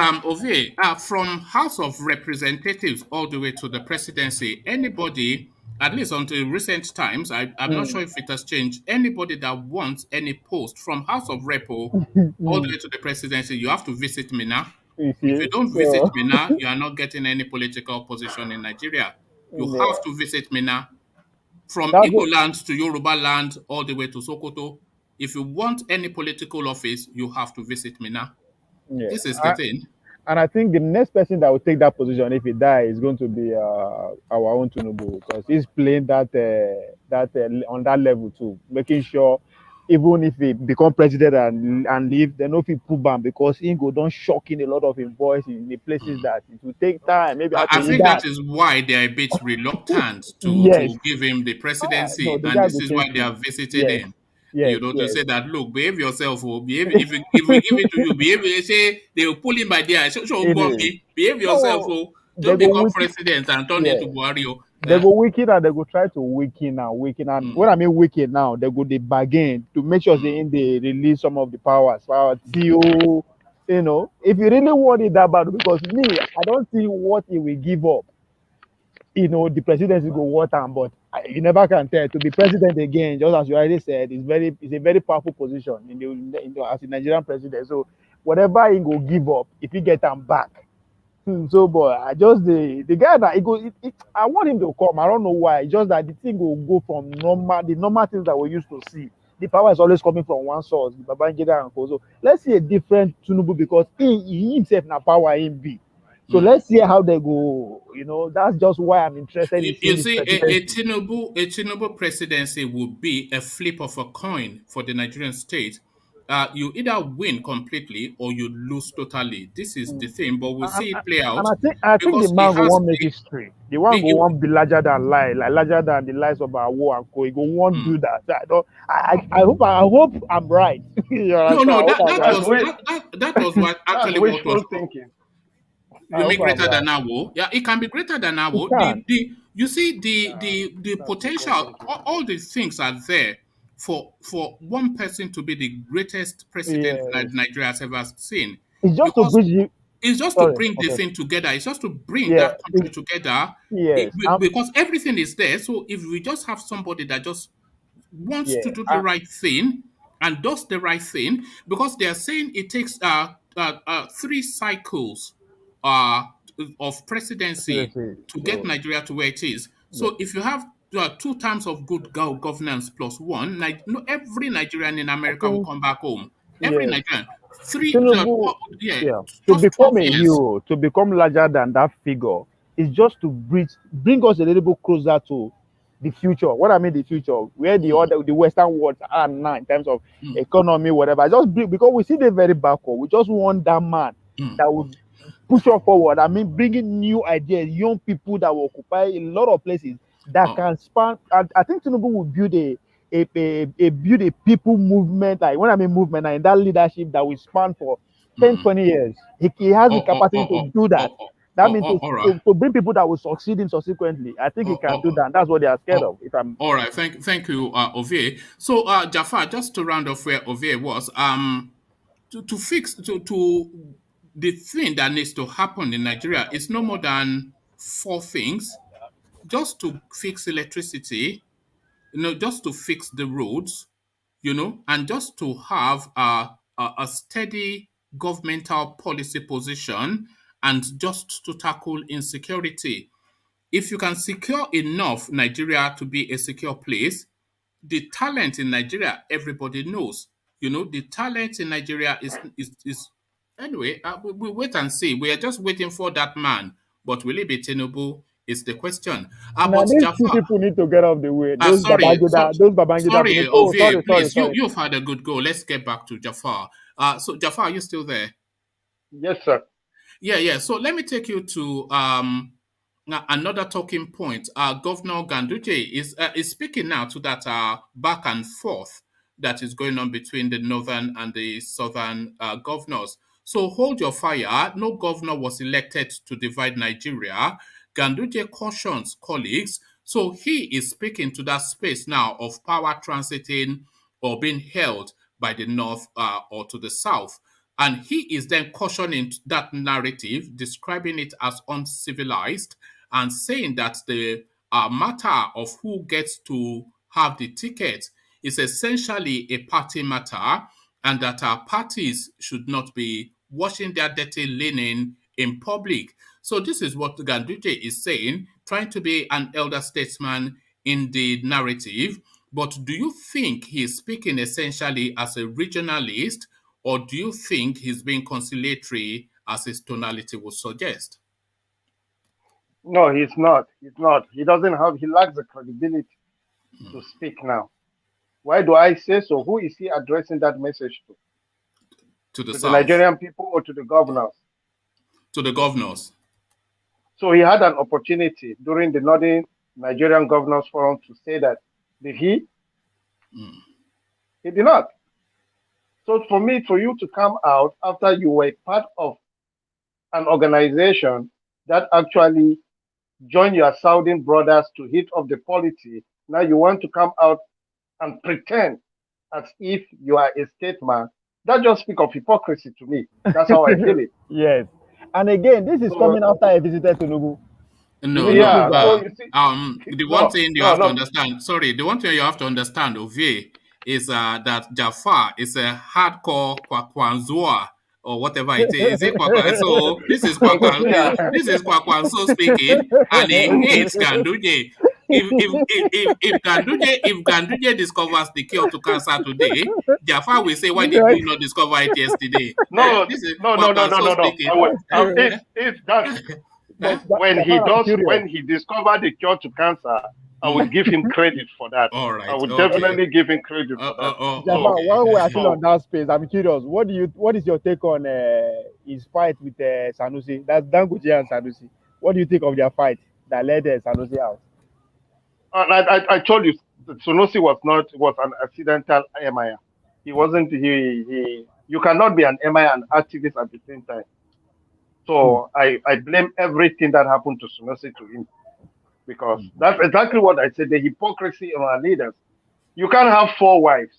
from House of Representatives all the way to the presidency, anybody, at least until recent times, I'm not sure if it has changed, anybody that wants any post from House of Rep all the way to the presidency, you have to visit Mina. If you don't visit Mina, you are not getting any political position in Nigeria. You have to visit Mina. From Igbo land to Yoruba land, all the way to Sokoto. If you want any political office, you have to visit Mina. Yeah. This is the thing. And I think the next person that will take that position, if he dies, is going to be our own Tinubu, because he's playing that on that level too, making sure even if he become president and leave, they no fit put ban because he go don shock in a lot of his voice in the places that it will take time. Maybe I after think that. that is why they are a bit reluctant Yes. to give him the No, presidency, the and guy this go is why change they are things. visiting Yes. him. Yes. To Yes. say that, look, behave yourself, or behave. If we give it to you, behave. They say they will pull him by the eye. Show It is. me, behave yourself, No, they don't go become wiki. president and turn Yeah. into Buhari. They go wicked and they go try to weaken and when I mean wicked now, they go they bargain to make sure they release some of the powers till if you really want it that bad, because me, I don't see what he will give up. The presidency go what time, but you never can tell. To be president again, just as you already said, it's a very powerful position as a Nigerian president. So whatever he go give up, if he get them back. So, boy, I just the guy that I want him to come. I don't know why. It's just that the thing will go from the normal things that we used to see. The power is always coming from one source, the Babangida and Kozo. Let's see a different Tinubu because he himself na power in be. So let's see how they go. That's just why I'm interested in seeing You this see, presidency. a Tinubu presidency would be a flip of a coin for the Nigerian state. You either win completely or you lose totally. This is the thing, but we'll see it play And out I think the because it man go has want make history. The one go want be larger than life, like larger than the lives of our war and co. He go want do that. So I hope I'm right. You understand? no. I hope I'm right. That was what That's actually what was. wishful thinking. I You mean hope I'm greater right. than Awo? Yeah, it can be greater than It Awo. can. You see the That's wishful potential. thinking. All the things are there for one person to be the greatest president that Yes. Nigeria has ever seen, It's just to because bridge you. it's just to Sorry. bring the Okay. thing together. It's just to bring Yeah. that country together. Yes. Because everything is there. So if we just have somebody that just wants to Yeah. do the right thing and does the right thing, because they are saying it takes 3 cycles uh, of presidency Seriously. to get So Nigeria to where it is. yeah. So if you have 2 terms of good governance plus one, every Nigerian in I America will think come back home. Every yes. Nigerian. Tinubu, yeah, to Just 12 become a years. hero, to become larger than that figure, is just to bring us a little bit closer to the future. What I mean, the future, where the Western world are now in terms of economy, whatever. Because we see the very backward. We just want that man that would push us forward. I mean, bringing new ideas, young people that will occupy a lot of places that can span. I think Tinubu will build build a people movement. Like when I mean movement, and that leadership that will span for 10, 20 years. He has the capacity to do that. That means All right. to bring people that will succeed him subsequently. I think he can do that. That's what they are scared of. If I'm All right, thank you, Ovie. So, Jafar, just to round off where Ovie was, to fix to the thing that needs to happen in Nigeria is no more than 4 things. Just to fix electricity, just to fix the roads, and just to have a steady governmental policy position, and just to tackle insecurity. If you can secure enough Nigeria to be a secure place, the talent in Nigeria, everybody knows. The talent in Nigeria is anyway. We wait and see. We are just waiting for that man. But will it be Tinubu? Is the question. now But these two Jafar, people need to get off the way. Those Babangida sorry, people. Oh, Ovie, sorry. please. You've had a good go. Let's get back to Jafar. So Jafar, are you still there? Yes, sir. Yeah. So let me take you to another talking point. Governor Ganduje is speaking now to that back and forth that is going on between the northern and the southern governors. So hold your fire. No governor was elected to divide Nigeria. Ganduje cautions colleagues. So he is speaking to that space now of power transiting or being held by the north or to the south. And he is then cautioning that narrative, describing it as uncivilized, and saying that the matter of who gets to have the ticket is essentially a party matter, and that our parties should not be washing their dirty linen in public. So this is what Ganduje is saying, trying to be an elder statesman in the narrative. But do you think he's speaking essentially as a regionalist, or do you think he's being conciliatory as his tonality would suggest? No, he's not. He's not. He doesn't have. He lacks the credibility to speak now. Why do I say so? Who is he addressing that message to? To the To south. the Nigerian people or to the governors? To the governors. So he had an opportunity during the Northern Nigerian Governors Forum to say that. Did he? He did not. So for you to come out after you were part of an organization that actually joined your Southern brothers to hit off the polity, now you want to come out and pretend as if you are a statesman, that just speaks of hypocrisy to me. That's how I feel it. Yes. And again, this is coming after I visited Tinubu. No, Yeah, no. so you see, The one thing you have to understand, the one thing you have to understand, Ovie, is that Jafar is a hardcore Kwakwanzua or whatever it is. Is it Kwakwan? So this is Kwakwanzo speaking, and he hates Ganduje. If Ganduje discovers the cure to cancer today, Jafar will say, "Why did we not discover it yesterday?" No. This is No. speaking. If that when he discovered the cure to cancer, I will give him credit for that. All right. I would definitely give him credit for that. Jafar, while we are still on that space, I'm curious. What is your take on his fight with Sanusi? That's Ganduje and Sanusi. What do you think of their fight that led Sanusi out? I told you, Sanusi was an accidental MIA. He wasn't. You cannot be an MIA and activist at the same time. So I blame everything that happened to Sanusi to him, because that's exactly what I said. The hypocrisy of our leaders. You can't have 4 wives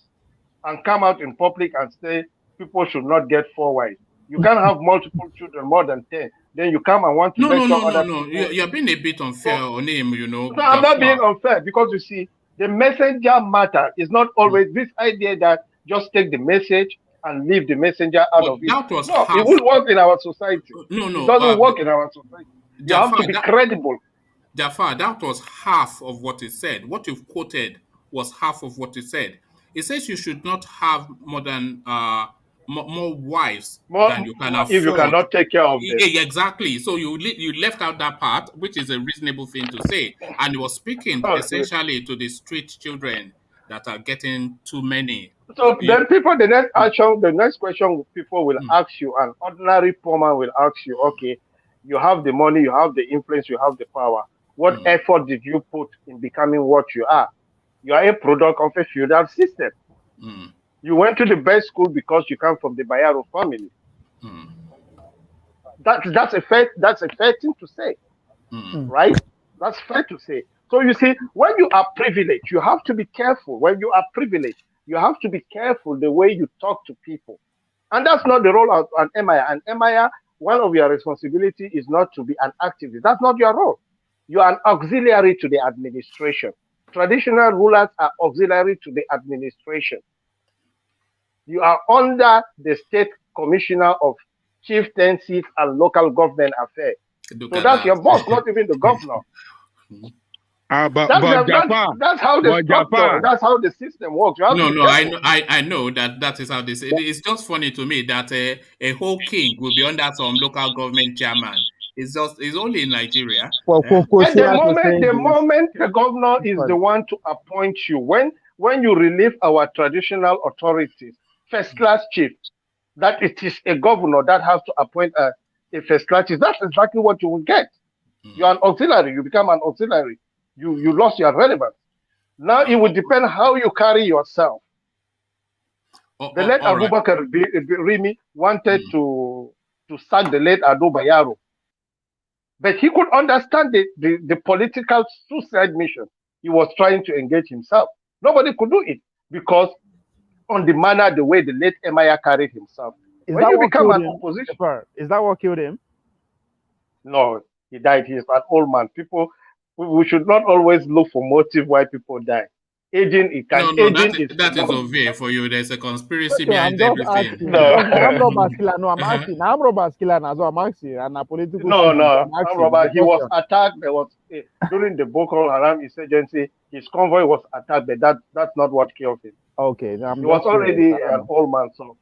and come out in public and say people should not get 4 wives. You can't have multiple children, more than 10. Then you come and want to No. You're being a bit unfair on him, No, I'm not being unfair, because you see, the messenger matter is not always this idea that just take the message and leave the messenger out of it. It will work in our society. No. It doesn't work in our society. You have to be credible. Jafar, that was half of what he said. What you've quoted was half of what he said. He says you should not have more than more wives than you can afford. If you cannot take care of them. Exactly. So you left out that part, which is a reasonable thing to say. And he was speaking essentially to the street children that are getting too many. So then the next question people will ask you, an ordinary poor man will ask you, okay, you have the money, you have the influence, you have the power. What effort did you put in becoming what you are? You are a product of a feudal system. You went to the best school because you come from the Bayero family. That's a fair thing to say, right? That's fair to say. So you see, when you are privileged, you have to be careful. When you are privileged, you have to be careful the way you talk to people, and that's not the role of an MIA. An MIA, one of your responsibility is not to be an activist. That's not your role. You are an auxiliary to the administration. Traditional rulers are auxiliary to the administration. You are under the State Commissioner of Chieftaincies and Local Government Affairs. So that's your boss, not even the governor. That's how the system works. I know that is how this. It's just funny to me that a whole king will be under some local government chairman. It's only in Nigeria. The moment the governor is the one to appoint you, when you relieve our traditional authorities, first class chief, that it is a governor that has to appoint a first class chief, that's exactly what you will get. You're an auxiliary. You become an auxiliary. You lost your relevance. Now it will depend how you carry yourself. The late Abubakar Rimi wanted to sack the late Ado Bayero, but he could understand the political suicide mission he was trying to engage himself. Nobody could do it because on the manner, the way the late Emaya carried himself. When you become an opposition, is that what killed him? No, he died. He's an old man. We should not always look for motive why people die. Aging, that is obvious for you. There's a conspiracy behind everything. I'm Robert Skiller. No, I'm asking. I'm Robert Skiller as well. I'm asking. And a political. No. Robert. He was attacked. There was during the Boko Haram insurgency. His convoy was attacked, but that's not what killed him. Okay. He was already an old man. So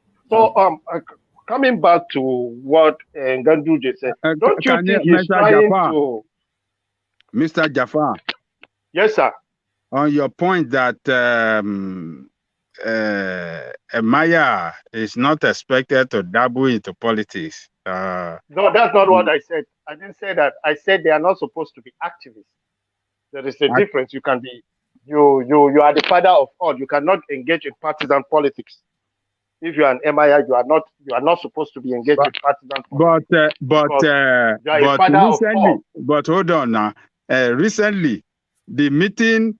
coming back to what Ganduje said, don't you think he's trying to? Mr. Jafar. Yes, sir. On your point that Maya is not expected to dabble into politics. No, that's not what I said. I didn't say that. I said they are not supposed to be activists. There is a difference. You can be, you are the father of all. You cannot engage in partisan politics. If you are an MIA, you are not supposed to be engaged in partisan politics. But hold on now. Recently, the meeting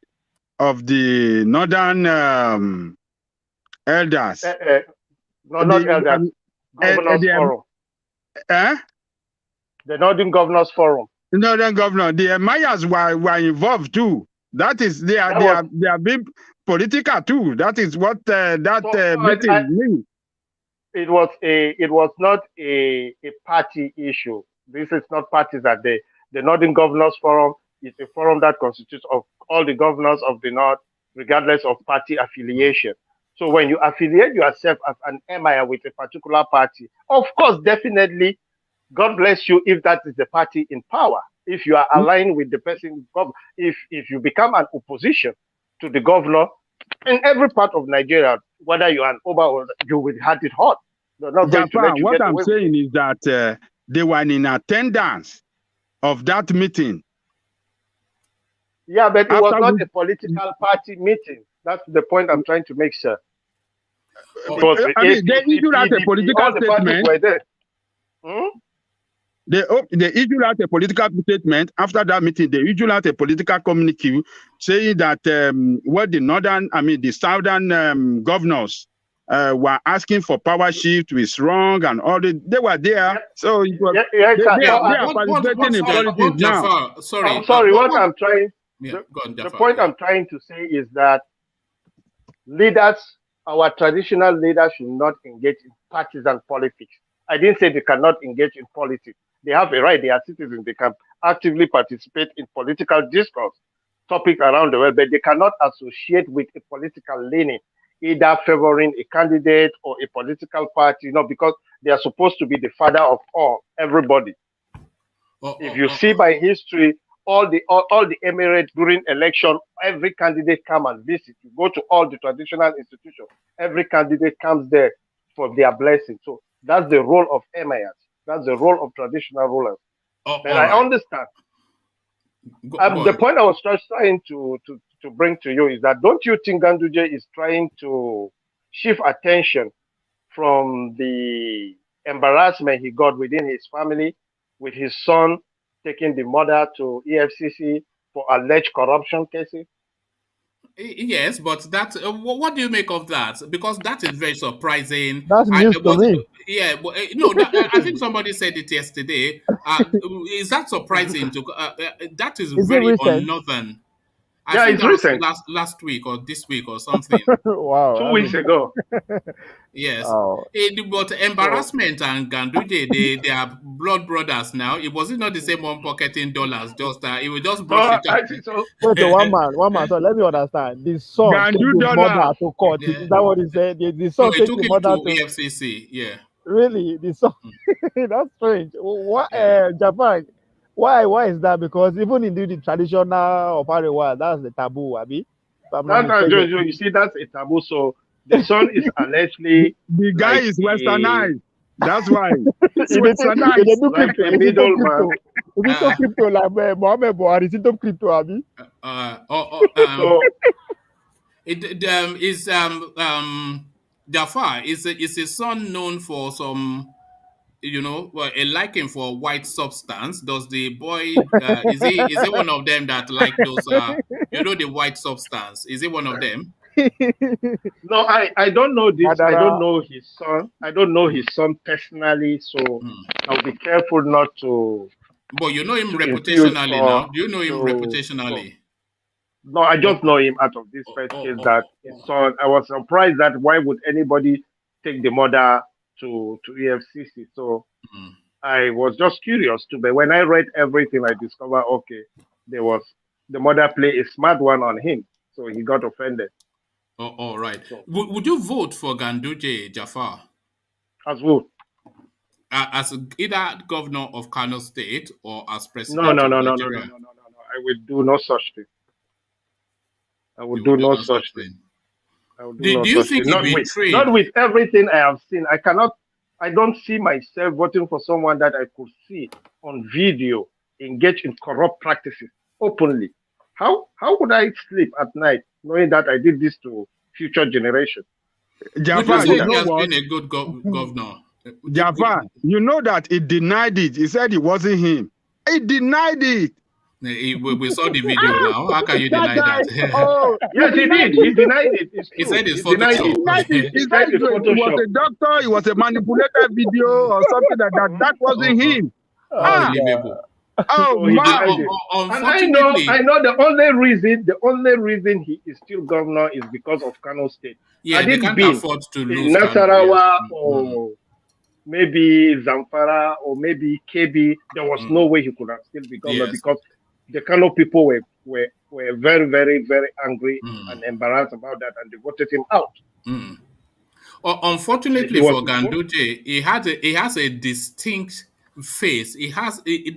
of the Northern elders. Not elders. Governors Forum. The Northern Governors Forum. The Northern Governor. The Mayas were involved too. That is, they are being political too. That is what meeting means. It was not a party issue. This is not partisan. The Northern Governors Forum is a forum that constitutes of all the governors of the North, regardless of party affiliation. So when you affiliate yourself as an MIA with a particular party, of course, definitely, God bless you if that is the party in power. If you are aligned with the person, if you become an opposition to the governor, in every part of Nigeria, whether you are an Oba or you will have it hot. What I'm saying is that they were in attendance of that meeting. Yeah, but it was not a political party meeting. That's the point I'm trying to make, sir. They issued out a political statement. They issued out a political statement after that meeting. They issued out a political communique saying that what the southern governors were asking for power shift is wrong, and all they were there. So it was, they are participating in politics now. Sorry, what I'm trying. The point I'm trying to say is that leaders, our traditional leaders, should not engage in partisan politics. I didn't say they cannot engage in politics. They have a right. They are citizens. They can actively participate in political discourse, topics around the world, but they cannot associate with a political leaning, either favoring a candidate or a political party, because they are supposed to be the father of all, everybody. If you see by history, all the emirates during election, every candidate come and visit. You go to all the traditional institutions, every candidate comes there for their blessing. So that's the role of emirs. That's the role of traditional rulers. But I understand. The point I was trying to bring to you is that don't you think Ganduje is trying to shift attention from the embarrassment he got within his family with his son taking the mother to EFCC for alleged corruption cases? Yes, but that. What do you make of that? Because that is very surprising. That's news to me. Yeah, but no, I think somebody said it yesterday. Is that surprising? That is very un-northern. I think it's recent. Last week or this week or something. Wow. 2 weeks ago. Yes. But embarrassment and Ganduje, they are blood brothers now. It was not the same one pocketing dollars. Just it will just brush it up. So one man. So let me understand. The son took the mother to court. Yeah. Is that what he said? The son took the mother to EFCC. Yeah. Really, the son. That's strange. What, Japan? Why is that? Because even in the traditional of Arewa, that's the taboo, Abi. You see, that's a taboo. So the son is allegedly the guy is westernized. That's why. It's westernized. Like a middleman. Is it crypto like Mohammed Buhari? Is it crypto, Abi? Jafar is a son known for some, a liking for white substance. Does the boy is he one of them that like those the white substance? Is he one of them? No, I don't know this. I don't know his son. I don't know his son personally, so I'll be careful not to. But you know him reputationally now. Do you know him reputationally? No, I just know him out of this first case that his son. I was surprised that why would anybody take the mother to EFCC? So I was just curious too. But when I read everything, I discovered the mother play a smart one on him, so he got offended. Oh, all right. So, would you vote for Ganduje, Jafar? As who? As either governor of Kano State or as president? No. I will do no such thing. I will do no such thing. I will Do not you trust think him. he betrayed? Not with everything I have seen. I don't see myself voting for someone that I could see on video engage in corrupt practices openly. How would I sleep at night knowing that I did this to future generations? Jafar, Would you you say he know has what? been a good governor? Jafar, you know that he denied it. He said it wasn't him. He denied it. We saw the video now. How can you That deny guy, that? oh, Yes, he did. He denied it. It's He true. said it's He denied he it. Photoshop. denied it. He He said said it's it was Photoshop. a doctor, it was a manipulated video or something like that. That wasn't him. Ah, Unbelievable. oh So he man. denied it. And Unfortunately, I know the only reason he is still governor is because of Kano State. yeah, Had they it can't been afford to in lose Kano. Yes. Nasarawa or maybe Zamfara or maybe KB, there was no way he could have still be governor Yes. because the Kano people were very, very, very angry and embarrassed about that, and they voted him out. Unfortunately for Ganduje, he has a distinct face.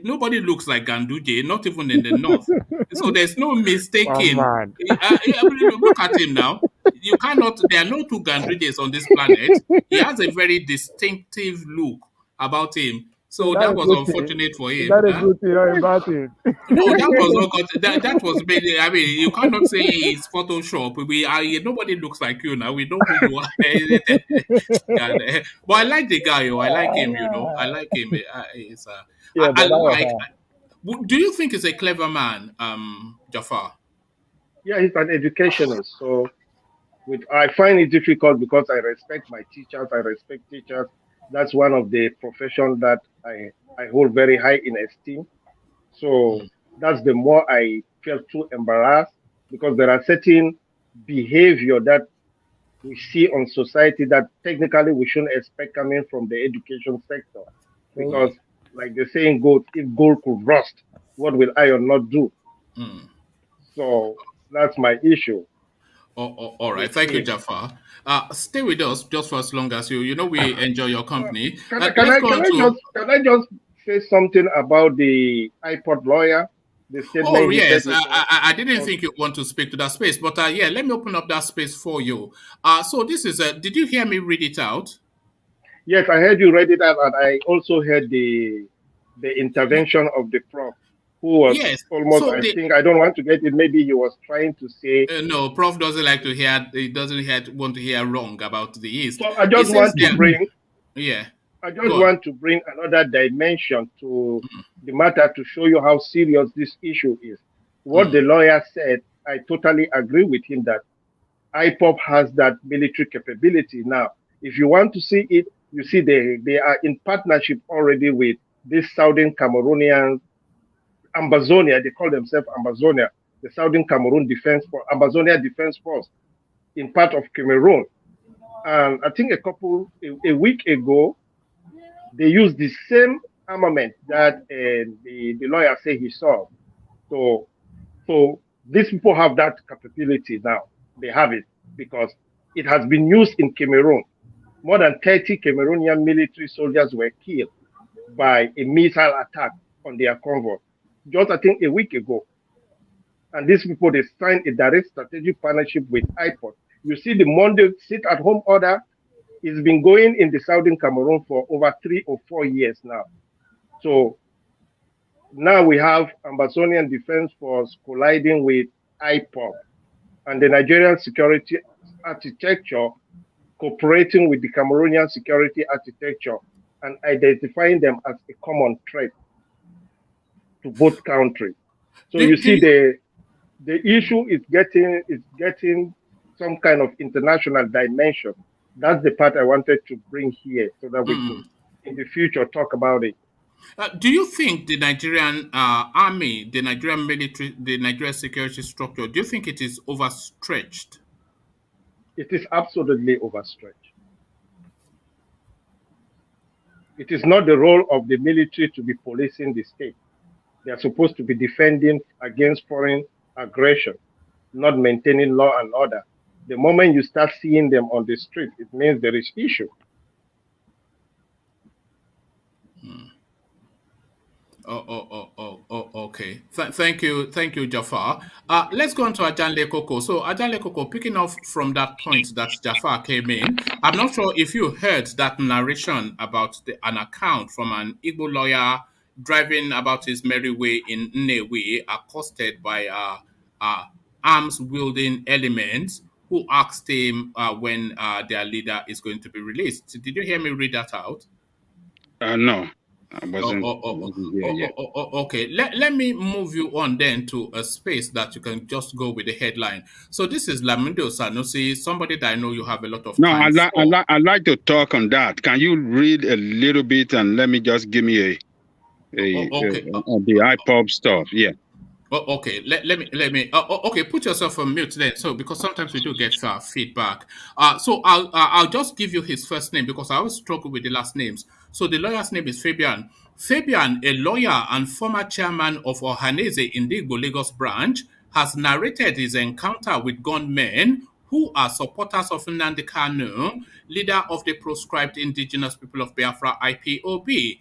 Nobody looks like Ganduje, not even in the north. So there's no mistaking. Look at him now. You cannot. There are no two Gandujes on this planet. He has a very distinctive look about him. So that was unfortunate for him. Is that a good thing or a bad thing? No, that was not good. That was really. I mean, you cannot say it's Photoshop. Nobody looks like you now. We know who you are. But I like the guy. I like him. I like him. Do you think he's a clever man, Jafar? Yeah, he's an educationist. So I find it difficult because I respect my teachers. I respect teachers. That's one of the professions that I hold very high in esteem. So that's the more I felt too embarrassed because there are certain behavior that we see on society that technically we shouldn't expect coming from the education sector. Because like the saying goes, if gold could rust, what will iron not do? So that's my issue. All right. Thank you, Jafar. Stay with us just for as long as you we enjoy your company. Can I just say something about the Ipob lawyer? The statement. Oh yes, I didn't think you want to speak to that space, but yeah, let me open up that space for you. So this is did you hear me read it out? Yes, I heard you read it out, and I also heard the intervention of the prof, who was almost. So think I don't want to get it. Maybe he was trying to say. No, prof doesn't like to hear. He doesn't want to hear wrong about the East. So I just want to bring. Yeah. I just want to bring another dimension to the matter to show you how serious this issue is. What the lawyer said, I totally agree with him that Ipob has that military capability. Now, if you want to see it, you see they are in partnership already with this Southern Cameroonian Ambazonia. They call themselves Ambazonia, the Southern Cameroon Defense Force, Ambazonia Defense Force, in part of Cameroon. And I think a week ago, they used the same armament that the lawyer said he saw. So these people have that capability now. They have it because it has been used in Cameroon. More than 30 Cameroonian military soldiers were killed by a missile attack on their convoy. Just, I think, a week ago. And these people, they signed a direct strategic partnership with Ipob. You see the Monday sit-at-home order. It's been going in the Southern Cameroon for over 3 or 4 years now. So now we have Amazonian Defense Force colliding with Ipob and the Nigerian security architecture cooperating with the Cameroonian security architecture and identifying them as a common threat to both countries. So you see the issue is getting some kind of international dimension. That's the part I wanted to bring here so that we could, in the future, talk about it. Do you think the Nigerian army, the Nigerian military, the Nigerian security structure, do you think it is overstretched? It is absolutely overstretched. It is not the role of the military to be policing the state. They are supposed to be defending against foreign aggression, not maintaining law and order. The moment you start seeing them on the street, it means there is issue. Okay. Thank you, Jafar. Let's go on to Ajanle Koko. So, Ajanle Koko, picking off from that point that Jafar came in, I'm not sure if you heard that narration about an account from an Igbo lawyer driving about his merry way in Nnewi, accosted by uh, arms-wielding elements who asked him when their leader is going to be released. Did you hear me read that out? No, I wasn't here yet. Okay. Let me move you on then to a space that you can just go with the headline. So this is Lamido Sanusi, somebody that I know you have a lot of No, time for. I'd like to talk on that. Can you read a little bit and let me just give me the Ipob stuff? Yeah. Okay, let me. Okay, put yourself on mute then. So because sometimes we do get feedback. So I'll just give you his first name because I always struggle with the last names. So the lawyer's name is Fabian. Fabian, a lawyer and former chairman of Ohaneze in the Igbo Lagos branch, has narrated his encounter with gunmen who are supporters of Nnamdi Kanu, leader of the proscribed indigenous people of Biafra IPOB.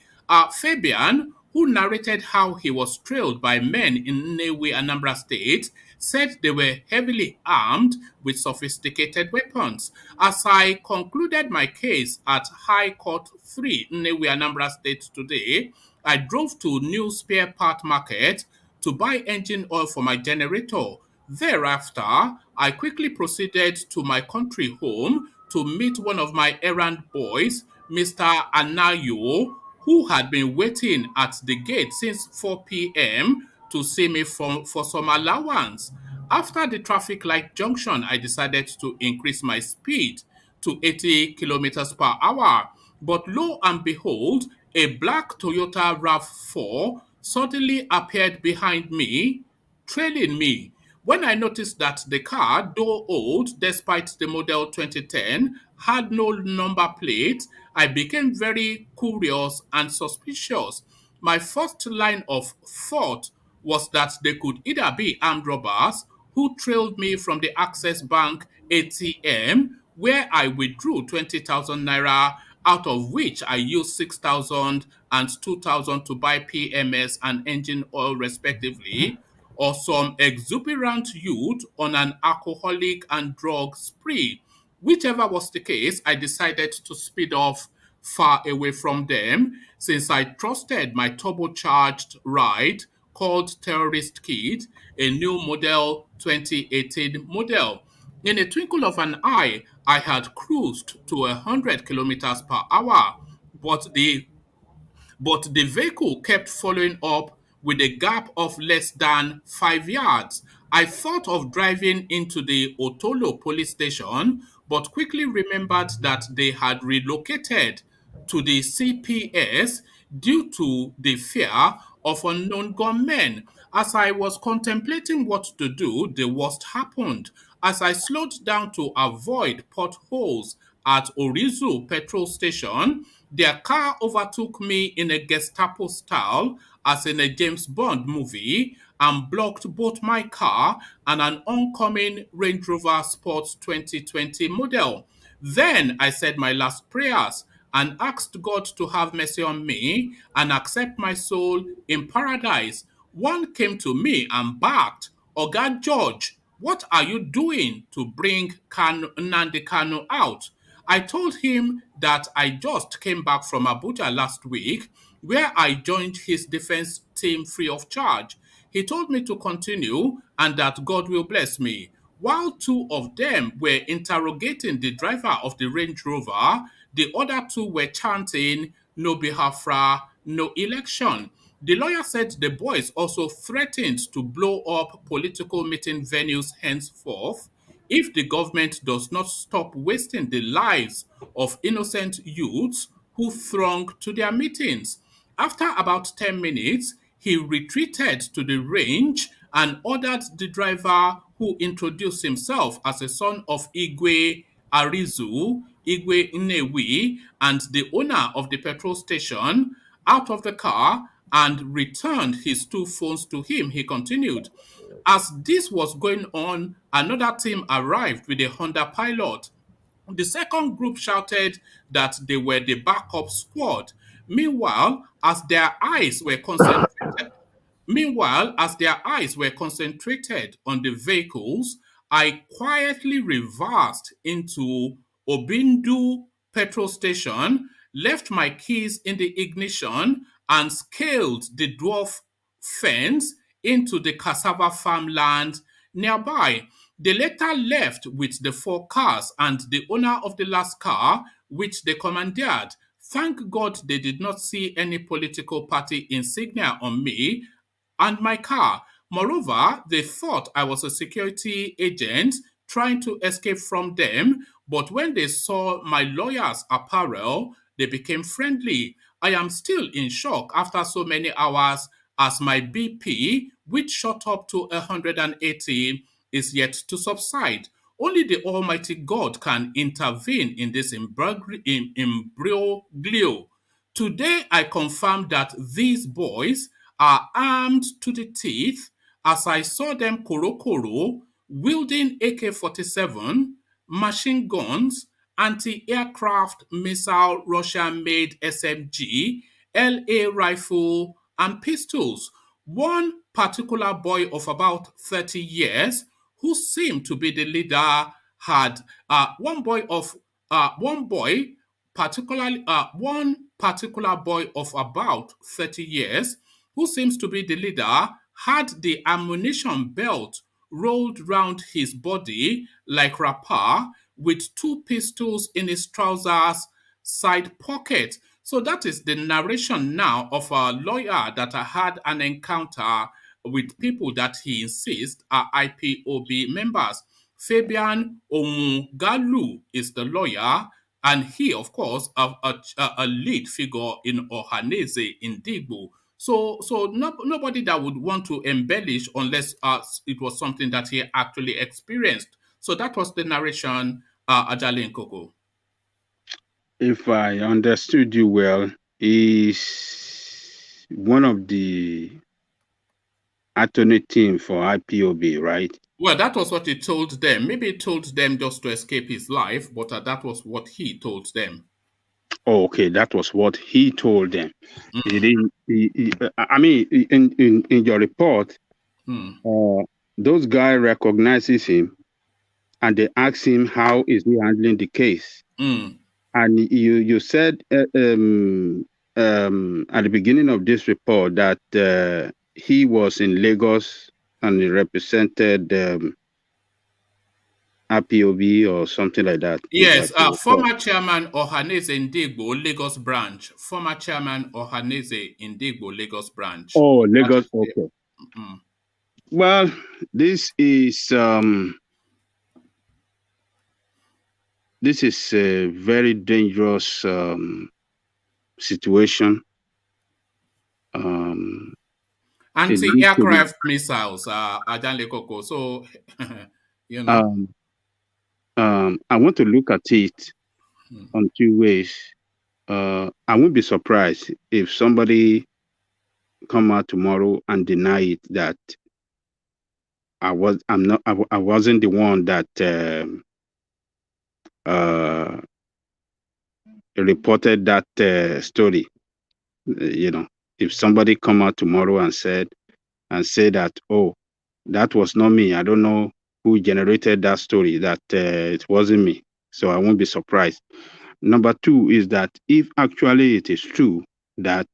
Fabian, who narrated how he was trailed by men in Nnewi, Anambra State, said they were heavily armed with sophisticated weapons. As I concluded my case at High Court 3, Nnewi, Anambra State today, I drove to New Spare Part Market to buy engine oil for my generator. Thereafter, I quickly proceeded to my country home to meet one of my errand boys, Mr. Anayo, who had been waiting at the gate since 4 p.m. to see me for some allowance. After the traffic light junction, I decided to increase my speed to 80 kilometers per hour. But lo and behold, a black Toyota RAV4 suddenly appeared behind me, trailing me. When I noticed that the car, though old despite the model 2010, had no number plate, I became very curious and suspicious. My first line of thought was that they could either be armed robbers who trailed me from the Access Bank ATM, where I withdrew 20,000 naira, out of which I used 6,000 and 2,000 to buy PMS and engine oil, respectively, or some exuberant youth on an alcoholic and drug spree. Whichever was the case, I decided to speed off far away from them since I trusted my turbocharged ride called Terrorist Kit, a new model 2018 model. In a twinkle of an eye, I had cruised to 100 kilometers per hour, but the vehicle kept following up with a gap of less than 5 yards. I thought of driving into the Otolo police station, but quickly remembered that they had relocated to the CPS due to the fear of unknown gunmen. As I was contemplating what to do, the worst happened. As I slowed down to avoid potholes at Orizu petrol station, their car overtook me in a Gestapo style, as in a James Bond movie, and blocked both my car and an oncoming Range Rover Sport 2020 model. Then I said my last prayers and asked God to have mercy on me and accept my soul in paradise. One came to me and barked, "Oga George, what are you doing to bring Nnamdi Kanu out?" I told him that I just came back from Abuja last week, where I joined his defense team free of charge. He told me to continue and that God will bless me. While two of them were interrogating the driver of the Range Rover, the other two were chanting, "No Biafra, no election." The lawyer said the boys also threatened to blow up political meeting venues henceforth if the government does not stop wasting the lives of innocent youths who throng to their meetings. After about 10 minutes, he retreated to the range and ordered the driver, who introduced himself as a son of Igwe Arizu, Igwe Nnewi, and the owner of the petrol station, out of the car and returned his two phones to him. He continued, "As this was going on, another team arrived with a Honda Pilot. The second group shouted that they were the backup squad. Meanwhile, as their eyes were concentrated on the vehicles, I quietly reversed into Obindu petrol station, left my keys in the ignition, and scaled the dwarf fence into the cassava farmland nearby. They later left with the 4 cars and the owner of the last car, which they commandeered. Thank God they did not see any political party insignia on me and my car. Moreover, they thought I was a security agent trying to escape from them, but when they saw my lawyer's apparel, they became friendly. I am still in shock after so many hours as my BP, which shot up to 180, is yet to subside. Only the Almighty God can intervene in this imbroglio. Today, I confirm that these boys are armed to the teeth as I saw them koro wielding AK-47, machine guns, anti-aircraft missile Russian-made SMG, LA rifle, and pistols. One particular boy of about 30 years, who seemed to be the leader, had one particular boy of about 30 years, who seems to be the leader, had the ammunition belt rolled round his body like wrapper with 2 pistols in his trousers side pocket. So that is the narration now of a lawyer that had an encounter with people that he insists are IPOB members. Fabian Omungalu is the lawyer, and he, of course, a lead figure in Ohaneze in Digbo. So nobody that would want to embellish unless it was something that he actually experienced. So that was the narration, Ajale Nkoko. If I understood you well, is one of the attorney team for IPOB, right? Well, that was what he told them. Maybe he told them just to escape his life, but that was what he told them. Oh, okay, that was what he told them. He didn't. I mean, in your report, those guy recognizes him, and they ask him how is he handling the case. And you said at the beginning of this report that he was in Lagos and he represented IPOB or something like that. Yes, former chairman Ohaneze Ndigbo, Lagos branch. Former chairman Ohaneze Ndigbo, Lagos branch. Oh, Lagos, okay. Well, this is a very dangerous situation. Anti-aircraft missiles, Ajanle Koko. So, you know. I want to look at it on 2 ways. I won't be surprised if somebody come out tomorrow and deny it that I wasn't the one that reported that story. You know, if somebody come out tomorrow and say that, oh, that was not me. I don't know who generated that story, that it wasn't me. So I won't be surprised. Number 2 is that if actually it is true that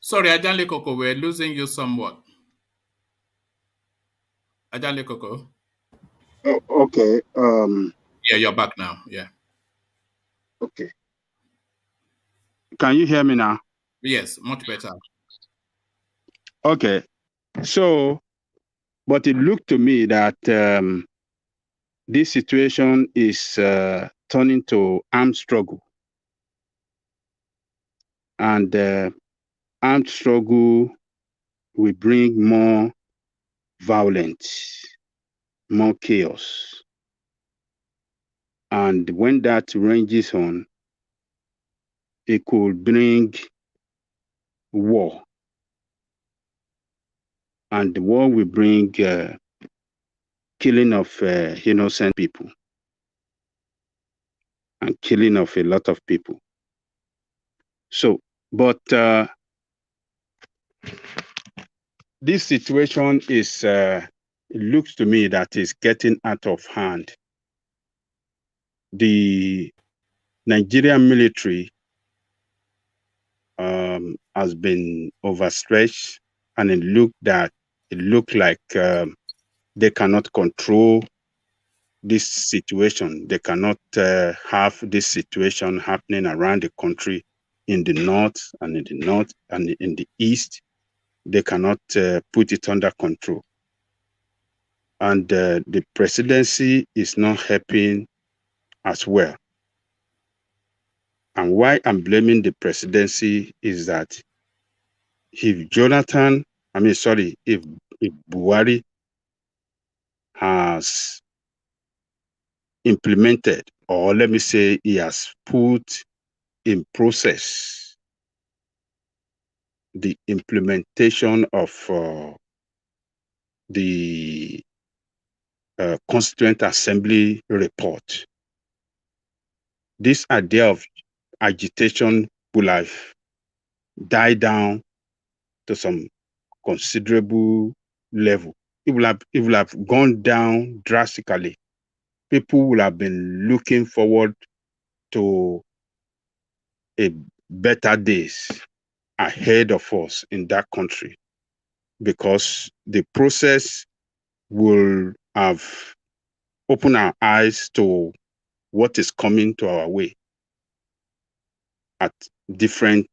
sorry, Ajanle Koko, we're losing you somewhat. Ajanle Koko. Oh, okay. Yeah, you're back now. Yeah. Okay. Can you hear me now? Yes, much better. Okay. So, but it looked to me that this situation is turning to armed struggle. And armed struggle will bring more violence, more chaos. And when that ranges on, it could bring war. And the war will bring killing of innocent people and killing of a lot of people. So, but this situation is, it looks to me that is getting out of hand. The Nigerian military has been overstretched, and it looked like they cannot control this situation. They cannot have this situation happening around the country, in the north and in the east. They cannot put it under control. And the presidency is not helping as well. And why I'm blaming the presidency is that if Buhari has implemented, or let me say he has put in process the implementation of the Constituent Assembly report, this idea of agitation will have died down to some considerable level. It will have gone down drastically. People will have been looking forward to a better days ahead of us in that country, because the process will have opened our eyes to what is coming to our way at different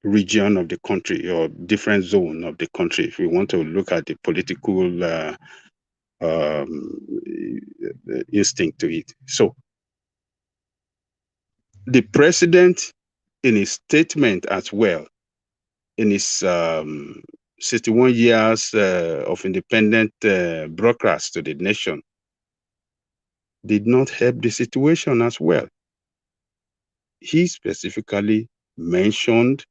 region of the country or different zone of the country, if we want to look at the political instinct to it. So the president, in his statement as well, in his 61 years of independent broadcast to the nation, did not help the situation as well. He specifically mentioned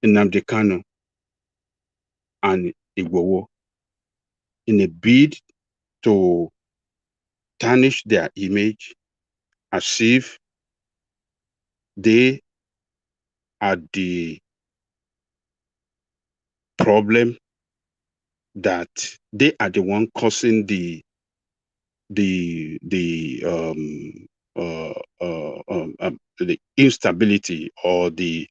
Nnamdi Kanu and Igboho in a bid to tarnish their image, as if they are the problem, that they are the one causing the instability or the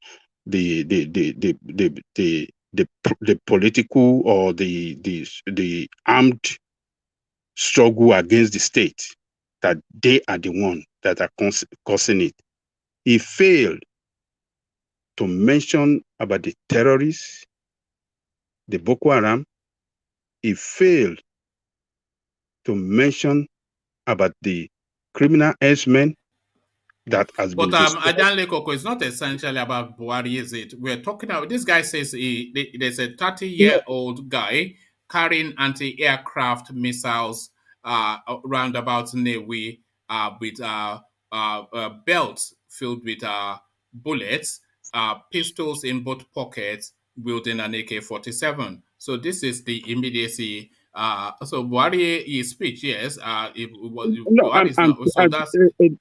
political or the armed struggle against the state, that they are the one that are causing it. He failed to mention about the terrorists, the Boko Haram. He failed to mention about the criminal herdsmen that has been destroyed. Adan Lekoko, it's not essentially about Buhari, is it? We're talking about, this guy says there's a 30-year-old guy carrying anti-aircraft missiles roundabout Newi with belts filled with bullets, pistols in both pockets, wielding an AK-47. So this is the immediacy. So Buhari, his speech, yes. Buhari is not. So that's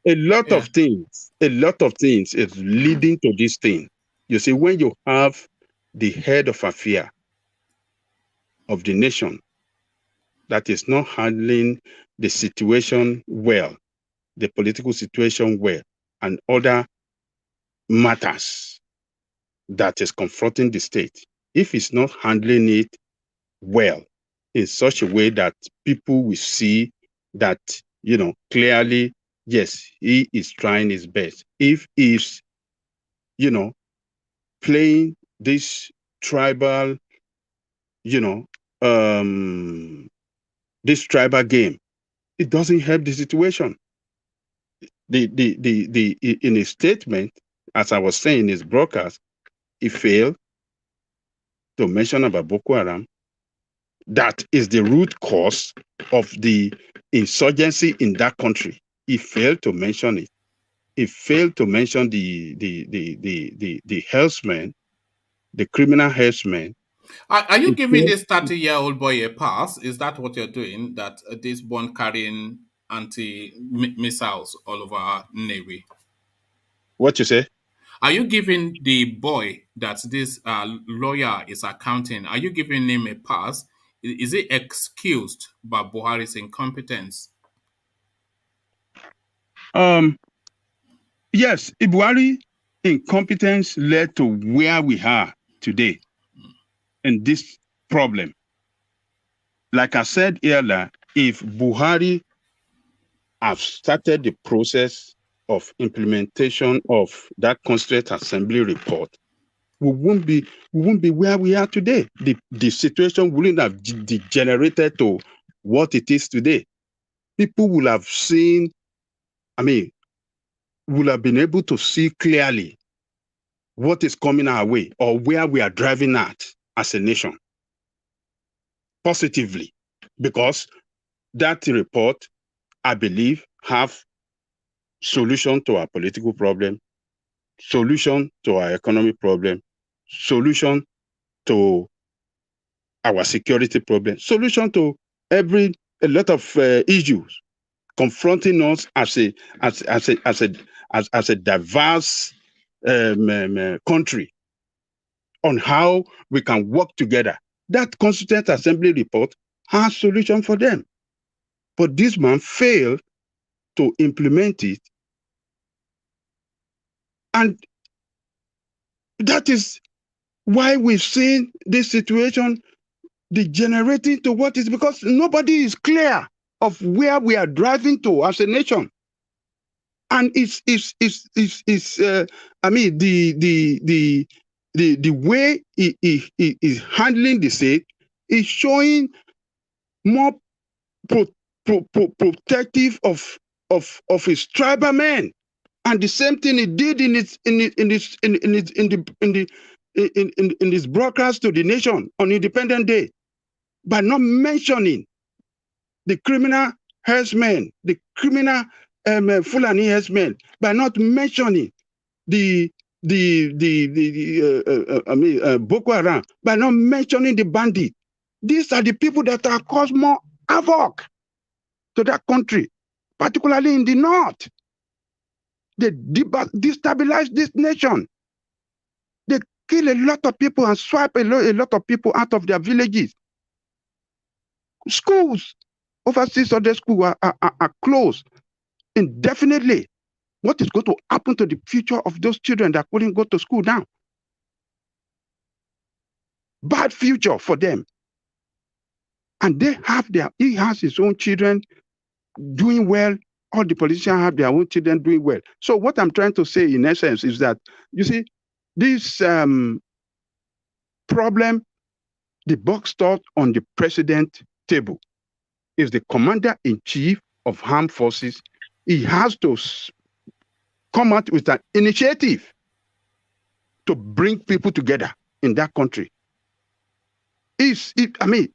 a lot of things. A lot of things is leading to this thing. You see, when you have the head of affair of the nation that is not handling the situation well, the political situation well, and other matters that is confronting the state, if it's not handling it well in such a way that people will see that, clearly, yes, he is trying his best. If he's, playing this tribal, this tribal game, it doesn't help the situation. In his statement, as I was saying in his broadcast, he failed to mention about Boko Haram. That is the root cause of the insurgency in that country. He failed to mention it. He failed to mention the herdsmen, the criminal herdsmen Are you giving Okay. this 30-year-old boy a pass? Is that what you're doing? That this one carrying anti-missiles all over our navy? What you say? Are you giving the boy that this lawyer is accounting, are you giving him a pass? Is it excused by Buhari's incompetence? Yes, Ibuari incompetence led to where we are today in this problem. Like I said earlier, if Buhari have started the process of implementation of that Constituent Assembly report, we won't be where we are today. The situation wouldn't have degenerated to what it is today. People will have seen, will have been able to see clearly what is coming our way or where we are driving at as a nation positively, because that report, I believe, have solution to our political problem, solution to our economic problem, solution to our security problem, solution to a lot of issues confronting us as a diverse country on how we can work together. That Constituent Assembly report has solution for them. But this man failed to implement it. And that is why we've seen this situation degenerating to what is, because nobody is clear of where we are driving to as a nation. And the way he is handling the state is showing more protective of his tribal men, and the same thing he did in his broadcast to the nation on Independence Day, by not mentioning the criminal herdsmen, the criminal Fulani herdsmen, by not mentioning the Boko Haram, by not mentioning the bandit. These are the people that are causing more havoc to that country, particularly in the north. They destabilize this nation. They kill a lot of people and swipe a lot of people out of their villages. Schools, over 600 schools are closed indefinitely. What is going to happen to the future of those children that couldn't go to school now? Bad future for them. And he has his own children doing well. All the politicians have their own children doing well. So what I'm trying to say in essence is that, you see, this problem, the buck stopped on the president table. Is the commander-in-chief of armed forces. He has to come out with an initiative to bring people together in that country. One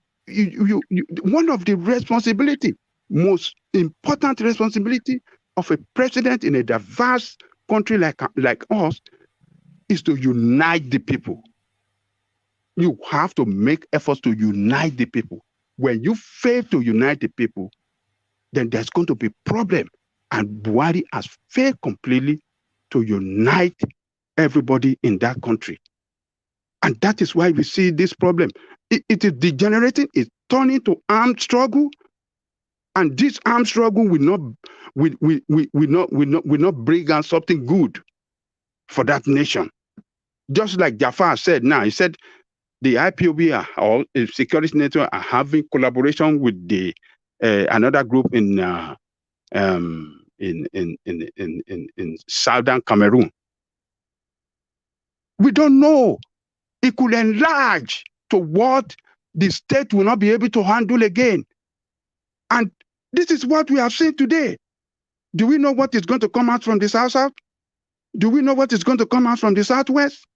of the responsibility, most important responsibility of a president in a diverse country like us, is to unite the people. You have to make efforts to unite the people. When you fail to unite the people, then there's going to be a problem. And Buhari has failed completely to unite everybody in that country. And that is why we see this problem. It is degenerating, it's turning to armed struggle. And this armed struggle will not bring us something good for that nation. Just like Jafar said now, he said the IPOB or security network are having collaboration with the another group in southern Cameroon. We don't know. It could enlarge to what the state will not be able to handle again. And this is what we have seen today. Do we know what is going to come out from the south? Do we know what is going to come out from the southwest?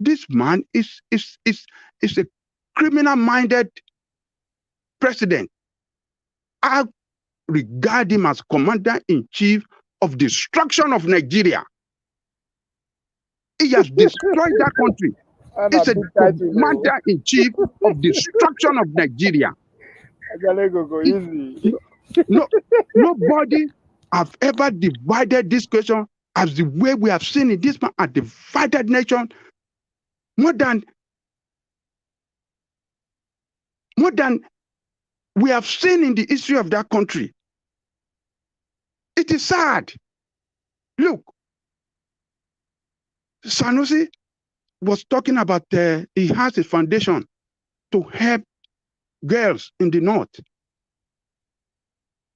This man is a criminal-minded president. I regard him as commander-in-chief of destruction of Nigeria. He has destroyed that country. It's a commander-in-chief of destruction of Nigeria. No, nobody have ever divided this question as the way we have seen it. This man a divided nation more than we have seen in the history of that country. It is sad. Look, SANUSI was talking about he has a foundation to help girls in the north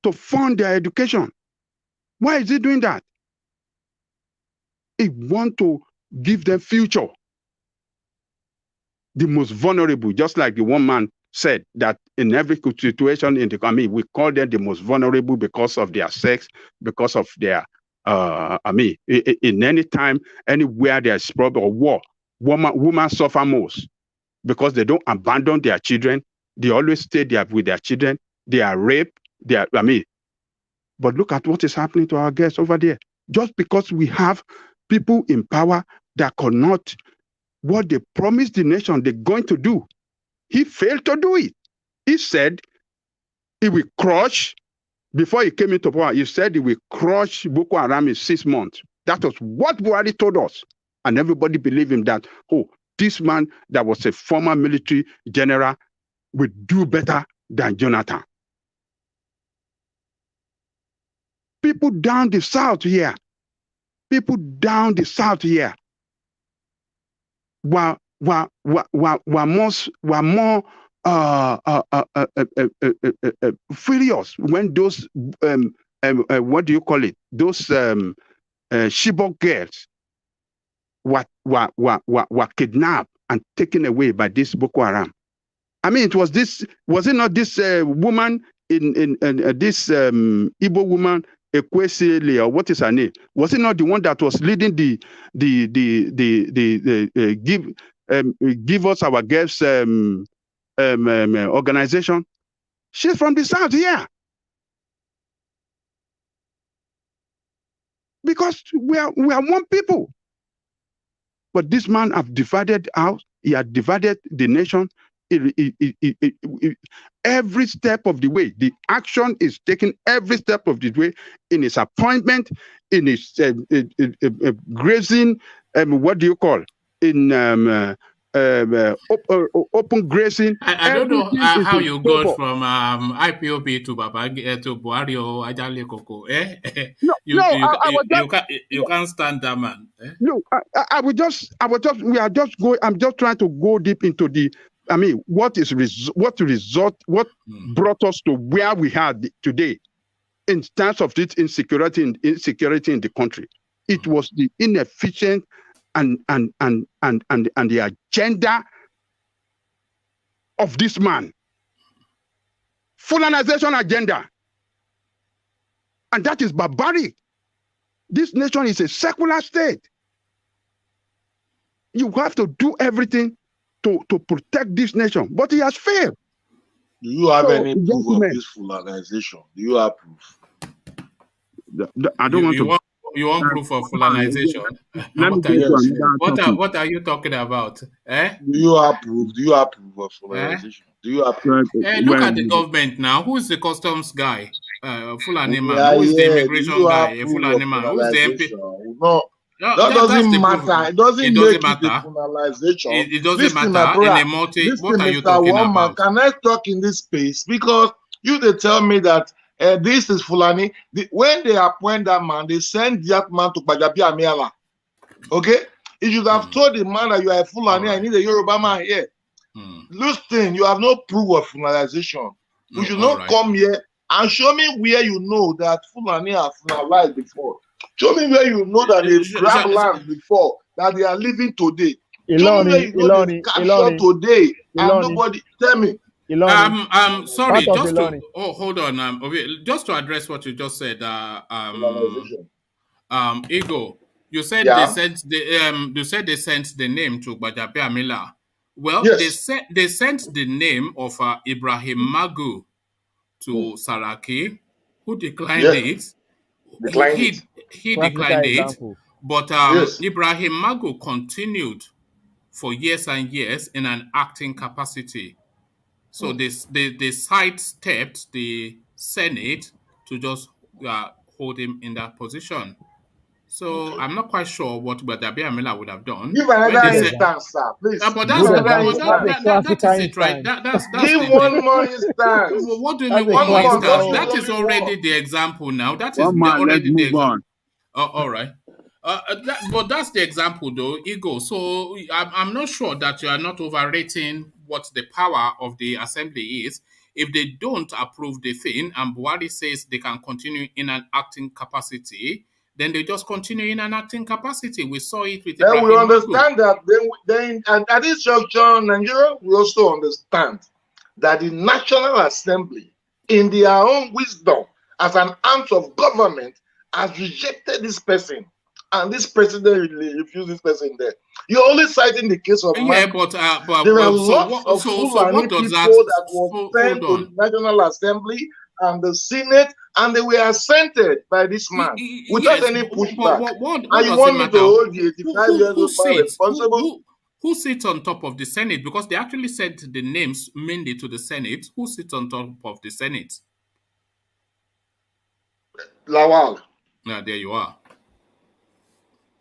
to fund their education. Why is he doing that? He wants to give them future. The most vulnerable, just like the one man said that in every situation in the economy, we call them the most vulnerable because of their sex, because of their, in any time, anywhere there's problem or war, women suffer most because they don't abandon their children. They always stay there with their children. They are raped. But look at what is happening to our guests over there. Just because we have people in power that cannot what they promised the nation they're going to do. He failed to do it. He said he will crush, before he came into power, he said he will crush Boko Haram in 6 months. That was what Buhari told us. And everybody believed him that, oh, this man that was a former military general will do better than Jonathan. People down the south here, were more furious when those what do you call it? Those Chibok girls were kidnapped and taken away by this Boko Haram. I mean, was it not this woman in this Igbo woman? Ekwesili, or what is her name? Was it not the one that was leading the give us our girls organization? She's from the south here. Because we are one people. But this man have divided out. He had divided the nation. Every step of the way, the action is taken every step of the way in his appointment, in his grazing, what do you call, in open grazing. I don't know how you go from IPOB to Buhari or Ajale Koko. You can't stand that man. No, I'm just trying to go deep into the. I mean, what brought us to where we are today in terms of this insecurity in the country? It was the inefficient and the agenda of this man. Fulanization agenda. And that is barbaric. This nation is a secular state. You have to do everything to protect this nation, but he has failed. Do you have any proof of this fulanization? Do you have proof? I don't want to. You want proof of fulanization? What are you talking about? Do you have proof? Do you have proof of fulanization? Do you have proof? Look at the government now. Who is the customs guy? Fulani man. Who is the immigration guy? Fulani man. Who is the MP? No. That doesn't matter. It doesn't matter. It doesn't matter. In a multi, what are you talking about? Can I talk in this space? Because they tell me that this is Fulani. When they appoint that man, they send that man to Bajabi Amiala. Okay? If you have told the man that you are a Fulani, I need a Yoruba man here. Listen, you have no proof of Fulanization. You should not come here and show me where you know that Fulani have Fulanized before. Show me where you know that they grabbed land before, that they are living today. Show me where you know they captured today, and nobody tell me. Sorry, just to hold on. Just to address what you just said, Ego, you said they sent the name to Bajabi Amila. Well, yes. they sent the name of Ibrahim Magu to Saraki, who declined it. He declined it, but Ibrahim Magu continued for years and years in an acting capacity. So they sidestepped the Senate to just hold him in that position. So I'm not quite sure what Gbadabe Amila would have done. Give When another they said, instance, sir, please. but Give another that is it, right? That's Give the one thing. more instance. What do you That's mean a one more classic instance? one. That is already the example now. That is One man, let's already the move example. on. All right. But that's the example, though, Ego. So I'm not sure that you are not overrating what the power of the assembly is. If they don't approve the thing and Buhari says they can continue in an acting capacity, then they just continue in an acting capacity. We saw it with Then Ibrahim we Magu. understand that. Then and at this juncture, Nigeria, we also understand that the National Assembly, in their own wisdom, as an arm of government, has rejected this person. And this president refused this person there. You're only citing the case of Yeah, Mark. but There are lots of Fulani what does people that were sent to the National Assembly and the Senate, and they were assented by this man without any pushback. What And you does want it me matter? to hold the 85 years old man responsible? Who sits on top of the Senate? Because they actually sent the names mainly to the Senate. Who sits on top of the Senate? Lawal. Yeah, there you are.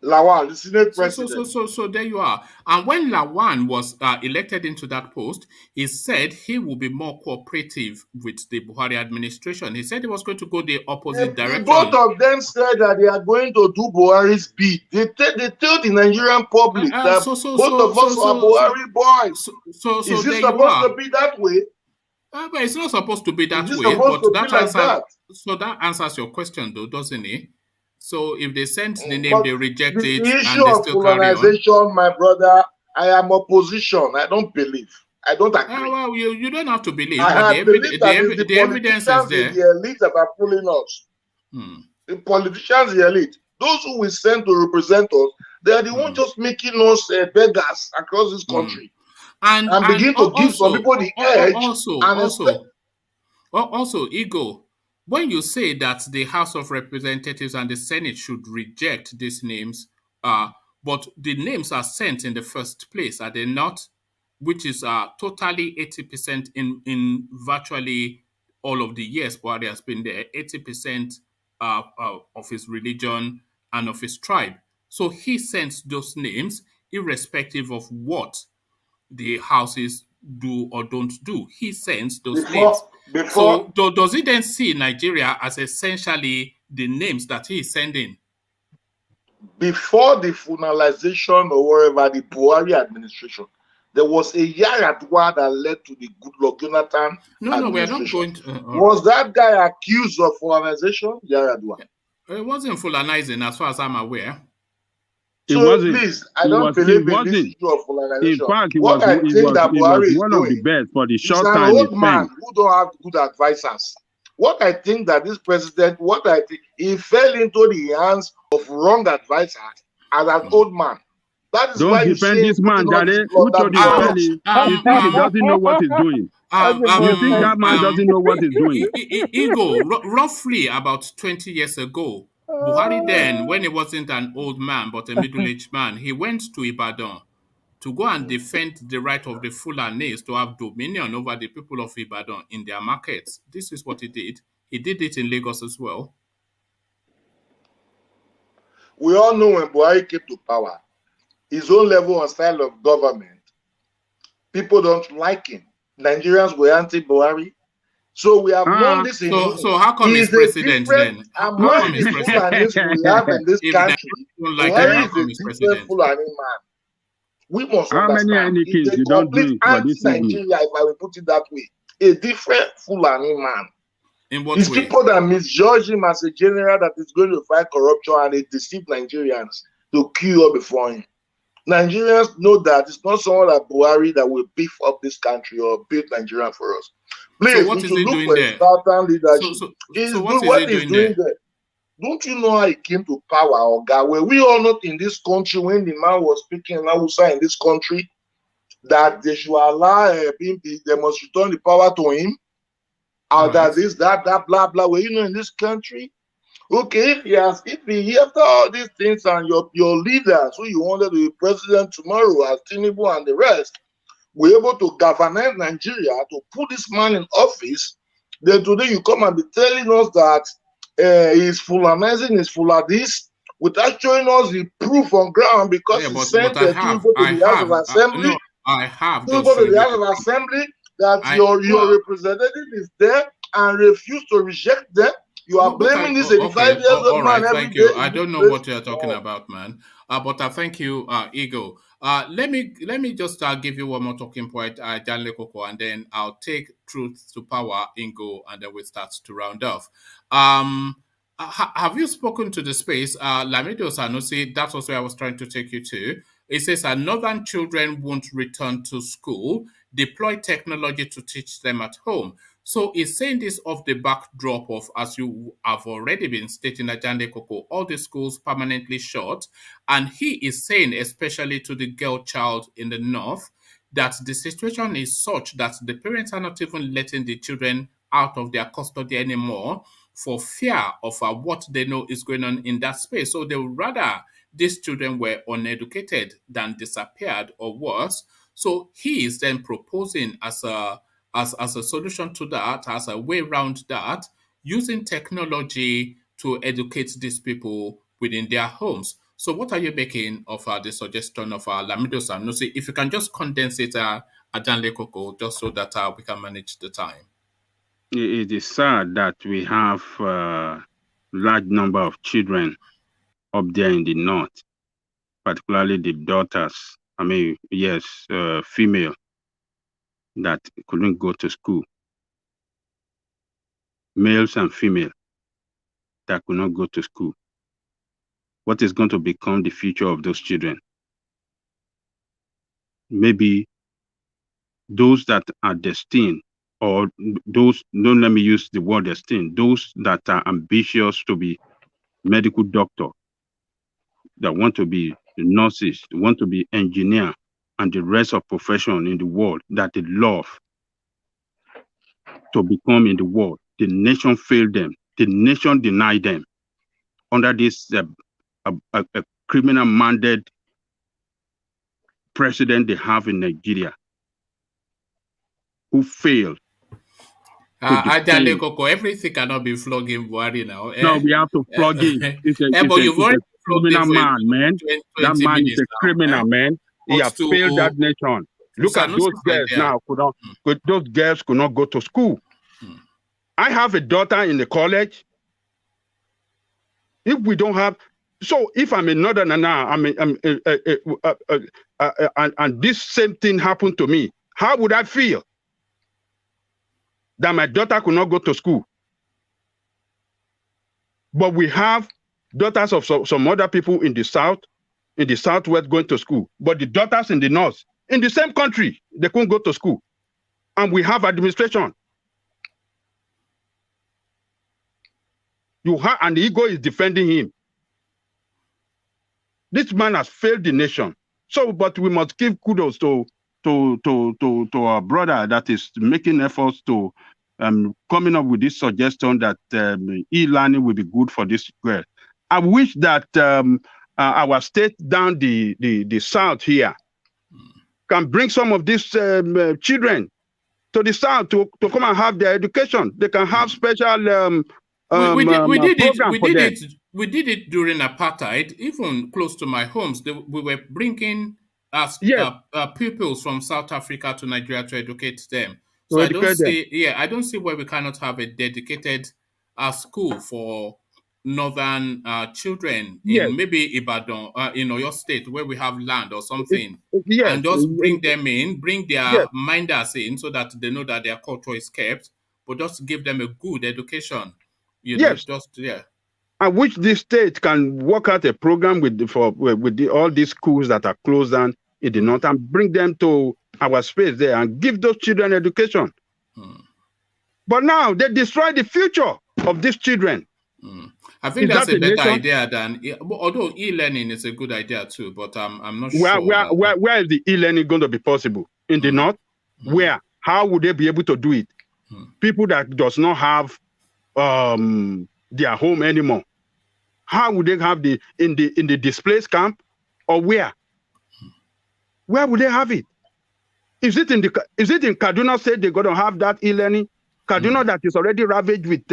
Lawal, the Senate president. So there you are. And when Lawan was elected into that post, he said he will be more cooperative with the Buhari administration. He said he was going to go the opposite direction. Both of them said that they are going to do Buhari's bid. They told the Nigerian public that both of us are Buhari boys. Is it supposed to be that way? But it's not supposed to be that way. So that answers your question, though, doesn't it? So if they send the name, they reject it. The issue of colonization, my brother, I am opposition. I don't believe. I don't agree. Well, you don't have to believe. I believe that it's the evidence is there. The elite that are fooling us. The politicians, the elite, those who we send to represent us, they are the ones just making us beggars across this country. And begin to give some people the edge. Also, Ego, when you say that the House of Representatives and the Senate should reject these names, but the names are sent in the first place, are they not? Which is totally 80% in virtually all of the years Buhari has been there, 80% of his religion and of his tribe. So he sends those names irrespective of what the houses do or don't do. He sends those names. So does he then see Nigeria as essentially the names that he is sending? Before the finalization or whatever, the Buhari administration, there was a Yaradua that led to the Goodluck Jonathan No, we are not going to... Was that guy accused of colonization, Yaradua? It wasn't colonizing as far as I'm aware. So please, I don't believe in this issue of colonization. In fact, what I think that Buhari is one of the best for the short time. He's an old man who don't have good advisors. What I think that this president, he fell into the hands of wrong advisors as an old man. That is why you defend this man, Daddy. Who told you he doesn't know what he's doing? You think that man doesn't know what he's doing? Ego, roughly about 20 years ago, Buhari then, when he wasn't an old man but a middle-aged man, he went to Ibadan to go and defend the right of the Fulanis to have dominion over the people of Ibadan in their markets. This is what he did. He did it in Lagos as well. We all know when Buhari came to power, his own level and style of government, people don't like him. Nigerians were anti-Buhari. So we have known this in So how come he's president then? Among the Fulanis we have in this country, Buhari is a different Fulani man. We must understand. He's a complete anti-Nigeria, if I will put it that way. A different Fulani man. In what It's way? people that misjudge him as a general that is going to fight corruption and they deceive Nigerians to queue up before him. Nigerians know that it's not someone like Buhari that will beef up this country or build Nigeria for us. Please, so what is he doing there? So what he's doing there? Don't you know how he came to power, Oga? Were we all not in this country when the man was speaking in Hausa in this country that they should allow him, they must return the power to him? Or that blah, blah. Were you not in this country? Okay, yes, if we after all these things and your leaders who you wanted to be president tomorrow as Tinubu and the rest, were able to galvanize Nigeria to put this man in office, then today you come and be telling us that he's fulanizing, he's full of this, without showing us the proof on ground because Yeah, he but sent Tinubu to the House of Assembly. no, I have Tinubu just to shown the you. House of Assembly that I- your representative is there and refuse to reject them. You are blaming this 85 years old all man right, every thank day you. in I this don't know place. what you're talking about, man. But I thank you, Ego. Let me just give you one more talking point, Janle Koko, and then I'll take truth to power, Ingo, and then we start to round off. Have you spoken to the space? Lamido Sanusi, that's also where I was trying to take you to. It says northern children won't return to school, deploy technology to teach them at home. So he's saying this off the backdrop of, as you have already been stating, Ajande Koko, all the schools permanently shut. And he is saying, especially to the girl child in the north, that the situation is such that the parents are not even letting the children out of their custody anymore for fear of what they know is going on in that space. So they would rather these children were uneducated than disappeared or worse. So he is then proposing as a solution to that, as a way around that, using technology to educate these people within their homes. So what are you making of the suggestion of Lamido Sanusi? If you can just condense it, Ajanle Koko, just so that we can manage the time. It is sad that we have a large number of children up there in the north, particularly the daughters, female, that couldn't go to school. Males and female that could not go to school. What is going to become the future of those children? Maybe those that are destined, or those, don't let me use the word destined, those that are ambitious to be medical doctor, that want to be nurses, want to be engineer, and the rest of profession in the world that they love to become in the world. The nation failed them. The nation denied them under this criminal-minded president they have in Nigeria, who failed. Ajale Koko, everything cannot be flogging Buhari now. No, we have to plug in. He's a criminal man, man. That man is a criminal, man. He has failed that nation. Look at those girls now. Those girls could not go to school. I have a daughter in the college. If we don't have, so if I'm a northerner now, and this same thing happened to me, how would I feel? That my daughter could not go to school. But we have daughters of some other people in the south, in the southwest going to school. But the daughters in the north, in the same country, they couldn't go to school. And we have administration. And the ego is defending him. This man has failed the nation. So, but we must give kudos to our brother that is making efforts to coming up with this suggestion that e-learning will be good for this girl. I wish that our state down the south here can bring some of these children to the south to come and have their education. They can have special we did it. We did it during apartheid, even close to my homes. We were bringing pupils from South Africa to Nigeria to educate them. So I don't see why we cannot have a dedicated school for northern children in maybe Ibadan, in Oyo State, where we have land or something, and just bring them in, bring their minders in, so that they know that their culture is kept, but just give them a good education. I wish this state can work out a program with all these schools that are closed down in the north and bring them to our space there and give those children education. But now they destroy the future of these children. I think that's a better idea than, although e-learning is a good idea too, but I'm not sure. Where is the e-learning going to be possible? In the north? Where? How would they be able to do it? People that does not have their home anymore. How would they have in the displaced camp, or where? Where would they have it? Is it in Kaduna State they're going to have that e-learning? Kaduna that is already ravaged with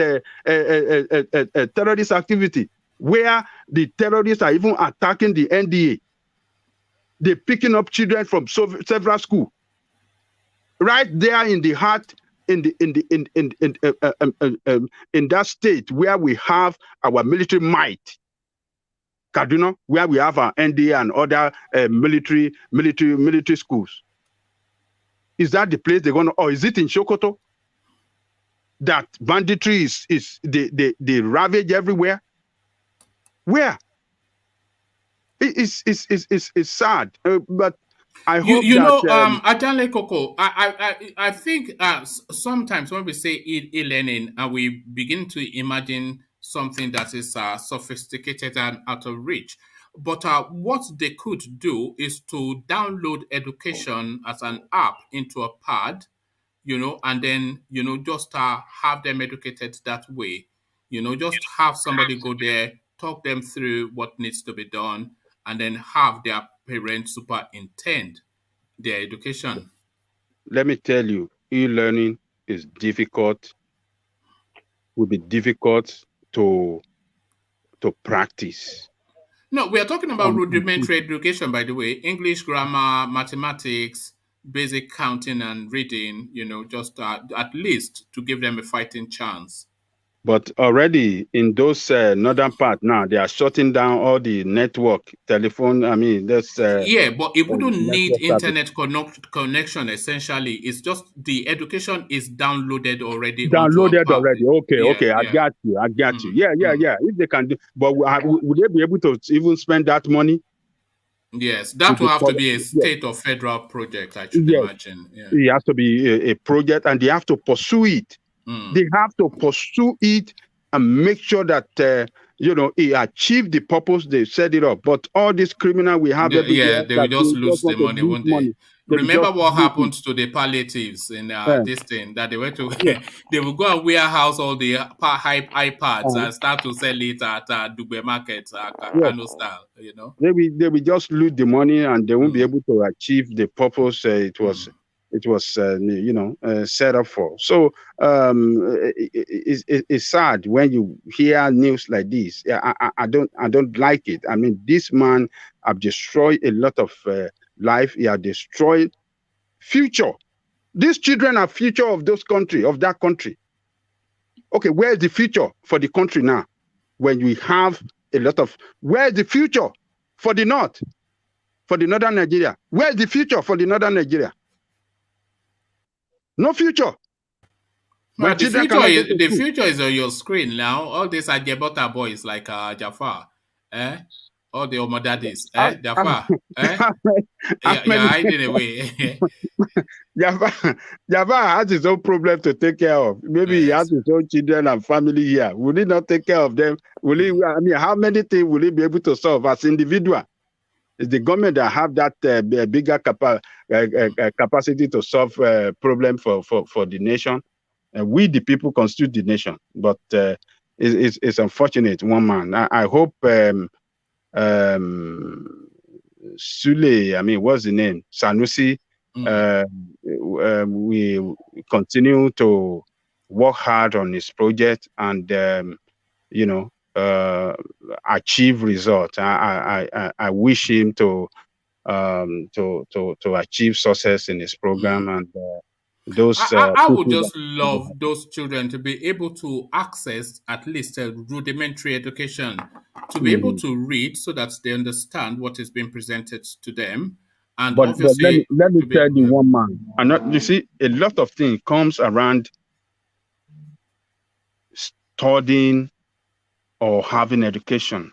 terrorist activity, where the terrorists are even attacking the NDA. They're picking up children from several schools. Right there in the heart, in that state where we have our military might, Kaduna, where we have our NDA and other military schools. Is that the place they're going to, or is it in Sokoto? That banditry is they ravage everywhere? Where? It's sad, but I hope Ajanle Koko, I think sometimes when we say e-learning and we begin to imagine something that is sophisticated and out of reach, but what they could do is to download education as an app into a pad, and then, just have them educated that way. Just have somebody go there, talk them through what needs to be done, and then have their parents superintend their education. Let me tell you, e-learning is difficult, will be difficult to practice. No, we are talking about rudimentary education, by the way. English, grammar, mathematics, basic counting and reading, just at least to give them a fighting chance. But already in those northern part now, they are shutting down all the network, telephone. I mean, that's yeah, but it wouldn't need internet connection. Essentially, it's just the education is downloaded already. Already. Okay. I got you. Yeah. If they can do, but would they be able to even spend that money? Yes, that will have to be a state or federal project, I should imagine. Yeah. It has to be a project, and they have to pursue it. They have to pursue it and make sure that it achieved the purpose they set it up. But all these criminals we have, they will just lose the money, won't they? Remember what happened to the palliatives in this thing, that they went to they will go and warehouse all the iPads and start to sell it at Dugbe Market, Kano style, They will just lose the money, and they won't be able to achieve the purpose it was set up for. So it's sad when you hear news like this. I don't like it. I mean, this man have destroyed a lot of life. He have destroyed future. These children are future of that country. Okay, where's the future for the country now? When we have a lot of, where's the future for the north, for the northern Nigeria? Where's the future for the northern Nigeria? No future. Well, the future is on your screen now. All these Ajebota boys like Jafar, all the Omodadis, Jafar, you're hiding away. Jafar has his own problem to take care of. Maybe he has his own children and family here. Will he not take care of them? Will he? I mean, how many things will he be able to solve as individual? It's the government that have that bigger capacity to solve problem for the nation. We, the people, constitute the nation. But it's unfortunate, one man. I hope Sule, I mean, what's the name? SANUSI, we continue to work hard on this project and, achieve results. I wish him to achieve success in his program, and those. I would just love those children to be able to access at least a rudimentary education, to be able to read so that they understand what is being presented to them. And but let me tell you, one man, and you see, a lot of things comes around studying or having education.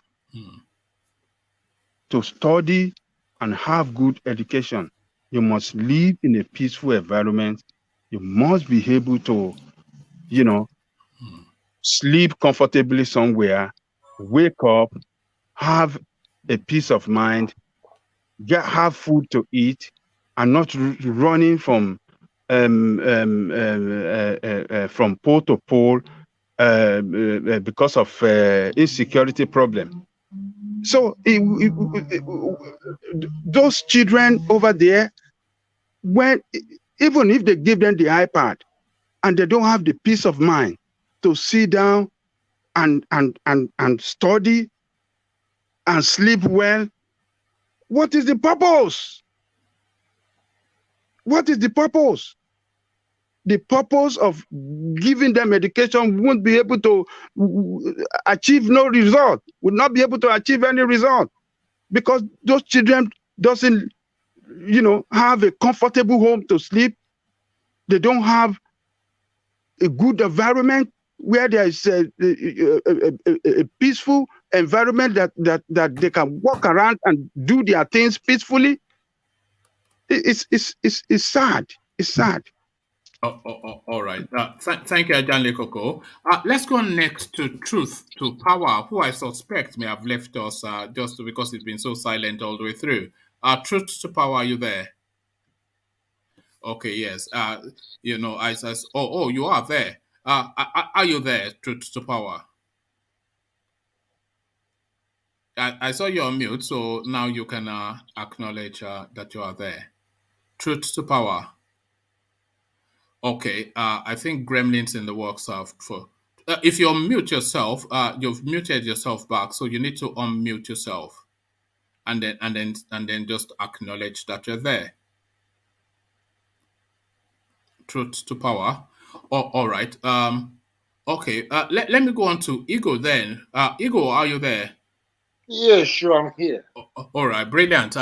To study and have good education, you must live in a peaceful environment. You must be able to, sleep comfortably somewhere, wake up, have a peace of mind, have food to eat, and not running from pole to pole, because of insecurity problem. So those children over there, even if they give them the iPad and they don't have the peace of mind to sit down and study and sleep well, what is the purpose? What is the purpose? The purpose of giving them education won't be able to achieve no result, would not be able to achieve any result, because those children doesn't, have a comfortable home to sleep. They don't have a good environment where there is a peaceful environment that they can walk around and do their things peacefully. It's sad. It's sad. All right. Thank you, Ajanle Koko. Let's go next to Truth to Power, who I suspect may have left us just because it's been so silent all the way through. Truth to Power, are you there? Okay, yes. You are there. Are you there, Truth to Power? I saw you on mute, so now you can acknowledge that you are there. Truth to Power. Okay, I think Gremlin's in the works for. If you unmute yourself, you've muted yourself back, so you need to unmute yourself, and then just acknowledge that you're there. Truth to Power. All right. Okay. Let me go on to Ego then. Ego, are you there? Yeah, sure, I'm here. All right, brilliant.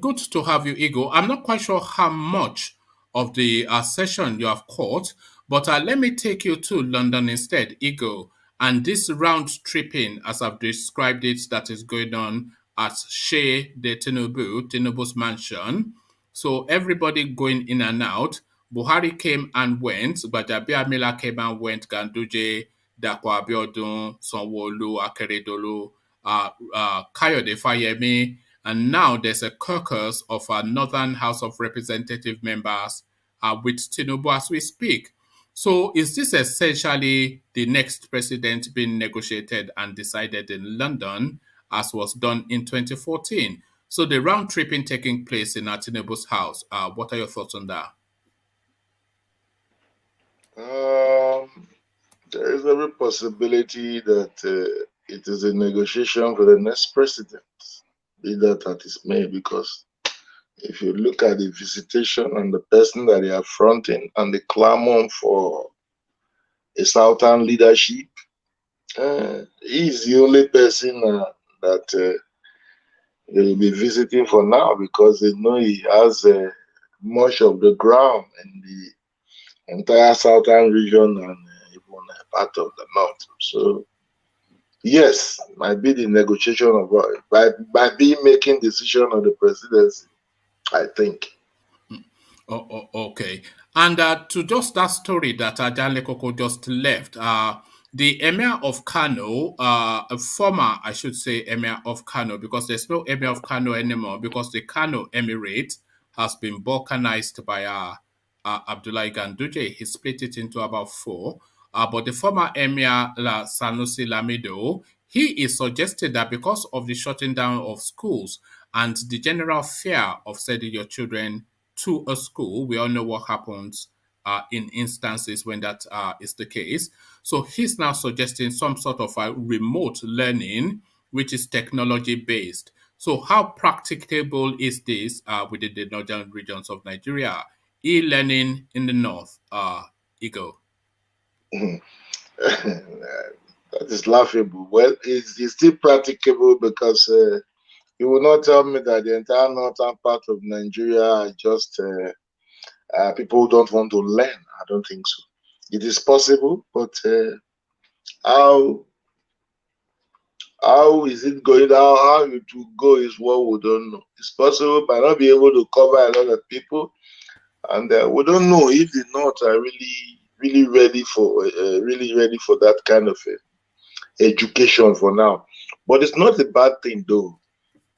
Good to have you, Ego. I'm not quite sure how much of the session you have caught, but let me take you to London instead, Ego. And this round tripping, as I've described it, that is going on at Shea de Tinubu's mansion. So everybody going in and out. Buhari came and went. Gbajabiamila came and went. Ganduje, Dapo Abiodun, Sanwo-Olu, Akeredolu, Kayode Fayemi, and now there's a caucus of Northern House of Representative members with Tinubu as we speak. So is this essentially the next president being negotiated and decided in London, as was done in 2014? So the round tripping taking place in Tinubu's house. What are your thoughts on that? There is every possibility that it is a negotiation for the next president, be that at its may, because if you look at the visitation and the person that they are fronting and the clamor for a Southern leadership, he's the only person that they will be visiting for now, because they know he has much of the ground in the entire Southern region and even part of the North. So yes, might be the negotiation of by being making decision on the presidency, I think. Okay. And to just that story that Ajanle Koko just left, the Emir of Kano, a former, I should say, Emir of Kano, because there's no Emir of Kano anymore, because the Kano Emirate has been balkanized by Abdullahi Ganduje. He split it into about 4. But the former Emir Sanusi Lamido, he is suggesting that because of the shutting down of schools and the general fear of sending your children to a school, we all know what happens in instances when that is the case. So he's now suggesting some sort of remote learning, which is technology-based. So how practicable is this within the northern regions of Nigeria? E-learning in the north, Ego. That is laughable. Well, it's still practicable, because you will not tell me that the entire northern part of Nigeria are just people who don't want to learn. I don't think so. It is possible, but how is it going? How it will go is what we don't know. It's possible, but not be able to cover a lot of people, and we don't know if the North are really ready for that kind of education for now. But it's not a bad thing though,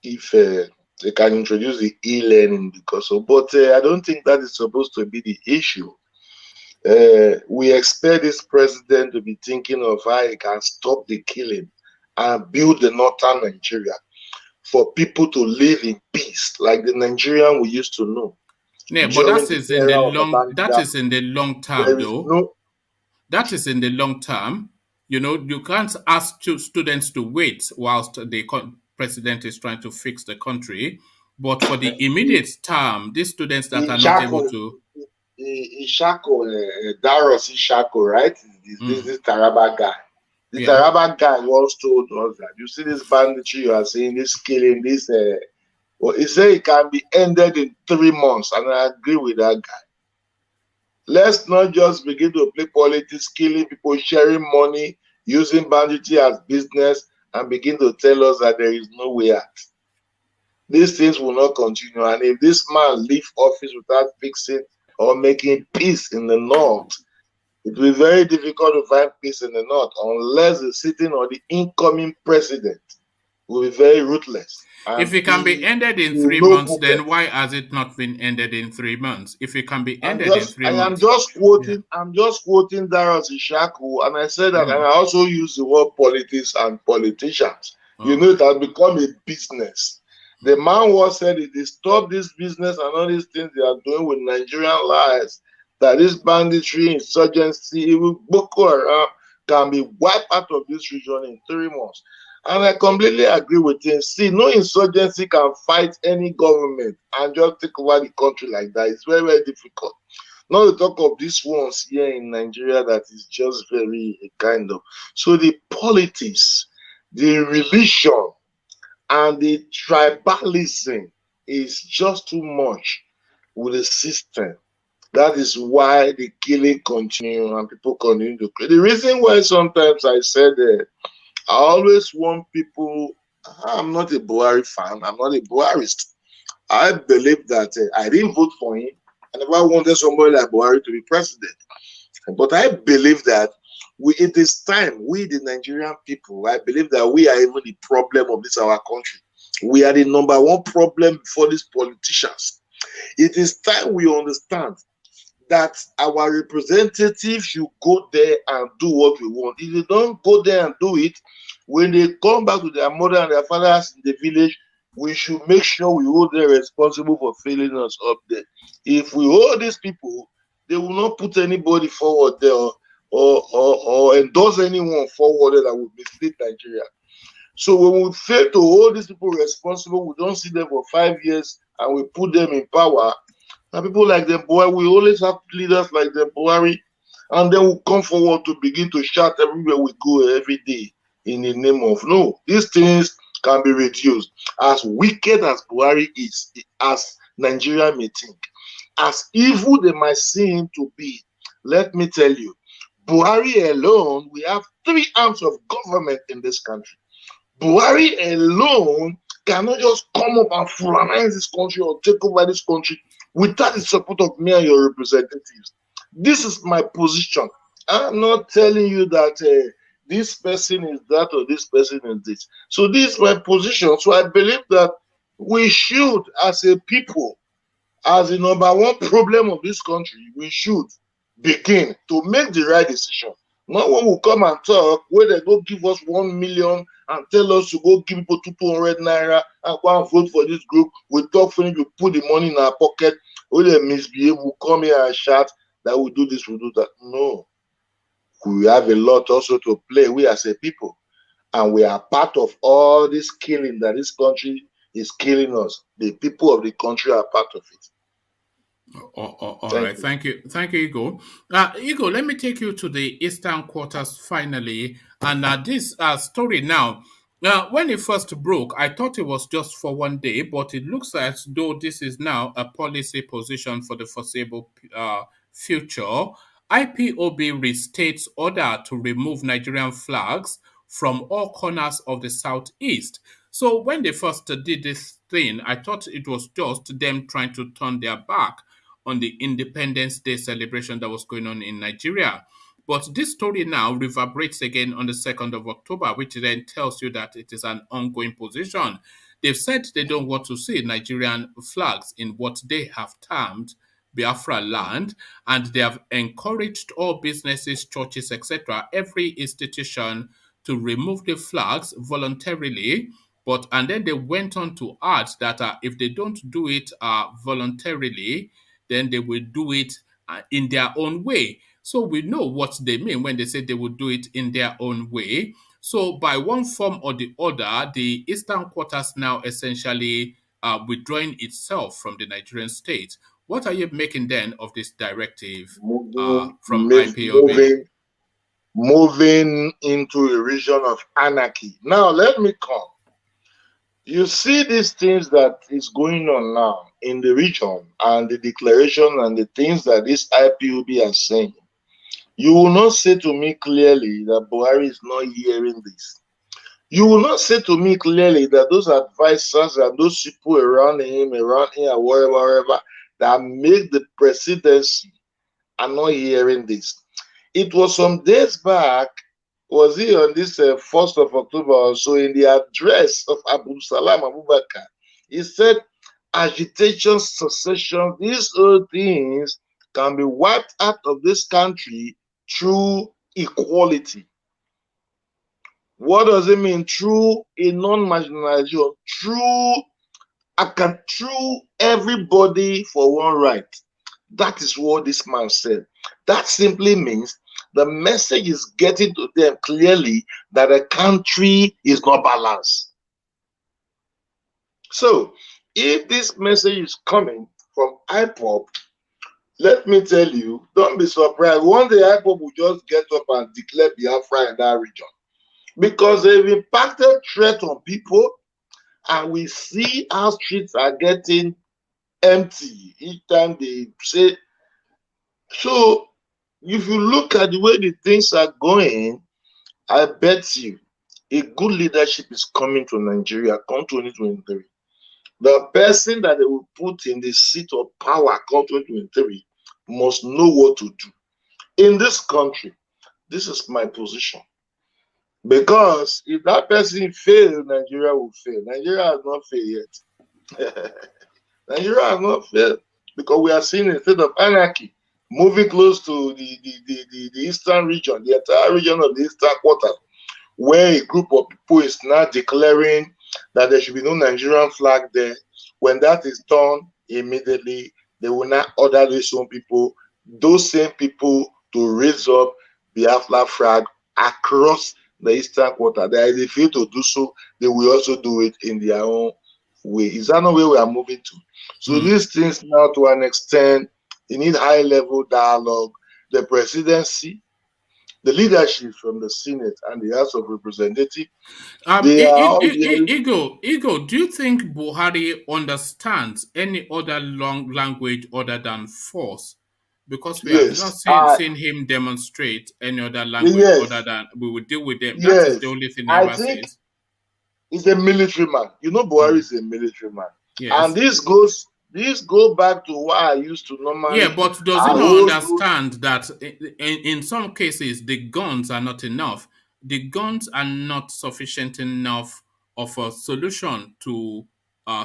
if they can introduce the e-learning, because but I don't think that is supposed to be the issue. We expect this president to be thinking of how he can stop the killing and build the northern Nigeria for people to live in peace, like the Nigerian we used to know. Yeah, but that is in the long. That is in the long term, though. That is in the long term. You know, you can't ask students to wait whilst the president is trying to fix the country. But for the immediate term, these students that are not able to. Daros Ishako, right? This Taraba guy. The Taraba guy once told us that you see this banditry you are seeing, this killing, this. Well, he said it can be ended in 3 months, and I agree with that guy. Let's not just begin to play politics, killing people, sharing money, using banditry as business, and begin to tell us that there is no way out. These things will not continue, and if this man leave office without fixing or making peace in the north, it will be very difficult to find peace in the north unless the sitting or the incoming president will be very ruthless. If it can be ended in 3 months, then why has it not been ended in 3 months? If it can be ended in 3 months. I'm just quoting Daros Ishaku, and I said that, and I also use the word politics and politicians. You know, it has become a business. The man was said it is stop this business and all these things they are doing with Nigerian lives, that this banditry, insurgency, even BOKO Haram can be wiped out of this region in 3 months. And I completely agree with him. See, no insurgency can fight any government and just take over the country like that. It's very, very difficult. Not to talk of these ones here in Nigeria that is just very kind of. So the politics, the religion, and the tribalism is just too much with the system. That is why the killing continues and people continue to kill. The reason why sometimes I said I always want people, I'm not a Buhari fan, I'm not a Buharist. I believe that I didn't vote for him. I never wanted somebody like Buhari to be president. But I believe that it is time, we the Nigerian people, I believe that we are even the problem of this our country. We are the number one problem for these politicians. It is time we understand that our representatives should go there and do what we want. If they don't go there and do it, when they come back to their mother and their fathers in the village, we should make sure we hold them responsible for failing us up there. If we hold these people, they will not put anybody forward there or endorse anyone forward there that will mislead Nigeria. So when we fail to hold these people responsible, we don't see them for 5 years and we put them in power. And people like them, boy, we always have leaders like them, Buhari, and then we come forward to begin to shout everywhere we go every day in the name of no. These things can be reduced. As wicked as Buhari is, as Nigeria may think, as evil they might see him to be, let me tell you, Buhari alone, we have 3 arms of government in this country. Buhari alone cannot just come up and fulanize this country or take over this country without the support of me and your representatives. This is my position. I'm not telling you that this person is that or this person is this. So this is my position. So I believe that we should, as a people, as the number one problem of this country, we should begin to make the right decision. Not when we come and talk, where they go give us 1 million and tell us to go give people 200 naira and go and vote for this group. We talk finish, we put the money in our pocket. When they misbehave, we come here and shout that we do this, we do that. No. We have a lot also to play, we as a people. And we are part of all this killing that this country is killing us. The people of the country are part of it. All right. Thank you, Igor. Igor, let me take you to the eastern quarters finally. And this story now, when it first broke, I thought it was just for one day, but it looks as though this is now a policy position for the foreseeable future. IPOB restates order to remove Nigerian flags from all corners of the southeast. So when they first did this thing, I thought it was just them trying to turn their back on the Independence Day celebration that was going on in Nigeria. But this story now reverberates again on the 2nd of October, which then tells you that it is an ongoing position. They've said they don't want to see Nigerian flags in what they have termed Biafra land, and they have encouraged all businesses, churches, etc., every institution to remove the flags voluntarily. And then they went on to add that if they don't do it voluntarily, then they will do it in their own way. So we know what they mean when they say they will do it in their own way. So by one form or the other, the Eastern Quarters now essentially withdrawing itself from the Nigerian state. What are you making then of this directive from IPOB? Moving into a region of anarchy. Now, let me come. You see these things that is going on now in the region and the declaration and the things that this IPOB are saying. You will not say to me clearly that Buhari is not hearing this. You will not say to me clearly that those advisors and those people around him, wherever, that make the presidency are not hearing this. It was some days back, was he on this 1st of October or so, in the address of Abu Salam Abubakar, he said, agitation, secession, these old things can be wiped out of this country through equality. What does it mean? Through a non-marginalization, through everybody for one right. That is what this man said. That simply means the message is getting to them clearly that the country is not balanced. So, if this message is coming from Ipob, let me tell you, don't be surprised. One day Ipob will just get up and declare Biafra in that region. Because they've impacted threat on people, and we see how streets are getting empty each time they say. So, if you look at the way the things are going, I bet you a good leadership is coming to Nigeria come 2023. The person that they will put in the seat of power come 2023 must know what to do. In this country, this is my position. Because if that person fails, Nigeria will fail. Nigeria has not failed yet. Nigeria has not failed because we are seeing a state of anarchy moving close to the eastern region, the entire region of the Eastern Quarter, where a group of people is now declaring that there should be no Nigerian flag there. When that is done, immediately they will not order these same people to raise up the Biafra flag across the Eastern Quarter. There is a fail to do so, they will also do it in their own way. Is that not where we are moving to? So these things now, to an extent, you need high-level dialogue. The presidency, the leadership from the Senate and the House of Representatives. Ego, do you think Buhari understands any other language other than force? Because we have not seen him demonstrate any other language other than we will deal with them. That is the only thing he ever says. He's a military man. You know, Buhari is a military man. Yes. And this go back to what I used to normally. Yeah, but does he not understand that in some cases the guns are not enough? The guns are not sufficient enough of a solution to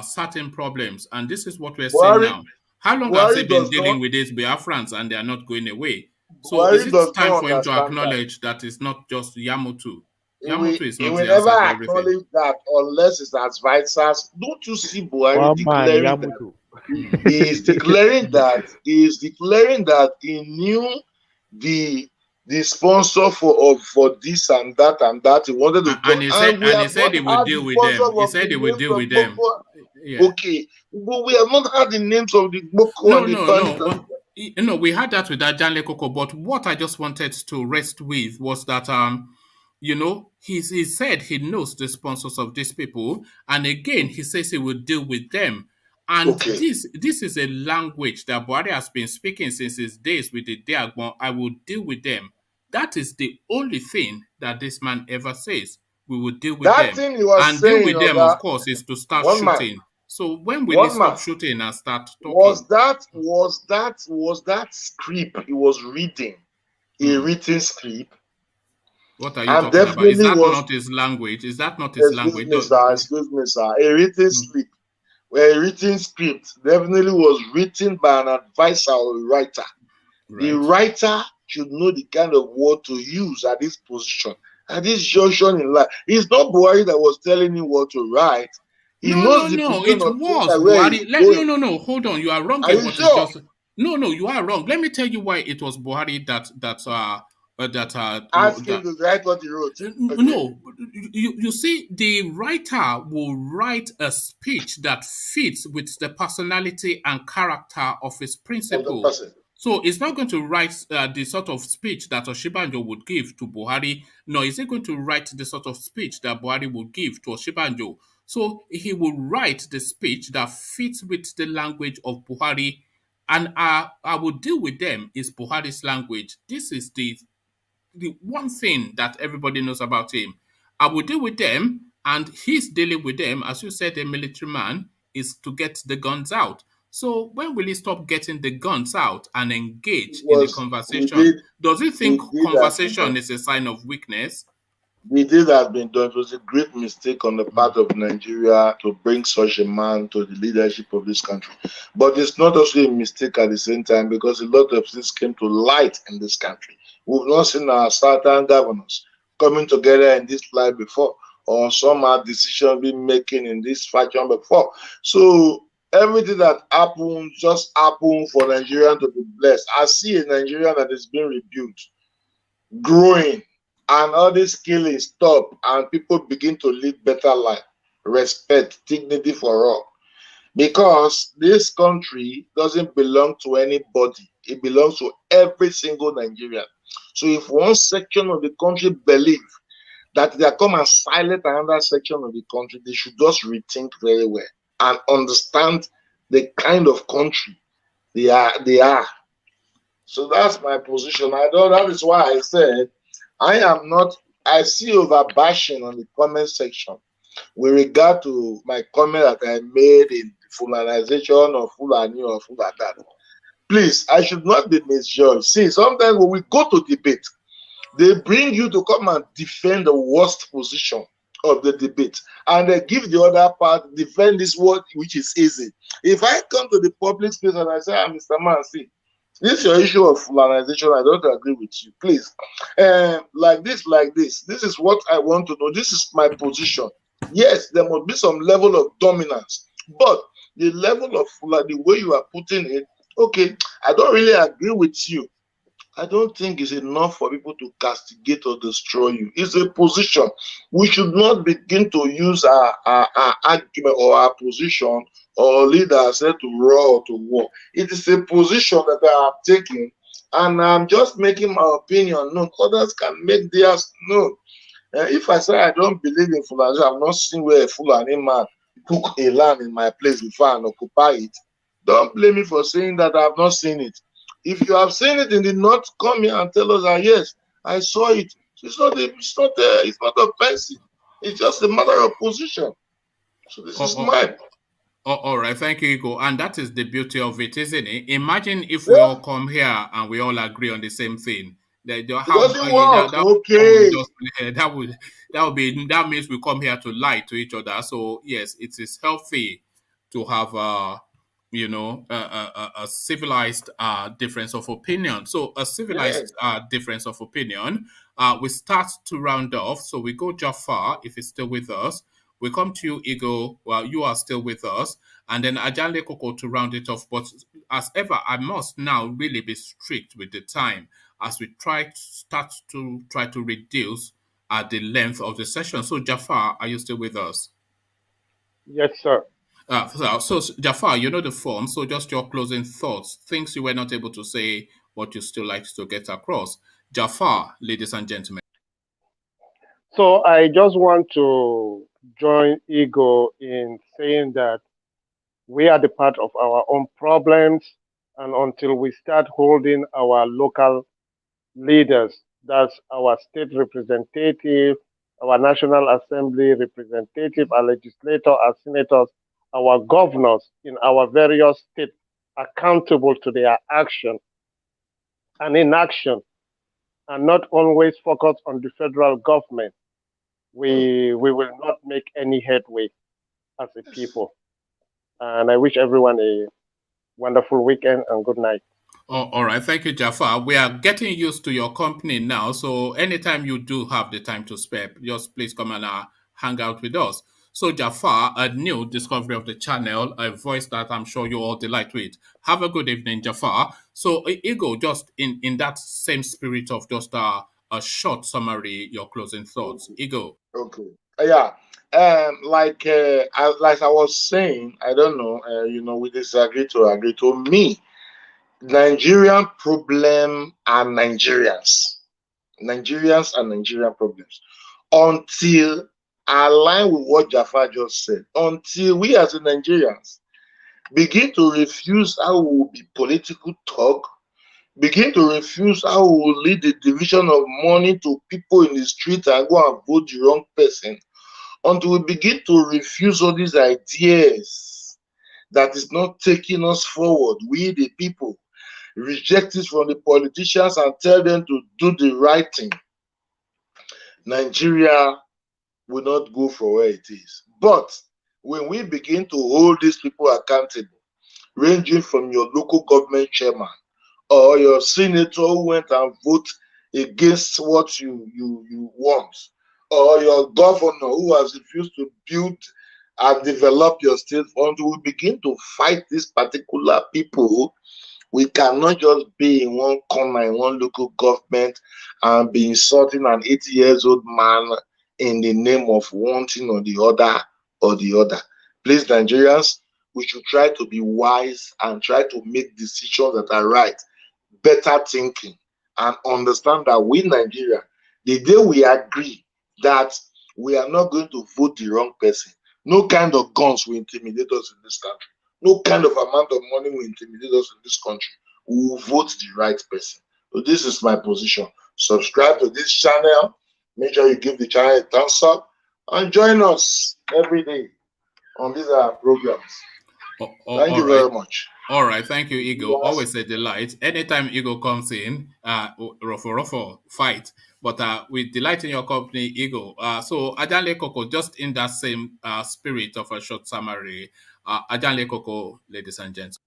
certain problems, and this is what we're seeing now. How long has he been dealing with these Biafrans and they are not going away? So is it time for him to acknowledge that it's not just Yamutu? Yamutu is not the answer to everything. Acknowledge that unless it's advisors. Don't you see Buhari declaring that? He is declaring that he knew the sponsor for this and that and that. He wanted to and he said he would deal with them. He said he would deal with them. Yeah. Okay, but we have not had the names of the BOKO No, we had that with that Janle Koko. But what I just wanted to rest with was that he said he knows the sponsors of these people, and again he says he will deal with them. And this is a language that Buhari has been speaking since his days with the Diagbon. I will deal with them. That is the only thing that this man ever says. We will deal with them. And deal with them, of course, is to start shooting. So when will he stop shooting and start talking? Was that script he was reading a written script? What are you talking about? Is that not his language? Is that not his language? Excuse me, sir. A written script. a written script definitely was written by an advisor or a writer. Right. The writer should know the kind of word to use at this position, at this junction in life. It's not Buhari that was telling him what to write. He knows the No. position It of was where he's Buhari. going. No. Hold on. You are wrong Are in you what is sure? just. No, you are wrong. Let me tell you why it was Buhari that Ask him to write what he wrote. Okay. No, you see, the writer will write a speech that fits with the personality and character of his Of the principal. person. So it's not going to write the sort of speech that Osinbajo would give to Buhari. No, is he going to write the sort of speech that Buhari would give to Osinbajo? So he will write the speech that fits with the language of Buhari, and I will deal with them is Buhari's language. This is the one thing that everybody knows about him. I will deal with them, and he's dealing with them. As you said, a military man is to get the guns out. So when will he stop getting the guns out and engage in the conversation? Does he think conversation is a sign of weakness? The deed has been done. It was a great mistake on the part of Nigeria to bring such a man to the leadership of this country. But it's not also a mistake at the same time, because a lot of things came to light in this country. We've not seen our southern governors coming together in this light before, or some decisions being making in this fashion before. So everything that happened just happened for Nigeria to be blessed. I see a Nigeria that is being rebuilt, growing, and all this killing stop, and people begin to live better life, respect, dignity for all. Because this country doesn't belong to anybody. It belongs to every single Nigerian. So if one section of the country believe that they are come and silence another section of the country, they should just rethink very well and understand the kind of country they are. So that's my position. That is why I said I see over bashing on the comment section with regard to my comment that I made in Fulanization or Fulani or Fulani. Please, I should not be misjudged. See, sometimes when we go to debate, they bring you to come and defend the worst position of the debate, and they give the other part defend this word, which is easy. If I come to the public space and I say, Mr. Man, see, this is your issue of Fulanization, I don't agree with you. Please, like this. This is what I want to know. This is my position. Yes, there must be some level of dominance, but the level of the way you are putting it, okay, I don't really agree with you. I don't think it's enough for people to castigate or destroy you. It's a position. We should not begin to use our argument or our position or lead ourselves to war or to war. It is a position that I have taken, and I'm just making my opinion known. Others can make theirs known. If I say I don't believe in Fulani, I've not seen where a Fulani man took a land in my place before and occupy it. Don't blame me for saying that I've not seen it. If you have seen it in the north, come here and tell us that yes, I saw it. It's not offensive. It's just a matter of position. So this is mine. All right, thank you, Igor. And that is the beauty of it, isn't it? Imagine if we all come here and we all agree on the same thing. That means we come here to lie to each other. So yes, it is healthy to have a civilized difference of opinion. So a civilized difference of opinion. We start to round off. So we go Jafar, if he's still with us. We come to you, Igor, while you are still with us. And then Ajanle Koko to round it off. But as ever, I must now really be strict with the time as we try to reduce the length of the session. So Jafar, are you still with us? Yes, sir. So Jafar, you know the form. So just your closing thoughts, things you were not able to say, what you still like to get across. Jafar, ladies and gentlemen. So I just want to join Ego in saying that we are the part of our own problems, and until we start holding our local leaders, that's our state representative, our National Assembly representative, our legislator, our senators, our governors in our various states accountable to their action and inaction, and not always focus on the federal government, we will not make any headway as a people. And I wish everyone a wonderful weekend and good night. Oh, all right. Thank you, Jafar. We are getting used to your company now. So anytime you do have the time to spare, just please come and hang out with us. So Jafar, a new discovery of the channel, a voice that I'm sure you all delight with. Have a good evening, Jafar. So Ego, just in that same spirit of just a short summary, your closing thoughts. Ego. Okay. Yeah. Like I was saying, I don't know. We disagree to agree. To me, Nigerian problem are Nigerians and Nigerian problems. Until I align with what Jafar just said, until we as Nigerians begin to refuse how we will be political talk, begin to refuse how we will lead the division of money to people in the street and go and vote the wrong person, until we begin to refuse all these ideas that is not taking us forward, we the people reject it from the politicians and tell them to do the right thing, Nigeria will not go for where it is. But when we begin to hold these people accountable, ranging from your local government chairman or your senator who went and vote against what you want, or your governor who has refused to build and develop your state, until we begin to fight these particular people, we cannot just be in one corner in one local government and be insulting an 80-year-old man in the name of one thing or the other. Please, Nigerians, we should try to be wise and try to make decisions that are right, better thinking, and understand that we Nigeria, the day we agree that we are not going to vote the wrong person, no kind of guns will intimidate us in this country. No kind of amount of money will intimidate us in this country. We will vote the right person. So this is my position. Subscribe to this channel. Make sure you give the channel a thumbs up and join us every day on these programs. Thank you very much. All right, thank you, Ego. Yes. Always a delight. Anytime Ego comes in, ruffle, fight. But we delight in your company, Ego. So Ajanle Koko, just in that same spirit of a short summary, Ajanle Koko, ladies and gents.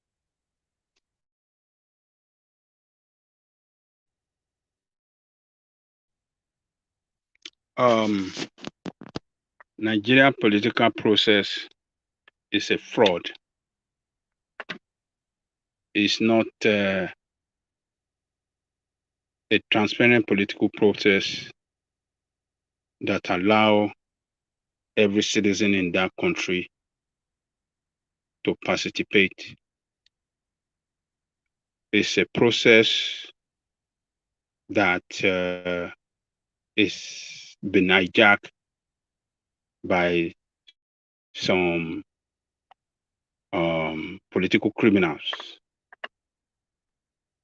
Nigerian political process is a fraud. It's not a transparent political process that allow every citizen in that country to participate. It's a process that is been hijacked by some political criminals,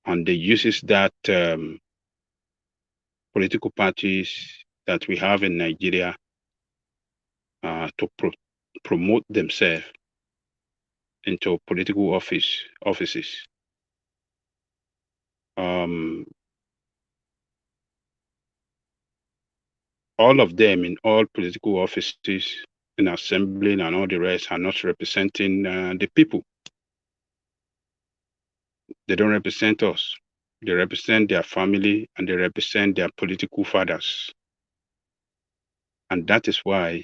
and they uses that political parties that we have in Nigeria to promote themselves into political offices. All of them in all political offices, in assembly and all the rest, are not representing the people. They don't represent us. They represent their family and they represent their political fathers. And that is why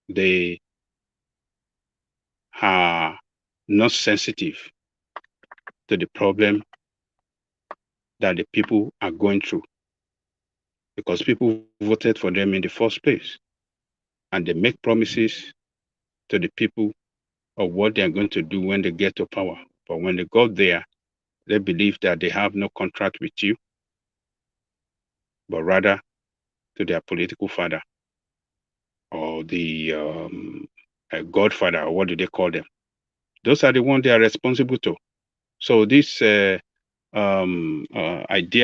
they are not sensitive to the problem that the people are going through, because people voted for them in the first place, and they make promises to the people of what they are going to do when they get to power. But when they go there, they believe that they have no contract with you, but rather to their political father or the godfather, or what do they call them? Those are the ones they are responsible to. So this idea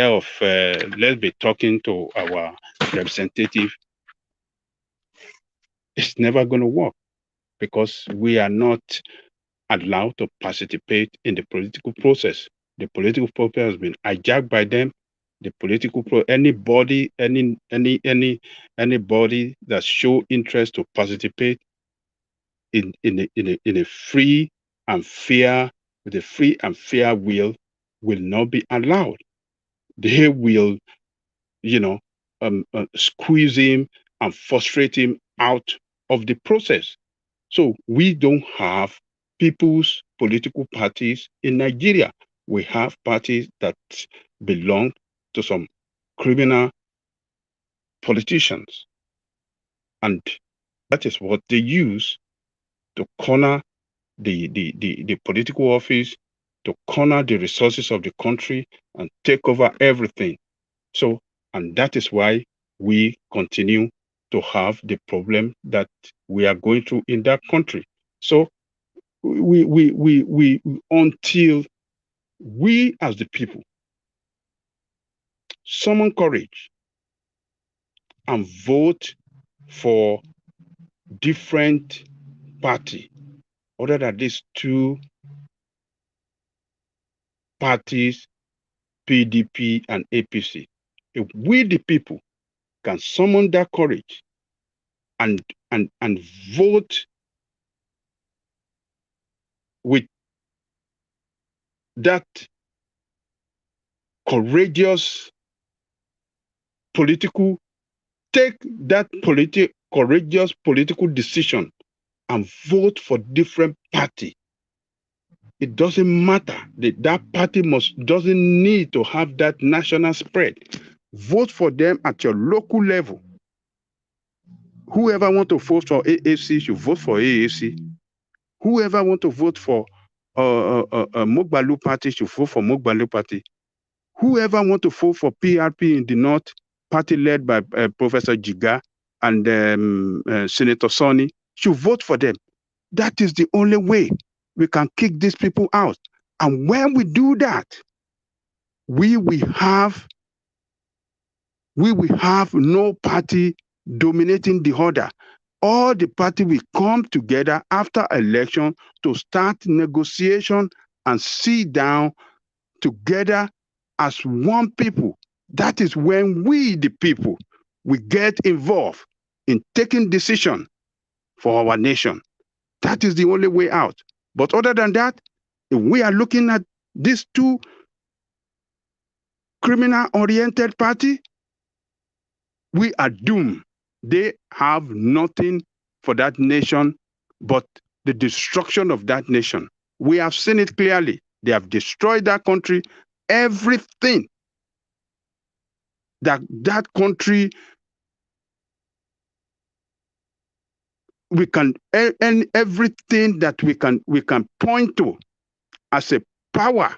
of let's be talking to our representative, it's never going to work, because we are not allowed to participate in the political process. The political process has been hijacked by them. The political anybody that show interest to participate in a free and fair, the free and fair will not be allowed. They will, squeeze him and frustrate him out of the process. So we don't have people's political parties in Nigeria. We have parties that belong to some criminal politicians. And that is what they use to corner the political office, to corner the resources of the country and take over everything. So, and that is why we continue to have the problem that we are going through in that country. So we until we as the people summon courage and vote for different party other than these two parties, PDP and APC. If we the people can summon that courage and vote with that courageous courageous political decision and vote for different party. It doesn't matter. That party doesn't need to have that national spread. Vote for them at your local level. Whoever want to vote for AAC should vote for AAC. Whoever want to vote for Mogbalu party should vote for Mogbalu party. Whoever want to vote for PRP in the North, party led by Professor Jiga and Senator Sonny, should vote for them. That is the only way we can kick these people out. And when we do that, we will have no party dominating the other. All the party will come together after election to start negotiation and sit down together as one people. That is when we, the people, we get involved in taking decision for our nation. That is the only way out. But other than that, if we are looking at these two criminal-oriented parties, we are doomed. They have nothing for that nation but the destruction of that nation. We have seen it clearly. They have destroyed that country. Everything that country and everything that we can point to as a power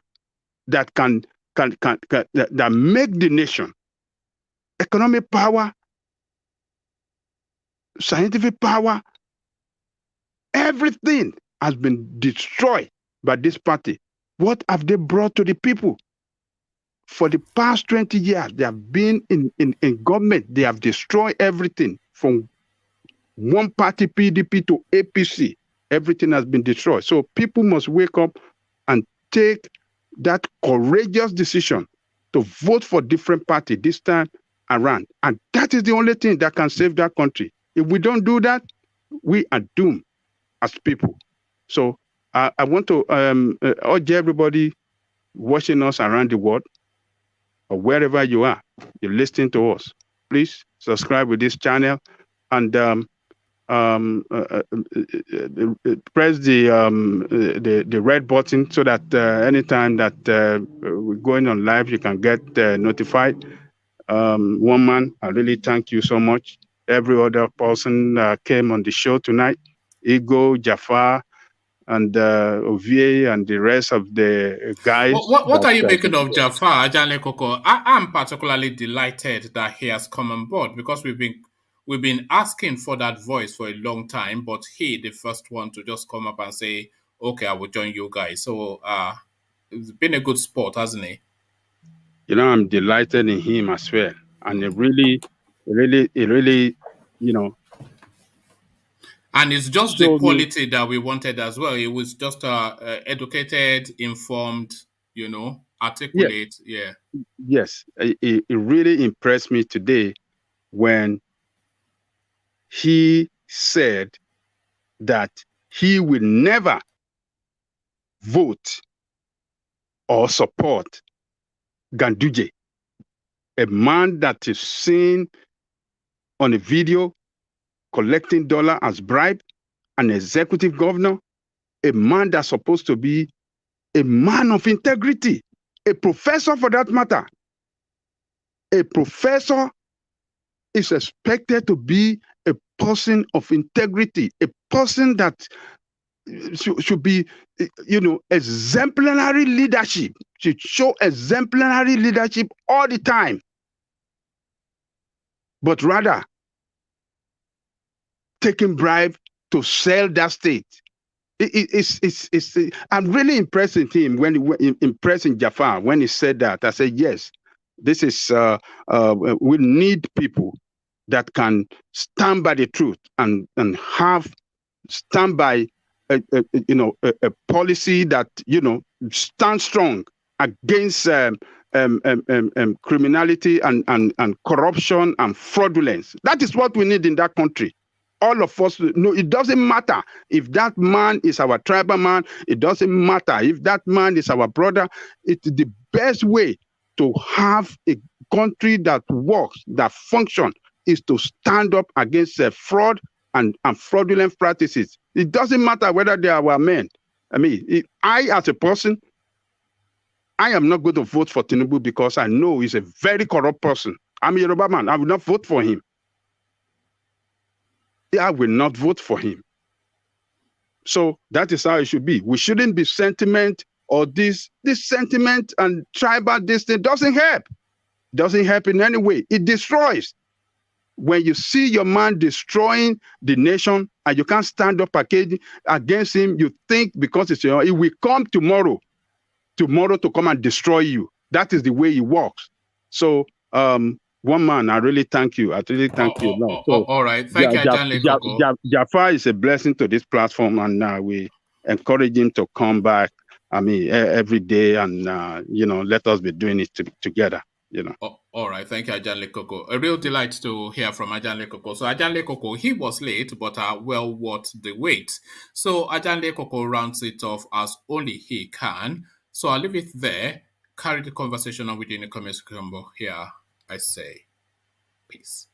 that can make the nation, economic power, scientific power, everything has been destroyed by this party. What have they brought to the people? For the past 20 years, they have been in government. They have destroyed everything from one party, PDP, to APC. Everything has been destroyed. So people must wake up and take that courageous decision to vote for different party this time around. And that is the only thing that can save that country. If we don't do that, we are doomed as people. So I want to urge everybody watching us around the world, or wherever you are, you're listening to us, please subscribe with this channel and press the red button so that anytime that we're going on live, you can get notified. One man, I really thank you so much. Every other person came on the show tonight, Ego, Jafar, and Ovie, and the rest of the guys. What are you making of Jafar, Ajale Koko? I'm particularly delighted that he has come on board because we've been asking for that voice for a long time, but he, the first one to just come up and say, okay, I will join you guys. So it's been a good sport, hasn't he? You know, I'm delighted in him as well. And it really, you know. And it's just the quality that we wanted as well. It was just educated, informed, articulate. Yeah. Yes. It really impressed me today when he said that he will never vote or support Ganduje, a man that is seen on a video collecting dollar as bribe, an executive governor, a man that's supposed to be a man of integrity, a professor for that matter. A professor is expected to be a person of integrity, a person that should be, exemplary leadership, should show exemplary leadership all the time. But rather, taking bribe to sell that state. I'm really impressed with him impressing Jafar when he said that. I said, yes, this is, we need people that can stand by the truth and stand by a policy that, stands strong against criminality and corruption and fraudulence. That is what we need in that country. All of us know it doesn't matter if that man is our tribal man. It doesn't matter if that man is our brother. It's the best way to have a country that works, that functions, is to stand up against fraud and fraudulent practices. It doesn't matter whether they are our men. I mean, I as a person, I am not going to vote for Tinubu because I know he's a very corrupt person. I'm a Yoruba man. I will not vote for him. I will not vote for him. So that is how it should be. We shouldn't be sentiment or this sentiment and tribal this thing doesn't help. Doesn't help in any way. It destroys. When you see your man destroying the nation and you can't stand up against him, you think because it will come tomorrow to come and destroy you. That is the way it works. So one man, I really thank you. I really thank you. So, all right. Thank you, Jafar is a blessing to this platform, and we encourage him to come back. I mean, every day, and let us be doing it together. All right. Thank you, Ajanle Koko. A real delight to hear from Ajanle Koko. So Ajanle Koko, he was late, but well worth the wait. So Ajanle Koko rounds it off as only he can. So I'll leave it there. Carry the conversation on within the comment section here. I say peace.